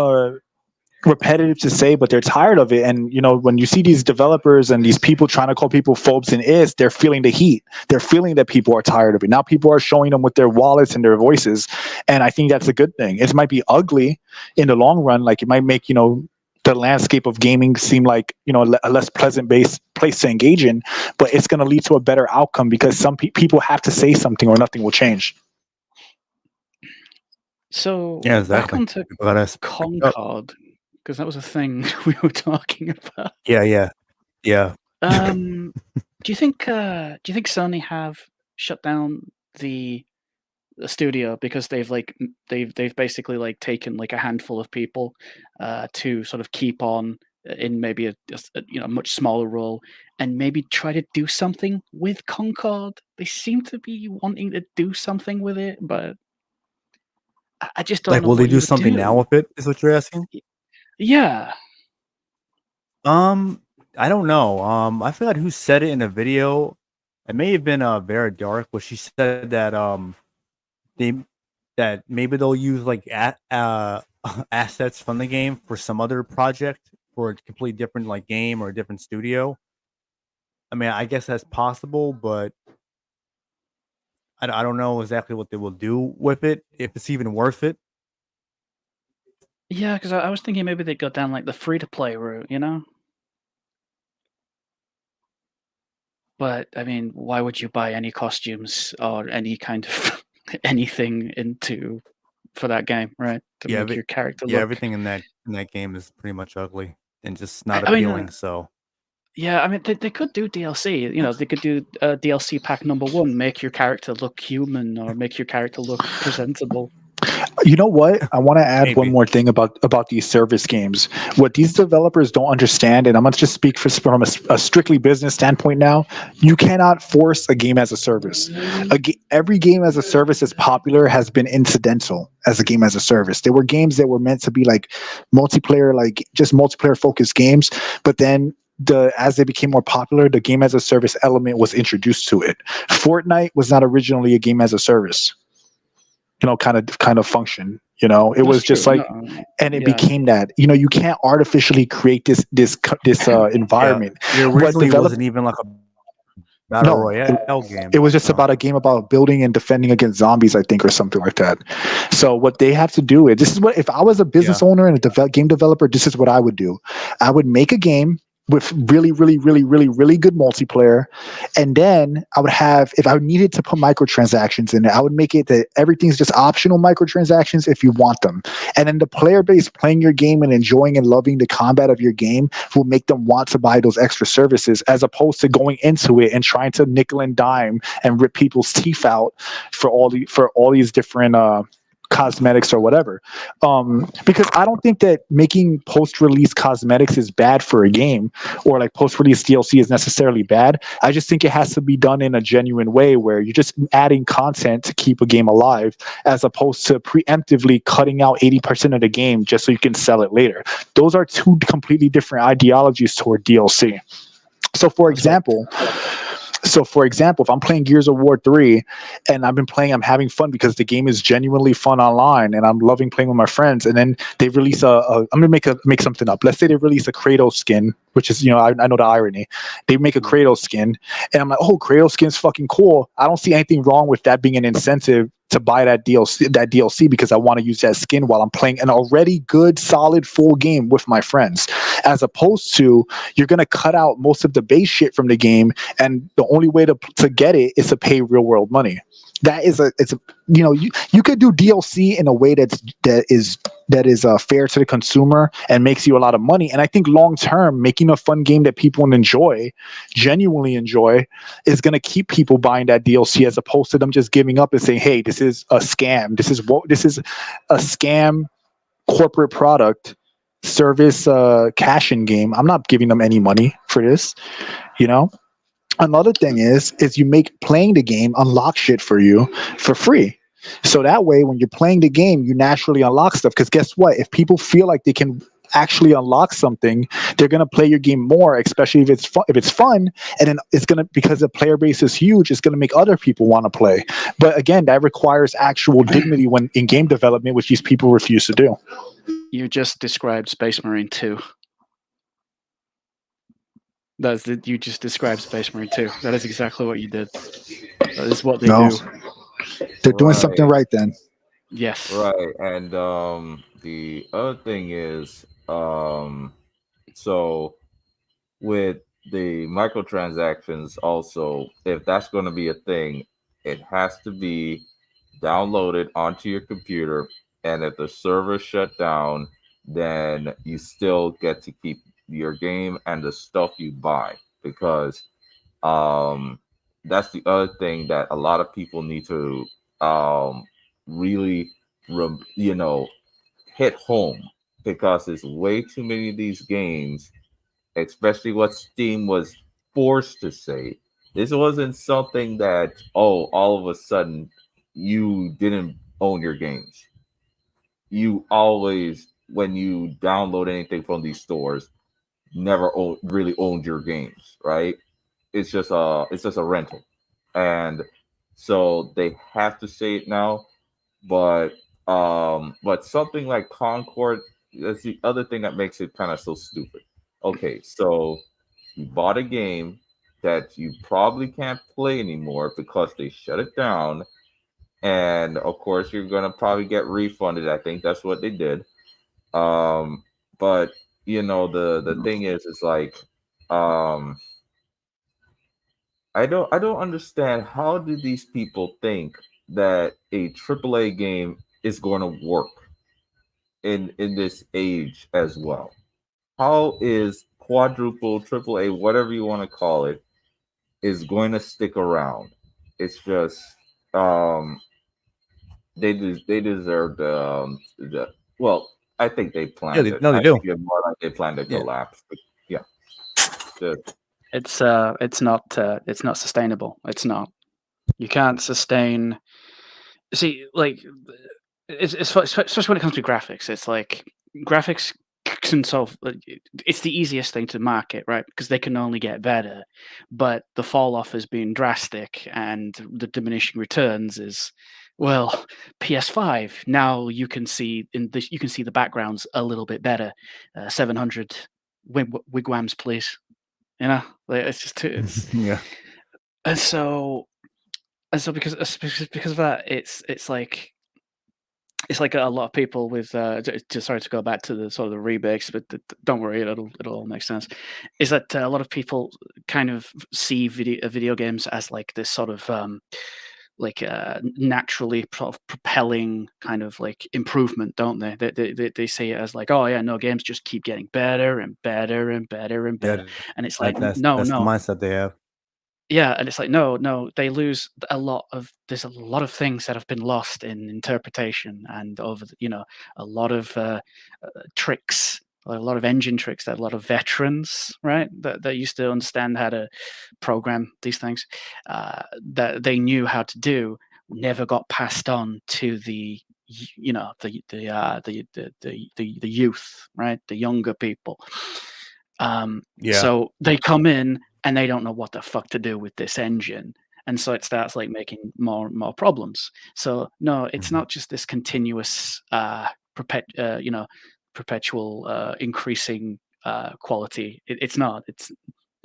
repetitive to say, but they're tired of it. And when you see these developers and these people trying to call people phobes and is, they're feeling the heat. They're feeling that people are tired of it. Now people are showing them with their wallets and their voices, and I think that's a good thing. It might be ugly in the long run, like it might make the landscape of gaming seem like a less pleasant place to engage in, but it's going to lead to a better outcome because some people have to say something or nothing will change. So yeah, exactly. Back onto Concord, because that was a thing we were talking about. Yeah. Do you think Sony have shut down the studio because they've basically like taken like a handful of people to sort of keep on in maybe a much smaller role and maybe try to do something with Concord? They seem to be wanting to do something with it, but I just don't know. Will they do something now with it? Is what you're asking? Yeah. I don't know. I forgot who said it in a video. It may have been Vera Dark, where she said that that maybe they'll use like assets from the game for some other project for a completely different like game or a different studio. I mean, I guess that's possible, but I don't know exactly what they will do with it, if it's even worth it. Yeah, because I was thinking maybe they'd go down like the free-to-play route, But, I mean, why would you buy any costumes or any kind of anything for that game, right? To make your character look... everything in that game is pretty much ugly and just not appealing, so... Yeah, I mean, they could do DLC. They could do DLC pack number 1, make your character look human or make your character look presentable. You know what? I want to add one more thing about these service games. What these developers don't understand, and I'm going to just speak from a strictly business standpoint now, you cannot force a game as a service. Every game as a service that's popular has been incidental as a game as a service. There were games that were meant to be like multiplayer, like just multiplayer focused games, but then as they became more popular, the game as a service element was introduced to it. Fortnite was not originally a game as a service. Kind of function. It was just like, and it became that. You can't artificially create this environment. Yeah. It originally wasn't even like a battle royale game. It was just about a game about building and defending against zombies, I think, or something like that. So what they have to do is, if I was a business owner and a game developer, this is what I would do. I would make a game with really, really, really, really, really good multiplayer. And then I would have, if I needed to put microtransactions in it, I would make it that everything's just optional microtransactions if you want them. And then the player base playing your game and enjoying and loving the combat of your game will make them want to buy those extra services, as opposed to going into it and trying to nickel and dime and rip people's teeth out for all these different cosmetics or whatever, because I don't think that making post-release cosmetics is bad for a game, or like post-release DLC is necessarily bad. I just think it has to be done in a genuine way where you're just adding content to keep a game alive, as opposed to preemptively cutting out 80% of the game just so you can sell it later. Those are two completely different ideologies toward DLC. So for example, if I'm playing Gears of War 3 and I'm having fun because the game is genuinely fun online and I'm loving playing with my friends, and then they release I'm going to make something up. Let's say they release a Kratos skin which is, I know the irony. They make a Kratos skin, and I'm like, oh, Kratos skin's fucking cool. I don't see anything wrong with that being an incentive to buy that DLC because I want to use that skin while I'm playing an already good, solid, full game with my friends. As opposed to, you're gonna cut out most of the base shit from the game, and the only way to get it is to pay real world money. You could do DLC in a way that is fair to the consumer and makes you a lot of money. And I think long term, making a fun game that people genuinely enjoy, is going to keep people buying that DLC, as opposed to them just giving up and saying, "Hey, this is a scam. This is a scam corporate product service cash-in game. I'm not giving them any money for this." Another thing is you make playing the game unlock shit for you for free. So that way, when you're playing the game, you naturally unlock stuff. Because guess what? If people feel like they can actually unlock something, they're gonna play your game more, especially if it's fun. And then it's gonna, because the player base is huge, it's gonna make other people want to play. But again, that requires actual dignity when in game development, which these people refuse to do. You just described Space Marine 2. You just described Space Marine 2. That is exactly what you did. That is what they do. They're doing something right then. Yes. Right. And the other thing is, so with the microtransactions also, if that's going to be a thing, it has to be downloaded onto your computer. And if the server shut down, then you still get to keep your game and the stuff you buy, because that's the other thing that a lot of people need to really hit home, because there's way too many of these games, especially what Steam was forced to say. This wasn't something that, all of a sudden you didn't own your games. You always, when you download anything from these stores, never really owned your games, right? It's just a rental. And so they have to say it now. But something like Concord, that's the other thing that makes it kind of so stupid. Okay, so you bought a game that you probably can't play anymore because they shut it down, and of course you're gonna probably get refunded. I think that's what they did. But the thing is like, I don't understand, how do these people think that a AAA game is going to work in this age as well? How is quadruple AAA, whatever you want to call it, is going to stick around? It's just they deserve the well. I think they planned it. No, they do. More like they planned to collapse. But yeah, it's not sustainable. It's not. You can't sustain. See, like, it's especially when it comes to graphics. It's like graphics can solve. It's the easiest thing to market, right? Because they can only get better, but the fall off has been drastic, and the diminishing returns is, well, PS5 now you can see the backgrounds a little bit better. 700 wigwams, please. It's just too. Yeah. And so because of that, it's like a lot of people with just sorry to go back to the sort of the remakes, but don't worry, it'll all make sense. Is that a lot of people kind of see video games as like this sort of naturally propelling kind of like improvement, don't they? They see it as like, oh yeah, no, games just keep getting better and better and better and better, and it's like that's no, the mindset they have. Yeah, and it's like no, they lose a lot of. There's a lot of things that have been lost in interpretation and over a lot of tricks, a lot of engine tricks that a lot of veterans, right, that used to understand how to program these things, that they knew how to do, never got passed on to the youth, right, the younger people. So they come in and they don't know what the fuck to do with this engine, and so it starts like making more problems. So no, it's not just this continuous perpetual increasing quality. It's not.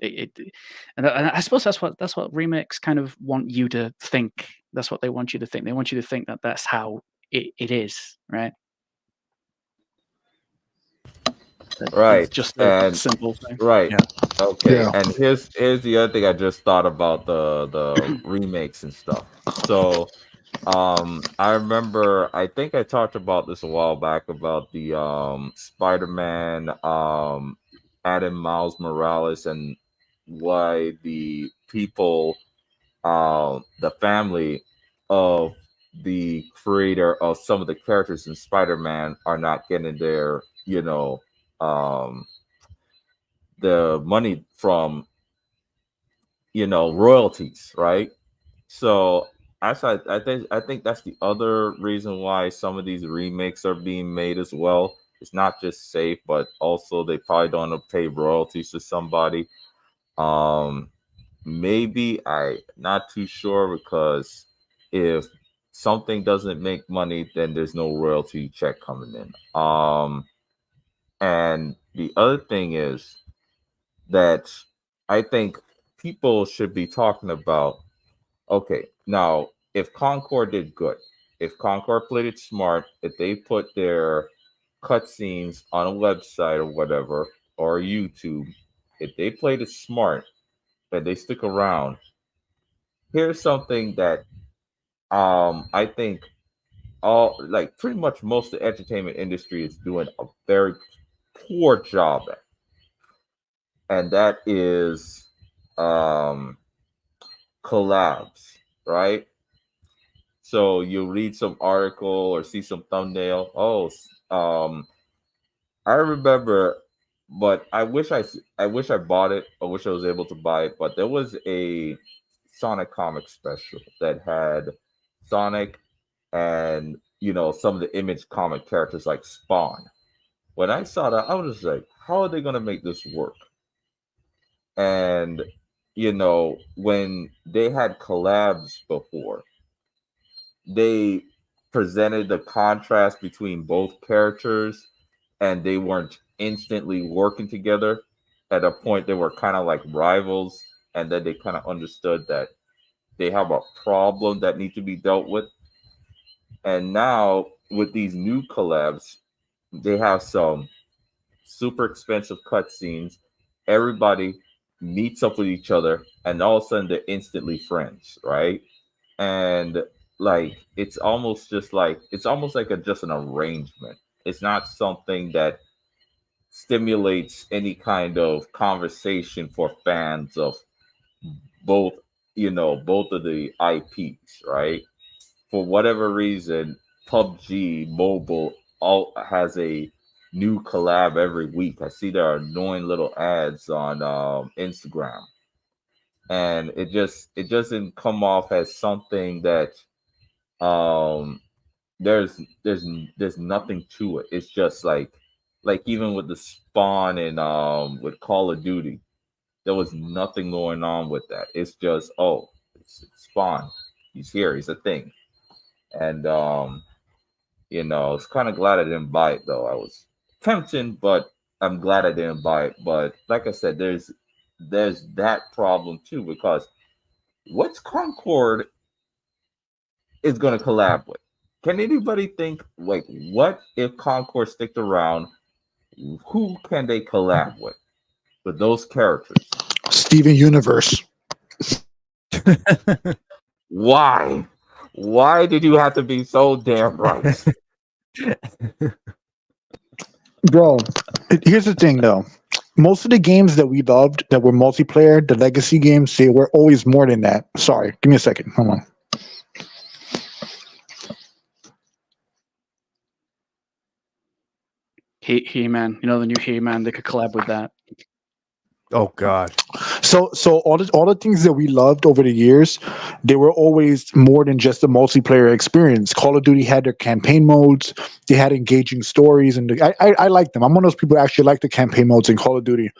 And I suppose that's what remakes kind of want you to think. That's what they want you to think. They want you to think that that's how it is, right? Right. It's just a simple thing. Right. Yeah. Okay. Yeah. And here's the other thing I just thought about the remakes and stuff. So I remember, I think I talked about this a while back about the Spider-Man Adam Miles Morales, and why the people, the family of the creator of some of the characters in Spider-Man are not getting their, the money from, royalties, right? So I think that's the other reason why some of these remakes are being made as well. It's not just safe, but also they probably don't want to pay royalties to somebody. Maybe I not too sure, because if something doesn't make money, then there's no royalty check coming in. And the other thing is that I think people should be talking about, okay, now if Concord did good, if Concord played it smart, if they put their cutscenes on a website or whatever, or YouTube, if they played it smart and they stick around, here's something that I think pretty much most of the entertainment industry is doing a very poor job at. And that is collabs, right? So you read some article or see some thumbnail. I remember, but I wish I bought it. I wish I was able to buy it. But there was a Sonic comic special that had Sonic and some of the Image comic characters like Spawn. When I saw that, I was just like, how are they gonna make this work? And when they had collabs before, they presented the contrast between both characters, and they weren't instantly working together. At a point, they were kind of like rivals, and then they kind of understood that they have a problem that needs to be dealt with. And now with these new collabs, they have some super expensive cutscenes. Everybody meets up with each other, and all of a sudden they're instantly friends, right? And it's almost like just an arrangement. It's not something that stimulates any kind of conversation for fans of both of the IPs, right? For whatever reason, PUBG Mobile has a new collab every week. I see there are annoying little ads on Instagram, and it doesn't come off as something that there's nothing to it. It's just like even with the Spawn and with Call of Duty, there was nothing going on with that. It's just, it's Spawn, he's here, he's a thing. And it's kind of glad I didn't buy it, though. I was tempted, but I'm glad I didn't buy it. But like I said, there's that problem too, because what's Concord is going to collab with? Can anybody think, like, what if Concord sticked around? Who can they collab with those characters? Steven Universe. Why? Why did you have to be so damn right? Bro, here's the thing, though. Most of the games that we loved that were multiplayer, the legacy games, they were always more than that. Sorry, give me a second. Hold on. He-Man, the new He-Man, they could collab with that. Oh God. So all the things that we loved over the years, they were always more than just a multiplayer experience. Call of Duty had their campaign modes, they had engaging stories, and I like them. I'm one of those people who actually like the campaign modes in Call of Duty.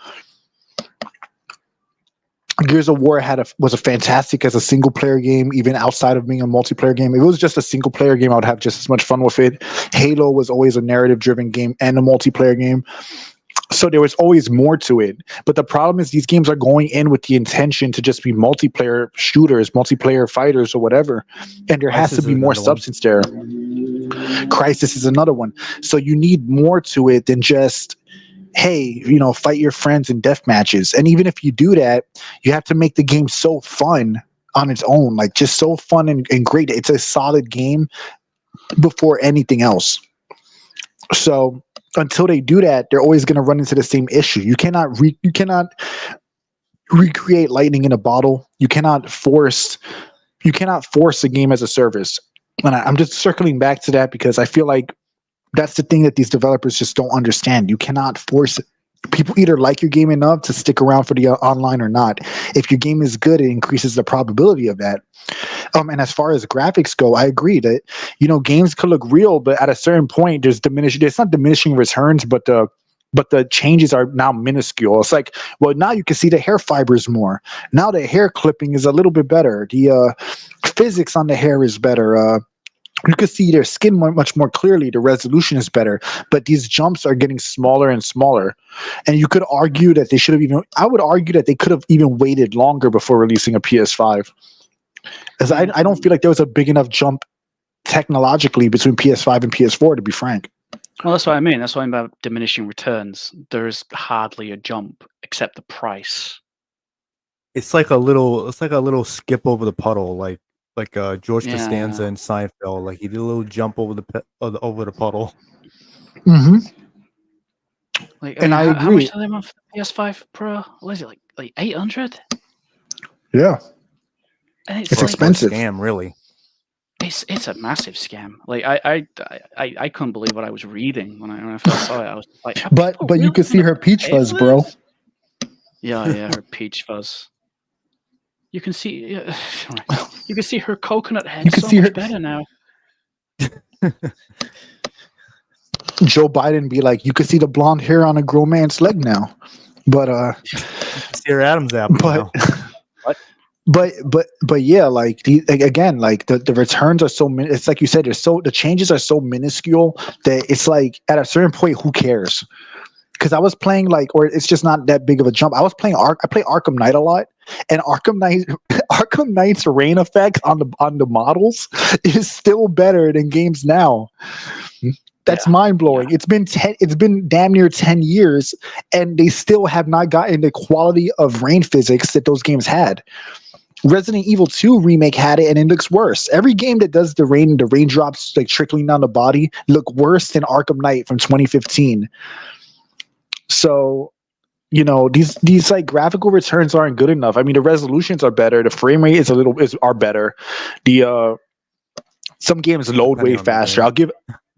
Gears of War was a fantastic as a single player game, even outside of being a multiplayer game. If it was just a single player game, I would have just as much fun with it. Halo was always a narrative driven game and a multiplayer game. So there was always more to it. But the problem is these games are going in with the intention to just be multiplayer shooters, multiplayer fighters, or whatever. And there has to be more substance there. Crisis is another one. So you need more to it than just, hey, fight your friends in death matches. And even if you do that, you have to make the game so fun on its own, like just so fun and great. It's a solid game before anything else. So until they do that, they're always going to run into the same issue. You cannot recreate lightning in a bottle. You cannot force a game as a service. And I'm just circling back to that because I feel like that's the thing that these developers just don't understand. You cannot force it. People either like your game enough to stick around for the online or not. If your game is good, it increases the probability of that. And as far as graphics go, I agree that games could look real, but at a certain point, there's not diminishing returns, but the changes are now minuscule. It's like, well, now you can see the hair fibers more. Now the hair clipping is a little bit better. The physics on the hair is better. You can see their skin much more clearly. The resolution is better, but these jumps are getting smaller and smaller. And you could argue that I would argue that they could have even waited longer before releasing a PS5. Because I don't feel like there was a big enough jump technologically between PS5 and PS4, to be frank. Well, that's what I mean. That's what I mean about diminishing returns. There is hardly a jump except the price. It's like a little skip over the puddle, like George Costanza in Seinfeld. Like he did a little jump over the puddle. Mm-hmm. I agree. How much are they on for the PS5 Pro? What is it, like 800? Yeah. And it's expensive. Scam, really. It's a massive scam. Like I couldn't believe what I was reading when I first saw it. I was like, but really you could see her peach fuzz, bro. Yeah, her peach fuzz. You can see, you can see her coconut head. You can see her better now. Joe Biden be like, you can see the blonde hair on a grown man's leg now, but see her Adam's apple now. But yeah, like the returns are so it's like you said, the changes are so minuscule that it's like at a certain point, who cares? Because I was playing or it's just not that big of a jump. I play Arkham Knight a lot, and Arkham Knight's rain effect on the models is still better than games now. That's mind blowing. Yeah. It's been damn near 10 years, and they still have not gotten the quality of rain physics that those games had. Resident Evil 2 remake had it, and it looks worse. Every game that does the raindrops trickling down the body look worse than Arkham Knight from 2015. So, these graphical returns aren't good enough. I mean, the resolutions are better, the frame rate are better. The some games load way faster.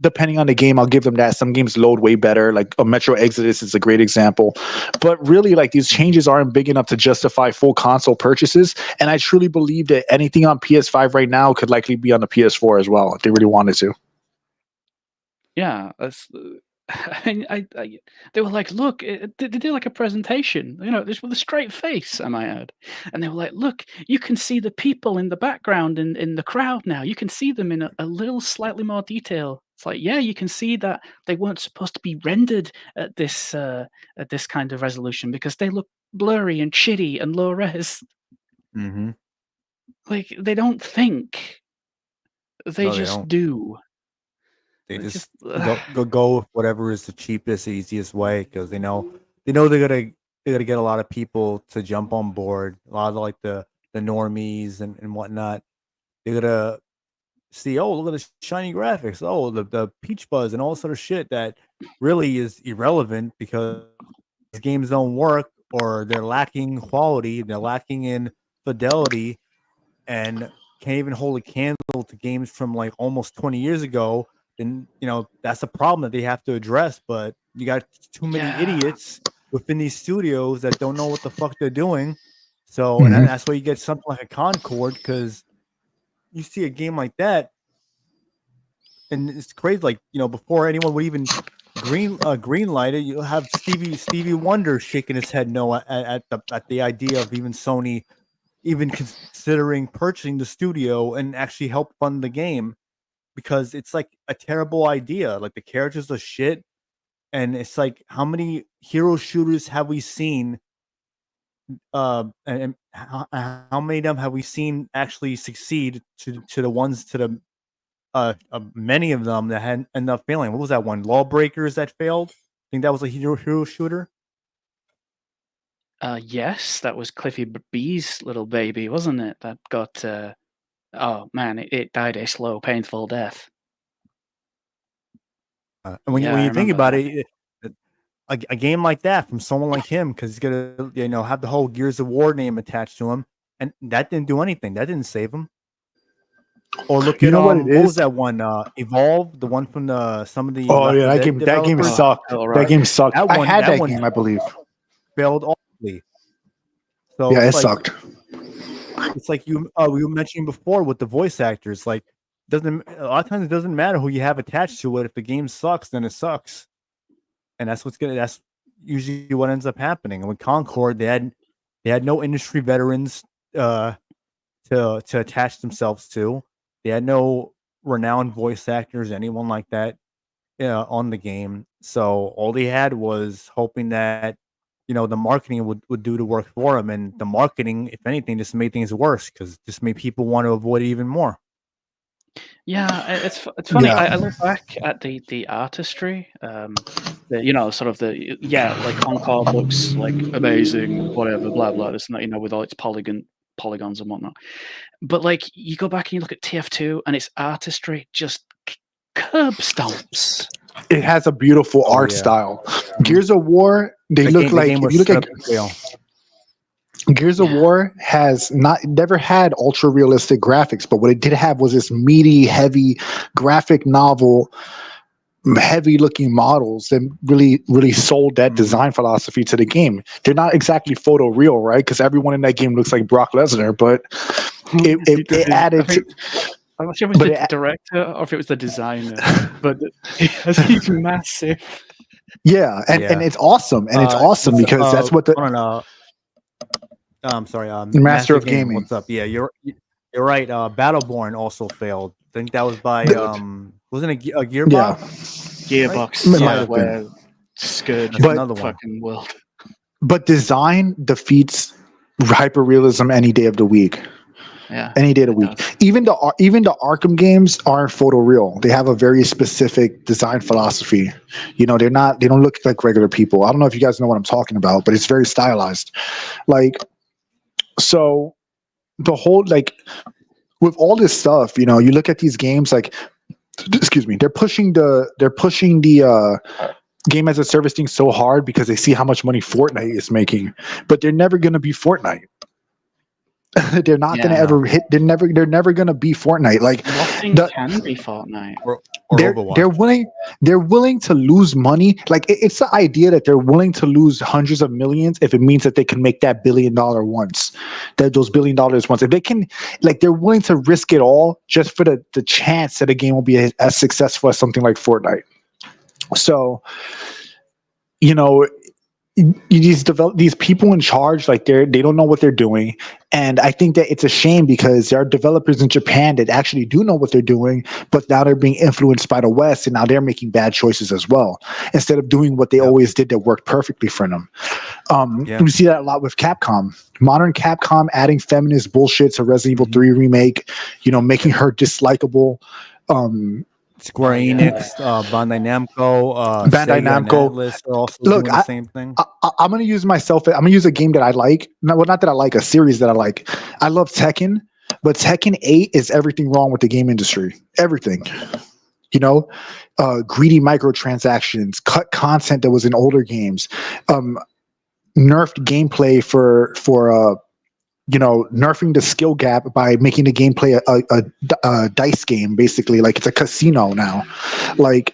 Depending on the game, I'll give them that. Some games load way better. Like a Metro Exodus is a great example. But really, these changes aren't big enough to justify full console purchases. And I truly believe that anything on PS5 right now could likely be on the PS4 as well if they really wanted to. Yeah, that's. They were like, look, they did like a presentation, this with a straight face, I might add. And they were like, look, you can see the people in the background in the crowd now. You can see them in a little slightly more detail. It's like, yeah, you can see that they weren't supposed to be rendered at this kind of resolution because they look blurry and shitty and low res. Mm-hmm. Like they don't think. They just do. They just go with whatever is the cheapest, easiest way because they know they're gonna get a lot of people to jump on board. A lot of the normies and whatnot. They're gonna see, oh, look at the shiny graphics, oh, the peach fuzz and all sort of shit that really is irrelevant because games don't work or they're lacking quality, they're lacking in fidelity, and can't even hold a candle to games from almost 20 years ago. Then that's a problem that they have to address. But you got too many idiots within these studios that don't know what the fuck they're doing. So and that's why you get something like a Concord, because you see a game like that, and it's crazy. Before anyone would even green light it, you'll have Stevie Wonder shaking his head no at the idea of even Sony even considering purchasing the studio and actually help fund the game. Because it's a terrible idea. The characters are shit, and it's like, how many hero shooters have we seen? And how many of them have we seen actually succeed to the ones to the many of them that had ended up failing? What was that one? Lawbreakers that failed? I think that was a hero shooter. Yes, that was Cliffy B's little baby, wasn't it? That got oh man, it died a slow, painful death. And when you think about it, a game like that from someone like him, because he's gonna have the whole Gears of War name attached to him, and that didn't do anything. That didn't save him. Or look at what was that one? Evolve, the one from some of the. Oh yeah, that game sucked. That game sucked. I had that game, I believe. Failed awfully. So yeah, it sucked. It's like we were mentioning before with the voice actors. Like, a lot of times it doesn't matter who you have attached to it. If the game sucks, then it sucks, and that's usually what ends up happening. And with Concord, they had no industry veterans to attach themselves to. They had no renowned voice actors, anyone like that, on the game. So all they had was hoping that the marketing would do the work for them, and the marketing, if anything, just made things worse because just made people want to avoid it even more. Yeah, it's funny. Yeah. I look back at the artistry, sort of like Concord looks like amazing, whatever, blah blah. This and that, with all its polygons and whatnot. But like you go back and you look at TF2 and its artistry just curb stomps. It has a beautiful art style. Gears of War, look like if you look at Gears of War has never had ultra realistic graphics, but what it did have was this meaty, heavy graphic novel, heavy looking models that really, really sold that design philosophy to the game. They're not exactly photoreal, right? Because everyone in that game looks like Brock Lesnar, but it added. I'm not sure if it was the director or if it was the designer, but he's massive. Yeah, and it's awesome, because that's what the. I'm sorry, Master of Gaming. What's up? Yeah, you're right. Battleborn also failed. I think that was by wasn't it a Gearbox? Yeah. Gearbox. Yeah, where Scourge another fucking world. But design defeats hyperrealism any day of the week. Yeah, any day of the week. Even the Arkham games aren't photoreal. They have a very specific design philosophy. They don't look like regular people. I don't know if you guys know what I'm talking about, but it's very stylized. So the whole with all this stuff, you look at these games excuse me, they're pushing the game as a service thing so hard because they see how much money Fortnite is making, but they're never going to be Fortnite. They're not going to ever hit. They're never going to be Fortnite. Nothing can be Fortnite. Or they're willing to lose money. It's the idea that they're willing to lose hundreds of millions if it means that they can make that $1 billion once. Those $1 billion once. If they can, they're willing to risk it all just for the chance that a game will be as successful as something like Fortnite. So, these people in charge, they don't know what they're doing, and I think that it's a shame because there are developers in Japan that actually do know what they're doing, but now they're being influenced by the West, and now they're making bad choices as well instead of doing what they always did that worked perfectly for them. We see that a lot with Capcom. Modern Capcom adding feminist bullshit to Resident Evil 3 remake, making her dislikable. Square Enix, Bandai Namco, Atlas are also doing the same thing. I'm going to use myself. I'm going to use a game that I like. Not that I like, a series that I like. I love Tekken, but Tekken 8 is everything wrong with the game industry. Everything. Greedy microtransactions, cut content that was in older games, nerfed gameplay for nerfing the skill gap by making the gameplay a dice game, basically. It's a casino now. They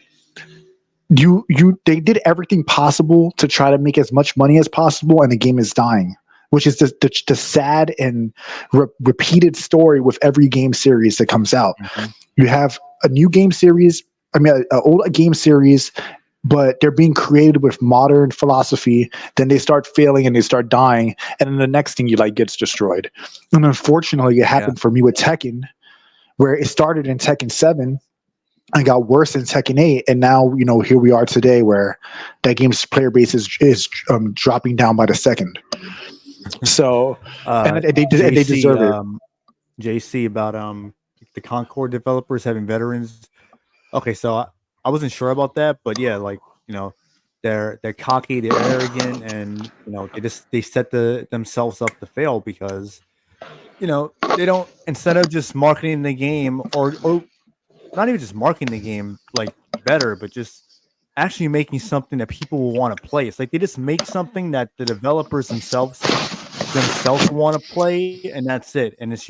did everything possible to try to make as much money as possible, and the game is dying, which is the sad and repeated story with every game series that comes out. You have a new game series, an old game series, but they're being created with modern philosophy. Then they start failing and they start dying, and then the next thing you gets destroyed. And unfortunately, it happened for me with Tekken, where it started in Tekken 7, and got worse in Tekken 8, and now here we are today, where that game's player base is dropping down by the second. So, and they deserve it. JC, about the Concord developers having veterans. Okay, so I wasn't sure about that, but yeah, like they're cocky, they're arrogant, and they set themselves up to fail because they don't, instead of just marketing the game or not even just marketing the game like better, but just actually making something that people will want to play. It's like they just make something that the developers themselves want to play, and that's it. And it's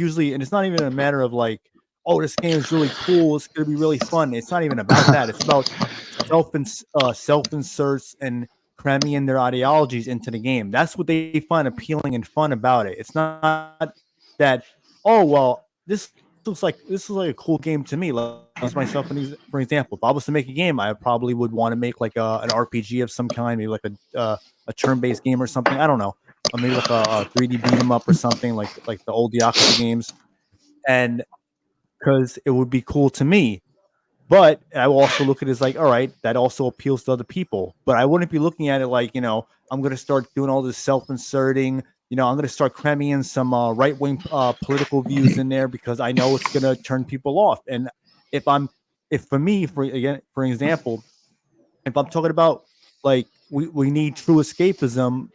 not even a matter of like, oh, this game is really cool, it's gonna be really fun. It's not even about that. It's about self-inserts and cramming in their ideologies into the game. That's what they find appealing and fun about it. It's not that, oh well, this looks like a cool game to me. Like, use myself for example. If I was to make a game, I probably would want to make like an RPG of some kind, maybe like a turn-based game or something. I don't know. Or maybe like a 3D beat 'em up or something like the old Yakuza games, and because it would be cool to me. But I will also look at it as like, all right, that also appeals to other people. But I wouldn't be looking at it like, I'm going to start doing all this self-inserting. I'm going to start cramming in some right-wing political views in there because I know it's going to turn people off. And for example, if I'm talking about like we need true escapism,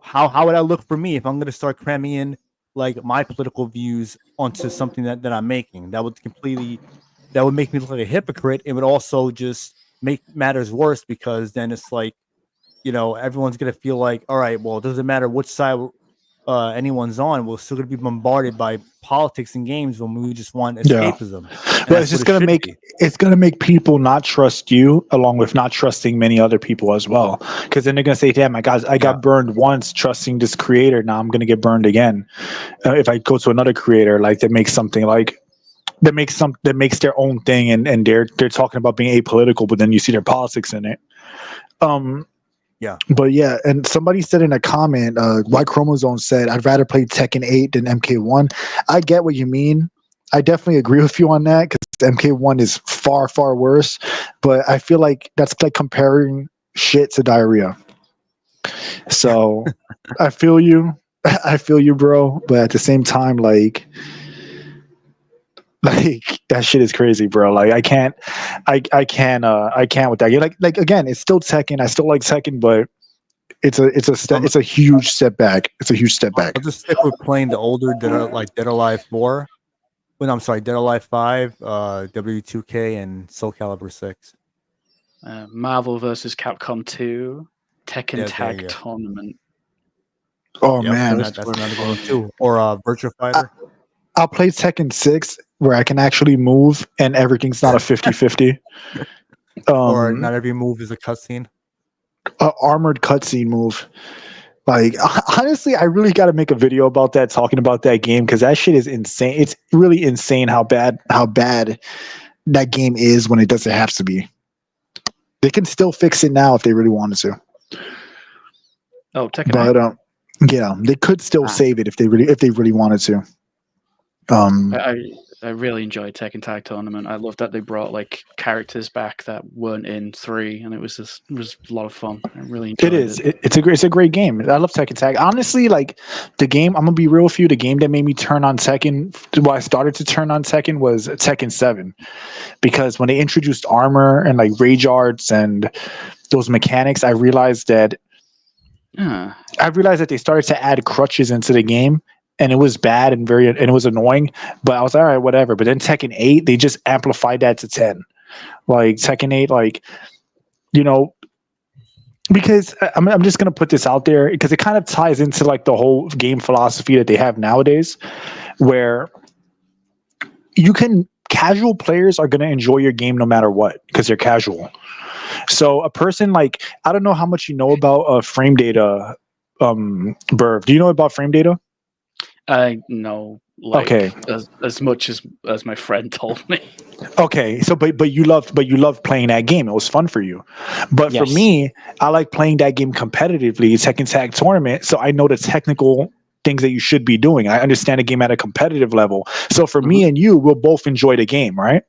how would I look for me if I'm going to start cramming in like my political views onto something that I'm making? That would make me look like a hypocrite. It would also just make matters worse because then it's like, everyone's going to feel like, all right, well, it doesn't matter which side anyone's on. We're still going to be bombarded by politics and games when we just want escapism. Yeah. But it's just going to make people not trust you, along with not trusting many other people as well. Because then they're going to say, damn, I got burned once trusting this creator. Now I'm going to get burned again. If I go to another creator, like that makes something like, that makes their own thing, and they're talking about being apolitical, but then you see their politics in it. Yeah. But yeah, and somebody said in a comment, White Chromosome said, I'd rather play Tekken 8 than MK1. I get what you mean. I definitely agree with you on that because MK1 is far, far worse. But I feel like that's like comparing shit to diarrhea. So I feel you. I feel you, bro. But at the same time, like that shit is crazy, bro. Like I can't with that. Like again, it's still Tekken. I still like Tekken, but it's a huge step back. It's a huge step back. I'll just stick with playing the older Dead or Alive 4. Well, I'm sorry, Dead or Alive 5, W2K, and Soul Calibur 6. Marvel vs. Capcom 2, Tekken Tag Tournament. Oh man, that's another game too. Or Virtua Fighter. I'll play Tekken 6 where I can actually move and everything's not a 50-50. Or not every move is a cutscene. Armored cutscene move. Like honestly, I really got to make a video about that, talking about that game, because that shit is insane. It's really insane how bad that game is when it doesn't have to be. They can still fix it now if they really wanted to. Oh, Tekken. But yeah, they could still save it if they really wanted to. I really enjoyed Tekken Tag Tournament. I love that they brought like characters back that weren't in 3, and it was a lot of fun. I really enjoyed it. It's a great game. I love Tekken Tag. Honestly, like the game, I'm gonna be real with you. The game that made me turn on Tekken, well, I started to turn on Tekken, was Tekken 7, because when they introduced armor and like rage arts and those mechanics, I realized that they started to add crutches into the game. And it was bad and it was annoying, but I was like, all right, whatever. But then Tekken 8, they just amplified that to 10. Like Tekken 8, like, because I'm just gonna put this out there because it kind of ties into like the whole game philosophy that they have nowadays, where casual players are gonna enjoy your game no matter what because they're casual. So a person like, I don't know how much you know about frame data, Burv. Do you know about frame data? I know, like, okay, as much as my friend told me. Okay, so but you loved playing that game. It was fun for you. But Yes. For me, I like playing that game competitively, Tekken Tag Tournament. So I know the technical things that you should be doing. I understand the game at a competitive level. So for me and you, we'll both enjoy the game, right?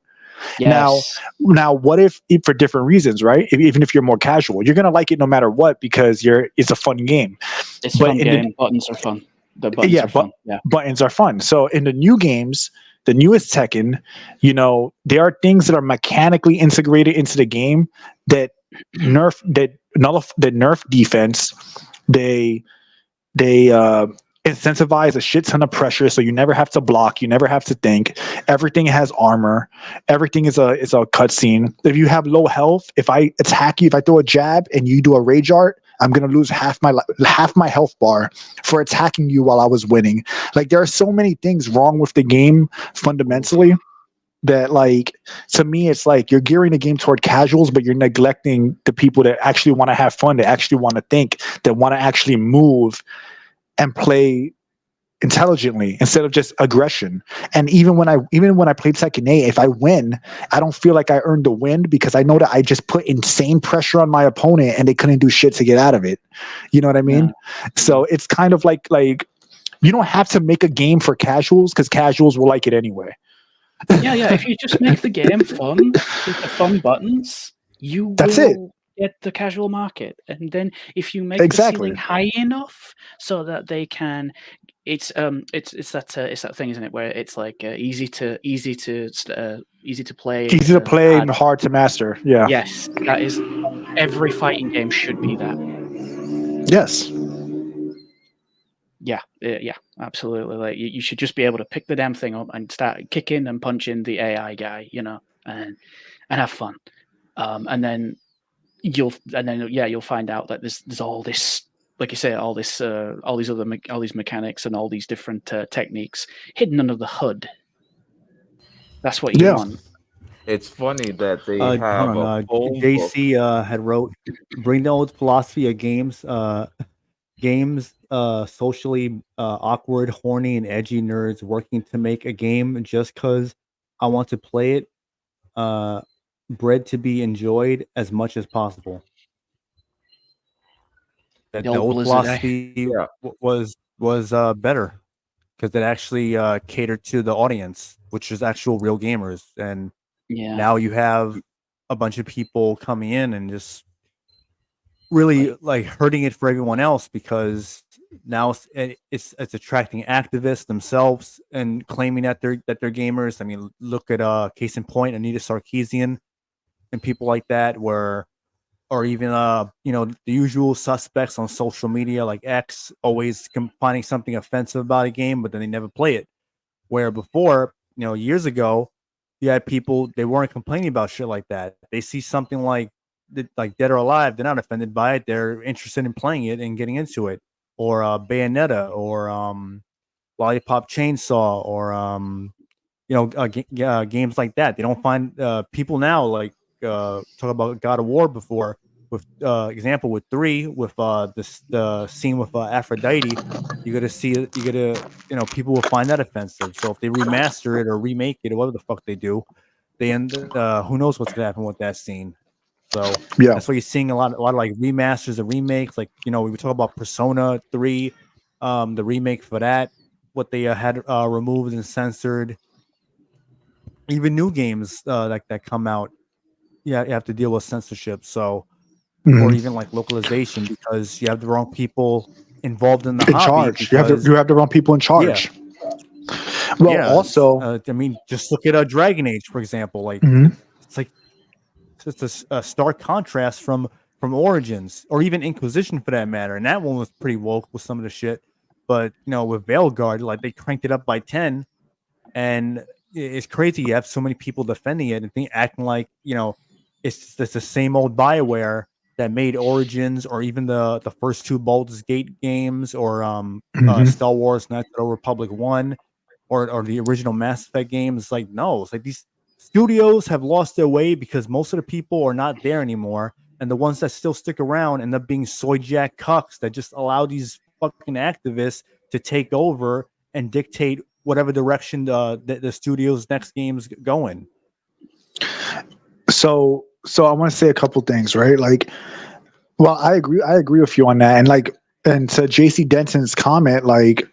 Yes. Now, what if for different reasons, right? Even if you're more casual, you're gonna like it no matter what because it's a fun game. It's But fun game. Buttons are fun. The buttons yeah, are fun. Yeah. buttons are fun. So in the new games, the newest Tekken, there are things that are mechanically integrated into the game that nerf defense. They incentivize a shit ton of pressure, so you never have to block, you never have to think. Everything has armor. Everything is a cutscene. If you have low health, if I attack you, if I throw a jab and you do a rage art, I'm gonna lose half my health bar for attacking you while I was winning. Like there are so many things wrong with the game fundamentally that, like, to me it's like you're gearing the game toward casuals, but you're neglecting the people that actually want to have fun, that actually want to think, that want to actually move and play intelligently instead of just aggression. And even when I played Tekken 8, if I win, I don't feel like I earned the win because I know that I just put insane pressure on my opponent and they couldn't do shit to get out of it. You know what I mean? Yeah. So it's kind of like you don't have to make a game for casuals because casuals will like it anyway. Yeah. If you just make the game fun with the fun buttons, That's it. Get the casual market. And then if you make the ceiling high enough so that they can, it's that thing, isn't it, where it's like easy to play, easy to play and hard to master. Yeah. Yes, that is. Every fighting game should be that. Yes. Yeah, absolutely. Like you should just be able to pick the damn thing up and start kicking and punching the AI guy, and have fun. And then you'll find out that there's all this, like you say, all these mechanics and all these different techniques hidden under the hood. That's what you want. It's funny that they have JC had wrote, bring the old philosophy of games socially awkward, horny, and edgy nerds working to make a game just because I want to play it, bred to be enjoyed as much as possible. The old philosophy was better because it actually catered to the audience, which is actual real gamers. And now you have a bunch of people coming in and just really like hurting it for everyone else, because now it's attracting activists themselves and claiming that they're gamers. I mean, look at case in point, Anita Sarkeesian and people like that, or even the usual suspects on social media like X, always finding something offensive about a game, but then they never play it. Where before, years ago, you had people, they weren't complaining about shit like that. They see something like Dead or Alive, they're not offended by it. They're interested in playing it and getting into it. Or Bayonetta, or Lollipop Chainsaw, or games like that. They don't find people now like talk about God of War before, with example with 3, with the scene with Aphrodite. People will find that offensive. So if they remaster it or remake it or whatever the fuck they do, they end who knows what's gonna happen with that scene. So that's why you're seeing a lot of like remasters and remakes. Like, we were talking about Persona 3, the remake for that, what they had removed and censored. Even new games that come out, you have to deal with censorship. So, or even like localization, because you have the wrong people involved in the hobby. Charge. You have the wrong people in charge. Yeah. Well, also, just look at Dragon Age, for example. Like, it's like it's a stark contrast from Origins, or even Inquisition for that matter. And that one was pretty woke with some of the shit. But with Veilguard, like, they cranked it up by 10, and it's crazy. You have so many people defending it and acting like it's the same old BioWare that made Origins, or even the first 2 Baldur's Gate games, or Star Wars Knights of the Old Republic 1, or the original Mass Effect games. It's like, no, it's like these studios have lost their way because most of the people are not there anymore, and the ones that still stick around end up being soy jack cucks that just allow these fucking activists to take over and dictate whatever direction the studio's next game's going. So I want to say a couple things, right? Like, well, I agree with you on that. And to JC Denton's comment, like,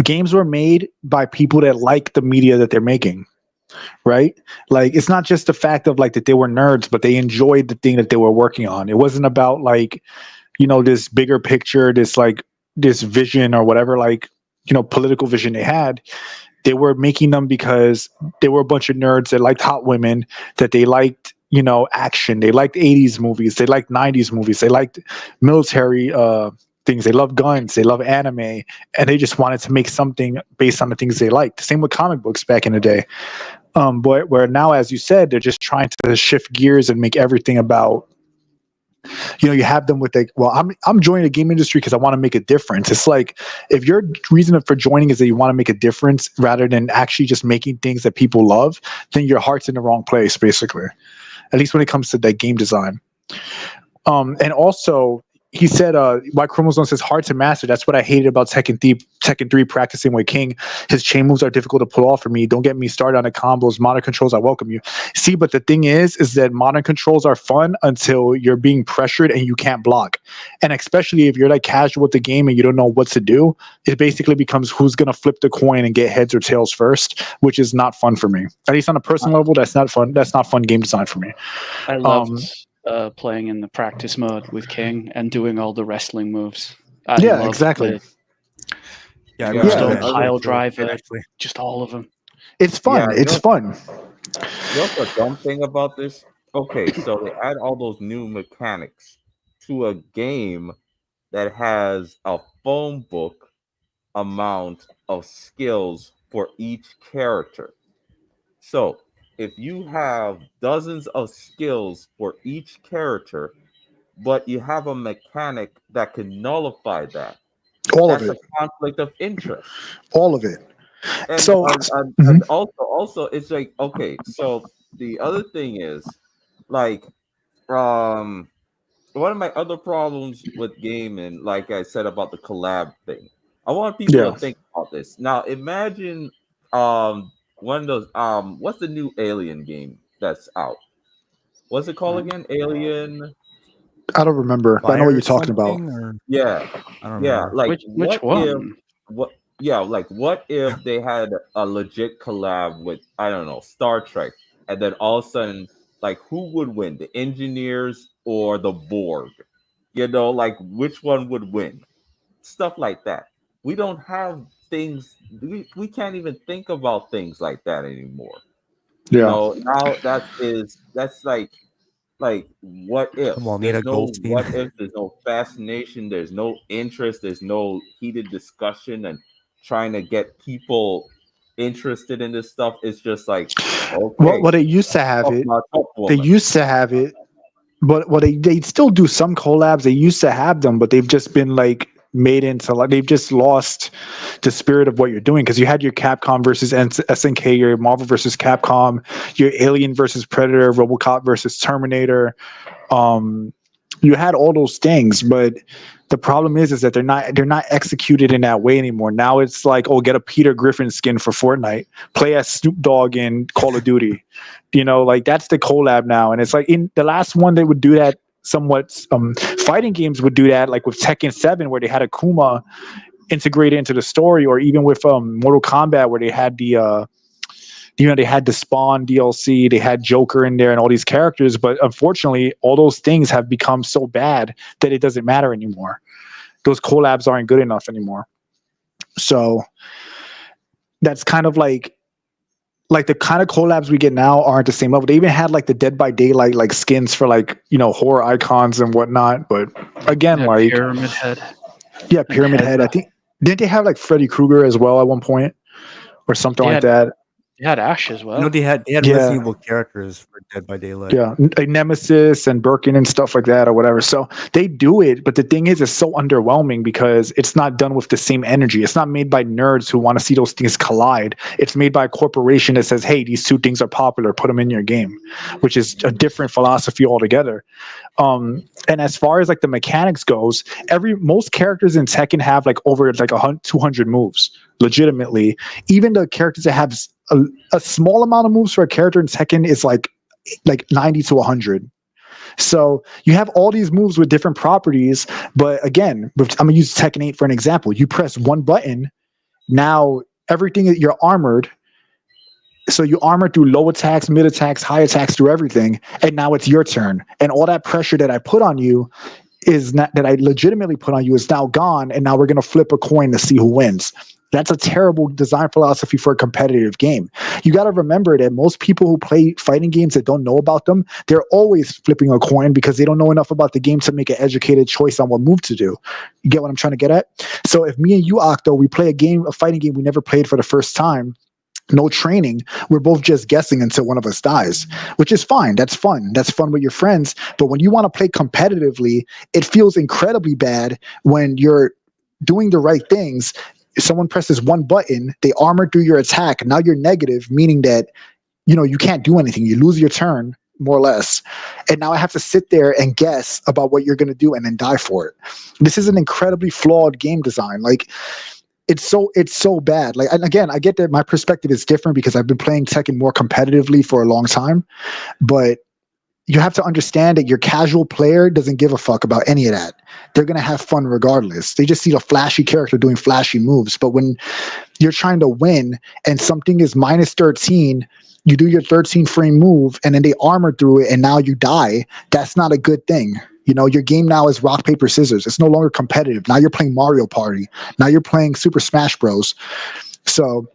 games were made by people that like the media that they're making. right? Like, it's not just the fact of like that they were nerds, but they enjoyed the thing that they were working on. It wasn't about like, you know, this bigger picture, this like this vision or whatever, like, you know, political vision they had. They were making them because they were a bunch of nerds that liked hot women, that they liked, you know, action. They liked 80s movies. They liked 90s movies. They liked military things. They love guns. They love anime. And they just wanted to make something based on the things they liked. Same with comic books back in the day. But where now, as you said, they're just trying to shift gears and make everything about, you know, you have them with like, well, I'm joining the game industry because I want to make a difference. It's like, if your reason for joining is that you want to make a difference rather than actually just making things that people love, then your heart's in the wrong place, basically. At least when it comes to that game design. And also, he said, Y Chromosome says hard to master. That's what I hated about Tekken 3 practicing with King. His chain moves are difficult to pull off for me. Don't get me started on the combos. Modern controls, I welcome you. See, but the thing is that modern controls are fun until you're being pressured and you can't block. And especially if you're like casual with the game and you don't know what to do, it basically becomes who's going to flip the coin and get heads or tails first, which is not fun for me. At least on a personal level, that's not fun. That's not fun game design for me. I loved playing in the practice mode with King and doing all the wrestling moves. Yeah, exactly. Stone pile driver, just all of them. It's fun. Yeah, it's fun. You know the dumb thing about this? Okay, so they add all those new mechanics to a game that has a phone book amount of skills for each character. So if you have dozens of skills for each character, but you have a mechanic that can nullify that, that's a conflict of interest. All of it. And, so and also it's like, okay, so the other thing is like one of my other problems with gaming, like I said about the collab thing, I want people to think about this. Now imagine one of those what's the new Alien game that's out? What's it called again? Alien? I don't remember, but I know what you're talking about. Yeah. I don't remember. Like which one? What if they had a legit collab with, I don't know, Star Trek, and then all of a sudden, like, who would win, the engineers or the Borg? You know, like, which one would win? Stuff like that. We don't have things. We can't even think about things like that anymore. You know, now that's like what if? There's no what if. There's no fascination. There's no interest. There's no heated discussion and trying to get people interested in this stuff. It's just like, okay. Well, they used to have it. They used to have it, but they still do some collabs. They used to have them, but they've just been like made into like, they've just lost the spirit of what you're doing, because you had your Capcom versus SNK, your Marvel versus Capcom, your Alien versus Predator, RoboCop versus Terminator. You had all those things, but the problem is that they're not executed in that way anymore. Now it's like, oh, get a Peter Griffin skin for Fortnite, play as Snoop Dogg in Call of Duty. You know, like that's the collab now. And it's like in the last one they would do that somewhat. Fighting games would do that, like with Tekken 7, where they had Akuma integrated into the story, or even with Mortal Kombat, where they had the they had the Spawn DLC, they had Joker in there and all these characters, but unfortunately all those things have become so bad that it doesn't matter anymore. Those collabs aren't good enough anymore. So that's kind of like the kind of collabs we get now aren't the same level. They even had like the Dead by Daylight like skins for like, you know, horror icons and whatnot, but again, like Pyramid Head. Yeah, Pyramid Head. I think, didn't they have like Freddy Krueger as well at one point or something like that? They had Ash as well. You know, they had Resident Evil characters for Dead by Daylight. Yeah, like Nemesis and Birkin and stuff like that or whatever. So they do it, but the thing is, it's so underwhelming because it's not done with the same energy. It's not made by nerds who want to see those things collide. It's made by a corporation that says, hey, these two things are popular, put them in your game, which is a different philosophy altogether. And as far as like the mechanics goes, most characters in Tekken have like over like 200 moves, legitimately. Even the characters that have a small amount of moves for a character in Tekken is like 90 to 100. So you have all these moves with different properties, but again, I'm gonna use Tekken 8 for an example. You press one button, now everything that you're armored, So you armor through low attacks, mid attacks, high attacks, through everything, and now it's your turn. And all that pressure that I put on you is not that I legitimately put on you is now gone, and now we're gonna flip a coin to see who wins. That's a terrible design philosophy for a competitive game. You got to remember that most people who play fighting games that don't know about them, they're always flipping a coin because they don't know enough about the game to make an educated choice on what move to do. You get what I'm trying to get at? So if me and you, Octo, we play a fighting game we never played for the first time, no training, we're both just guessing until one of us dies, which is fine. That's fun. That's fun with your friends. But when you want to play competitively, it feels incredibly bad when you're doing the right things. If someone presses one button, they armor through your attack. Now you're negative, meaning that you can't do anything. You lose your turn, more or less. And now I have to sit there and guess about what you're going to do and then die for it. This is an incredibly flawed game design. Like, it's so bad. Like, and again, I get that my perspective is different because I've been playing Tekken more competitively for a long time, but you have to understand that your casual player doesn't give a fuck about any of that. They're going to have fun regardless. They just see a flashy character doing flashy moves. But when you're trying to win and something is minus 13, you do your 13 frame move and then they armor through it and now you die. That's not a good thing. Your game now is rock, paper, scissors. It's no longer competitive. Now you're playing Mario Party. Now you're playing Super Smash Bros. So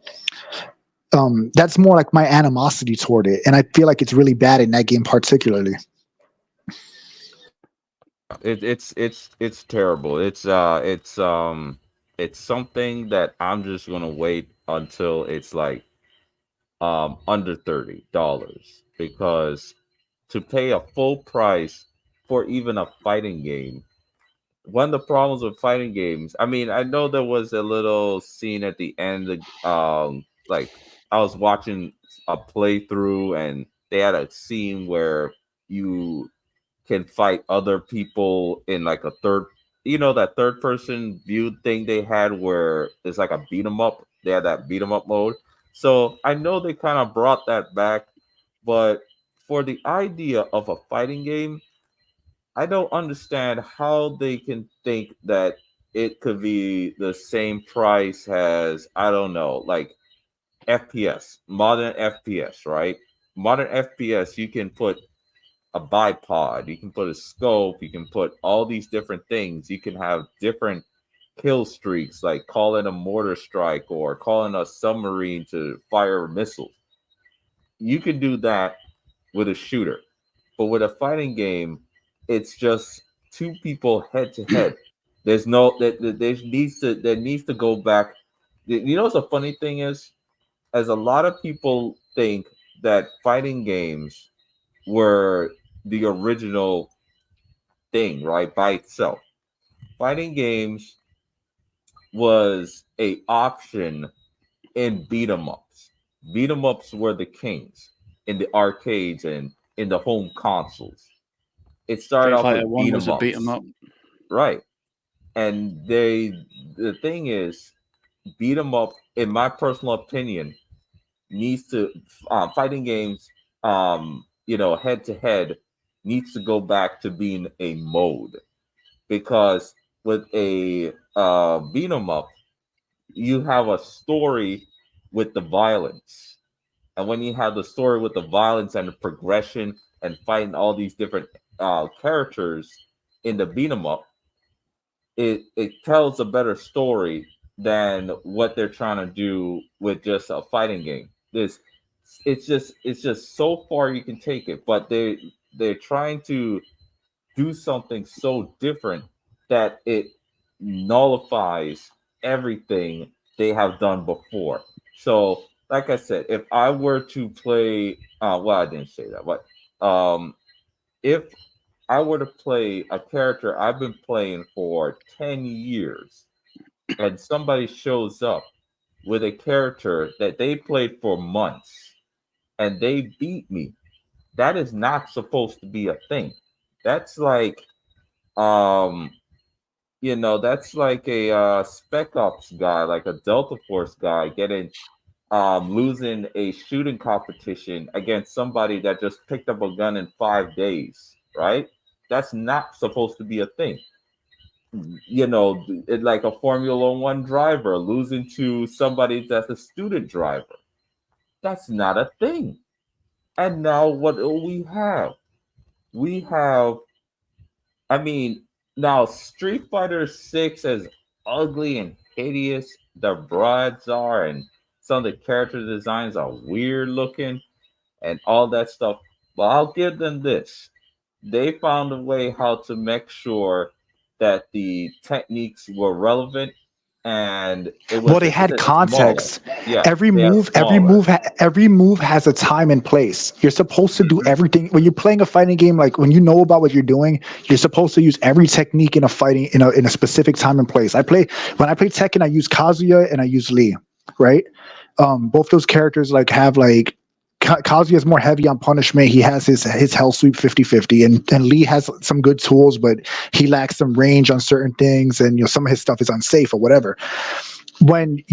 that's more like my animosity toward it. And I feel like it's really bad in that game particularly. It's terrible. It's something that I'm just gonna wait until it's like under $30, because to pay a full price for even a fighting game. One of the problems with fighting games, I mean, I know there was a little scene at the end, like I was watching a playthrough and they had a scene where you can fight other people in like a that third person view thing they had where it's like a beat 'em up. They had that beat 'em up mode. So I know they kind of brought that back, but for the idea of a fighting game, I don't understand how they can think that it could be the same price as, I don't know, like FPS, modern FPS, right? Modern FPS, you can put a bipod, you can put a scope, you can put all these different things. You can have different kill streaks, like calling a mortar strike or calling a submarine to fire missiles. You can do that with a shooter. But with a fighting game, it's just two people head to head. There's no there needs to go back. You know what's the funny thing is, as a lot of people think that fighting games were the original thing, right, by itself. Fighting games was a option in beat 'em ups. Beat 'em ups were the kings in the arcades and in the home consoles. It started Street off Fighter with 1 beat 'em was a ups, beat 'em up. right? And the thing is, beat 'em up, in my personal opinion, needs to fighting games, head to head, needs to go back to being a mode, because with a beat 'em up, you have a story with the violence. And when you have the story with the violence and the progression and fighting all these different characters in the beat 'em up, it tells a better story than what they're trying to do with just a fighting game. It's just so far you can take it, but they're trying to do something so different that it nullifies everything they have done before. So, like I said, if I were to play, well, I didn't say that, but if I were to play a character I've been playing for 10 years, and somebody shows up with a character that they played for months and they beat me, that is not supposed to be a thing. That's like um that's like a spec ops guy, like a Delta Force guy getting losing a shooting competition against somebody that just picked up a gun in 5 days, right? That's not supposed to be a thing. Like a Formula One driver losing to somebody that's a student driver. That's not a thing. And now what do we have? We have, I mean, now Street Fighter 6, as ugly and hideous the broads are, and some of the character designs are weird looking and all that stuff. But I'll give them this. They found a way how to make sure that the techniques were relevant, and it was well, they had context. Yeah, every move has a time and place. You're supposed to do everything when you're playing a fighting game. Like when you know about what you're doing, you're supposed to use every technique in a fighting in a specific time and place. When I play Tekken, I use Kazuya and I use Lee, right? Both those characters like have like Kazuya is more heavy on punishment. He has his health sweep 50-50, and Lee has some good tools, but he lacks some range on certain things, and some of his stuff is unsafe or whatever. When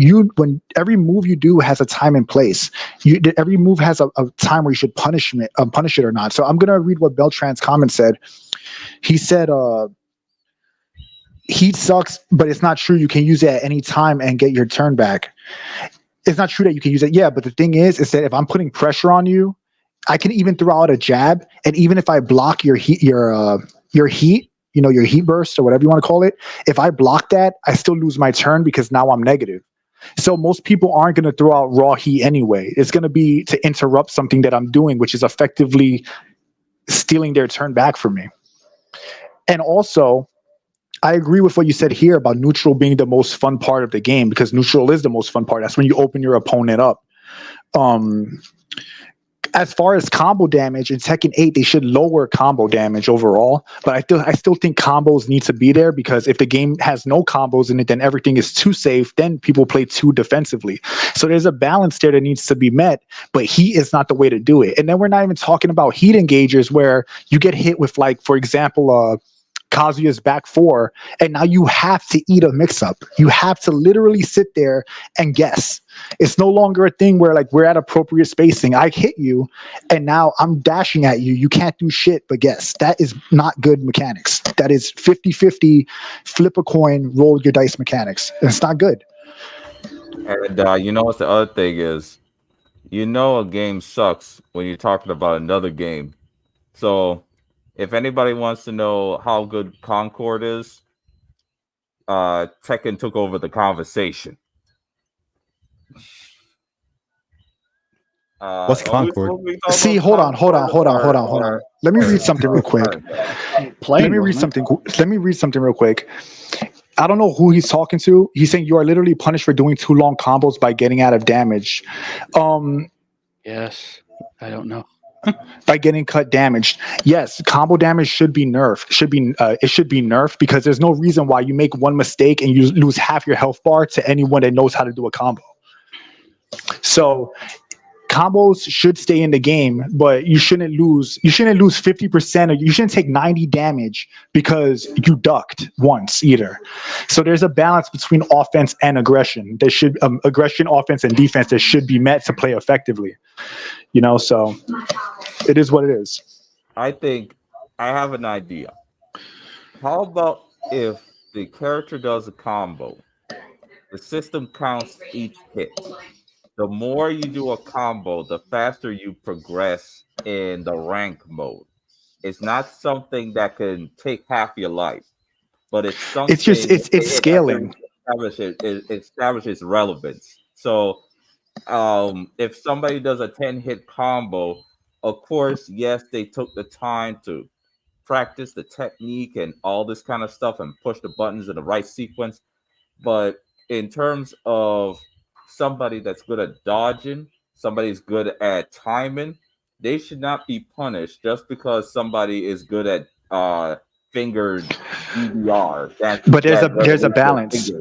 every move you do has a time and place, every move has a time where you should punish it or not. So I'm gonna read what Beltran's comment said. He said, "Heat sucks, but it's not true. You can use it at any time and get your turn back." It's not true that you can use it. Yeah, but the thing is that if I'm putting pressure on you, I can even throw out a jab, and even if I block your heat, your heat, your heat burst or whatever you want to call it, if I block that, I still lose my turn because now I'm negative. So most people aren't going to throw out raw heat anyway. It's going to be to interrupt something that I'm doing, which is effectively stealing their turn back from me. And also, I agree with what you said here about neutral being the most fun part of the game, because neutral is the most fun part. That's when you open your opponent up. As far as combo damage in Tekken 8, they should lower combo damage overall. But I still think combos need to be there, because if the game has no combos in it, then everything is too safe. Then people play too defensively. So there's a balance there that needs to be met, but heat is not the way to do it. And then we're not even talking about heat engagers where you get hit with, like, for example, Kazuya's back 4, and now you have to eat a mix-up. You have to literally sit there and guess. It's no longer a thing where, like, we're at appropriate spacing. I hit you, and now I'm dashing at you. You can't do shit but guess. That is not good mechanics. That is 50-50, flip a coin, roll your dice mechanics. It's not good. And you know what the other thing is? A game sucks when you're talking about another game. So if anybody wants to know how good Concord is, Tekken took over the conversation. What's Concord? See, hold on. Let me read something real quick. Let me read something real quick. I don't know who he's talking to. He's saying you are literally punished for doing too long combos by getting out of damage. Yes, I don't know. By getting cut damaged. Yes, combo damage should be nerfed. It should be nerfed, because there's no reason why you make one mistake and you lose half your health bar to anyone that knows how to do a combo. So combos should stay in the game, but you shouldn't lose 50%, or you shouldn't take 90 damage because you ducked once either. So there's a balance between offense and aggression. There should aggression, offense, and defense that should be met to play effectively. So it is what it is. I think I have an idea. How about if the character does a combo, the system counts each hit. The more you do a combo, the faster you progress in the rank mode. It's not something that can take half your life, but it's something. It's scaling. It establishes relevance. So if somebody does a 10-hit combo, of course, yes, they took the time to practice the technique and all this kind of stuff and push the buttons in the right sequence. But in terms of somebody that's good at dodging, somebody's good at timing, they should not be punished just because somebody is good at fingered DDR. But there's a balance.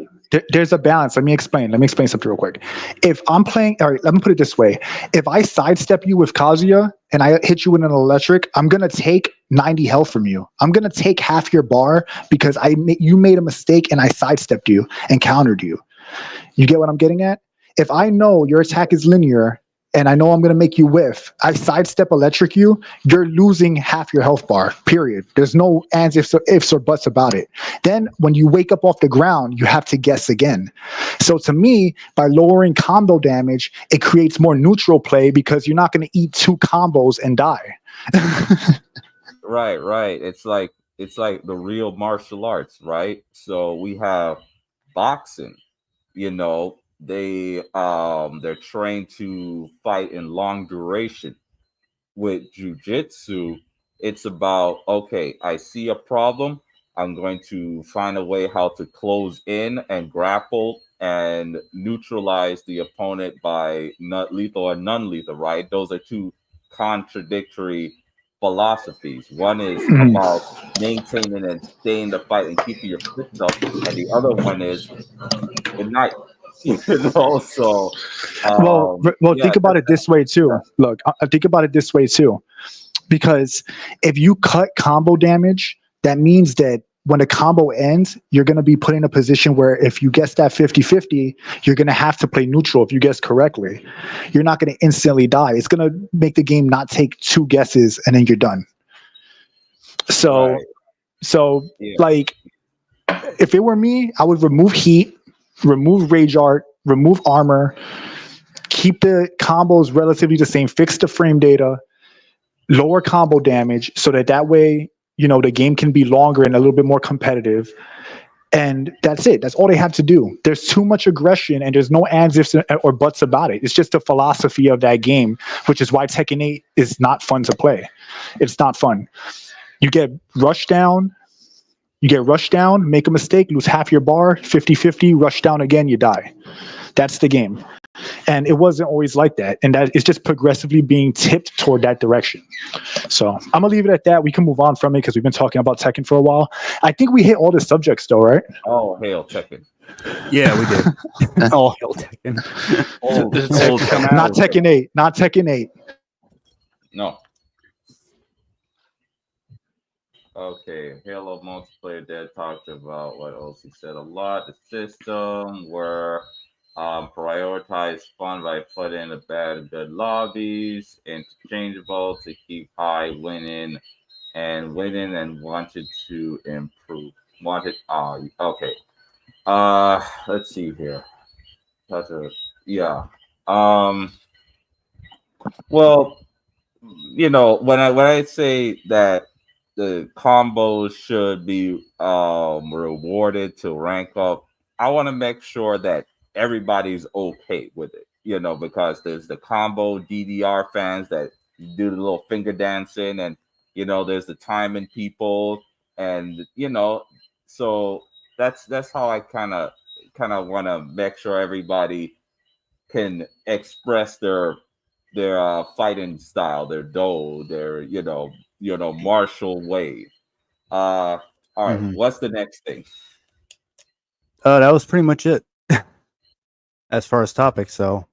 There's a balance. Let me explain something real quick. If I'm playing, all right, let me put it this way. If I sidestep you with Kazuya and I hit you with an electric, I'm going to take 90 health from you. I'm going to take half your bar because you made a mistake and I sidestepped you and countered you. You get what I'm getting at? If I know your attack is linear and I know I'm gonna make you whiff. I sidestep electric you, you're losing half your health bar. Period. There's no ands, ifs or buts about it. Then when you wake up off the ground, you have to guess again. So to me, by lowering combo damage, it creates more neutral play because you're not gonna eat 2 combos and die. Right. It's like the real martial arts, right? So we have boxing. They're trained to fight in long duration. With jujitsu, it's about, okay, I see a problem, I'm going to find a way how to close in and grapple and neutralize the opponent by not lethal and non-lethal, right? Those are two contradictory philosophies. One is about maintaining and staying the fight and keeping your fists up, and the other one is good night. So well, think about it this way too. Look, I think about it this way too, because if you cut combo damage, that means that when a combo ends, you're going to be put in a position where if you guess that 50-50, you're going to have to play neutral if you guess correctly. You're not going to instantly die. It's going to make the game not take 2 guesses and then you're done. So, like, if it were me, I would remove heat, remove rage art, remove armor, keep the combos relatively the same, fix the frame data, lower combo damage so that way, the game can be longer and a little bit more competitive. And that's it. That's all they have to do. There's too much aggression and there's no ands, ifs, or buts about it. It's just the philosophy of that game, which is why Tekken 8 is not fun to play. It's not fun. You get rushed down, make a mistake, lose half your bar, 50-50, rush down again, you die. That's the game. And it wasn't always like that. And that it's just progressively being tipped toward that direction. So I'm going to leave it at that. We can move on from it because we've been talking about Tekken for a while. I think we hit all the subjects though, right? Oh, hail Tekken. Yeah, we did. Oh, hail Tekken. Not Tekken 8. Not Tekken 8. No. Okay, Halo multiplayer. Dad talked about what else he said a lot. The system where prioritize fun by putting the bad and good lobbies, interchangeable to keep high winning and wanted to improve. Okay. Let's see here. Yeah. Well, when I say that the combos should be rewarded to rank up, I want to make sure that everybody's okay with it, because there's the combo DDR fans that do the little finger dancing, and there's the timing people, and so that's how I kind of want to make sure everybody can express their fighting style, their their martial wave. All right, what's the next thing? That was pretty much it as far as topics. So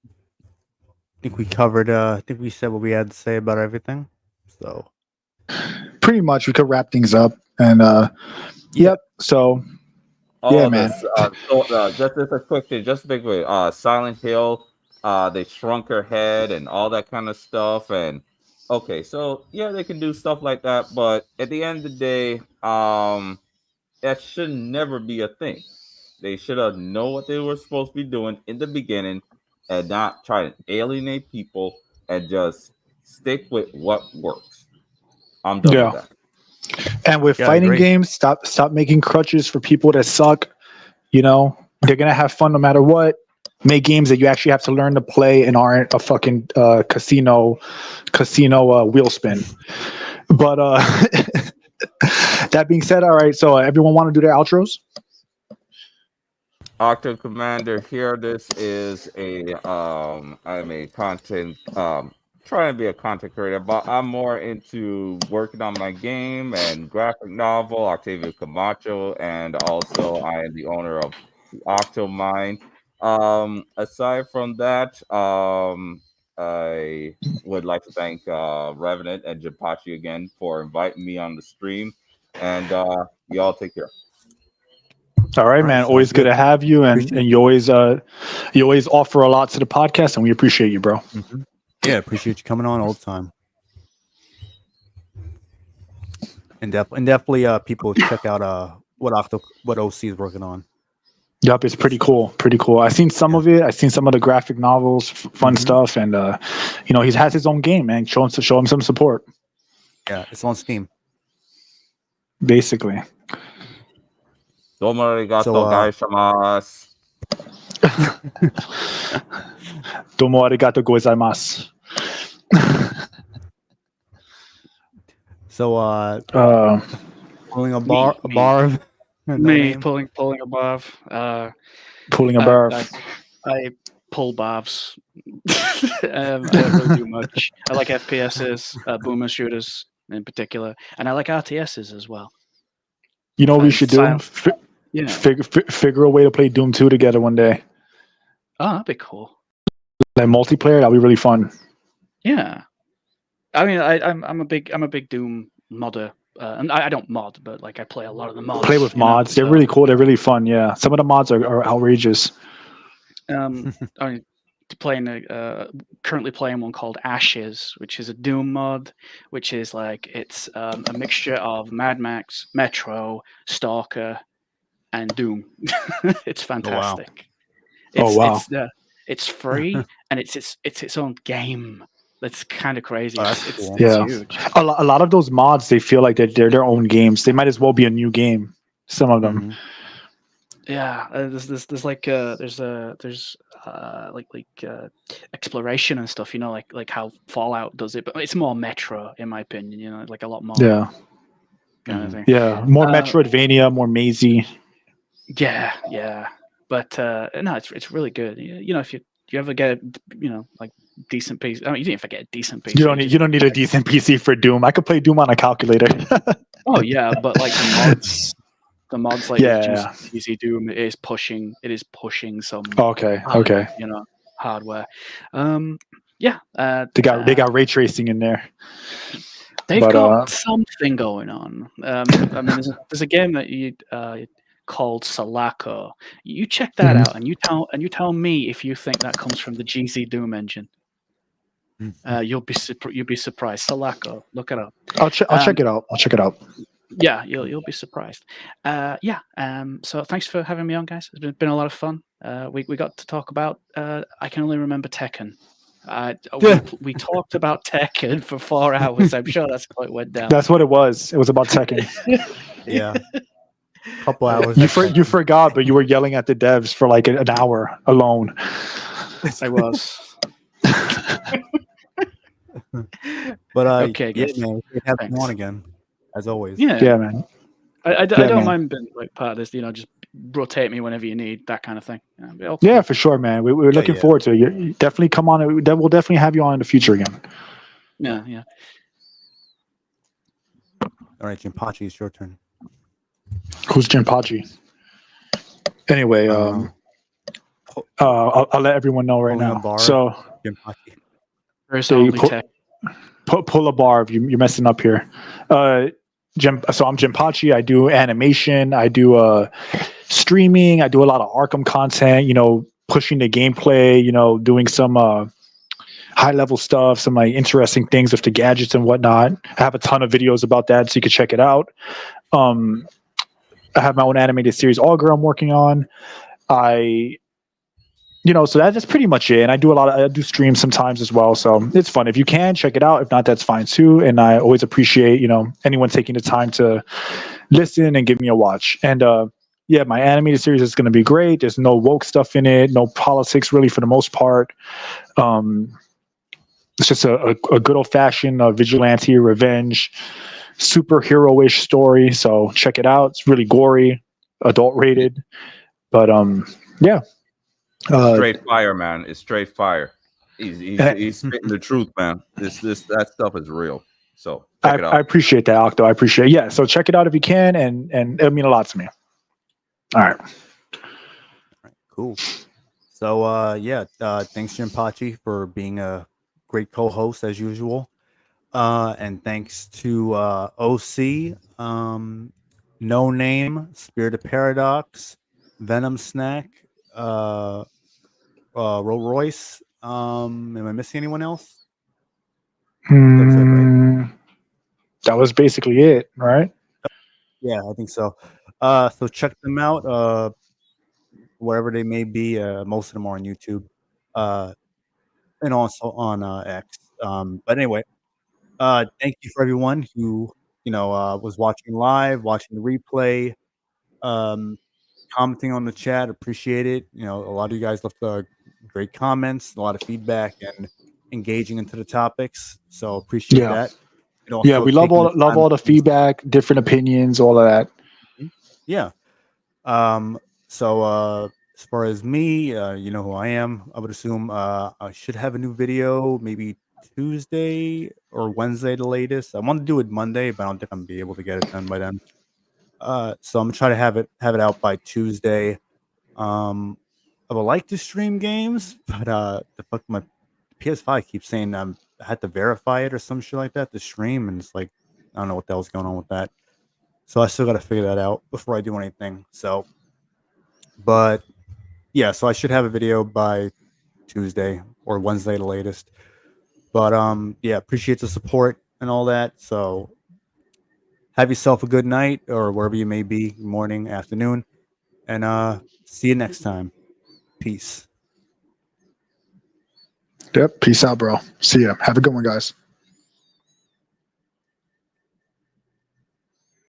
I think we covered. I think we said what we had to say about everything. So pretty much we could wrap things up. And yep. So yeah, man. Just a quick thing, just a big way. Silent Hill. They shrunk her head and all that kind of stuff. And okay, so yeah, they can do stuff like that, but at the end of the day, that should never be a thing. They should have known what they were supposed to be doing in the beginning and not try to alienate people and just stick with what works. I'm done with that. And with fighting games, stop making crutches for people that suck. They're gonna have fun no matter what. Make games that you actually have to learn to play and aren't a fucking casino wheel spin. But that being said, all right. So everyone want to do their outros? Octo Commander here. This is I'm a content trying to be a content creator, but I'm more into working on my game and graphic novel, Octavio Camacho, and also I am the owner of the Octo Mind. Aside from that, I would like to thank Revenant and Japachi again for inviting me on the stream, and y'all take care. All right, man. Always good to have you, and you always offer a lot to the podcast, and we appreciate you, bro. Mm-hmm. Yeah, appreciate you coming on all the time. And definitely, people check out what OC is working on. Yup, it's pretty cool. Pretty cool. I've seen some of it. I've seen some of the graphic novels, fun stuff, and he has his own game, man. Show him some support. Yeah, it's on Steam. Basically. Domo arigato, gozaimasu. Domo arigato gozaimasu. So, pulling a bar. Me pulling a bar. Pulling a bar. I pull barbs. I don't really do much. I like FPSs, boomer shooters in particular, and I like RTSs as well. You know what we should do? Figure a way to play Doom 2 together one day. Oh, that'd be cool. Like multiplayer, that'd be really fun. Yeah, I mean, I'm a big Doom modder, and I don't mod, but like I play a lot of the mods. Play with mods, they're really cool. They're really fun. Yeah, some of the mods are outrageous. I mean, currently playing one called Ashes, which is a Doom mod, which is like it's a mixture of Mad Max, Metro, Stalker, and Doom. It's fantastic. It's free and it's its own game. That's kind of crazy. It's huge. A lot of those mods, they feel like they're their own games. They might as well be a new game. Some of them. Mm-hmm. Yeah, there's exploration and stuff, like how Fallout does it, but it's more Metro in my opinion, like a lot more kind of thing. Yeah, more Metroidvania, more mazy. Yeah, but no, it's really good. If you ever get like decent PC, I mean, you didn't forget a decent PC. You don't need a decent PC for Doom. I could play Doom on a calculator. Oh yeah, but like the mods like GC Doom is pushing some hardware. They got ray tracing in there. They've got something going on. I mean, there's a game that you called Salako. You check that out, and you tell me if you think that comes from the GC Doom engine. You'll be surprised. Salako, look it up. I'll check it out. I'll check it out. Yeah, you'll be surprised. So thanks for having me on, guys. It's been a lot of fun. We got to talk about I can only remember Tekken. We talked about Tekken for 4 hours. I'm sure that's how it went down. That's what it was. It was about Tekken. Yeah. Couple hours. You forgot, but you were yelling at the devs for like an hour alone. I was. But okay, yeah, man, we have you on again, as always. Yeah, man. I don't mind being like part of this. Just rotate me whenever you need, that kind of thing. Yeah, for sure, man. We're looking forward to it. You definitely come on. We'll definitely have you on in the future again. Yeah. All right, Jinpachi, it's your turn. Who's Jinpachi? Anyway, I'll let everyone know right now. So, pull a bar if you're messing up here. So I'm Jinpachi. I do animation. I do streaming. I do a lot of Arkham content. Pushing the gameplay. Doing some high level stuff. Some like interesting things with the gadgets and whatnot. I have a ton of videos about that, so you can check it out. I have my own animated series, Augur, I'm working on. So that's pretty much it. And I do streams sometimes as well. So it's fun. If you can, check it out. If not, that's fine too. And I always appreciate, anyone taking the time to listen and give me a watch. And my animated series is going to be great. There's no woke stuff in it, no politics really for the most part. It's just a good old fashioned vigilante revenge, superhero-ish story. So check it out. It's really gory, adult rated. But straight fire, man. It's straight fire. He's spitting the truth, man. That stuff is real. So check it out. I appreciate that, Octo. I appreciate it. Yeah, so check it out if you can, and it'll mean a lot to me. All right. Cool. So thanks Jinpachi for being a great co-host as usual. And thanks to OC, No Name, Spirit of Paradox, Venom Snack, Rolls Royce. Am I missing anyone else? That was it, right? That was basically it, right? Yeah, I think so. So check them out. Wherever they may be. Most of them are on YouTube, and also on X. But anyway, thank you for everyone who was watching live, watching the replay, commenting on the chat. Appreciate it. A lot of you guys left great comments, a lot of feedback, and engaging into the topics. So appreciate that. And Yeah, also we love all the feedback, different opinions, all of that. Yeah. So as far as me, you know who I am. I would assume I should have a new video maybe Tuesday or Wednesday the latest. I want to do it Monday, but I don't think I'm gonna be able to get it done by then. So I'm gonna try to have it out by Tuesday. I would like to stream games, but the fuck my PS5 keeps saying I had to verify it or some shit like that to stream, and it's like I don't know what the hell's going on with that. So I still got to figure that out before I do anything. So, but yeah, so I should have a video by Tuesday or Wednesday the latest. But yeah, appreciate the support and all that. So have yourself a good night or wherever you may be, morning, afternoon, and see you next time. Peace. Yep. Peace out, bro. See ya. Have a good one, guys.